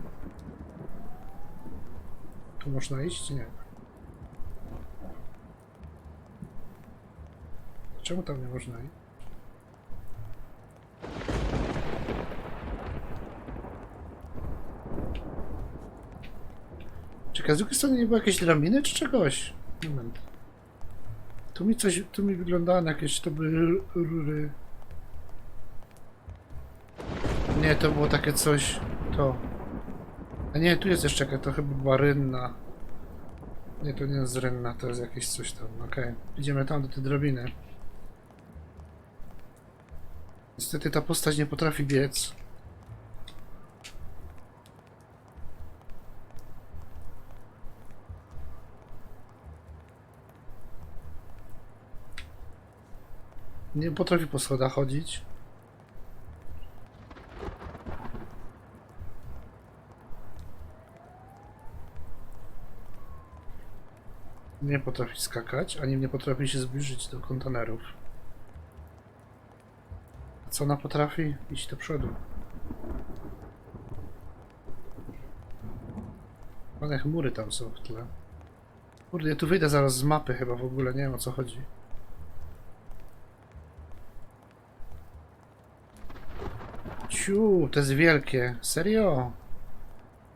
Tu można iść? Nie. Czemu tam nie można iść? Czekaj, z drugiej strony nie było jakieś drabiny czy czegoś? Moment. Tu mi wyglądało na jakieś, to były rury. Nie, to było takie coś, to. A nie, tu jest jeszcze jakaś, to chyba była rynna. Nie, to nie jest rynna, to jest jakieś coś tam, okej. Idziemy tam do tej drabiny. Niestety ta postać nie potrafi biec. Nie potrafi po schodach chodzić. Nie potrafi skakać, ani nie potrafi się zbliżyć do kontenerów. A co ona potrafi? Iść do przodu. Ładne chmury tam są w tle. Kurde, ja tu wyjdę zaraz z mapy chyba w ogóle, nie wiem o co chodzi. Ciu, to jest wielkie. Serio?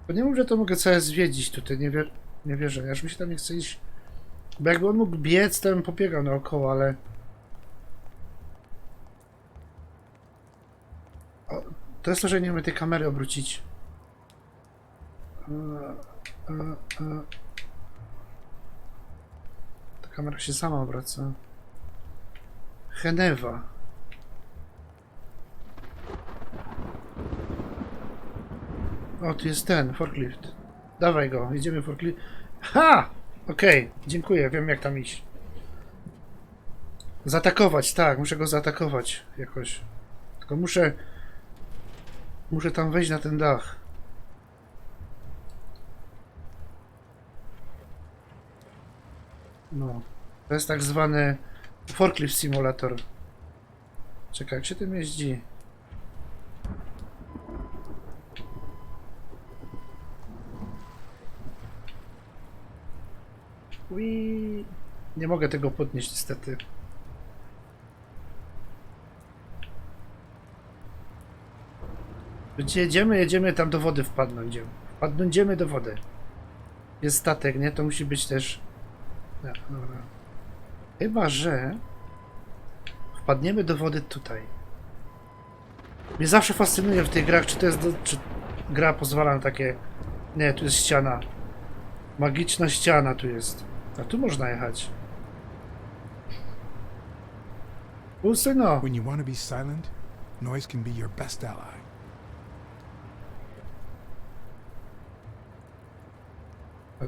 To nie mów, że to mogę całe zwiedzić tutaj, nie wierzę. Ja już mi się tam nie chce iść. Bo jakby on mógł biec, to bym pobiegał naokoło, ale... O, to jest to, że nie umiem tej kamery obrócić. Ta kamera się sama obraca. Genewa. O, tu jest ten, forklift. Dawaj go, idziemy forklift. Ha! Okej, dziękuję, wiem jak tam iść. Zaatakować, tak, muszę go zaatakować jakoś. Tylko muszę tam wejść na ten dach. No, to jest tak zwany forklift simulator. Czekaj, jak się tym jeździ? Ui. Nie mogę tego podnieść niestety. Gdzie jedziemy? Jedziemy tam do wody wpadnąć. Wpadniemy do wody. Jest statek, nie? To musi być też... No, dobra. Chyba, że... Wpadniemy do wody tutaj. Mnie zawsze fascynuje w tych grach, czy to jest... Czy gra pozwala na takie... Nie, tu jest ściana. Magiczna ściana tu jest. A tu można jechać. Usyno. When you want to be silent, noise can be your best ally.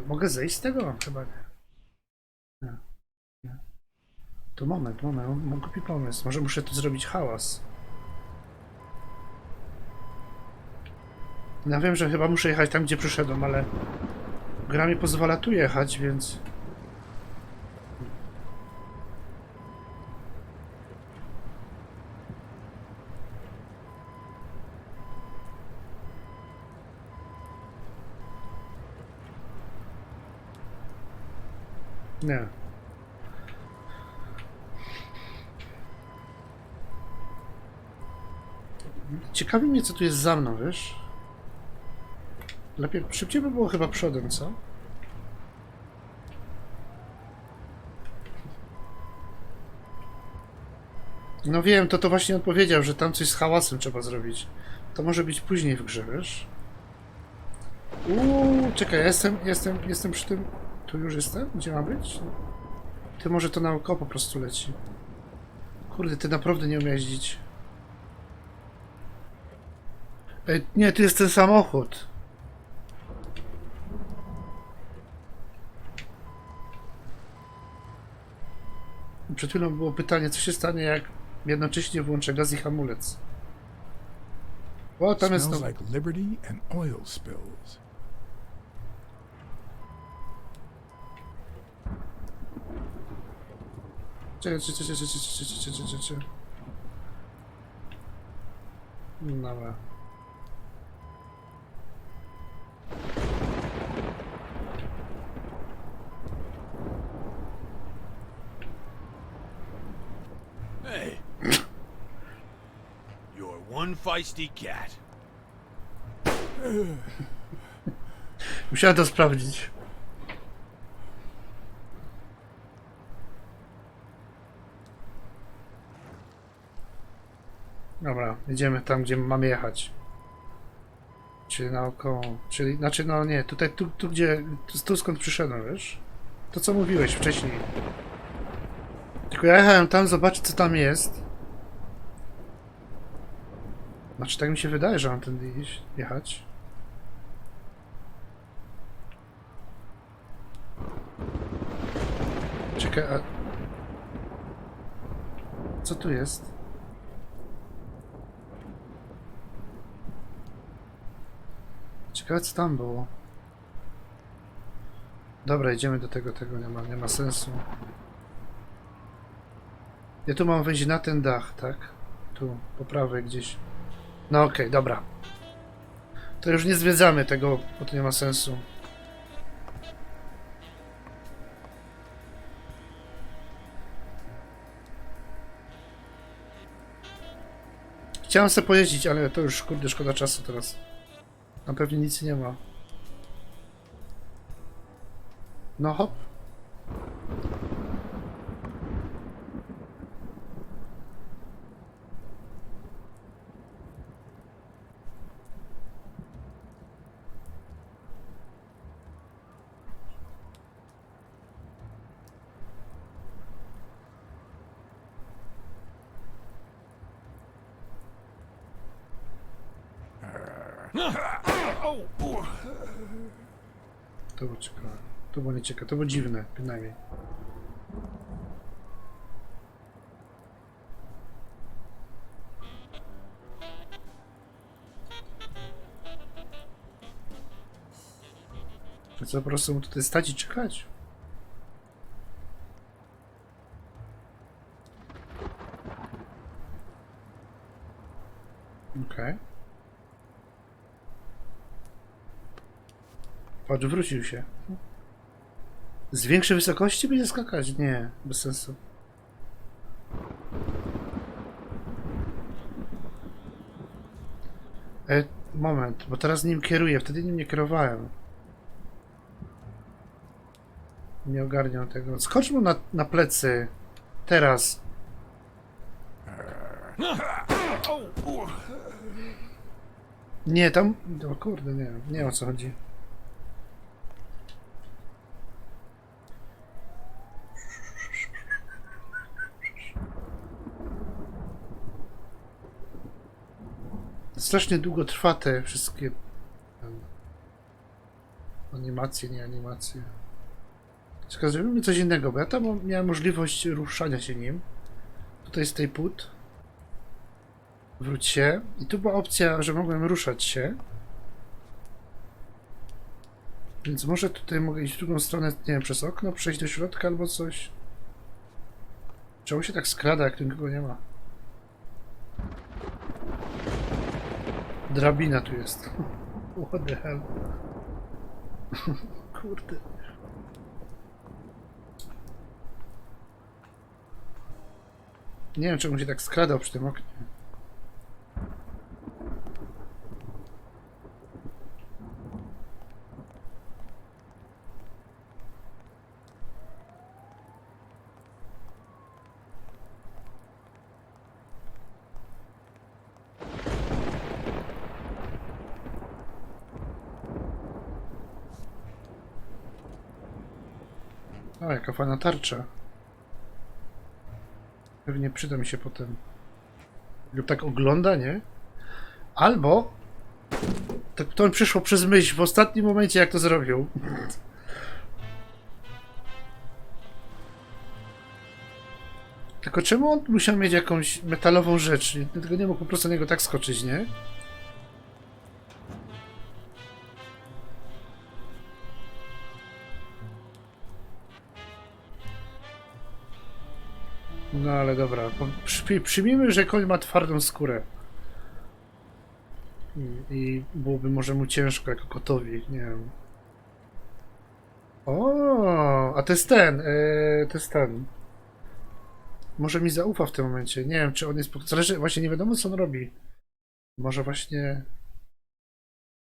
Mogę zejść z tego? Chyba nie. Nie. To moment, mam głupi pomysł. Może muszę tu zrobić hałas. Ja wiem, że chyba muszę jechać tam, gdzie przyszedłem, ale gra mi pozwala tu jechać, więc... Nie. Ciekawi mnie, co tu jest za mną, wiesz? Lepiej, szybciej by było chyba przodem, co? No wiem, to właśnie on powiedział, że tam coś z hałasem trzeba zrobić. To może być później w grze, wiesz? Czekaj, jestem przy tym... Tu już jestem? Gdzie ma być? Ty, może to naokoło po prostu leci. Kurde, ty naprawdę nie umie jeździć. Ej, nie, tu jest ten samochód. Przed chwilą było pytanie, co się stanie, jak jednocześnie włączę gaz i hamulec. O, tam jest Smells like liberty and oil spills. Czekaj. Dobra. Hey. You're one feisty cat. Musiałem to sprawdzić. Dobra, jedziemy tam, gdzie mamy jechać. Czyli naokoło. Czyli, znaczy, no nie, tutaj, tu gdzie, tu skąd przyszedłem, wiesz? To co mówiłeś wcześniej. Tylko ja jechałem tam zobaczyć, co tam jest. Znaczy, tak mi się wydaje, że mam tędy jechać. Czekaj, a... Co tu jest? Ciekawe, co tam było. Dobra, idziemy do tego nie ma sensu. Ja tu mam wejść na ten dach, tak? Tu, po prawej gdzieś. No okej, dobra. To już nie zwiedzamy tego, bo to nie ma sensu. Chciałem sobie pojeździć, ale to już, kurde, szkoda czasu teraz. Tam pewnie nic nie ma. No hop. To było ciekawe. To było nieciekawe. To było dziwne, bynajmniej. To co, po prostu mu tutaj stać i czekać? Okej. Patrz, wrócił się. Z większej wysokości będzie skakać? Nie, bez sensu. Moment, bo teraz nim kieruję, wtedy nim nie kierowałem. Nie ogarniam tego. Skocz mu na plecy. Teraz. Nie, tam... O kurde, nie wiem o co chodzi. Strasznie długo trwa te wszystkie animacje, nie animacje. Czekaj, zrobimy coś innego, bo ja tam miałem możliwość ruszania się nim. Tutaj jest tej put. Wróć się. I tu była opcja, że mogłem ruszać się. Więc może tutaj mogę iść w drugą stronę, nie wiem, przez okno, przejść do środka albo coś. Czemu się tak skrada, jak tu nikogo nie ma? Drabina tu jest. What the hell? Kurde. Nie wiem, czemu się tak skradał przy tym oknie. O, jaka fajna tarcza. Pewnie przyda mi się potem. Lub tak ogląda, nie? Albo tak to mi przyszło przez myśl w ostatnim momencie, jak to zrobił. Tylko czemu on musiał mieć jakąś metalową rzecz? Dlatego nie mógł po prostu na niego tak skoczyć, nie? No ale dobra, przyjmijmy, że koń ma twardą skórę. I byłoby może mu ciężko jako kotowi, nie wiem. O, a to jest ten, to jest ten. Może mi zaufa w tym momencie, nie wiem, czy on jest... Zależy, właśnie nie wiadomo, co on robi. Może właśnie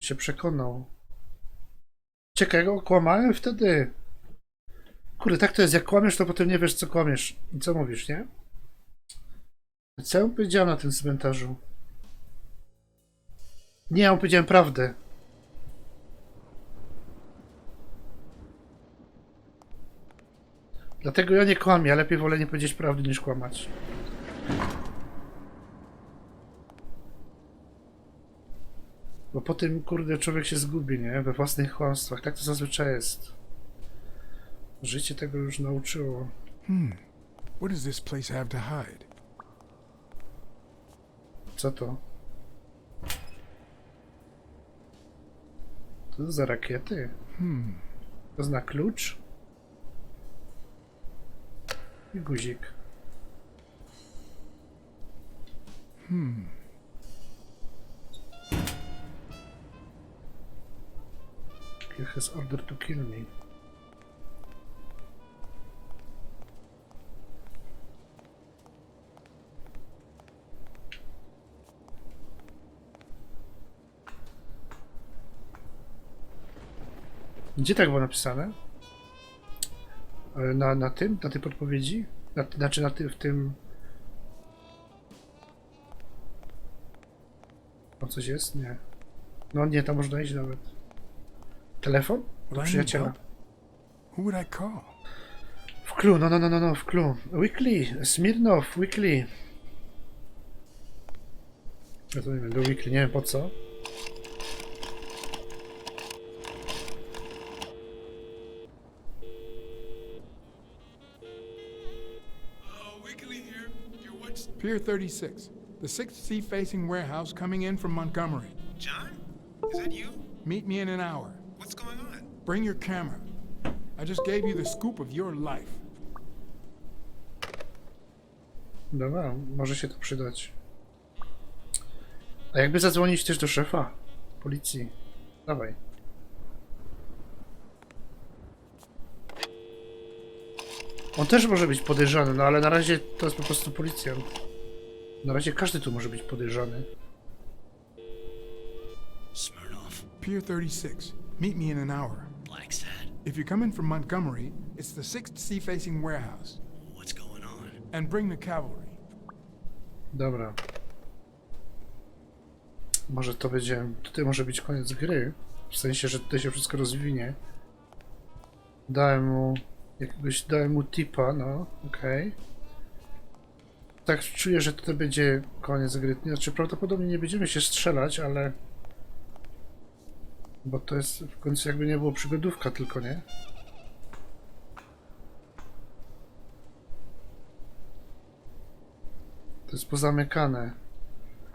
się przekonał. Czekaj, go okłamałem wtedy. Kurde, tak to jest, jak kłamiesz, to potem nie wiesz, co kłamiesz i co mówisz, nie? Co ja mu powiedziałem na tym cmentarzu? Nie, ja mu powiedziałem prawdę. Dlatego ja nie kłamię, a lepiej wolę nie powiedzieć prawdy niż kłamać. Bo po tym, kurde, człowiek się zgubi, nie? We własnych kłamstwach. Tak to zazwyczaj jest. Życie tego już nauczyło. What does this place have to hide? Co to? Co za rakiety? To zna klucz? I guzik. Kill has ordered to kill me. Gdzie tak było napisane? Na tym? Na tej podpowiedzi? Znaczy w tym... O, coś jest? Nie. No nie, tam można iść nawet. Telefon? Do przyjaciela. Who would I call? W Clue, no, w Clue. Weekly, Smirnow, Weekly. Ja to nie wiem, do Weekly, nie wiem po co. Pier 36, the sixth sea-facing warehouse coming in from Montgomery. John? Is that you? Meet me in an hour. What's going on? Bring your camera. I just gave you the scoop of your life. Dobra, może się to przydać. A jakby zadzwonić też do szefa policji? Dawaj. On też może być podejrzany, no ale na razie to jest po prostu policjant. Na razie każdy tu może być podejrzany. Pier 36. Meet me in an hour. Blacksad. If you're coming from Montgomery, it's the sixth sea-facing warehouse. What's going on? And bring the cavalry. Dobra. Może to będzie... Tutaj może być koniec gry. W sensie, że tutaj się wszystko rozwinie. Dałem mu tipa, no, okej. Tak czuję, że tutaj będzie koniec gry. Znaczy prawdopodobnie nie będziemy się strzelać, ale... Bo to jest w końcu jakby nie było przygodówka tylko, nie? To jest pozamykane.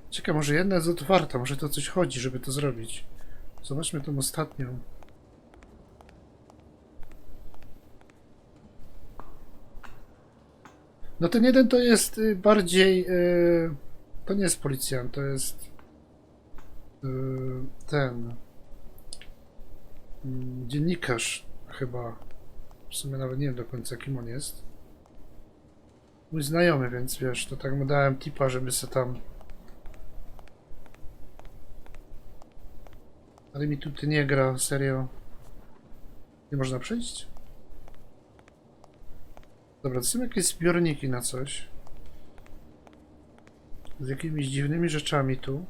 Ciekawe, może jedna jest otwarta, może to o coś chodzi, żeby to zrobić. Zobaczmy tą ostatnią. No ten jeden to jest bardziej... to nie jest policjant, to jest... ten... dziennikarz chyba. W sumie nawet nie wiem do końca kim on jest. Mój znajomy, więc wiesz, to tak mu dałem tipa, żeby se tam... Ale mi tutaj nie gra, serio. Nie można przejść? Dobra, to są jakieś zbiorniki na coś. Z jakimiś dziwnymi rzeczami tu.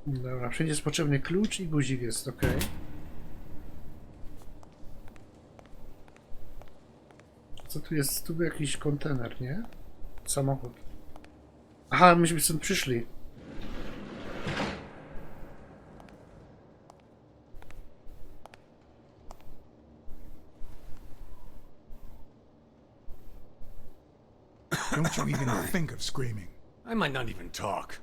Dobra, wszędzie jest potrzebny klucz i guzik jest, ok. Co tu jest? Tu był jakiś kontener, nie? Samochód. Aha, myśmy stąd przyszli. Don't you even think of screaming. I might not even talk.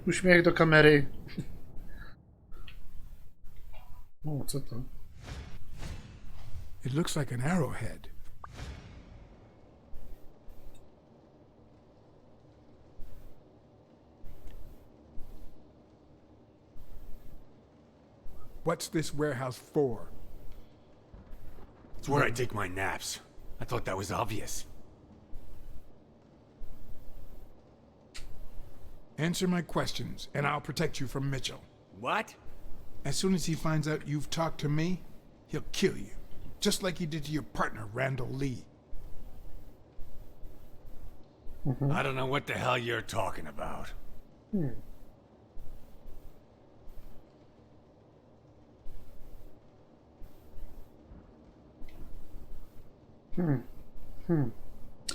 Uśmiech do kamery. O, co to? It looks like an arrowhead. What's this warehouse for? It's where I take my naps. I thought that was obvious. Answer my questions, and I'll protect you from Mitchell. What? As soon as he finds out you've talked to me, he'll kill you. Just like he did to your partner, Randall Lee. I don't know what the hell you're talking about.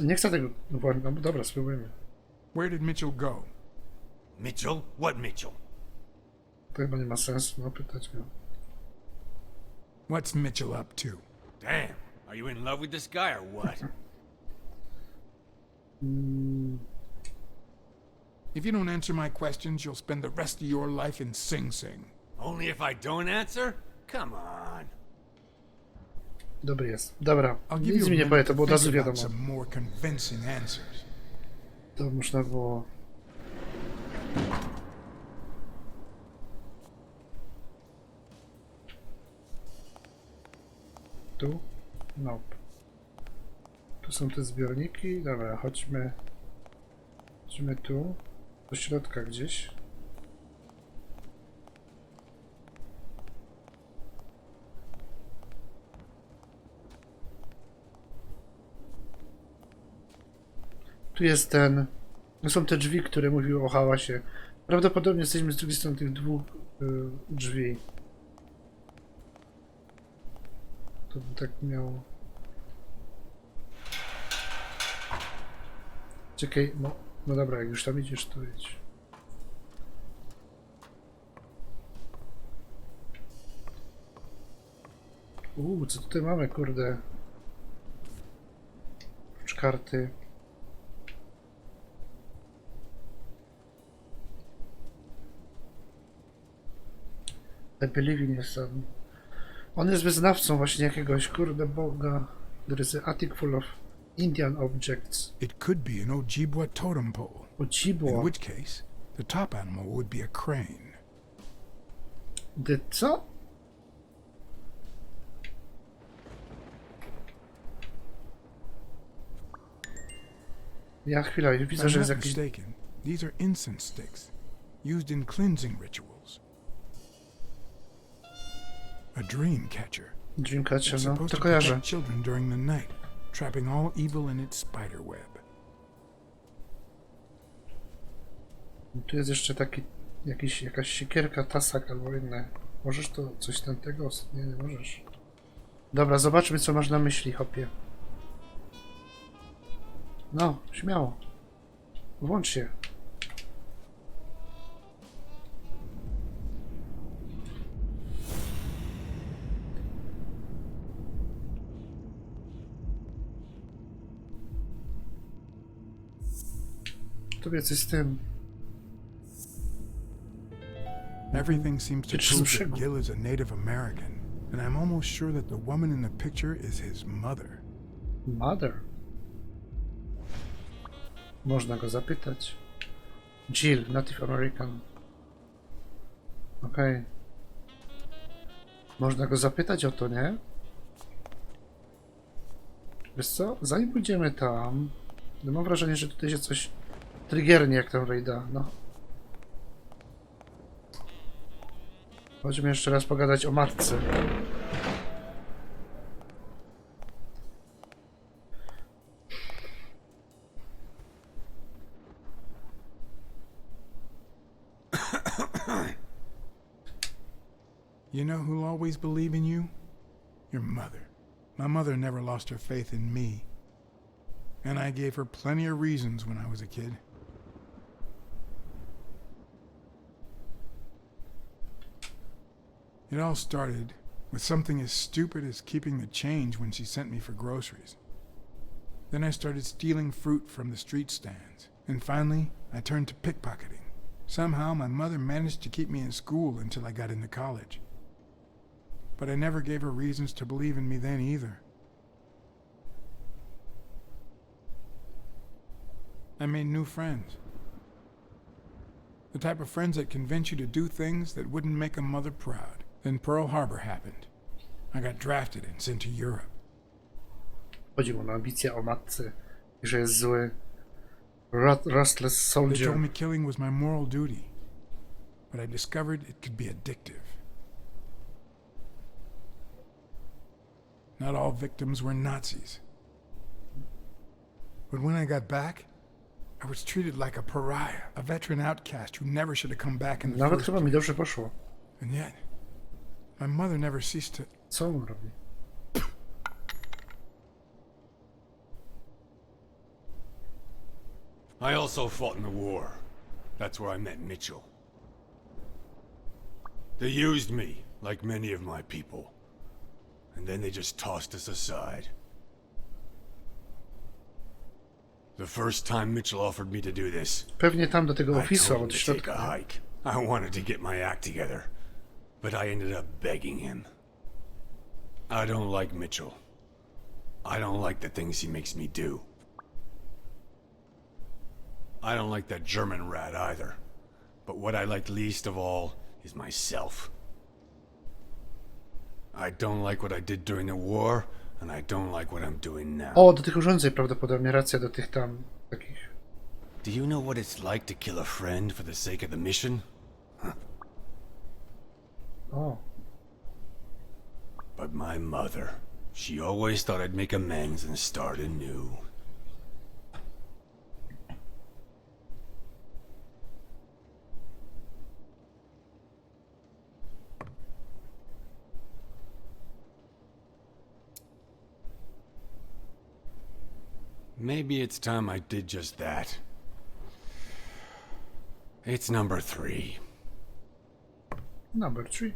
Nie chcę tego... No dobra, spróbujmy. Where did Mitchell go? Mitchell? What Mitchell? To chyba nie ma sensu, no, pytać go. What's Mitchell up to? Damn, are you in love with this guy or what? If you don't answer my questions, you'll spend the rest of your life in Sing Sing. Only if I don't answer? Come on. Dobry jest. Dobra, I'll give nic you mi nie a powie, minute to to było od razu think about wiadomo. some more convincing answers. To można było... Tu? Nope. Tu są te zbiorniki. Dobra, chodźmy. Chodźmy tu. Do środka gdzieś. Tu jest ten... To są te drzwi, które mówiły o hałasie. Prawdopodobnie jesteśmy z drugiej strony tych dwóch drzwi. To by tak miało... Czekaj, no dobra, jak już tam idziesz, to idź. Co tutaj mamy, kurde? Karty. I believe in yourself. On jest wyznawcą właśnie jakiegoś, kurde, boga. There is an attic full of Indian objects. It could be an Ojibwa totem pole. Ojibwa. In which case, the top animal would be a crane. Co? Ja chwila, widzę, że jest jakiś... mistaken, these are incense sticks, used in cleansing rituals. A dream catcher. Dreamcatcher, It's no, supposed to to kojarzę. protect children during the night, trapping all evil in its spider web. Tu jest jeszcze taki, jakaś siekierka, tasak albo inne. Możesz to coś tamtego? Nie możesz. Dobra, zobaczmy, co masz na myśli, hopie. No, śmiało. Włącz się. Tobie coś z tym. Everything seems to prove that Gil is a Native American, and I'm almost sure that the woman in the picture is his mother. Mother? Można go zapytać. Jill, Native American. Okej. Można go zapytać o to, nie? Wiesz co? Zanim pójdziemy tam, no mam wrażenie, że tutaj się coś triggernie, jak tam wejdę. No. Chodźmy jeszcze raz pogadać o matce. You know who'll always believe in you? Your mother. My mother never lost her faith in me. And I gave her plenty of reasons when I was a kid. It all started with something as stupid as keeping the change when she sent me for groceries. Then I started stealing fruit from the street stands. And finally, I turned to pickpocketing. Somehow, my mother managed to keep me in school until I got into college. But I never gave her reasons to believe in me then either. I made new friends. The type of friends that convince you to do things that wouldn't make a mother proud. Then Pearl Harbor happened. I got drafted and sent to Europe. Chodzi mu o ambicję o matce, że jest zły. Restless They soldier. told me killing was my moral duty, but I discovered it could be addictive. Not all victims were Nazis. But when I got back, I was treated like a pariah, a veteran outcast who never should have come back in the Nawet first chyba mi dobrze poszło. And yet, my mother never ceased to... Co on robi? I also fought in the war. That's where I met Mitchell. They used me, like many of my people. And then they just tossed us aside. The first time Mitchell offered me to do this, Pewnie tam do tego I ofisu told him od to take a środka. hike. I wanted to get my act together, but I ended up begging him. I don't like Mitchell. I don't like the things he makes me do. I don't like that German rat either. But what I like least of all is myself. I don't like what I did during the war, and I don't like what I'm doing now. O, do tych urządzeń prawdopodobnie, racja, do tych tam takich. Do you know what it's like to kill a friend for the sake of the mission? O. But my mother, she always thought I'd make amends and start anew. Maybe it's time I did just that. It's number 3. Number 3.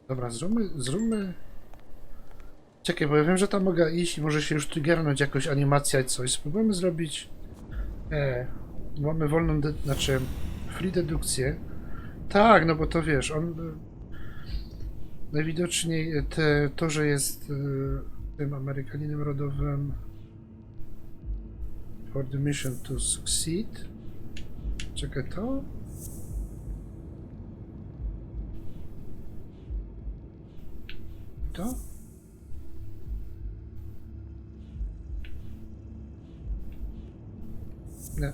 Dobra, zróbmy... Czekaj, bo ja wiem, że tam mogę iść i może się już trigernąć jakoś animacja i coś. Spróbujmy zrobić... mamy wolną... znaczy... free dedukcję. Tak, no bo to wiesz, on... najwidoczniej to, że jest tym Amerykaninem rodowym for the mission to succeed. Czekaj, to? To? Nie.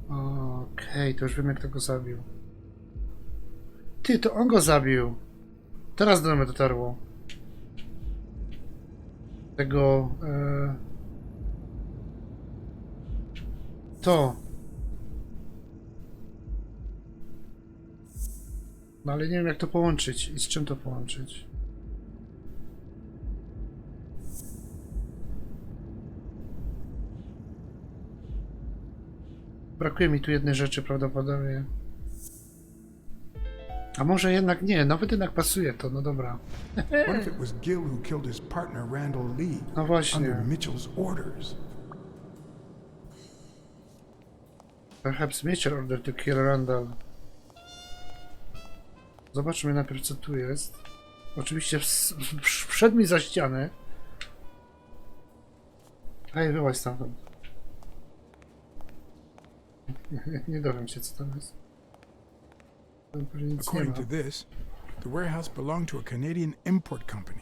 Okej, to już wiem, jak to go zabił. Ty, to on go zabił. Teraz do mnie dotarło. Tego... To. No ale nie wiem, jak to połączyć i z czym to połączyć. Brakuje mi tu jednej rzeczy prawdopodobnie. A może jednak nie, nawet jednak pasuje to, no dobra. What if it was Gil who killed his partner Randall Lee No właśnie. under Mitchell's orders? Perhaps Mitchell ordered to kill Randall. Zobaczmy najpierw, co tu jest. Oczywiście wszedł mi za ścianę. Ej, wyłaź stamtąd. Nie dowiem się, co tam jest. Tam pewnie nic nie ma. According to this, the warehouse belonged to a Canadian import company.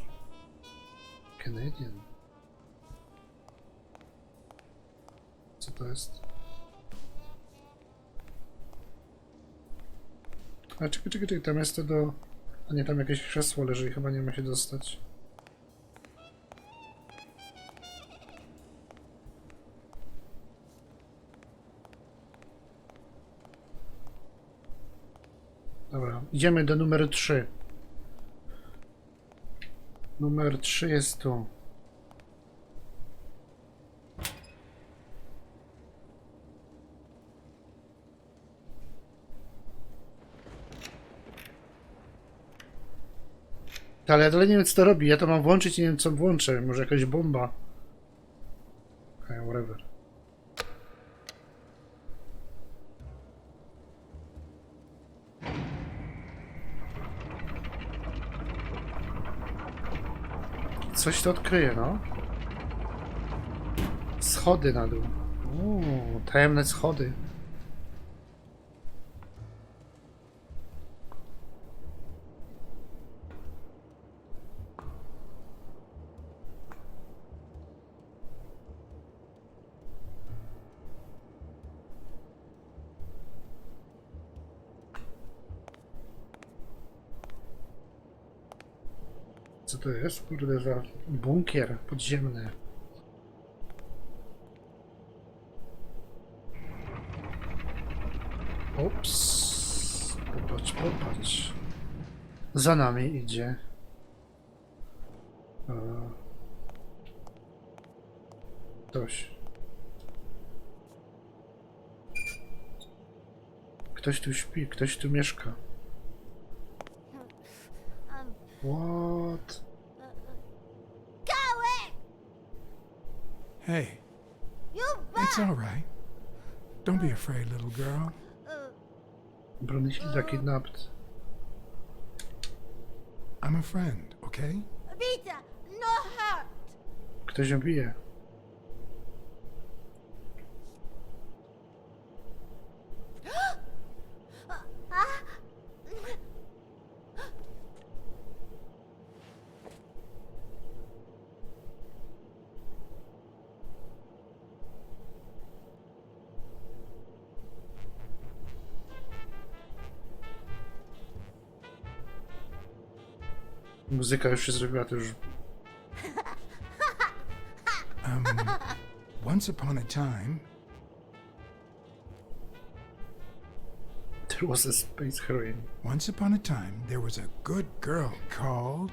Canadian. Co to jest? A czekaj, tam jest to do... A nie, tam jakieś krzesło leży i chyba nie ma się dostać. Dobra, idziemy do numeru 3. Numer 3 jest tu. Ale ja dalej nie wiem, co to robi. Ja to mam włączyć i nie wiem, co włączę. Może jakaś bomba. Okay, whatever. Coś to odkryje, no. Schody na dół. Tajemne schody. Co to jest? Kurde, za bunkier podziemny. Ups. Popatrz. Za nami idzie. Ktoś. Ktoś tu śpi, ktoś tu mieszka. What? Hey, it's all right. Don't be afraid, little girl. Bronisilda kidnapped. I'm a friend, okay? Vita, no hurt. Ktoś ją bije. Muzyka już się zrobiła, to już... Once upon a time... There was a space heroine. Once upon a time, there was a good girl called...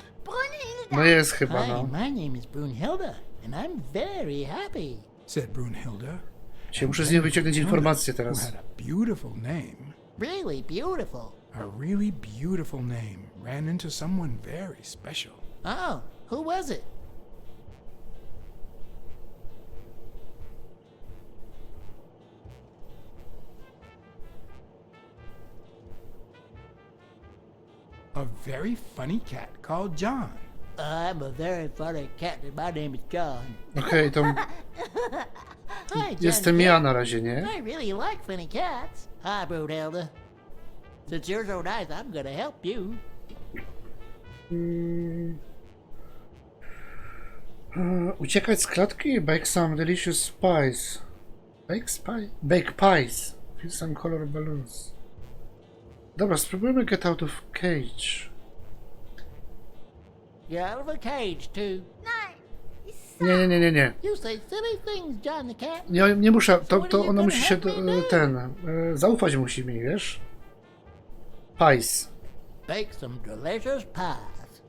No jest chyba, Hi, no. my name is Brunhilde, and I'm very happy. Said Brunhilde. Dzisiaj muszę z niej wyciągnąć informacje Who teraz. had a beautiful name. Really beautiful. A really beautiful name ran into someone very special. Oh, who was it? A very funny cat called John. I'm a very funny cat, and my name is John. Okej, to Hi, John jestem Cat. ja na razie, nie? I really like funny cats. Hi, Brunhilde. Since you're so nice, I'm gonna help you. Uciekać z klatki? Bake some delicious spice. Bake pies. Fill some color balloons. Dobra, spróbujmy get out of cage. You're out of a cage, too. Nie. You say silly things, John the Cat. Nie muszę, to ona musi się, zaufać musi mi, wiesz? Pies. Bake some delicious pies.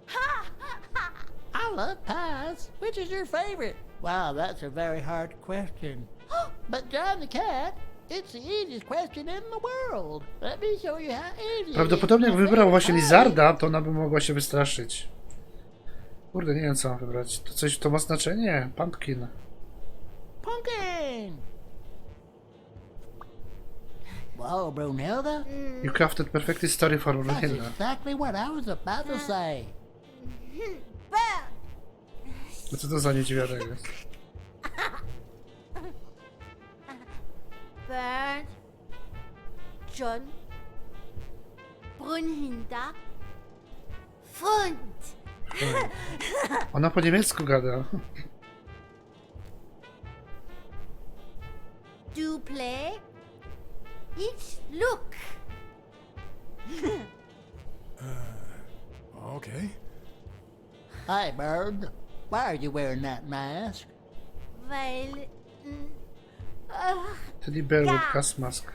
I love pies. Which is your favorite? Wow, that's a very hard question. But John the Cat, it's the easiest question in the world. Let me show you how easy it Prawdopodobnie jak is. wybrał właśnie Lizarda, to ona by mogła się wystraszyć. Kurde, nie wiem co mam wybrać. To coś, to ma znaczenie? Pumpkin. Pumpkin! Whoa, Brunhilde. You crafted perfectly story for That's Brunhilde. exactly what I was about to say. No co to za niedźwiadek jest? Bird, John, Brunhilde, Fund. Ona po niemiecku gada. Do play? It's look. Okay. Hi, Bird. Why are you wearing that mask? Weil, Teddy bear with gas mask.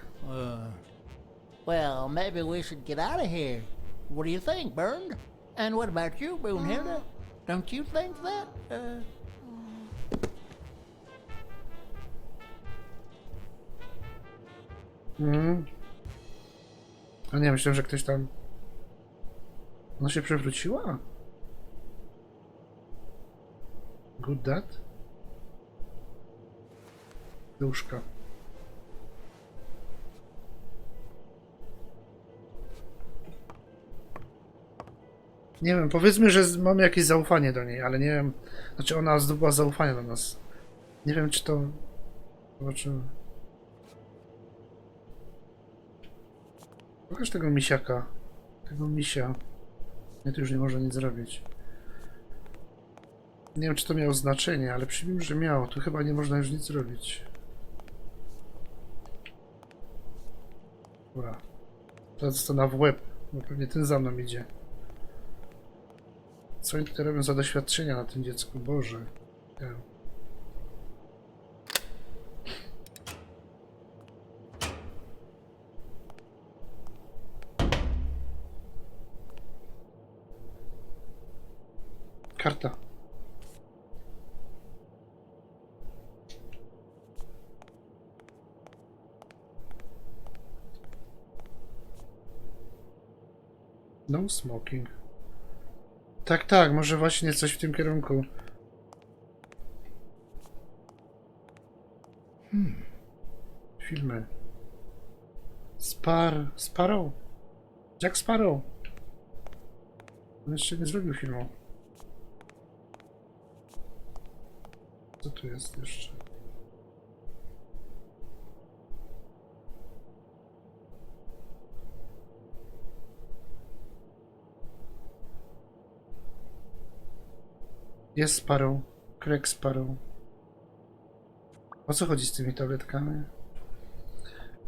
Well, maybe we should get out of here. What do you think, Bird? And what about you, Brunhilde? Don't you think that? A nie, myślałem, że ktoś tam... Ona się przewróciła? Good dad? Do łóżka. Nie wiem, powiedzmy, że mamy jakieś zaufanie do niej, ale nie wiem... Znaczy ona zdobyła zaufanie do nas. Nie wiem, czy to... Zobaczymy. Pokaż tego misiaka. Tego misia. Nie, tu już nie można nic zrobić. Nie wiem, czy to miało znaczenie, ale przyjmijmy, że miało. Tu chyba nie można już nic zrobić. Dobra. Teraz to na w łeb, bo pewnie ten za mną idzie. Co oni tutaj robią za doświadczenia na tym dziecku? Boże. Nie wiem. Karta. No smoking. Tak, tak, może właśnie coś w tym kierunku. Filmy. Sparrow? Jack Sparrow. On jeszcze nie zrobił filmu. Co tu jest jeszcze? Jest Sparrow. Craig Sparrow. O co chodzi z tymi tabletkami?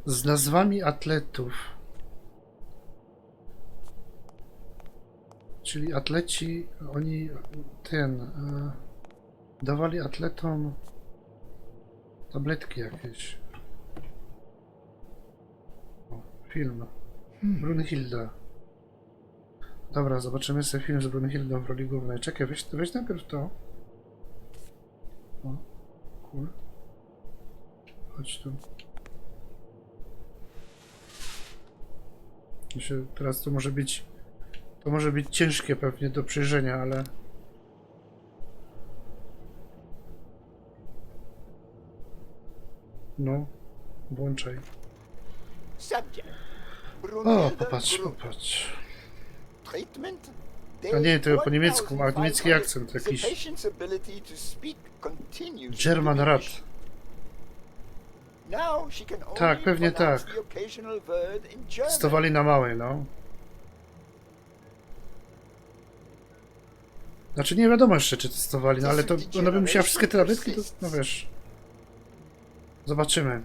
Z nazwami atletów. Czyli atleci, oni dawali atletom tabletki jakieś. O, film. Brunhilda. Dobra, zobaczymy sobie film z Brunhildą w roli głównej. Czekaj, weź najpierw to. O, cool. Chodź tu. Teraz to może być ciężkie pewnie do przejrzenia, ale... No, włączaj. O, popatrz. A nie, to po niemiecku, ma niemiecki akcent jakiś. German Rat. Tak, pewnie tak. Stowali na małej, no. Znaczy nie wiadomo jeszcze, czy testowali, no ale to ona by musiała wszystkie te tabletki, to no wiesz. Zobaczymy.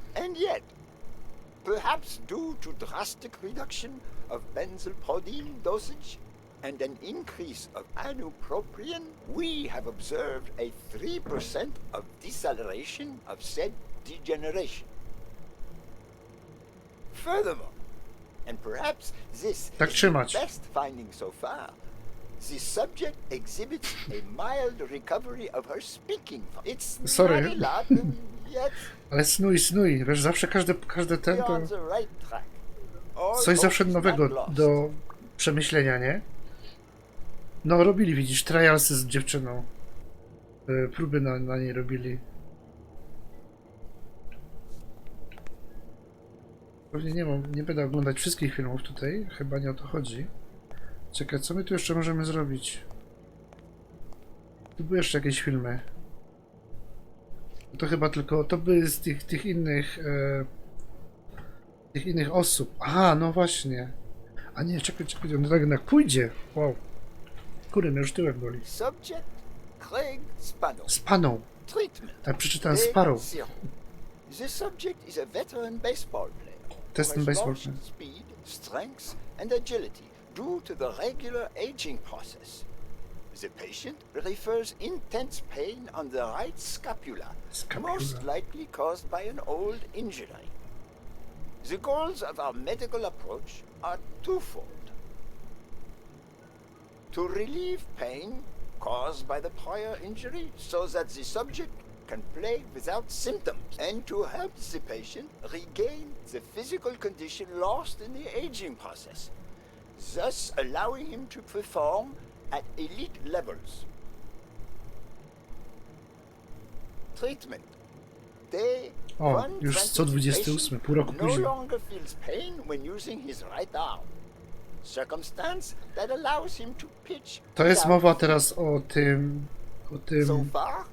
Perhaps due to drastic reduction of benzylpodine dosage and an increase of anopropion, we have observed a 3% of deceleration of said degeneration. Furthermore, and perhaps this Tak is trzymać. the best finding so far, the subject exhibits a mild recovery of her speaking. It's Sorry. not a lot, yet Ale snuj, wiesz, zawsze każde ten to on the right track. coś zawsze nowego do przemyślenia, nie? No robili, widzisz, trialsy z dziewczyną. Próby na niej robili. Pewnie nie będę oglądać wszystkich filmów tutaj, chyba nie o to chodzi. Czekaj, co my tu jeszcze możemy zrobić? Tu były jeszcze jakieś filmy. To chyba tylko, to były z tych innych osób. Aha, no właśnie. A nie, czekaj, on tak jednak pójdzie. Wow. Kurde, mnie już tyłek boli. Spaną. Tak, przeczytałem Sparrow. This subject is a veteran baseball player. Testem baseball player. Speed, strength and agility due to the regular aging process. The patient refers intense pain on the right scapula, most likely caused by an old injury. The goals of our medical approach are twofold. To relieve pain caused by the prior injury so that the subject can play without symptoms, and to help the patient regain the physical condition lost in the aging process, thus allowing him to perform at elite levels. Treatment. O, już 128, pół roku no później. longer feels pain when using his right arm. Circumstance that allows him to pitch. To jest mowa teraz o tym... So far,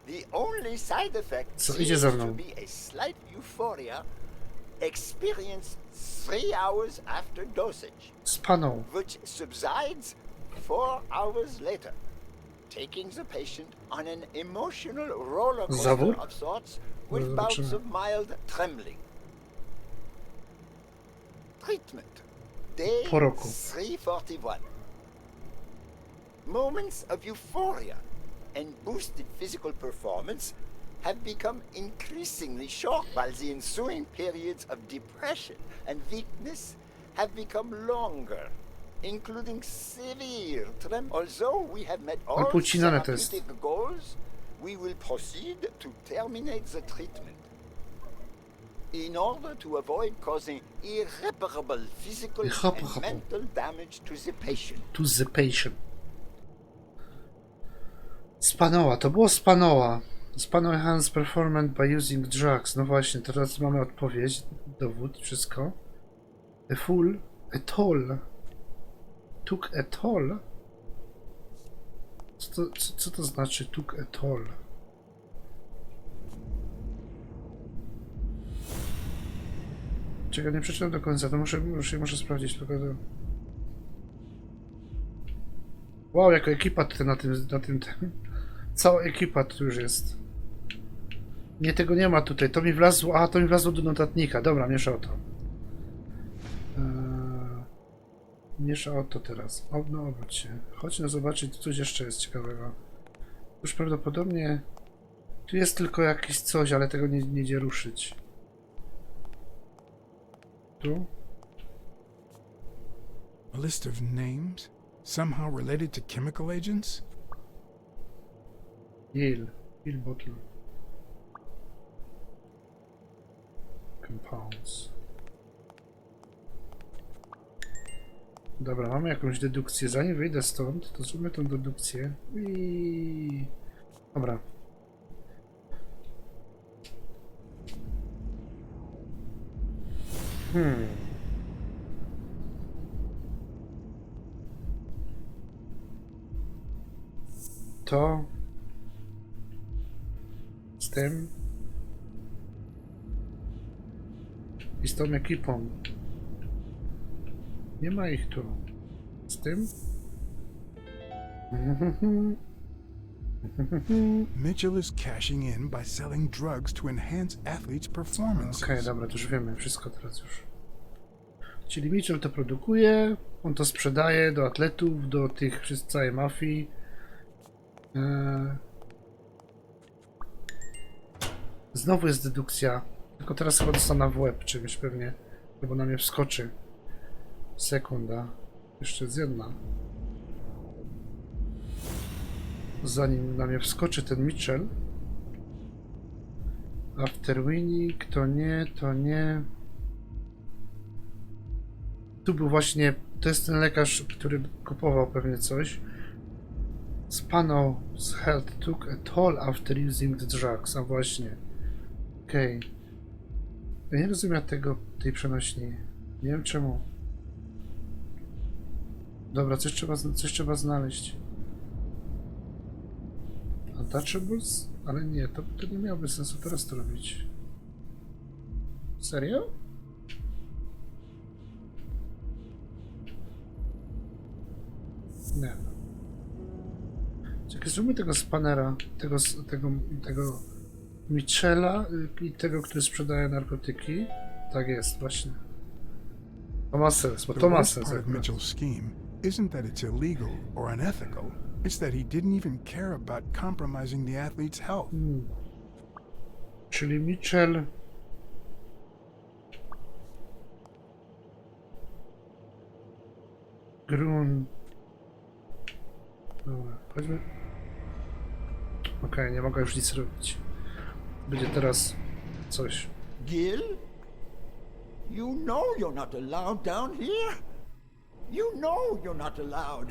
the only side effect Co idzie za mną? to be a slight euphoria experienced 3 hours after dosage. Spaną. Which subsides 4 hours later, taking the patient on an emotional roller coaster of sorts with bouts of mild trembling. Treatment. Day 341. Moments of euphoria and boosted physical performance have become increasingly short, while the ensuing periods of depression and weakness have become longer, including severe tremor. Although we have met all therapeutic goals, we will proceed to terminate the treatment in order to avoid causing irreparable physical and mental damage to the patient. Spanoła, to było Spanoła. Spano enhance performance by using drugs. No właśnie, teraz mamy odpowiedź, dowód, wszystko. A full, a toll. Took a toll? Co to znaczy took a toll? Czekaj, nie przeczytam do końca, to muszę sprawdzić tylko to. Wow, jako ekipa tutaj na tym. Cała ekipa tu już jest. Nie, tego nie ma tutaj. To mi wlazło do notatnika. Dobra, miesza o to. Miesza o to teraz. No obróć się. Chodźmy zobaczyć, coś jeszcze jest ciekawego. Już prawdopodobnie tu jest tylko jakieś coś, ale tego nie idzie ruszyć. Tu? A list of names? Somehow related to chemical agents? Yale bottle. Compounds. Dobra, mamy jakąś dedukcję. Zanim wyjdę stąd, to zróbmy tą dedukcję. I... Dobra. To... Z tym... I z tą ekipą. Nie ma ich tu. Z tym? Mitchell is cashing in by selling drugs to enhance athletes' performances. Okej, dobra, to już wiemy wszystko teraz już. Czyli Mitchell to produkuje, on to sprzedaje do atletów, do tych całej mafii. Znowu jest dedukcja. Tylko teraz chyba dostanę w łeb czymś pewnie, albo na mnie wskoczy. Sekunda. Jeszcze jest jedna. Zanim na mnie wskoczy ten Mitchell. After winning, to nie, to nie. Tu był właśnie, to jest ten lekarz, który kupował pewnie coś. Spano's health took a toll after using the drugs. A właśnie. Okej. Ja nie rozumiem tej przenośni. Nie wiem czemu. Dobra, coś trzeba znaleźć. Untouchables? Ale nie, to nie miałoby sensu teraz to robić. Serio? Nie. Czekaj, zróbmy tego spanera, tego Mitchella i tego, który sprzedaje narkotyki. Tak jest, właśnie. To ma sens, bo to ma sens. Part of Mitchell's scheme isn't that it's illegal or unethical. It's that he didn't even care about compromising the athlete's health. Czyli Mitchell... Grun... Dobra, chodźmy... Okej, nie mogę już nic robić. Będzie teraz coś. Gil? You know you're not allowed down here. You know you're not allowed.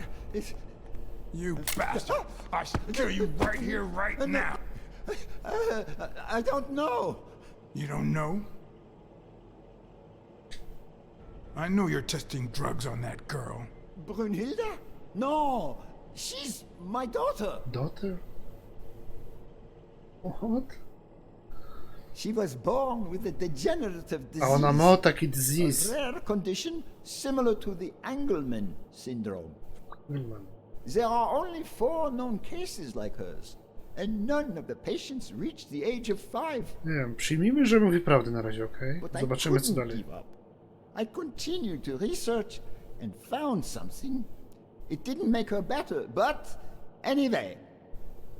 You bastard! I should kill you right here, right now! I don't know. You don't know? I know you're testing drugs on that girl. Brunhilde? No, she's my daughter. Daughter? What? She was born with a degenerative disease. A ona ma taki disease. A rare condition similar to the Engelmann syndrome. There are only 4 known cases like hers, and none of the patients reach the age of 5. Nie wiem, przyjmijmy, że mówi prawdę na razie, okej? But Zobaczymy, I co couldn't dalej. give up. I continued to research and found something. It didn't make her better, but anyway,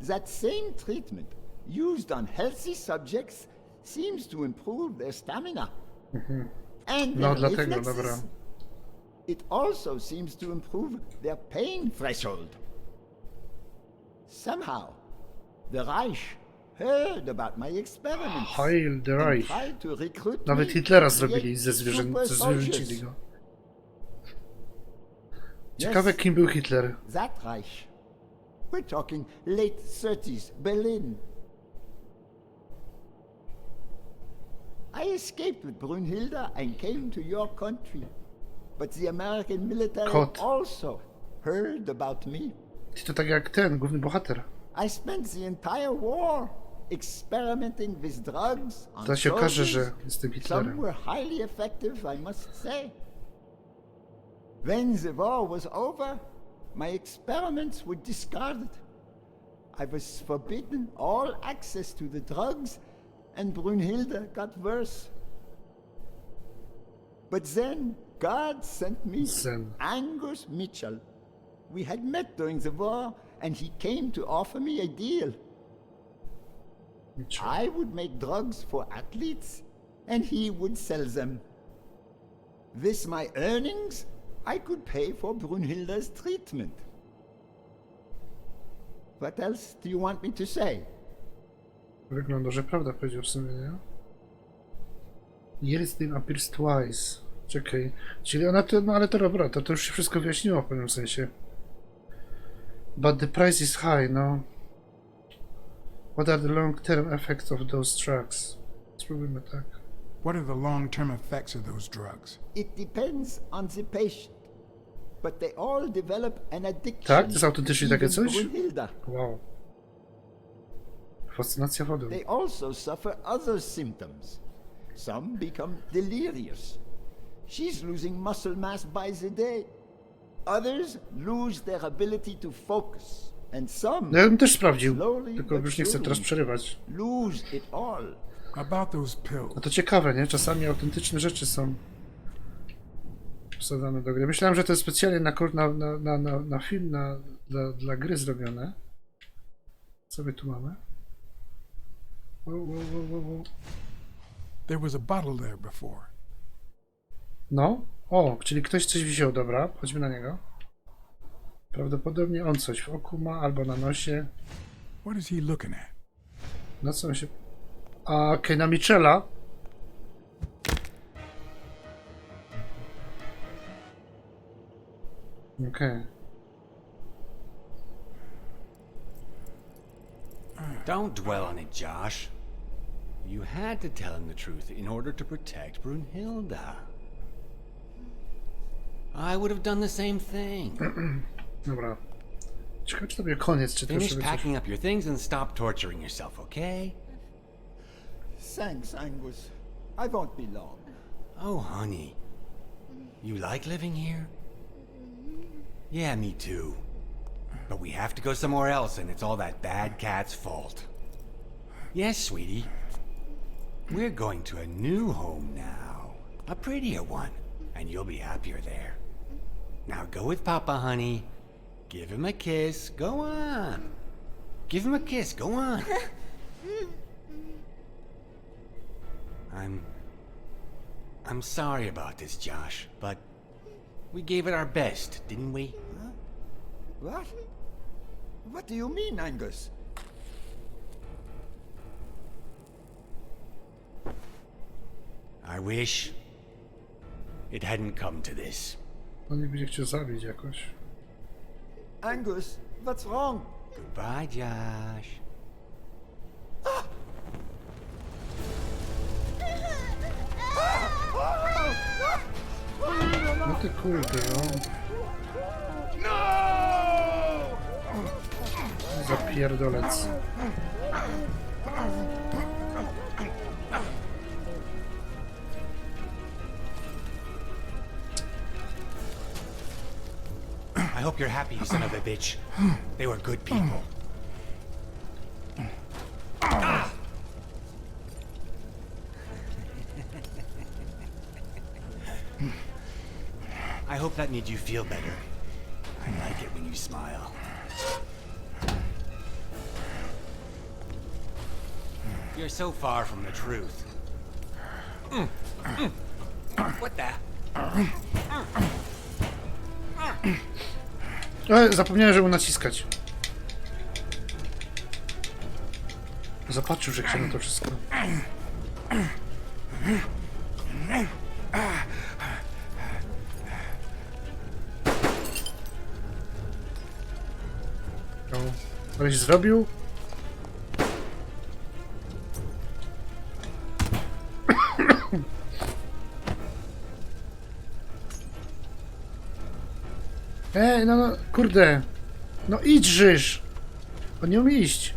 that same treatment used on healthy subjects seems to improve their stamina. And No, their dlatego, reflexes. dobra. It also seems to improve their pain threshold. Somehow, the Reich heard about my experiments Heil the and Reich. tried to recruit Nawet me Hitlera to zrobili create ze super zwierzęcili soldiers. go. Ciekawe, kim był Hitler. That Reich. We're talking late 30s, Berlin. I escaped with Brunhilde and came to your country. But the American military also heard about me. Ty to tak jak ten, główny bohater. I spent the entire war experimenting with drugs on To się okaże, że soldiers. jestem Some Hitlerem. were highly effective, I must say. When the war was over, my experiments were discarded. I was forbidden all access to the drugs, and Brunhilde got worse. But then God sent me Angus Mitchell. We had met during the war, and he came to offer me a deal. I would make drugs for athletes, and he would sell them. With my earnings, I could pay for Brunhilde's treatment. What else do you want me to say? Wygląda, że prawda powiedział w sumie, nie? Jest tym appears twice. Czekaj. Czyli ona to, no ale to dobra, to już się wszystko wyjaśniło w pewnym sensie. But the price is high, no. What are the long-term effects of those drugs? Spróbujmy tak. What are the long-term effects of those drugs? It depends on the patient. But they all develop an addiction. Tak? To jest autentycznie takie even coś? Brunhilde. Wow. Fascynacja wodą. They also suffer other symptoms. Some become delirious. She's losing muscle mass by the day. Others lose their ability to focus. And some No ja bym też sprawdził, slowly tylko but już nie chcę teraz surely przerywać. lose it all. About those pills. No to ciekawe, nie? Czasami autentyczne rzeczy są wsadzane do gry. Myślałem, że to jest specjalnie na film, dla gry zrobione. Co my tu mamy? Wow. There was a bottle there before. No. O, czyli ktoś coś wziął, dobra. Chodźmy na niego. Prawdopodobnie on coś w oku ma, albo na nosie. What is he looking at? Na co on się... A, okej, na Michela. Okej. Don't dwell on it, Josh. You had to tell him the truth in order to protect Brunhilde. I would have done the same thing. Dobra. Ciekawe, czy to będzie koniec, czy też Finish sobie packing up your things and stop torturing yourself, okay? Thanks, Angus. I won't be long. Oh, honey. You like living here? Yeah, me too. But we have to go somewhere else, and it's all that bad cat's fault. Yes, sweetie. We're going to a new home now. A prettier one. And you'll be happier there. Now go with Papa, honey. Give him a kiss. Go on. Give him a kiss. Go on. I'm sorry about this, Josh, but we gave it our best, didn't we? Huh? What? What do you mean, Angus? I wish it hadn't come to this. On nie będzie chciał zabić jakoś. Angus, what's wrong? Goodbye, Josh. No ty kurde, no. Zapierdolec. I hope you're happy, you son of a bitch. They were good people. I hope that made you feel better. I like it when you smile. You're so far from the truth. What the? Zapomniałem, żeby naciskać. Zapatrzył, że chciał na to wszystko. No, coś zrobił? No, kurde. No idź, żyż. On nie umie iść.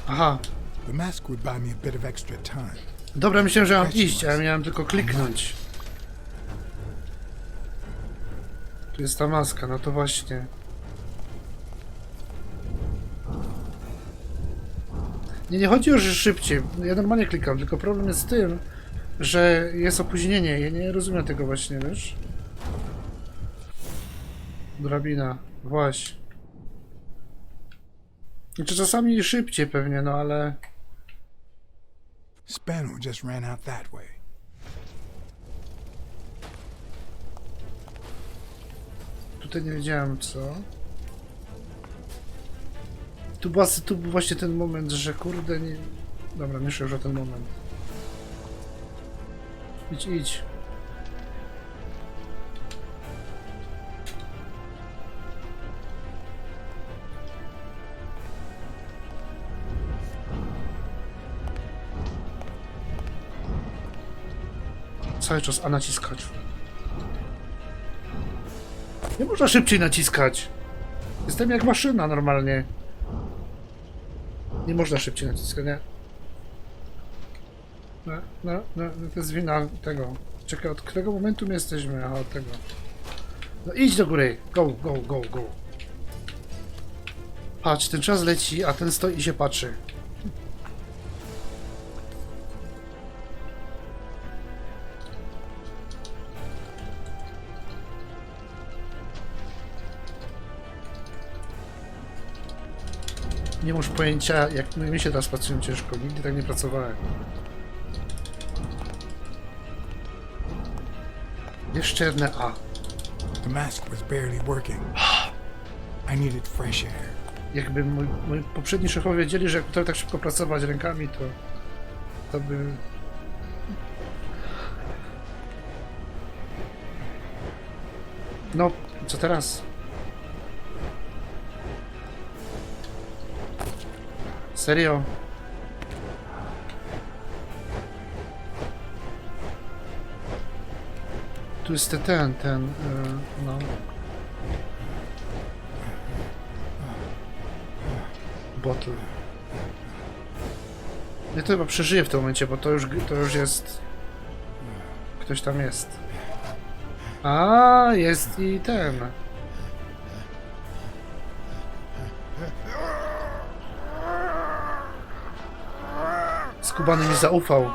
Aha. The mask would buy me a bit of extra time. Dobra, myślałem, że mam iść, a ja miałem tylko kliknąć. Tu jest ta maska, no to właśnie. Nie chodzi o, że szybciej. Ja normalnie klikam, tylko problem jest z tym, że jest opóźnienie. Ja nie rozumiem tego właśnie, wiesz? Drabina, właśnie. Znaczy czasami szybciej pewnie, no ale... Spano just ran out that way. tutaj nie wiedziałem co. Tu był właśnie ten moment, że kurde nie... Dobra, myślę już o ten moment. Idź, idź. Cały czas A naciskać. Nie można szybciej naciskać. Jestem jak maszyna normalnie. Nie można szybciej naciskać, nie? No, to jest wina tego. Czekaj, od którego momentu my jesteśmy? Aha, od tego. No idź do góry. Go, go, go, go. Patrz, ten czas leci, a ten stoi i się patrzy. Nie masz pojęcia, jak mi się teraz pracują ciężko. Nigdy tak nie pracowałem. Jeszcze jedne A. The mask was barely working. I needed fresh air. Jakby moi poprzedni szefowie wiedzieli, że jak potrafię tak szybko pracować rękami, to by... No, co teraz? Serio? Tu jest ten, no. Bottle. Ja to chyba przeżyję w tym momencie, bo to już jest... Ktoś tam jest. A, jest i ten. Skubany mi zaufał.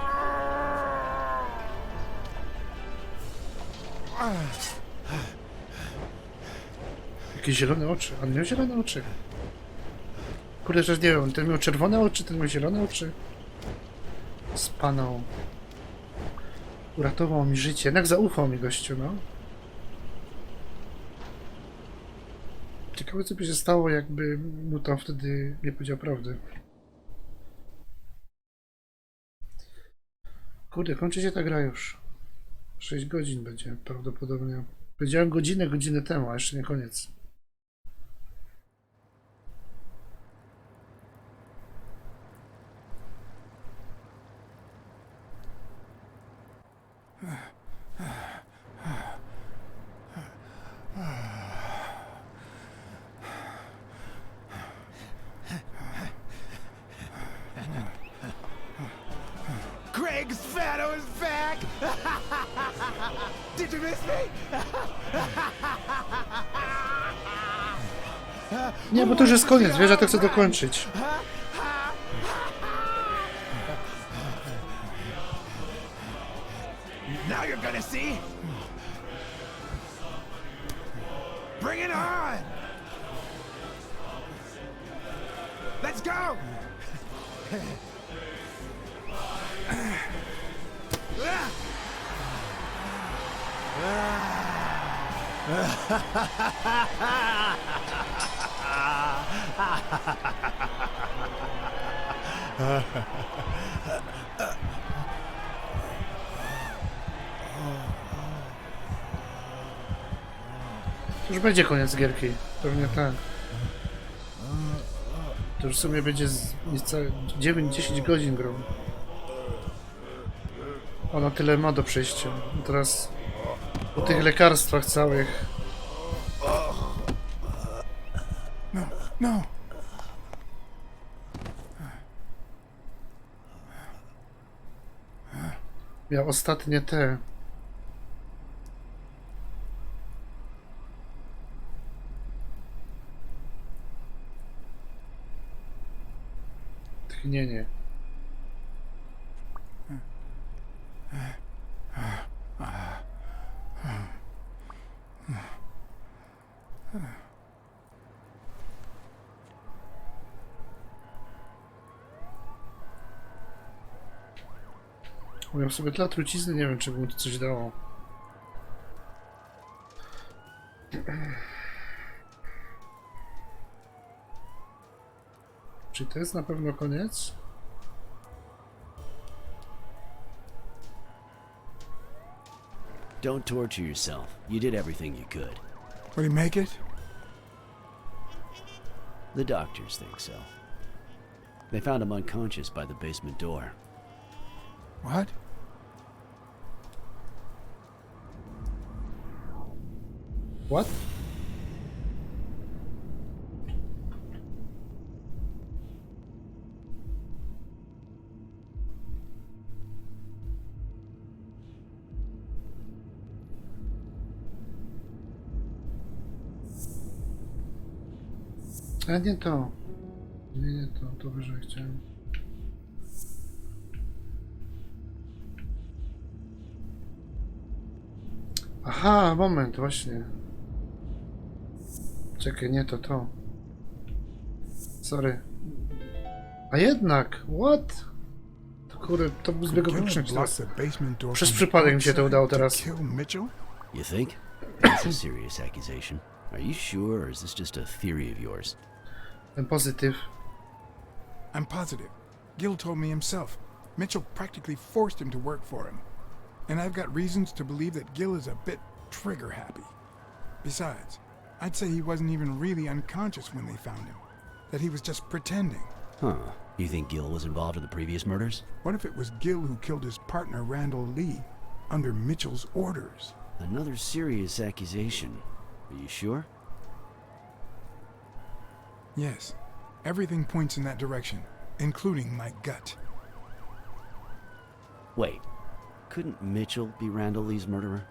Jakieś zielone oczy. On miał zielone oczy. Kurde, że nie wiem, ten miał czerwone oczy, ten miał zielone oczy. Spanął. Uratował mi życie. Jednak zaufał mi gościu, no. Ciekawe, co by się stało, jakby mu tam wtedy nie powiedział prawdy. Kurde, kończy się ta gra już. 6 godzin będzie prawdopodobnie. Powiedziałem godzinę temu, a jeszcze nie koniec. Craig's Fatto is back! Did you miss me? Nie, bo to już jest koniec, wiesz, ja to chcę dokończyć. Now you're gonna see. Bring it on! Let's go! Już będzie koniec gierki, pewnie tak. To już w sumie będzie niecałe 9-10 godzin grą. Ona tyle ma do przejścia. Teraz po tych lekarstwach całych. No, no. Miał ostatnie te. Tchnienie. Miał sobie tyle trucizny, nie wiem, czy by mu to coś dało. Czy to jest na pewno koniec? Don't torture yourself. You did everything you could. Will he make it? The doctors think so. They found him unconscious by the basement door. What? What? A nie to. Nie to. To wyżej chciałem. Aha, moment, właśnie. Czekaj, nie to. Sorry. A jednak, what? To kurde, to był zbieg okoliczności teraz. Przez przypadek mi się to udało teraz. You think? That's a serious accusation. Are you sure, or is this just a theory of yours? I'm positive. I'm positive. Gil told me himself. Mitchell practically forced him to work for him. And I've got reasons to believe that Gil is a bit trigger happy. Besides, I'd say he wasn't even really unconscious when they found him. That he was just pretending. Huh. You think Gil was involved in the previous murders? What if it was Gil who killed his partner Randall Lee under Mitchell's orders? Another serious accusation. Are you sure? Yes. Everything points in that direction, including my gut. Wait. Couldn't Mitchell be Randall Lee's murderer?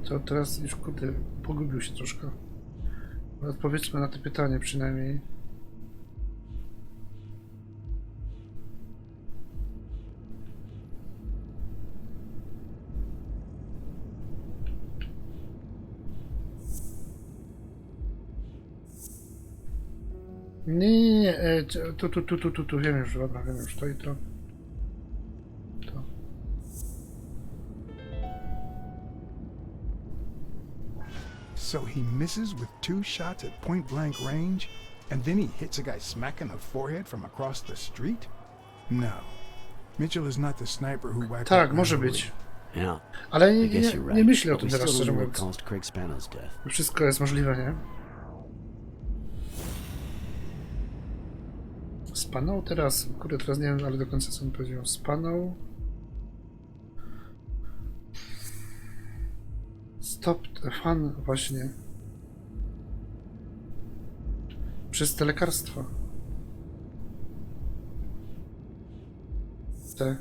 To teraz już kurde, pogubił się troszkę. Odpowiedzmy na to pytanie przynajmniej. Nie, tu, wiem już, dobra, wiem już, to i to. So he misses with 2 shots at point-blank range, and then he hits a guy smack in the forehead from across the street? No. Mitchell is not the sniper who wiped Tak, out może Randall być. Yeah. Ale I guess you're right. nie myślę o But tym we teraz, still szczerze don't know what mówiąc. caused Craig Spano's death. Wszystko jest możliwe, nie? Spanął teraz? Kurde, teraz nie wiem, ale do końca co mi powiedział. Spanął. Stop, fan właśnie. Przez te lekarstwa. Te.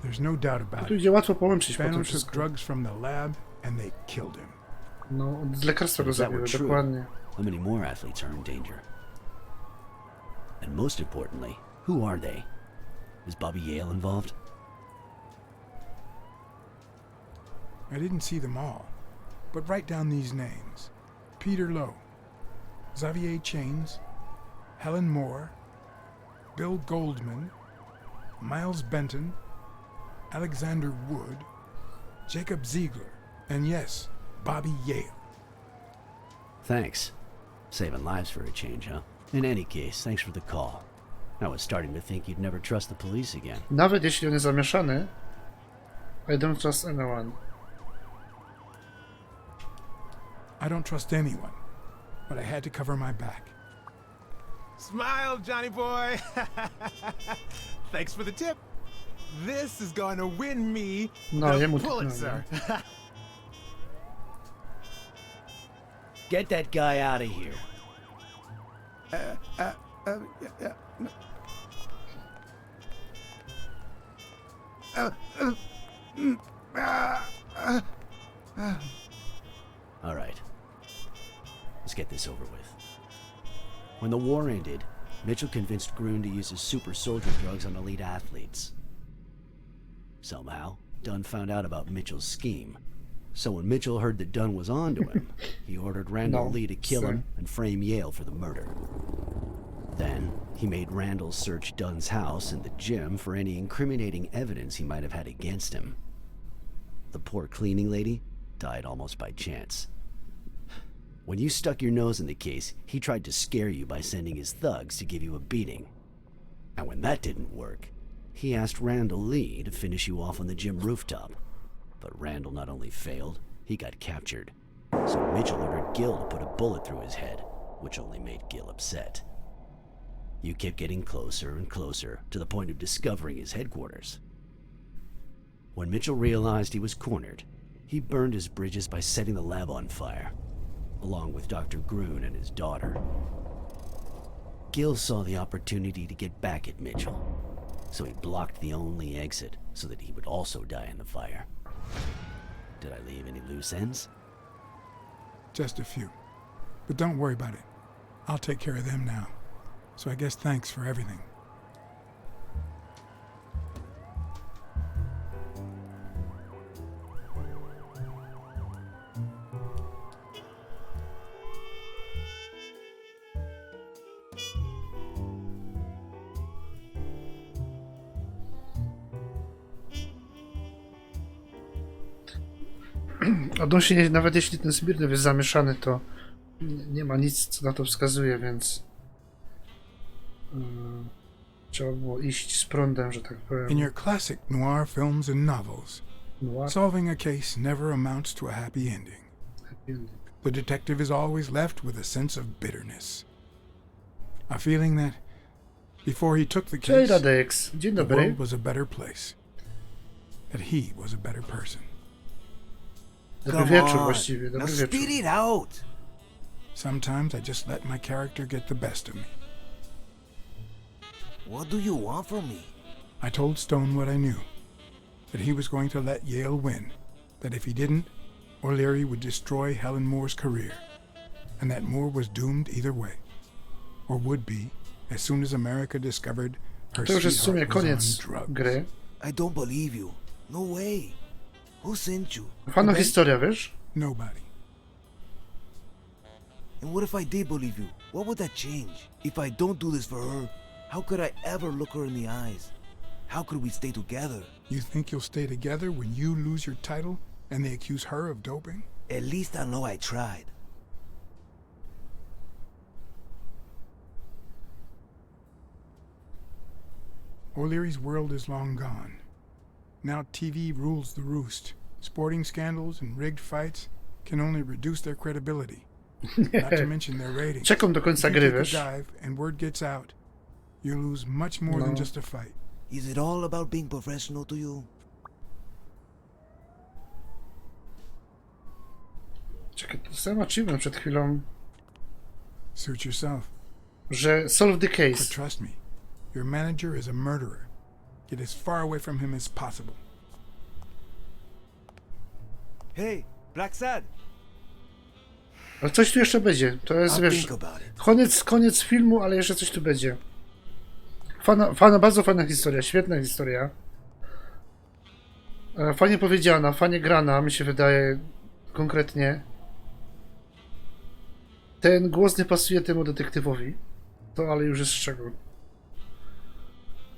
There's no doubt about Tu it. idzie łatwo połączyć po Spano tym took wszystko. drugs from the lab, and they killed him. No, z lekarstwa go If that were zabiły, true, dokładnie. how many more athletes are in danger? And most importantly, who are they? Is Bobby Yale involved? I didn't see them all, but write down these names. Peter Lowe, Xavier Chains, Helen Moore, Bill Goldman, Miles Benton, Alexander Wood, Jacob Ziegler, and yes, Bobby Yale. Thanks. Saving lives for a change, huh? In any case, thanks for the call. I was starting to think you'd never trust the police again. Nawet jeśli on jest zamieszany, I don't trust anyone. I don't trust anyone, but I had to cover my back. Smile, Johnny boy. Thanks for the tip. This is going to win me No, the jemu Pulitzer. Get that guy out of here. All right. Let's get this over with. When the war ended, Mitchell convinced Grun to use his super soldier drugs on elite athletes. Somehow, Dunn found out about Mitchell's scheme. So when Mitchell heard that Dunn was onto him, he ordered Randall Lee to kill him and frame Yale for the murder. Then, he made Randall search Dunn's house and the gym for any incriminating evidence he might have had against him. the poor cleaning lady, died almost by chance. When you stuck your nose in the case, he tried to scare you by sending his thugs to give you a beating. And when that didn't work, he asked Randall Lee to finish you off on the gym rooftop. But Randall not only failed, he got captured. So Mitchell ordered Gil to put a bullet through his head, which only made Gil upset. You kept getting closer and closer to the point of discovering his headquarters. When Mitchell realized he was cornered, he burned his bridges by setting the lab on fire, along with Dr. Grun and his daughter. Gil saw the opportunity to get back at Mitchell, so he blocked the only exit so that he would also die in the fire. Did I leave any loose ends? Just a few. But don't worry about it. I'll take care of them now. So I guess thanks for everything. Odnośnie, nawet jeśli ten Smirnow jest zamieszany, to nie ma nic, co na to wskazuje, więc trzeba było iść z prądem, że tak powiem. In your classic noir films and novels, solving a case never amounts to a happy ending. The detective is always left with a sense of bitterness. A feeling that before he took the case, Dzień the dobry. world was a better place. That he was a better person. Dobry wieczór właściwie, dobry wieczór. Spit it out. Sometimes I just let my character get the best of me. What do you want from me? I told Stone what I knew. That he was going to let Yale win. That if he didn't, O'Leary would destroy Helen Moore's career. And that Moore was doomed either way. Or would be, as soon as America discovered her To już jest w sumie sweetheart was koniec on drugs. gry. I don't believe you. No way. Who sent you? Fajna historia, wiesz? Nobody. And what if I did believe you? What would that change? If I don't do this for her, how could I ever look her in the eyes? How could we stay together? You think you'll stay together when you lose your title and they accuse her of doping? At least I know I tried. O'Leary's world is long gone. Now TV rules the roost. Sporting scandals and rigged fights can only reduce their credibility. Not to mention their ratings. Czekam do końca If you gry, take a wiesz? dive and word gets out, you lose much more than No. just a fight. Is it all about being professional to you? Czekaj, dostałem achievement przed chwilą, Suit yourself. że solve the But case. trust me, your manager is a murderer. Get as far away from him as possible. Hey, Blacksad. Ale coś tu jeszcze będzie. To jest, I'll wiesz, think about it. koniec filmu, ale jeszcze coś tu będzie. Bardzo fajna historia, świetna historia. Fajnie powiedziana, fajnie grana, mi się wydaje konkretnie. Ten głos nie pasuje temu detektywowi. To ale już jest z czego.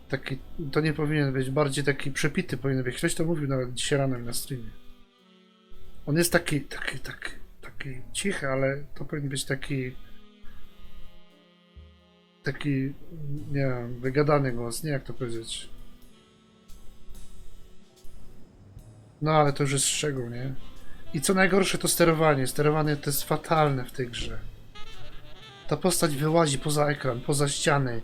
Taki, to nie powinien być, bardziej taki przepity powinien być. Ktoś to mówił nawet dzisiaj rano na streamie. On jest taki cichy, ale to powinien być taki, nie wiem, wygadany głos, nie jak to powiedzieć. No ale to już jest szczegół, nie? I co najgorsze to sterowanie. Sterowanie to jest fatalne w tej grze. Ta postać wyłazi poza ekran, poza ściany.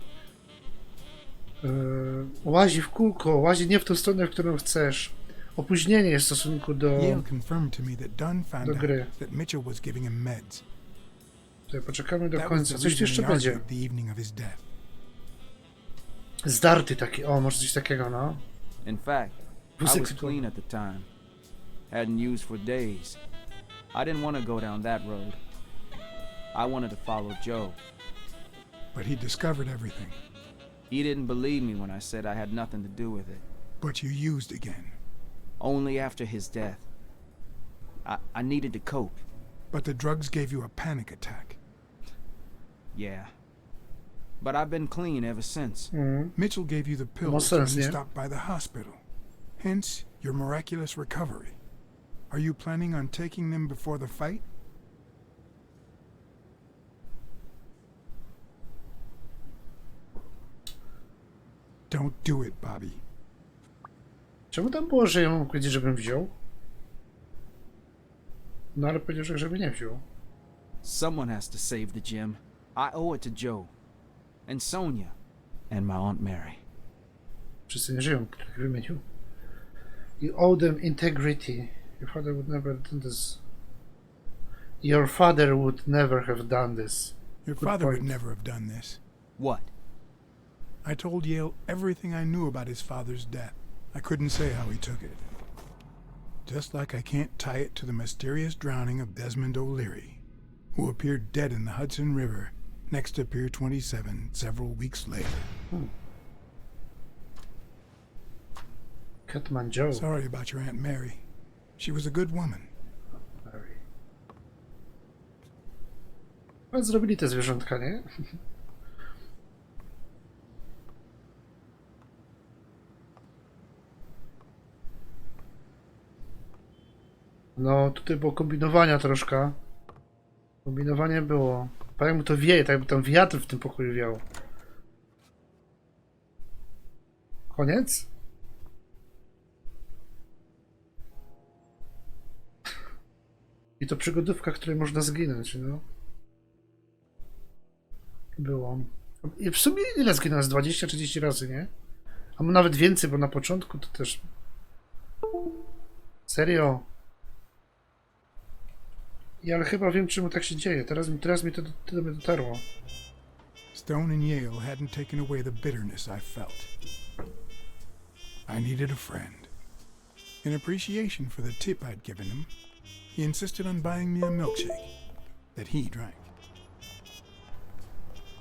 Łazi w kółko, łazi nie w tą stronę, w którą chcesz. Opóźnienie jest w stosunku do Yale confirmed to me that Dunn found do out gry. that Mitchell was giving him meds. Tutaj poczekamy do That was końca. the Coś tu reason jeszcze they będzie. argued the evening of his death. Zdarty taki, o, może coś takiego, no. In fact, I Wózek was tylko. clean at the time. Hadn't used for days. I didn't want to go down that road. I wanted to follow Joe. But he discovered everything. He didn't believe me when I said I had nothing to do with it. But you used again. Only after his death. I needed to cope. But the drugs gave you a panic attack. Yeah. But I've been clean ever since. Mitchell gave you the pills sense, when you yeah. stopped by the hospital. Hence, your miraculous recovery. Are you planning on taking them before the fight? Don't do it, Bobby. Czemu tam było, że ja mam powiedzieć, żebym wziął? No ale powiedział, że żeby nie wziął. Someone has to save the gym. I owe it to Joe. And Sonia. And my Aunt Mary. Wszyscy nie żyją, których wymienił. You owe them integrity. Your father would never have done this. Your father would never have done this. Your Good father would point. never have done this. What? I told Yale everything I knew about his father's death. I couldn't say how he took it. Just like I can't tie it to the mysterious drowning of Desmond O'Leary, who appeared dead in the Hudson River next to Pier 27 several weeks later. Catman Joe. Sorry about your Aunt Mary. She was a good woman. Mary. No, zrobili te zwierzątka, nie? No, tutaj było kombinowania troszkę. Kombinowanie było. Powiem mu to wieje, tak jakby tam wiatr w tym pokoju wiał. Koniec? I to przygodówka, w której można zginąć, no. Było. I w sumie ile zginąłem? Z 20-30 razy, nie? A nawet więcej, bo na początku to też... Serio? Ale chyba wiem, czemu tak się dzieje. Teraz mi to do mnie dotarło. Stone and Yale hadn't taken away the bitterness I felt. I needed a friend. In appreciation for the tip I'd given him, he insisted on buying me a milkshake that he drank.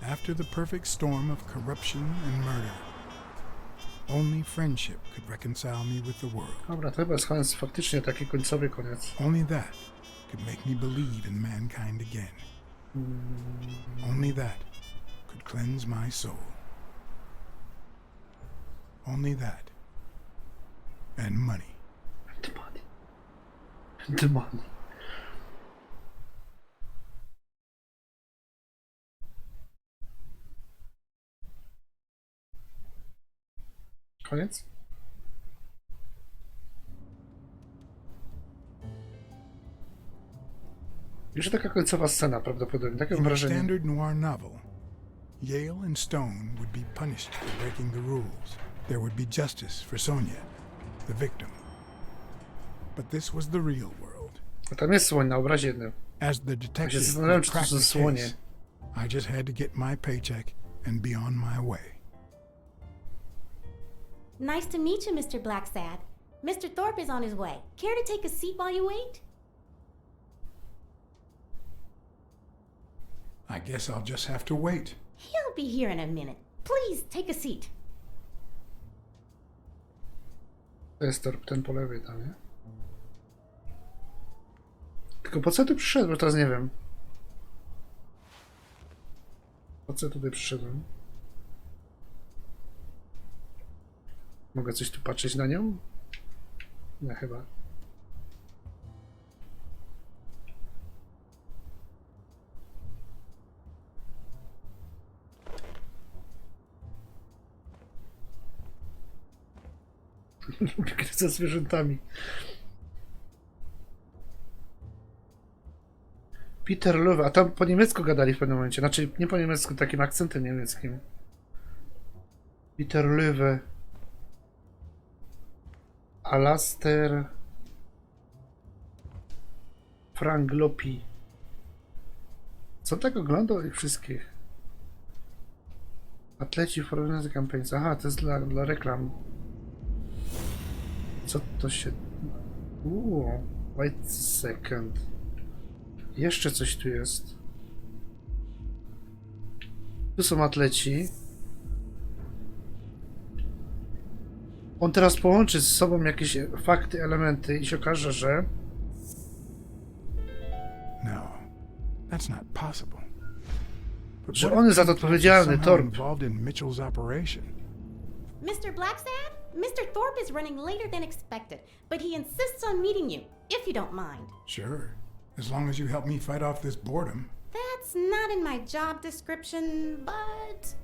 After the perfect storm of corruption and murder, only friendship could reconcile me with the world. Dobra, to chyba jest faktycznie taki końcowy koniec. Only that could make me believe in mankind again. Only that could cleanse my soul. Only that. And money. The money. The money. Koniec? Już taka końcowa scena prawdopodobnie, takie In a wrażenie. standard noir novel, Yale and Stone would be punished for breaking the rules. There would be justice for Sonia, the victim. But this was the real world. A tam jest słoń na obrazie jednym. As the Ja się detective zastanawiałem, who czy to cracked są the słonie. case, I just had to get my paycheck and be on my way. Nice to meet you, Mr. Blacksad. Mr. Thorpe is on his way. Care to take a seat while you wait? I guess I'll just have to wait. He'll be here in a minute. Please, take a seat. To jest torp, ten po lewej tam, nie? Tylko po co tu przyszedłem? Bo teraz nie wiem. Po co tutaj przyszedłem? Mogę coś tu patrzeć na nią? Nie, chyba. Gry ze zwierzętami. Peter Löwe, a tam po niemiecku gadali w pewnym momencie. Znaczy nie po niemiecku, takim akcentem niemieckim. Peter Löwe. Alastair. Frank Lopi. Co tak oglądał ich wszystkich? Atleci for campaigns. Aha, to jest dla reklam. Co to się... Wait a second. Jeszcze coś tu jest. Tu są atleci. On teraz połączy z sobą jakieś fakty, elementy i się okaże, że... No, that's not possible. Że on jest za to odpowiedzialny, Thorpe. Involved in Mitchell's operation. Mr. Blacksad, Mr. Thorpe is running later than expected, but he insists on meeting you, if you don't mind. Sure. As long as you help me fight off this boredom. That's not in my job description, but...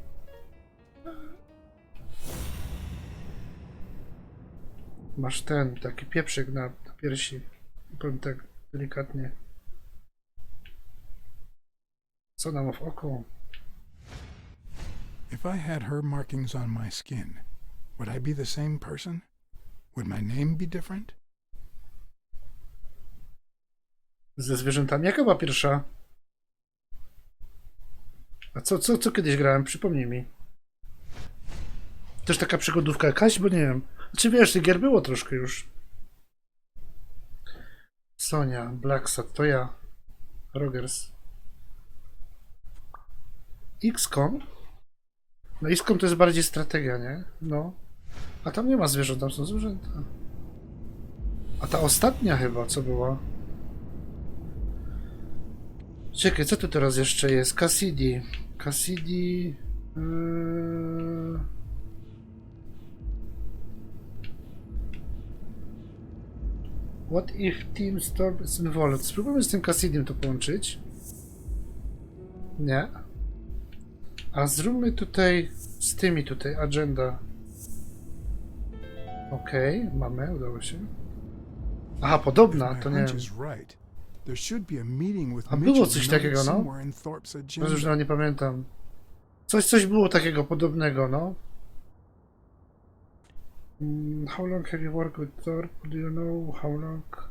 Masz ten, taki pieprzyk na piersi. Powiem tak delikatnie. Co nam w oko? If I had her markings on my skin, would I be the same person? Would my name be different? Ze zwierzętami? Jaka była pierwsza? A co kiedyś grałem? Przypomnij mi. Też taka przygodówka jakaś? Bo nie wiem. Znaczy wiesz, tych gier było troszkę już. Sonia, Blacksad, to ja. Rogers. XCOM? No XCOM to jest bardziej strategia, nie? No. A tam nie ma zwierząt, tam są zwierzęta. A ta ostatnia chyba, co była? Czekaj, co tu teraz jeszcze jest? Cassidy. Cassidy... What if Team Storm is involved? Spróbujmy z tym Cassidym to połączyć. Nie. A zróbmy tutaj z tymi tutaj agenda. Okej, mamy, udało się. Aha, podobna, to nie wiem. A było coś takiego, no? Teraz już nie pamiętam. Coś było takiego podobnego, no. How long have you worked with Thorpe? Do you know how long?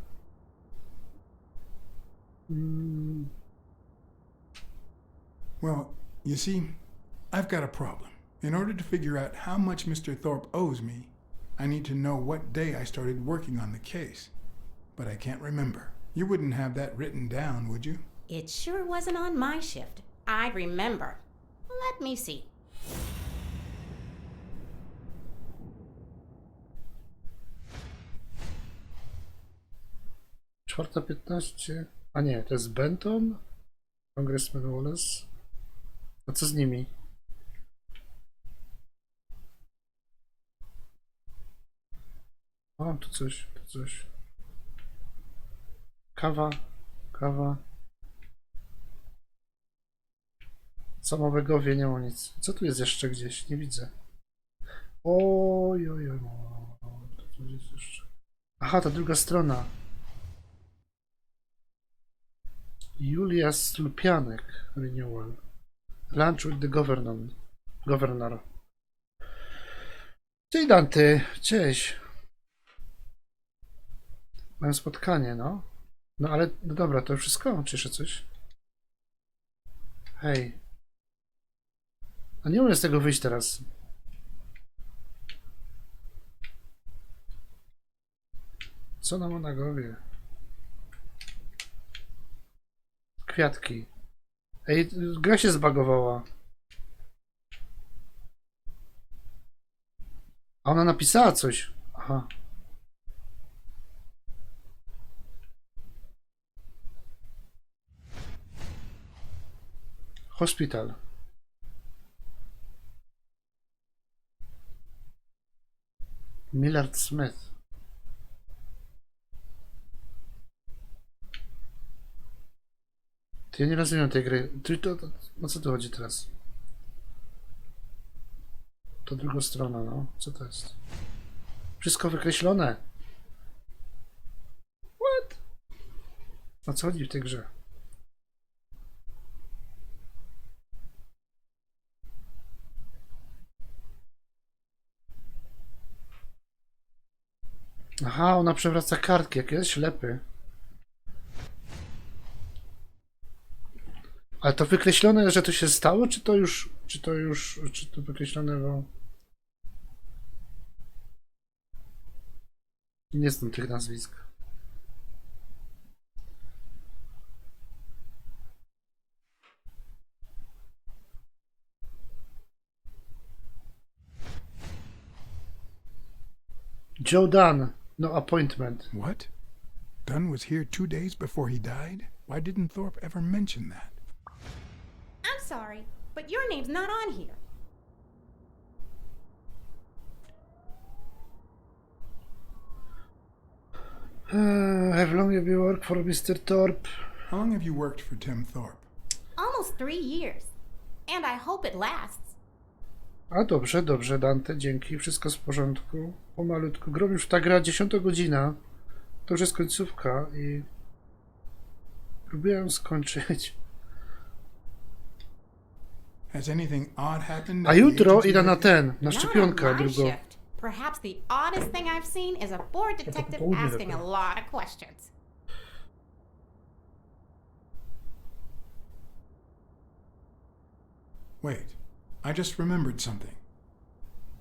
Well, you see, I've got a problem. In order to figure out how much Mr. Thorpe owes me, I need to know what day I started working on the case. But I can't remember. You wouldn't have that written down, would you? It sure wasn't on my shift. I'd remember. Let me see. Czwarta 15. A nie, to jest Benton. Congressman Wallace. A co z nimi? O, tu coś, tu coś. Kawa, kawa. Samowegowie, nie ma nic. Co tu jest jeszcze gdzieś? Nie widzę. Oj, oj, oj. To tu jest jeszcze. Aha, ta druga strona. Julia Slupianek. Renewal. Lunch with the Governor. Cześć Dante, cześć. Mam spotkanie, no. No ale, no dobra, to wszystko? Czy jeszcze coś? Hej. A nie umiem z tego wyjść teraz. Co nam na głowie? Kwiatki. Ej, gra się zbagowała. A ona napisała coś. Aha. Hospital. Millard Smith. Ja nie rozumiem tej gry. O co tu chodzi teraz? To druga strona, no. Co to jest? Wszystko wykreślone. What? O co chodzi w tej grze? Aha, ona przewraca kartki, jak jest ślepy. Ale to wykreślone, że to się stało, czy to wykreślone, bo... Nie znam tych nazwisk. Joe Dunn, no appointment. What? Dunn was here 2 days before he died? Why didn't Thorpe ever mention that? I'm sorry, but your name's not on here. How long have you worked for Mr. Thorpe? How long have you worked for Tim Thorpe? Almost 3 years. And I hope it lasts. A dobrze, dobrze, Dante, dzięki, wszystko w porządku. Pomalutku. Grom już ta gra 10 godzina. To już jest końcówka i próbuję ją skończyć. Has anything odd happened? A jutro idę na szczepionkę Not on my drugą. shift. Perhaps the oddest thing I've seen is a bored detective asking a lot of questions. Wait, I just remembered something.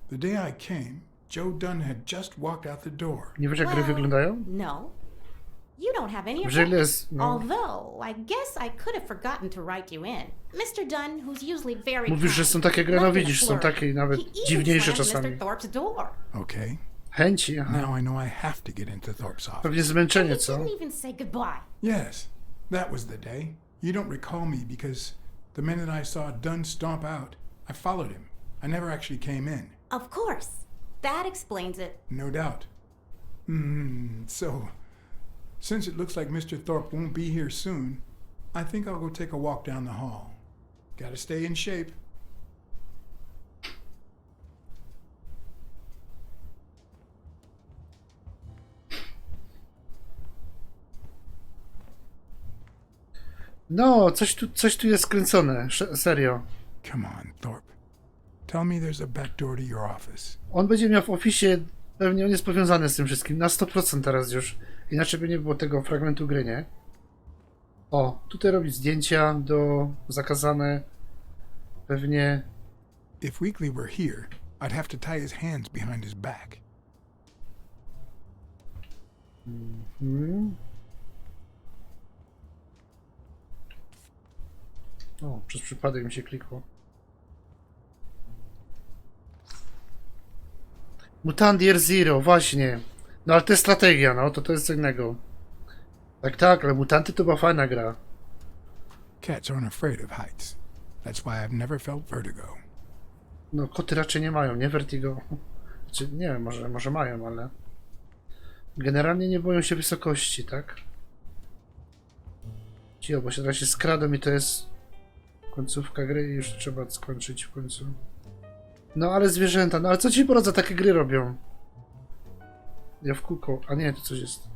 The day I came, Joe Dunn had just walked out the door. Nie wiesz, jak gry wyglądają? No. You don't have any of Że that. jest, no. Although, I guess I could have forgotten to write you in. Mr. Dunn, who's usually very Mówisz, że są takie gry, no widzisz, są takie nawet dziwniejsze czasami. Mr. Thorpe's door. Okay. Chęci, aha. Now I know I have to get into Thorpe's office. Pewnie zmęczenie, co? Didn't even say goodbye. Yes, that was the day. You don't recall me because the minute I saw Dunn stomp out, I followed him. I never actually came in. Of course. That explains it. No doubt. So, since it looks like Mr. Thorpe won't be here soon, I think I'll go take a walk down the hall. Gotta stay in shape. No, coś tu jest skręcone, serio. Come on, Thorpe. Tell me there's a back door to your office. On będzie miał w oficie, pewnie on jest powiązany z tym wszystkim, na 100% teraz już. Inaczej by nie było tego fragmentu gry, nie? O, tutaj robić zdjęcia zakazane. Pewnie. If Weekly were here, I'd have to tie his hands behind his back. O, przez przypadek mi się klikło. Mutant Year Zero, właśnie. No ale to jest strategia, no to jest co innego. Tak, ale Mutanty to była fajna gra. Cats aren't afraid of heights. That's why I've never felt vertigo. No koty raczej nie mają, nie? Vertigo. Znaczy, nie wiem, może mają, ale... Generalnie nie boją się wysokości, tak? Cicho, bo się teraz się skradą i to jest... końcówka gry i już trzeba skończyć w końcu. No ale zwierzęta, no ale co ci poradzę, takie gry robią? Ja w kółko, a nie, to coś jest.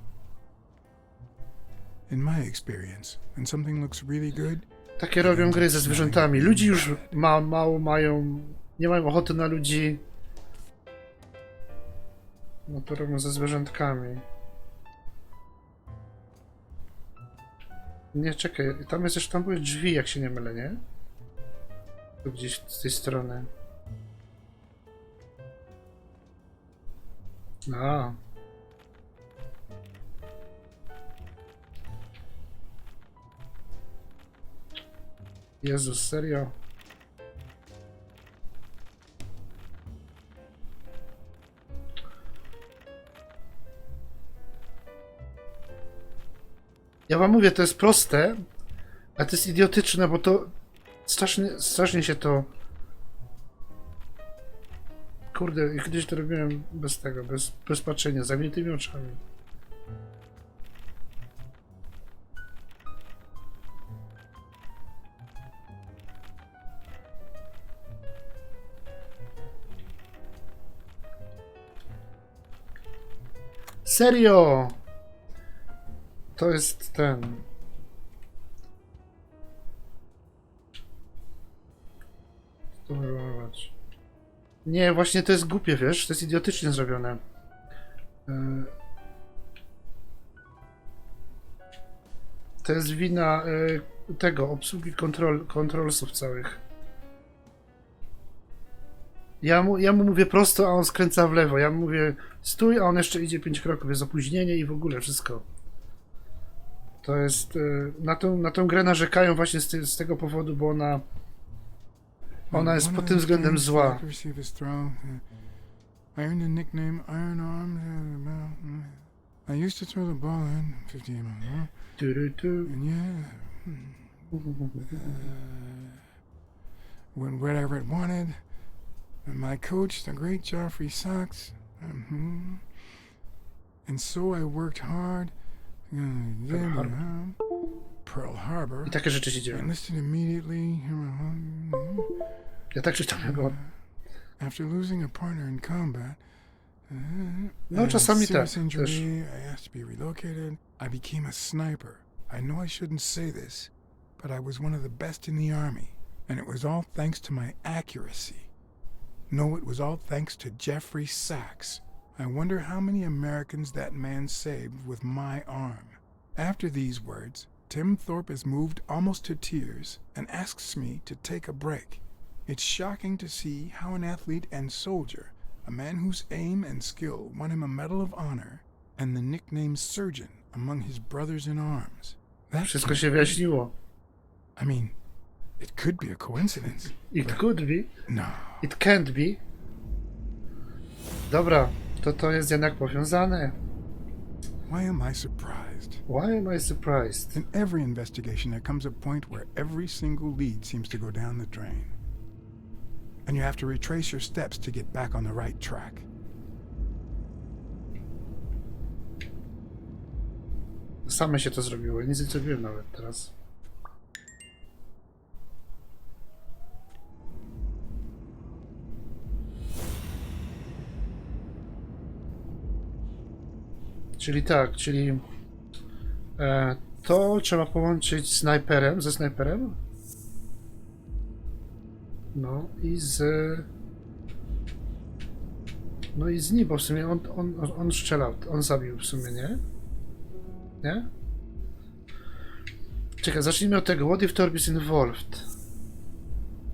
In my experience, when something looks really good, takie robią gry ze zwierzętami. Ludzi już mało mają, nie mają ochoty na ludzi. No to robią ze zwierzętkami. Nie, czekaj, tam były drzwi, jak się nie mylę, nie? Tu gdzieś z tej strony. A. Jezus, serio? Ja wam mówię, to jest proste, a to jest idiotyczne, bo to strasznie się to... Kurde, kiedyś to robiłem bez tego, bez patrzenia, zamkniętymi oczami. Serio! To jest ten... Nie, właśnie to jest głupie, wiesz? To jest idiotycznie zrobione. To jest wina tego, obsługi kontrolsów całych. Ja mu mówię prosto, a on skręca w lewo. Ja mu mówię stój, a on jeszcze idzie 5 kroków. Jest opóźnienie i w ogóle wszystko. To jest... Na tą grę narzekają właśnie z tego powodu, bo ona jest pod tym względem zła. I earned the nickname Iron Arms. I used to throw the ball in 50 miles. And yeah, went wherever it wanted. And my coach, the great Joffrey Sox, And so I worked hard. Pearl Harbor. I takie rzeczy się dzieją. Enlisted immediately. Ja tak czytam go. After losing a partner in combat, No czasami tak. serious injury, I asked to be relocated. I became a sniper. I know I shouldn't say this, but I was one of the best in the army, and it was all thanks to my accuracy. No, it was all thanks to Jeffrey Sachs. I wonder how many Americans that man saved with my arm. After these words, Tim Thorpe is moved almost to tears and asks me to take a break. It's shocking to see how an athlete and soldier, a man whose aim and skill won him a Medal of Honor and the nickname Surgeon among his brothers in arms. Wszystko się wyjaśniło. I mean, it could be a coincidence. It could be. No. It can't be. Dobra, to jest jednak powiązane. Why am I surprised? Why am I surprised? In every investigation, there comes a point where every single lead seems to go down the drain. And you have to retrace your steps to get back on the right track. Same się to zrobiło. Nic nie zrobiłem nawet teraz. Czyli tak, czyli to trzeba połączyć ze snajperem. No i z nim, bo w sumie on strzelał, on zabił w sumie, nie? Nie? Czekaj, zacznijmy od tego. What if Thorpe is involved?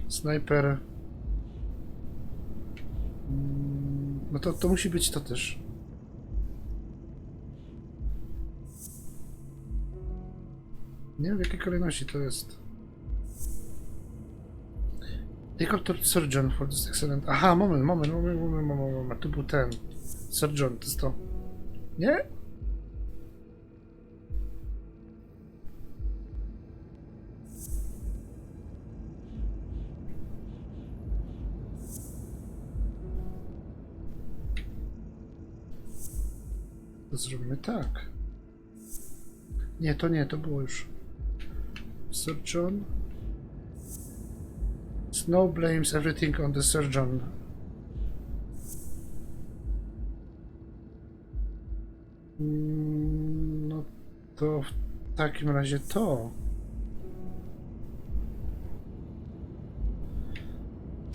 Sniper. No to musi być to też. Nie wiem w jakiej kolejności to jest. Take up Surgeon for this excellent... Aha, moment. Tu był ten. Surgeon, to jest to. Nie? To zrobimy tak. Nie, to było już. Surgeon. Snow blames everything on the surgeon. No to w takim razie to.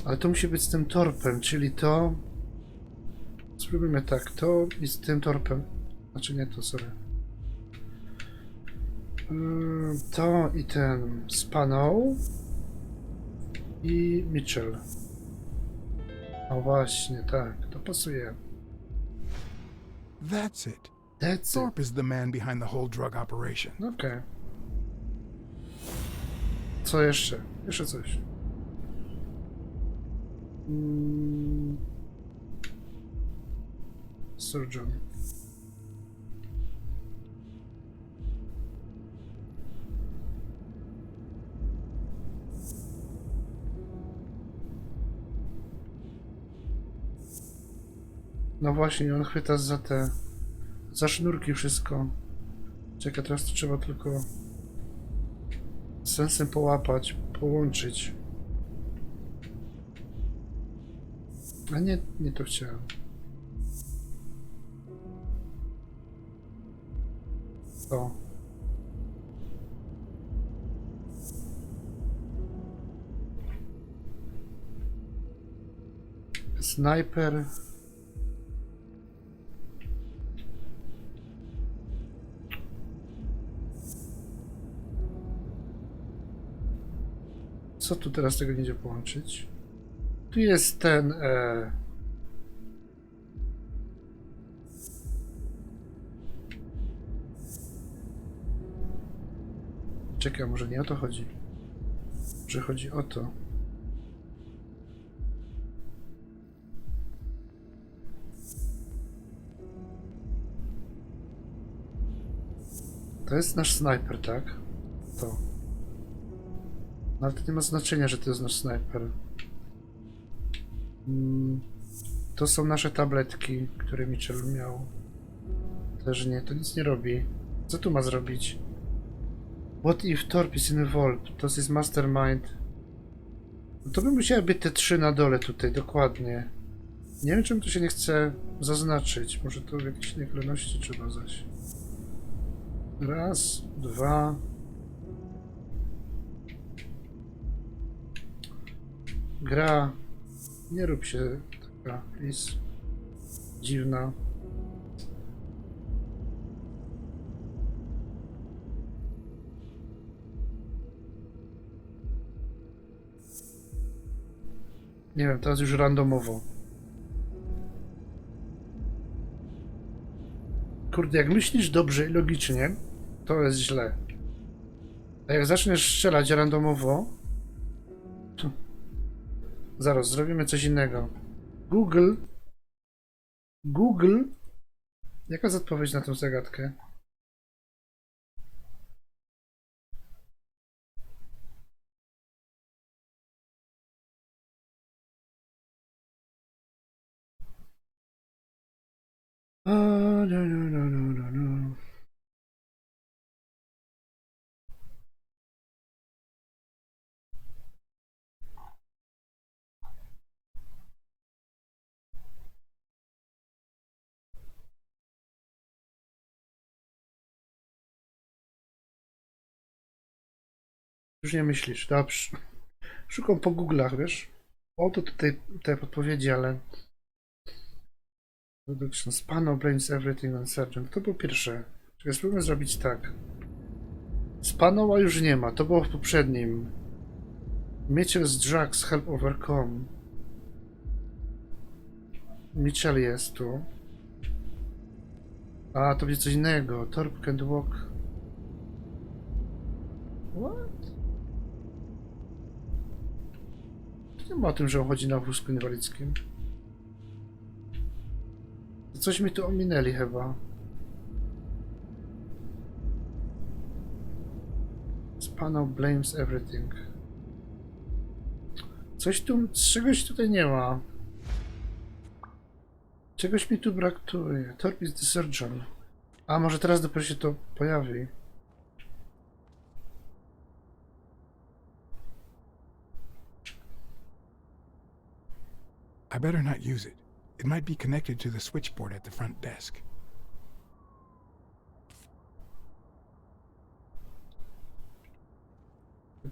Ale to musi być z tym Torpem, czyli to... Spróbujmy tak, to i z tym Torpem. Znaczy nie to, sorry. To i ten Spanął i Mitchell. O właśnie, tak, to pasuje. That's it. Thorpe is the man behind the whole drug operation. Okej. Co jeszcze? Jeszcze coś. Surgeon. No właśnie, on chwyta za sznurki wszystko. Czekaj, teraz to trzeba tylko sensem połapać, połączyć. A nie to chciałem. To. Snajper. Co tu teraz tego nie idzie połączyć? Tu jest ten... Czekaj, może nie o to chodzi. Że chodzi o to. To jest nasz snajper, tak? To. No, ale to nie ma znaczenia, że to jest nasz snajper. To są nasze tabletki, które Mitchell miał. Też nie, to nic nie robi. Co tu ma zrobić? What if Torp is involved? To jest mastermind. No to by musiały być te 3 na dole tutaj, dokładnie. Nie wiem, czemu tu się nie chce zaznaczyć. Może to w jakiejś niekolności trzeba zaś. Raz, 2. Gra. Nie rób się taka, please. Dziwna. Nie wiem, teraz już randomowo. Kurde, jak myślisz dobrze i logicznie, to jest źle. A jak zaczniesz strzelać randomowo, to... Zaraz, zrobimy coś innego. Google. Google. Jaka jest odpowiedź na tę zagadkę? No. Już nie myślisz, dobrze. Szukam po Google'ach, wiesz? O, to tutaj te podpowiedzi, ale... Production Spano blames everything on Sergeant. To było pierwsze. Czekaj, spróbujmy zrobić tak. Spanoa już nie ma, to było w poprzednim. Mitchell's drugs help overcome. Mitchell jest tu. A, to będzie coś innego. Torp can walk. What? Nie ma o tym, że on chodzi na wózku inwalidzkim. Coś mi tu ominęli chyba. Spano blames everything. Coś tu, czegoś tutaj nie ma. Czegoś mi tu brakuje. Torp is the surgeon. A może teraz dopiero się to pojawi. I better not use it. It might be connected to the switchboard at the front desk.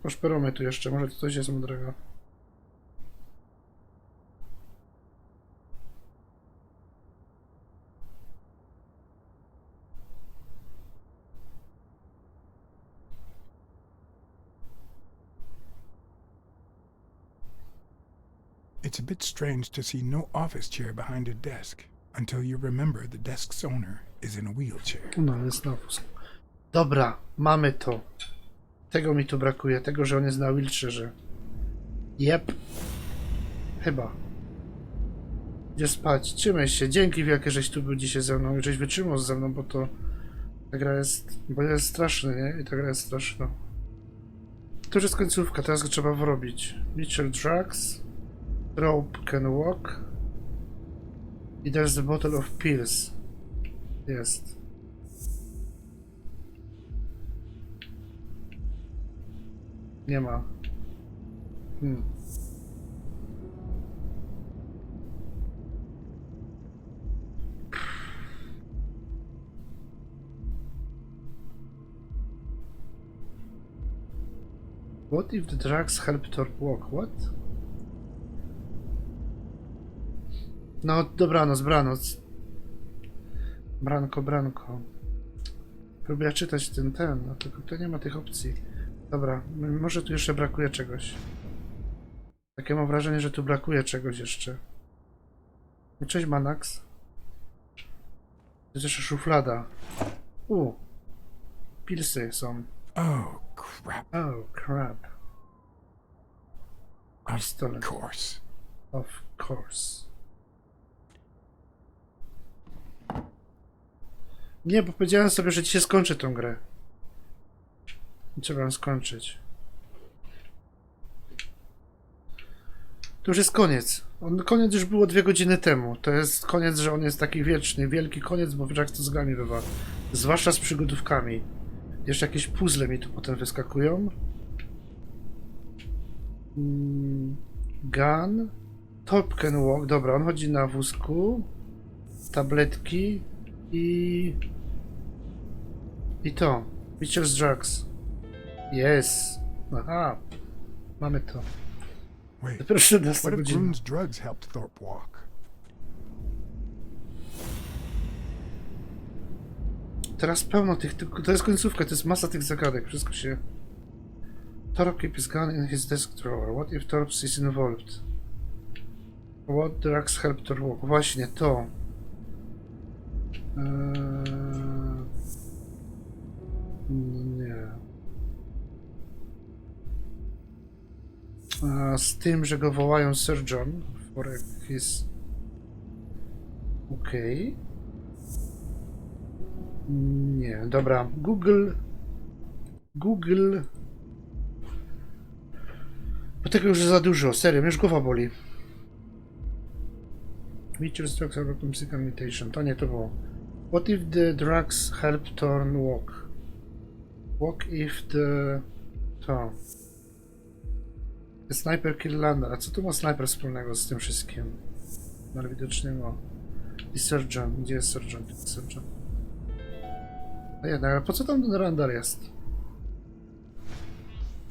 Poszperamy tu jeszcze, może to coś jest mądrego. It's a bit strange to see no office chair behind a desk until you remember the desk's owner is in a wheelchair. No, jest znowu. Dobra, mamy to. Tego mi tu brakuje, tego, że on jest na wheelchairze. Jep. Chyba. Gdzie spać? Trzymaj się. Dzięki wielkie, żeś tu był dzisiaj ze mną. Żeś wytrzymał ze mną, bo to... Ta gra jest... Bo jest straszny, nie? I ta gra jest straszna. To już jest końcówka, teraz go trzeba wyrobić. Mitchell drugs. Rope can walk. I there's the bottle of pills. Jest. Nie ma. What if the drugs help Torp walk? What? No, dobranoc, branoc. Branko. Próbuję czytać ten, no tylko to nie ma tych opcji. Dobra, może tu jeszcze brakuje czegoś. Takie mam wrażenie, że tu brakuje czegoś jeszcze. No, cześć Manax. To jest jeszcze szuflada. Pilsy są. Oh, crap. Oh, crap. Pistolet. Of course. Of course. Nie, bo powiedziałem sobie, że dzisiaj skończę tę grę. Trzeba ją skończyć. To już jest koniec. Koniec już było 2 godziny temu. To jest koniec, że on jest taki wieczny, wielki koniec, bo jak to z grami bywa. Zwłaszcza z przygodówkami. Jeszcze jakieś puzzle mi tu potem wyskakują. Gun. Top can walk. Dobra, on chodzi na wózku. Tabletki. I to. Pictures drugs. Yes. Aha. Mamy to. Wait, Dopiero 17 what if godzina. Brune's drugs helped Thorpe walk? Teraz pełno tych, to jest końcówka, to jest masa tych zagadek, wszystko się... Thorpe keep his gun in his desk drawer. What if Thorpe is involved? What drugs help Thorpe walk? Właśnie, to. Nie. Z tym, że go wołają Sir John for his... Okej. Nie, dobra. Google. Bo tego już za dużo, serio, mnie już głowa boli. Features drugs are psychical mutation. To nie to było. What if the drugs help Thorne walk? Walk if the... To. The sniper kill Landa. A co tu ma sniper wspólnego z tym wszystkim? No ale widocznie ma. I Surgeon. Gdzie jest Surgeon? Surgeon. A jednak, ale po co tam ten Randall jest?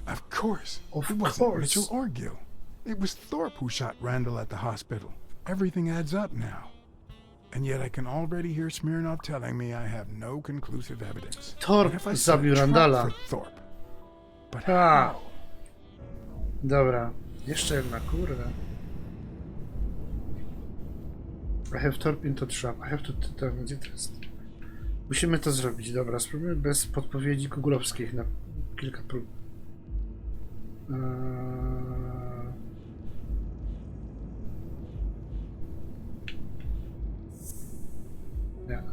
Of course. Of it wasn't course. Mitchell or Gil. It was Thorpe who shot Randall at the hospital. Everything adds up now. And yet I can already hear Smirnov telling me I have no conclusive evidence. Thorpe What if I set zabił a trap Randalla. for Thorpe? But A. how? Dobra. Jeszcze jedna, kurde. I have Thorpe into trap. I have to... Gdzie to jest? Musimy to zrobić. Dobra, spróbujmy bez podpowiedzi googlowskich na kilka prób. Nie.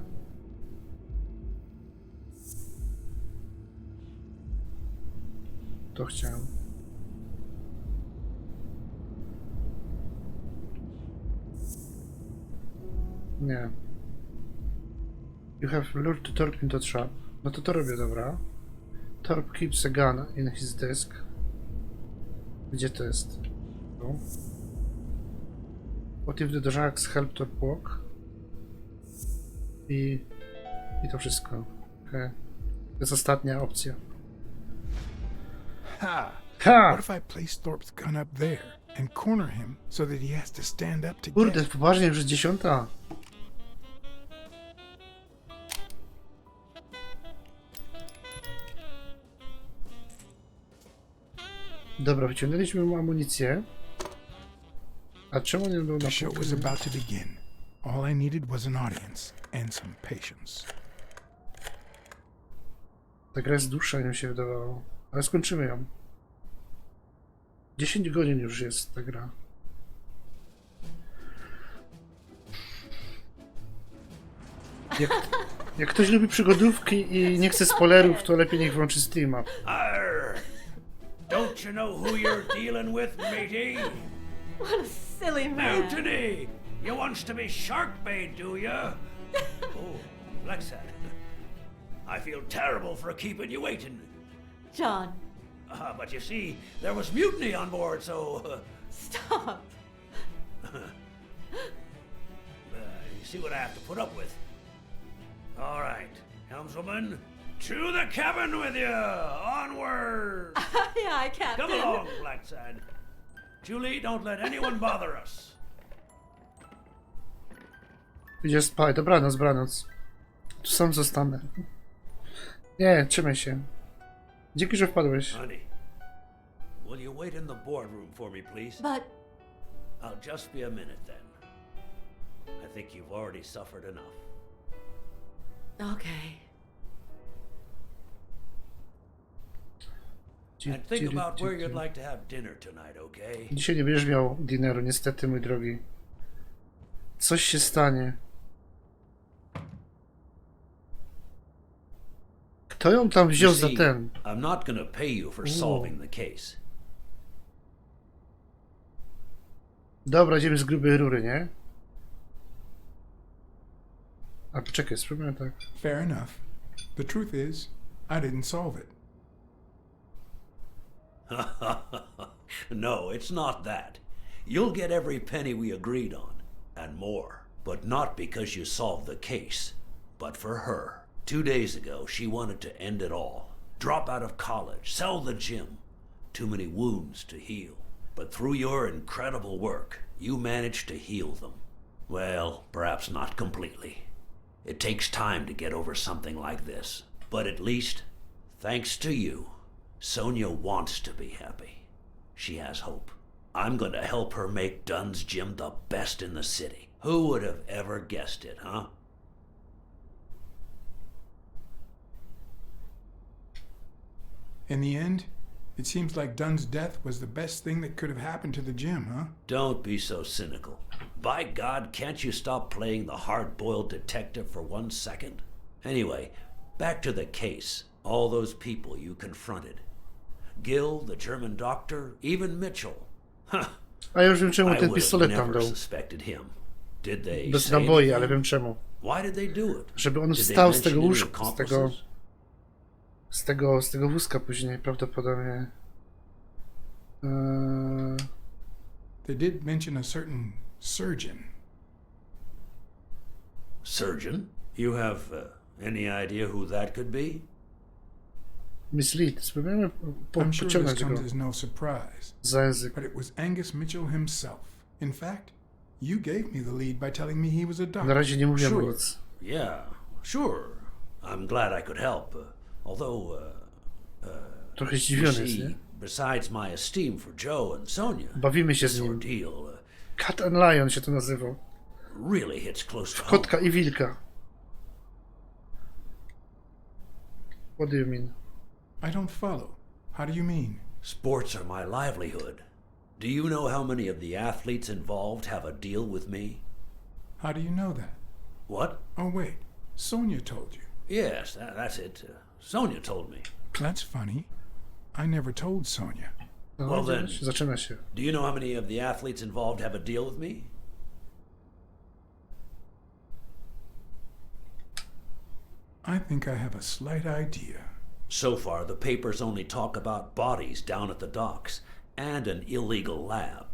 To chciałem. Nie. You have lured Thorpe into trap. No to robię, dobra. Thorpe keeps a gun in his desk. Gdzie to jest? Tu. What if the drugs help Thorpe walk? I to wszystko. Okay. To jest ostatnia opcja. Ha! Ha! What if I place Thorpe's gun up there and corner him so that he has to stand up to Kurde, get? poważnie, już jest 10. Dobra, wyciągnęliśmy mu amunicję. A czemu nie był na The show was about to begin. All I needed was an audience and some patience. Ta gra jest dłuższa, niż mi się wydawało. Ale skończymy ją. 10 godzin już jest ta gra. Jak ktoś lubi przygodówki i nie chce spoilerów, to lepiej niech włączy streama. Arr! Don't you know who you're dealing with, matey? What a silly man. Mutiny! You wants to be shark bait, do ya? Oh, Blacksad. I feel terrible for keeping you waiting. John. But you see, there was mutiny on board, so... Stop. You see what I have to put up with. All right, helmswoman, to the cabin with you! Onward! Aye, aye, Captain. Come along, Blacksad. Julie, don't let anyone bother us. Idzie spać. Dobranoc, dobranoc. Tu sam zostanę. Nie, trzymaj się. Dzięki, że wpadłeś. Honey, will you wait in the boardroom for me, please? But... I'll just be a minute then. I think you've already suffered enough. Okay. And think about where you'd like to have dinner tonight, okay? Dzisiaj nie będziesz miał dineru, niestety, mój drogi. Coś się stanie. Kto ją tam wziął za ten? I'm not gonna pay you for solving the case. Dobra, idziemy z grubej rury, nie? A poczekaj, spróbujmy tak. Fair enough. The truth is, I didn't solve it. No, it's not that. You'll get every penny we agreed on, and more. But not because you solved the case, but for her. 2 days ago, she wanted to end it all. Drop out of college, sell the gym. Too many wounds to heal. But through your incredible work, you managed to heal them. Well, perhaps not completely. It takes time to get over something like this. But at least, thanks to you, Sonia wants to be happy. She has hope. I'm going to help her make Dunn's gym the best in the city. Who would have ever guessed it, huh? In the end, it seems like Dunn's death was the best thing that could have happened to the gym, huh? Don't be so cynical. By God, can't you stop playing the hard-boiled detective for 1 second? Anyway, back to the case. All those people you confronted. Gil, the German doctor, even Mitchell. Huh. A ja już wiem czemu I ten would pistolet have tam never dał. suspected him. Did they Bez say naboi, anything? ale wiem czemu. Why did they do it? Żeby on Did they wstał z tego mention any łóżka, z tego accomplices? wózka później prawdopodobnie. They did mention a certain surgeon. Surgeon? You have any idea who that could be? Mislead. Spróbujemy I'm sure this pociągnąć comes go as no surprise. za język. But it was Angus Mitchell himself. In fact, you gave me the lead by telling me he was a doctor. Na razie nie mówię mu Sure. nic. Yeah, sure. I'm glad I could help. Although, Trochę you zdziwiony jest, see, nie? besides my esteem for Joe and Sonia, Bawimy się this z nim. ordeal Cat and Lion się to nazywał. really hits close to home. Kotka i wilka. What do you mean? I don't follow. How do you mean? Sports are my livelihood. Do you know how many of the athletes involved have a deal with me? How do you know that? What? Oh, wait. Sonia told you. Yes, that's it. Sonia told me. That's funny. I never told Sonia. No, Well then, zaczyna się. do you know how many of the athletes involved have a deal with me? I think I have a slight idea. So far, the papers only talk about bodies down at the docks and an illegal lab.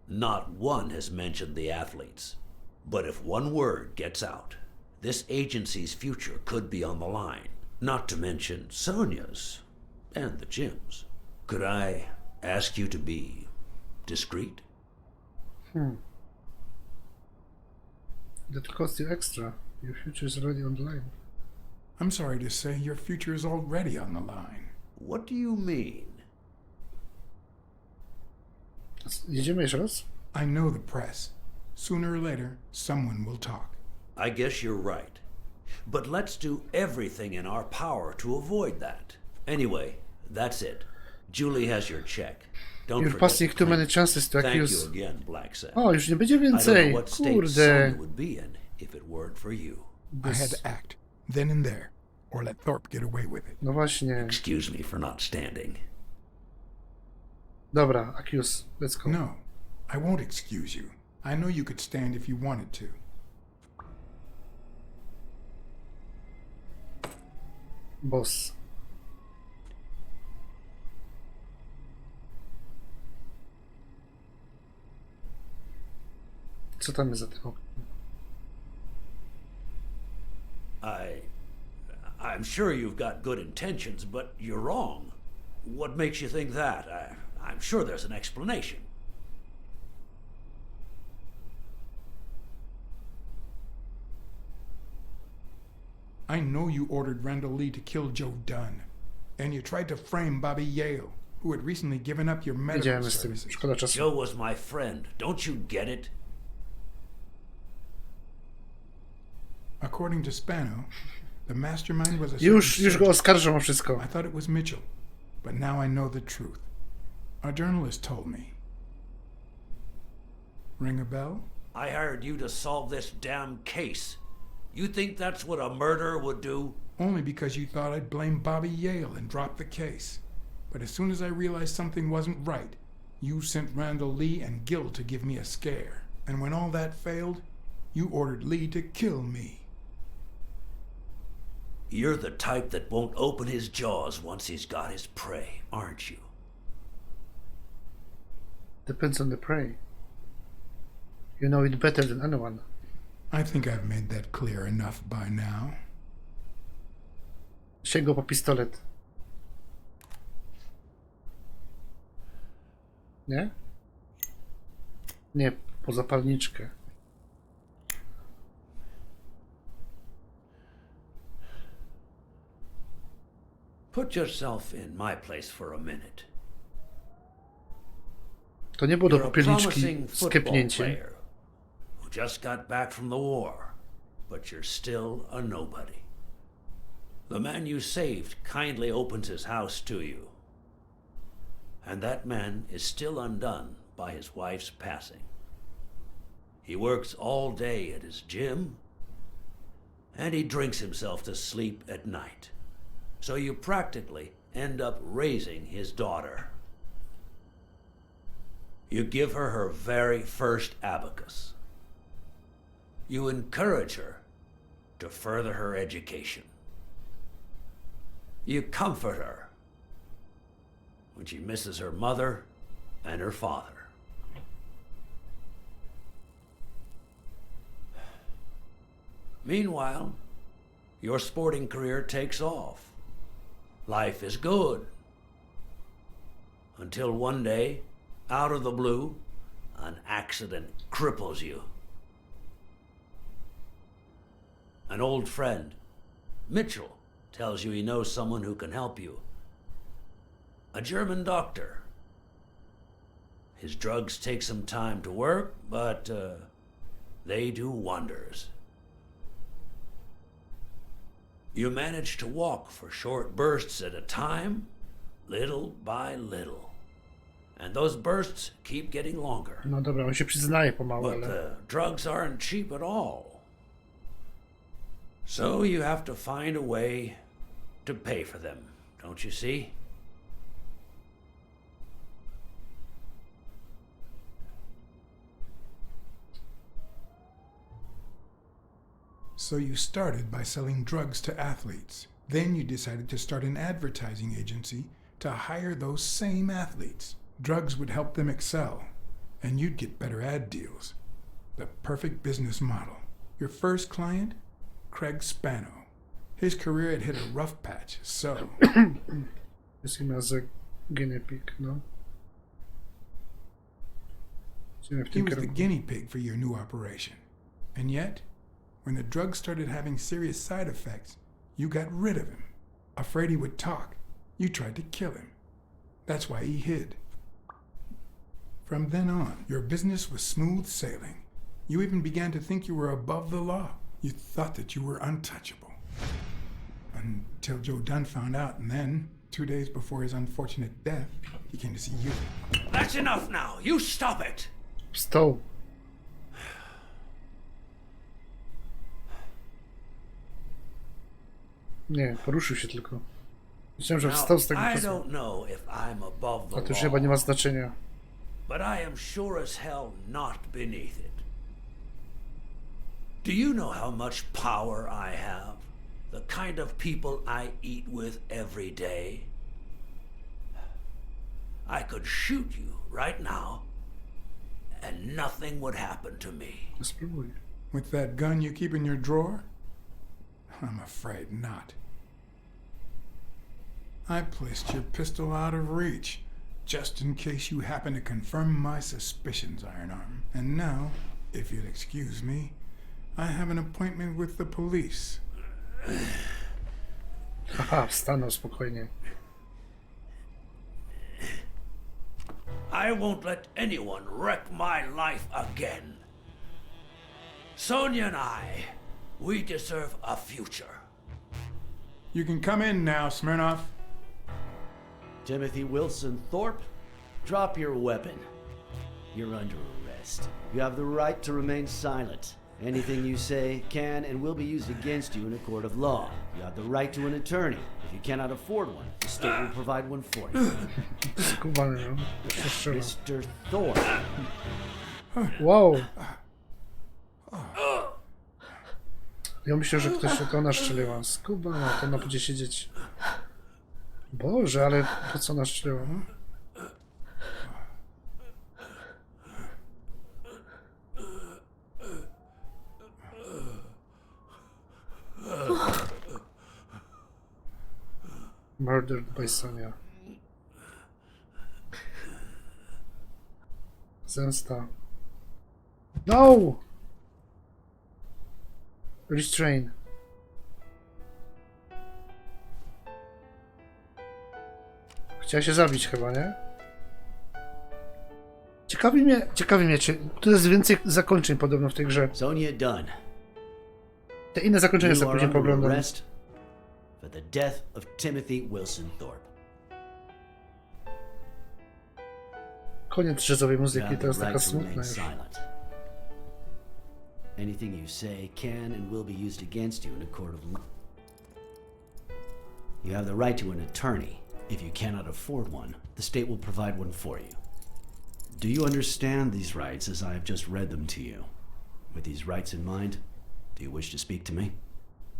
Not one has mentioned the athletes. But if one word gets out, this agency's future could be on the line. Not to mention Sonia's and the gym's. Could I ask you to be discreet? That costs you extra. Your future is already on the line. I'm sorry to say your future is already on the line. What do you mean? Jedziemy jeszcze raz? I know the press. Sooner or later, someone will talk. I guess you're right. But let's do everything in our power to avoid that. Anyway, that's it. Julie has your check. Don't You're forget passing to too claim many it. chances to Thank accuse. you again, Blacksad. O, już nie będzie I don't know więcej. what state Kurde. Sonia would be in if it weren't for you. I had to act, then and there, or let Thorpe get away with it. No właśnie. Excuse me for not standing. Dobra, accuse. Let's go. No, I won't excuse you. I know you could stand if you wanted to. Boss. Co tam jest za tym oknem? I'm sure you've got good intentions, but you're wrong. What makes you think that? I'm sure there's an explanation. I know you ordered Randall Lee to kill Joe Dunn, and you tried to frame Bobby Yale, who had recently given up your medical Wiedziałem z tym. services. Szkoda czasu. Joe was my friend. Don't you get it? According to Spano, the mastermind was a Już certain go oskarżą o wszystko. I thought it was Mitchell, but now I know the truth. A journalist told me. Ring a bell? I hired you to solve this damn case. You think that's what a murderer would do? Only because you thought I'd blame Bobby Yale and drop the case. But as soon as I realized something wasn't right, You sent Randall Lee and Gil to give me a scare. And when all that failed, you ordered Lee to kill me. You're the type that won't open his jaws once he's got his prey, aren't you? Depends on the prey. You know it better than anyone. I think I've made that clear enough by now. Sięgał po pistolet. Nie? Nie, po zapalniczkę. Put yourself in my place for a minute. To nie było do You're a popielniczki promising z football kiepnięciem. player who just got back from the war, but you're still a nobody. The man you saved kindly opens his house to you, and that man is still undone by his wife's passing. He works all day at his gym, and he drinks himself to sleep at night. So you practically end up raising his daughter. You give her her very first abacus. You encourage her to further her education. You comfort her when she misses her mother and her father. Meanwhile, your sporting career takes off. Life is good. Until one day, out of the blue, an accident cripples you. An old friend, Mitchell, tells you he knows someone who can help you. A German doctor. His drugs take some time to work, but they do wonders. You manage to walk for short bursts at a time, little by little. And those bursts keep getting longer. No dobra, on się przyznaje pomału, But ale... the drugs aren't cheap at all. So you have to find a way to pay for them, don't you see? So you started by selling drugs to athletes. Then you decided to start an advertising agency to hire those same athletes. Drugs would help them excel, and you'd get better ad deals. The perfect business model. Your first client? Craig Spano. His career had hit a rough patch, so... Jest imię za guinea pig, no. He was the guinea pig for your new operation. And yet, when the drug started having serious side effects, you got rid of him. Afraid he would talk, you tried to kill him. That's why he hid. From then on, your business was smooth sailing. You even began to think you were above the law. You thought that you were untouchable. Until Joe Dunn found out, and then, 2 days before his unfortunate death, he came to see you. That's enough now! You stop it! Wstał. Nie, poruszył się tylko. Myślałem, że wstał z tego I krzesła. don't know if I'm above the A to już law, chyba nie ma znaczenia. but I am sure as hell not beneath it. Do you know how much power I have? The kind of people I eat with every day? I could shoot you right now, and nothing would happen to me. Spróbuj. With that gun you keep in your drawer? I'm afraid not. I placed your pistol out of reach, just in case you happen to confirm my suspicions, Ironarm. And now, if you'll excuse me, I have an appointment with the police. Haha, wstanął spokojnie. I won't let anyone wreck my life again. Sonia and I, we deserve a future. You can come in now, Smirnoff. Timothy Wilson Thorpe, drop your weapon. You're under arrest. You have the right to remain silent, Anything you say can and will be used against you in a court of law. You have the right to an attorney. If you cannot afford one, the state will provide one for you. Mr. Thorpe. Wow. Ja myślę, że ktoś się to naszczeliła. Skuba, no to ona będzie siedzieć. Boże, ale po co naszczeliła? Murdered by Sonia. Zemsta. No! Restrain. Chciała się zabić chyba, nie? Ciekawi mnie, czy tu jest więcej zakończeń podobno w tej grze. Sonia Dunn. Te inne zakończenia sobie później poglądam. For the death of Timothy Wilson Thorpe. Koniec jazzowej muzyki, to jest taka smutna już. Anything you say can and will be used against you in a court of law. You have the right to an attorney. If you cannot afford one, the state will provide one for you. Do you understand these rights as I have just read them to you? With these rights in mind, do you wish to speak to me?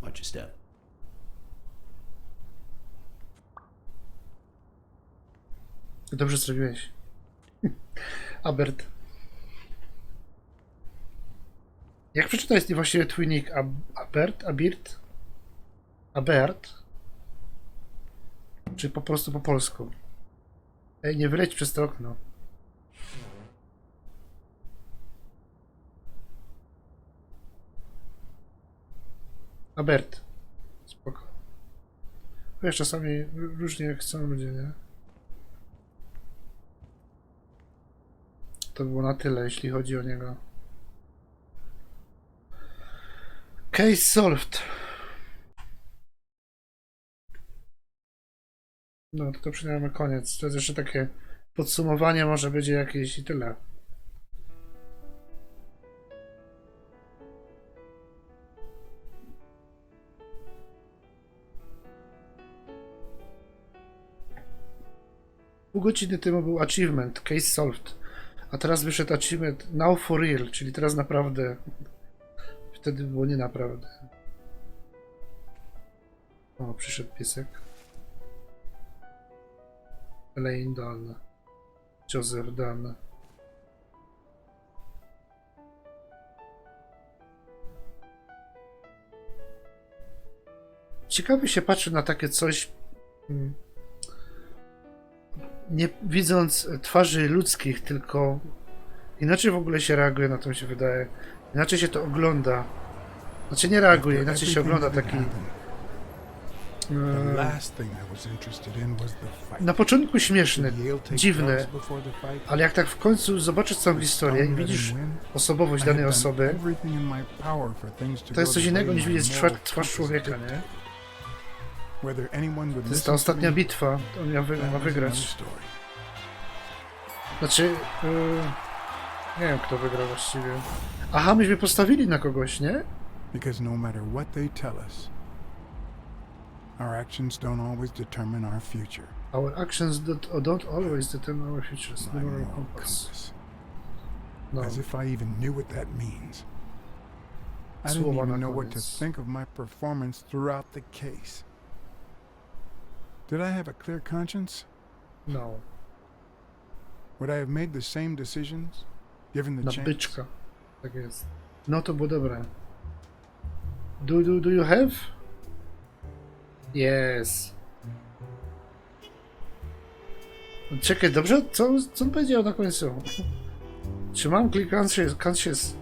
Watch your step. Dobrze zrobiłeś. Abert. Jak przeczytać właściwie twój nick? Abert? Abirt? Abert? Czy po prostu po polsku? Ej, nie wyleć przez to okno. Abert. Spoko. Wiesz, czasami różnie chcą ludzie, nie? To było na tyle, jeśli chodzi o niego. Case solved. No to przynajmniej koniec. To jest jeszcze takie podsumowanie, może będzie jakieś i tyle. Pół godziny temu był achievement, case solved. A teraz wyszedł achievement now for real, czyli teraz naprawdę. Wtedy było nie naprawdę. O, przyszedł piesek. Elaine Dunn. Joseph Dunn. Ciekawie się patrzy na takie coś, nie widząc twarzy ludzkich, tylko inaczej w ogóle się reaguje na to, mi się wydaje. Inaczej się to ogląda. Znaczy nie reaguje, inaczej się ogląda taki... Na początku śmieszny, dziwny, ale jak tak w końcu zobaczysz całą historię i widzisz osobowość danej osoby, to jest coś innego niż widzieć twarz człowieka, nie? To jest ta ostatnia bitwa, on ma wygrać. Znaczy, nie wiem kto wygra właściwie. Aha, myśmy postawili na kogoś, nie? Because no matter what they tell us, our actions don't always determine our future. Our actions don't always determine our futures. My moral compass. No. As if I even knew what that means. I didn't even know what to think of my performance throughout the case. Did I have a clear conscience? No. Would I have made the same decisions, given the chance? Byczka. Tak jest. No to było dobre. Do you have? Yes. Czekaj, dobrze? Co on powiedział na końcu? Czy mam click conscious?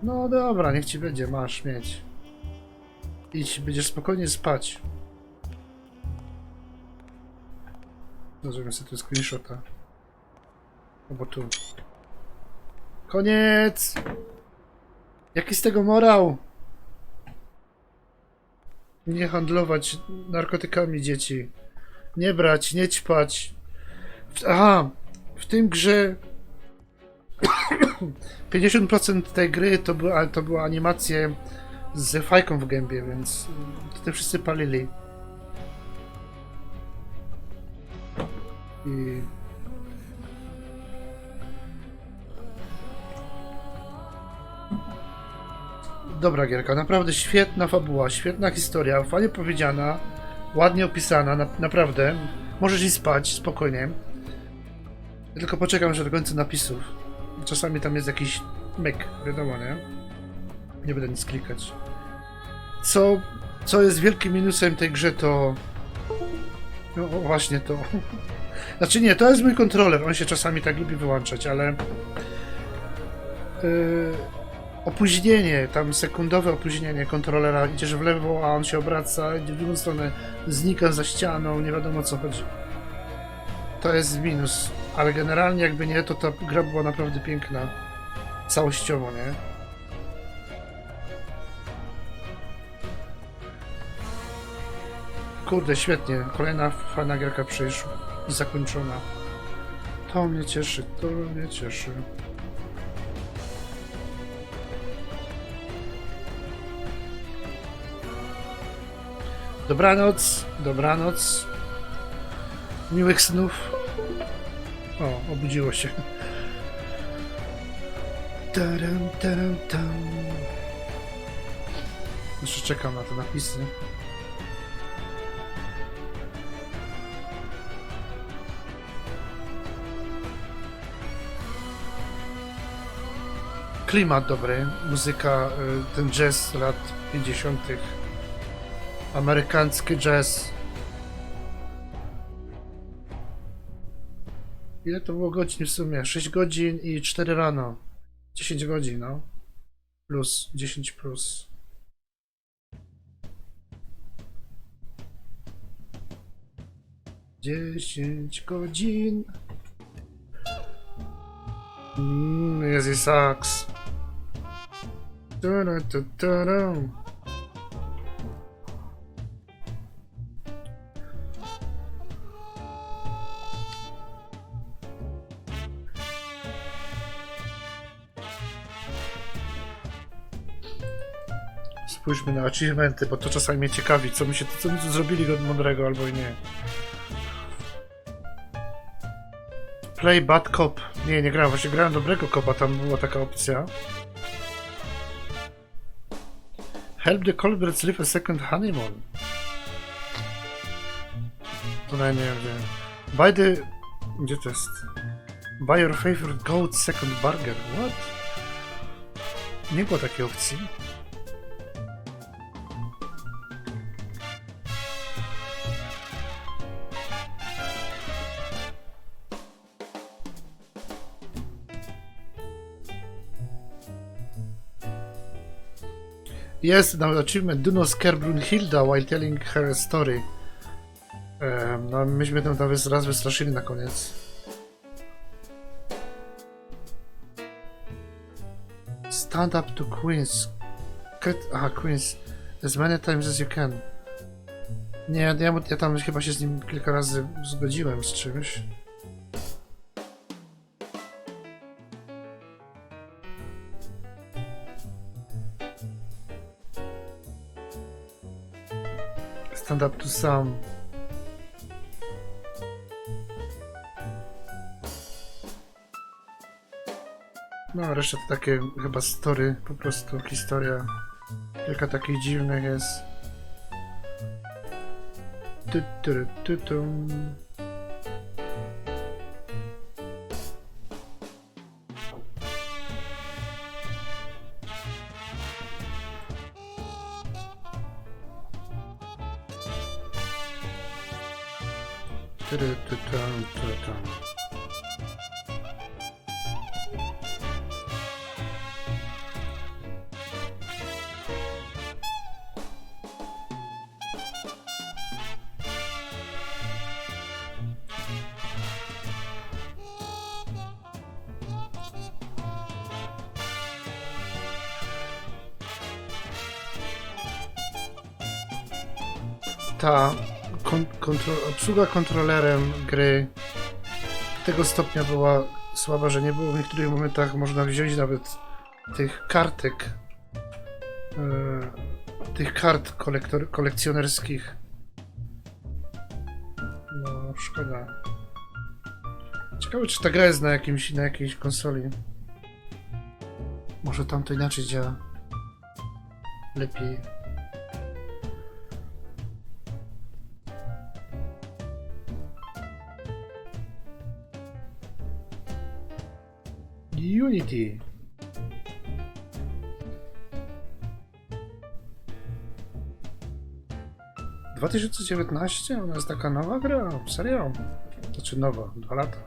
No dobra, niech ci będzie, masz mieć. Idź, będziesz spokojnie spać. Zrobimy sobie tu screenshota. Albo tu. Koniec! Jaki z tego morał? Nie handlować narkotykami dzieci. Nie brać, nie ćpać. Aha! W tym grze 50% tej gry to były animacje z fajką w gębie, więc to wszyscy palili. I... Dobra gierka, naprawdę świetna fabuła, świetna historia, fajnie powiedziana, ładnie opisana, naprawdę. Możesz i spać, spokojnie. Ja tylko poczekam jeszcze do końca napisów. Czasami tam jest jakiś myk, wiadomo, nie? Nie będę nic klikać. Co jest wielkim minusem tej grze, to... No właśnie to... Znaczy nie, to jest mój kontroler, on się czasami tak lubi wyłączać, ale... Opóźnienie, tam sekundowe opóźnienie kontrolera, idziesz w lewo, a on się obraca, idzie w drugą stronę, znika za ścianą, nie wiadomo o co chodzi. To jest minus, ale generalnie jakby nie, to ta gra była naprawdę piękna. Całościowo, nie? Kurde, świetnie. Kolejna fajna gierka przyszła i zakończona. To mnie cieszy, to mnie cieszy. Dobranoc, dobranoc. Miłych snów. O, obudziło się. Taram, taram, tam. Jeszcze czekam na te napisy. Klimat dobry, muzyka, ten jazz lat 50. Amerykański jazz. Ile to było godzin w sumie? 6 godzin i 4 rano. 10 godzin, no. Plus, 10 plus. Dziesięć godzin. Jest i saks. Spójrzmy na achievementy, bo to czasami mnie ciekawi, co mi tu zrobili go mądrego albo i nie. Play bad cop. Nie grałem, właśnie grałem dobrego kopa, tam była taka opcja. Help the Colberts live a second honeymoon. To nawet nie wiem gdzie. Buy the... Gdzie to jest? Buy your favorite goat second burger. What? Nie było takiej opcji. Jest now achievement do not scare Brunhilda while telling her a story. No myśmy tam raz wystraszyli na koniec. Stand up to Queens. Queens. As many times as you can. Nie, ja tam chyba się z nim kilka razy zgodziłem z czymś. Stand up to some. No, reszta to takie chyba story, po prostu historia. Kilka takich dziwnych jest. Ta obsługa kontrolerem gry tego stopnia była słaba, że nie było w niektórych momentach można wziąć nawet tych kartek, tych kart kolekcjonerskich. No, szkoda. Ciekawe, czy ta gra jest na jakiejś konsoli. Może tam to inaczej działa. Lepiej. Unity. W 2019? Ona jest taka nowa gra? Serio? Znaczy nowa, 2 lata.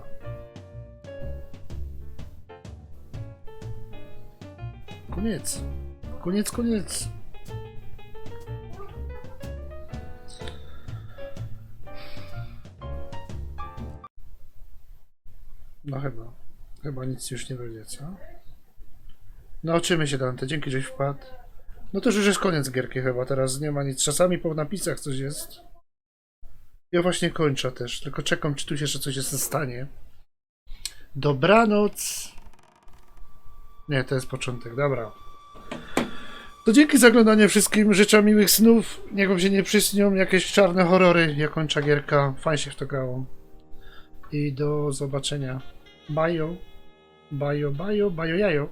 Koniec. Koniec. No chyba nic już nie będzie, co? Nauczymy się, Dante, dzięki, żeś wpadł. No to już jest koniec gierki chyba, teraz nie ma nic. Czasami po napisach coś jest. Ja właśnie kończę też, tylko czekam, czy tu jeszcze coś się stanie. Dobranoc. Nie, to jest początek, dobra. To dzięki za oglądanie wszystkim, życzę miłych snów, niech wam się nie przysnią jakieś czarne horrory, jak kończa gierka, fajnie się w to grało. I do zobaczenia. Bajo, jajo.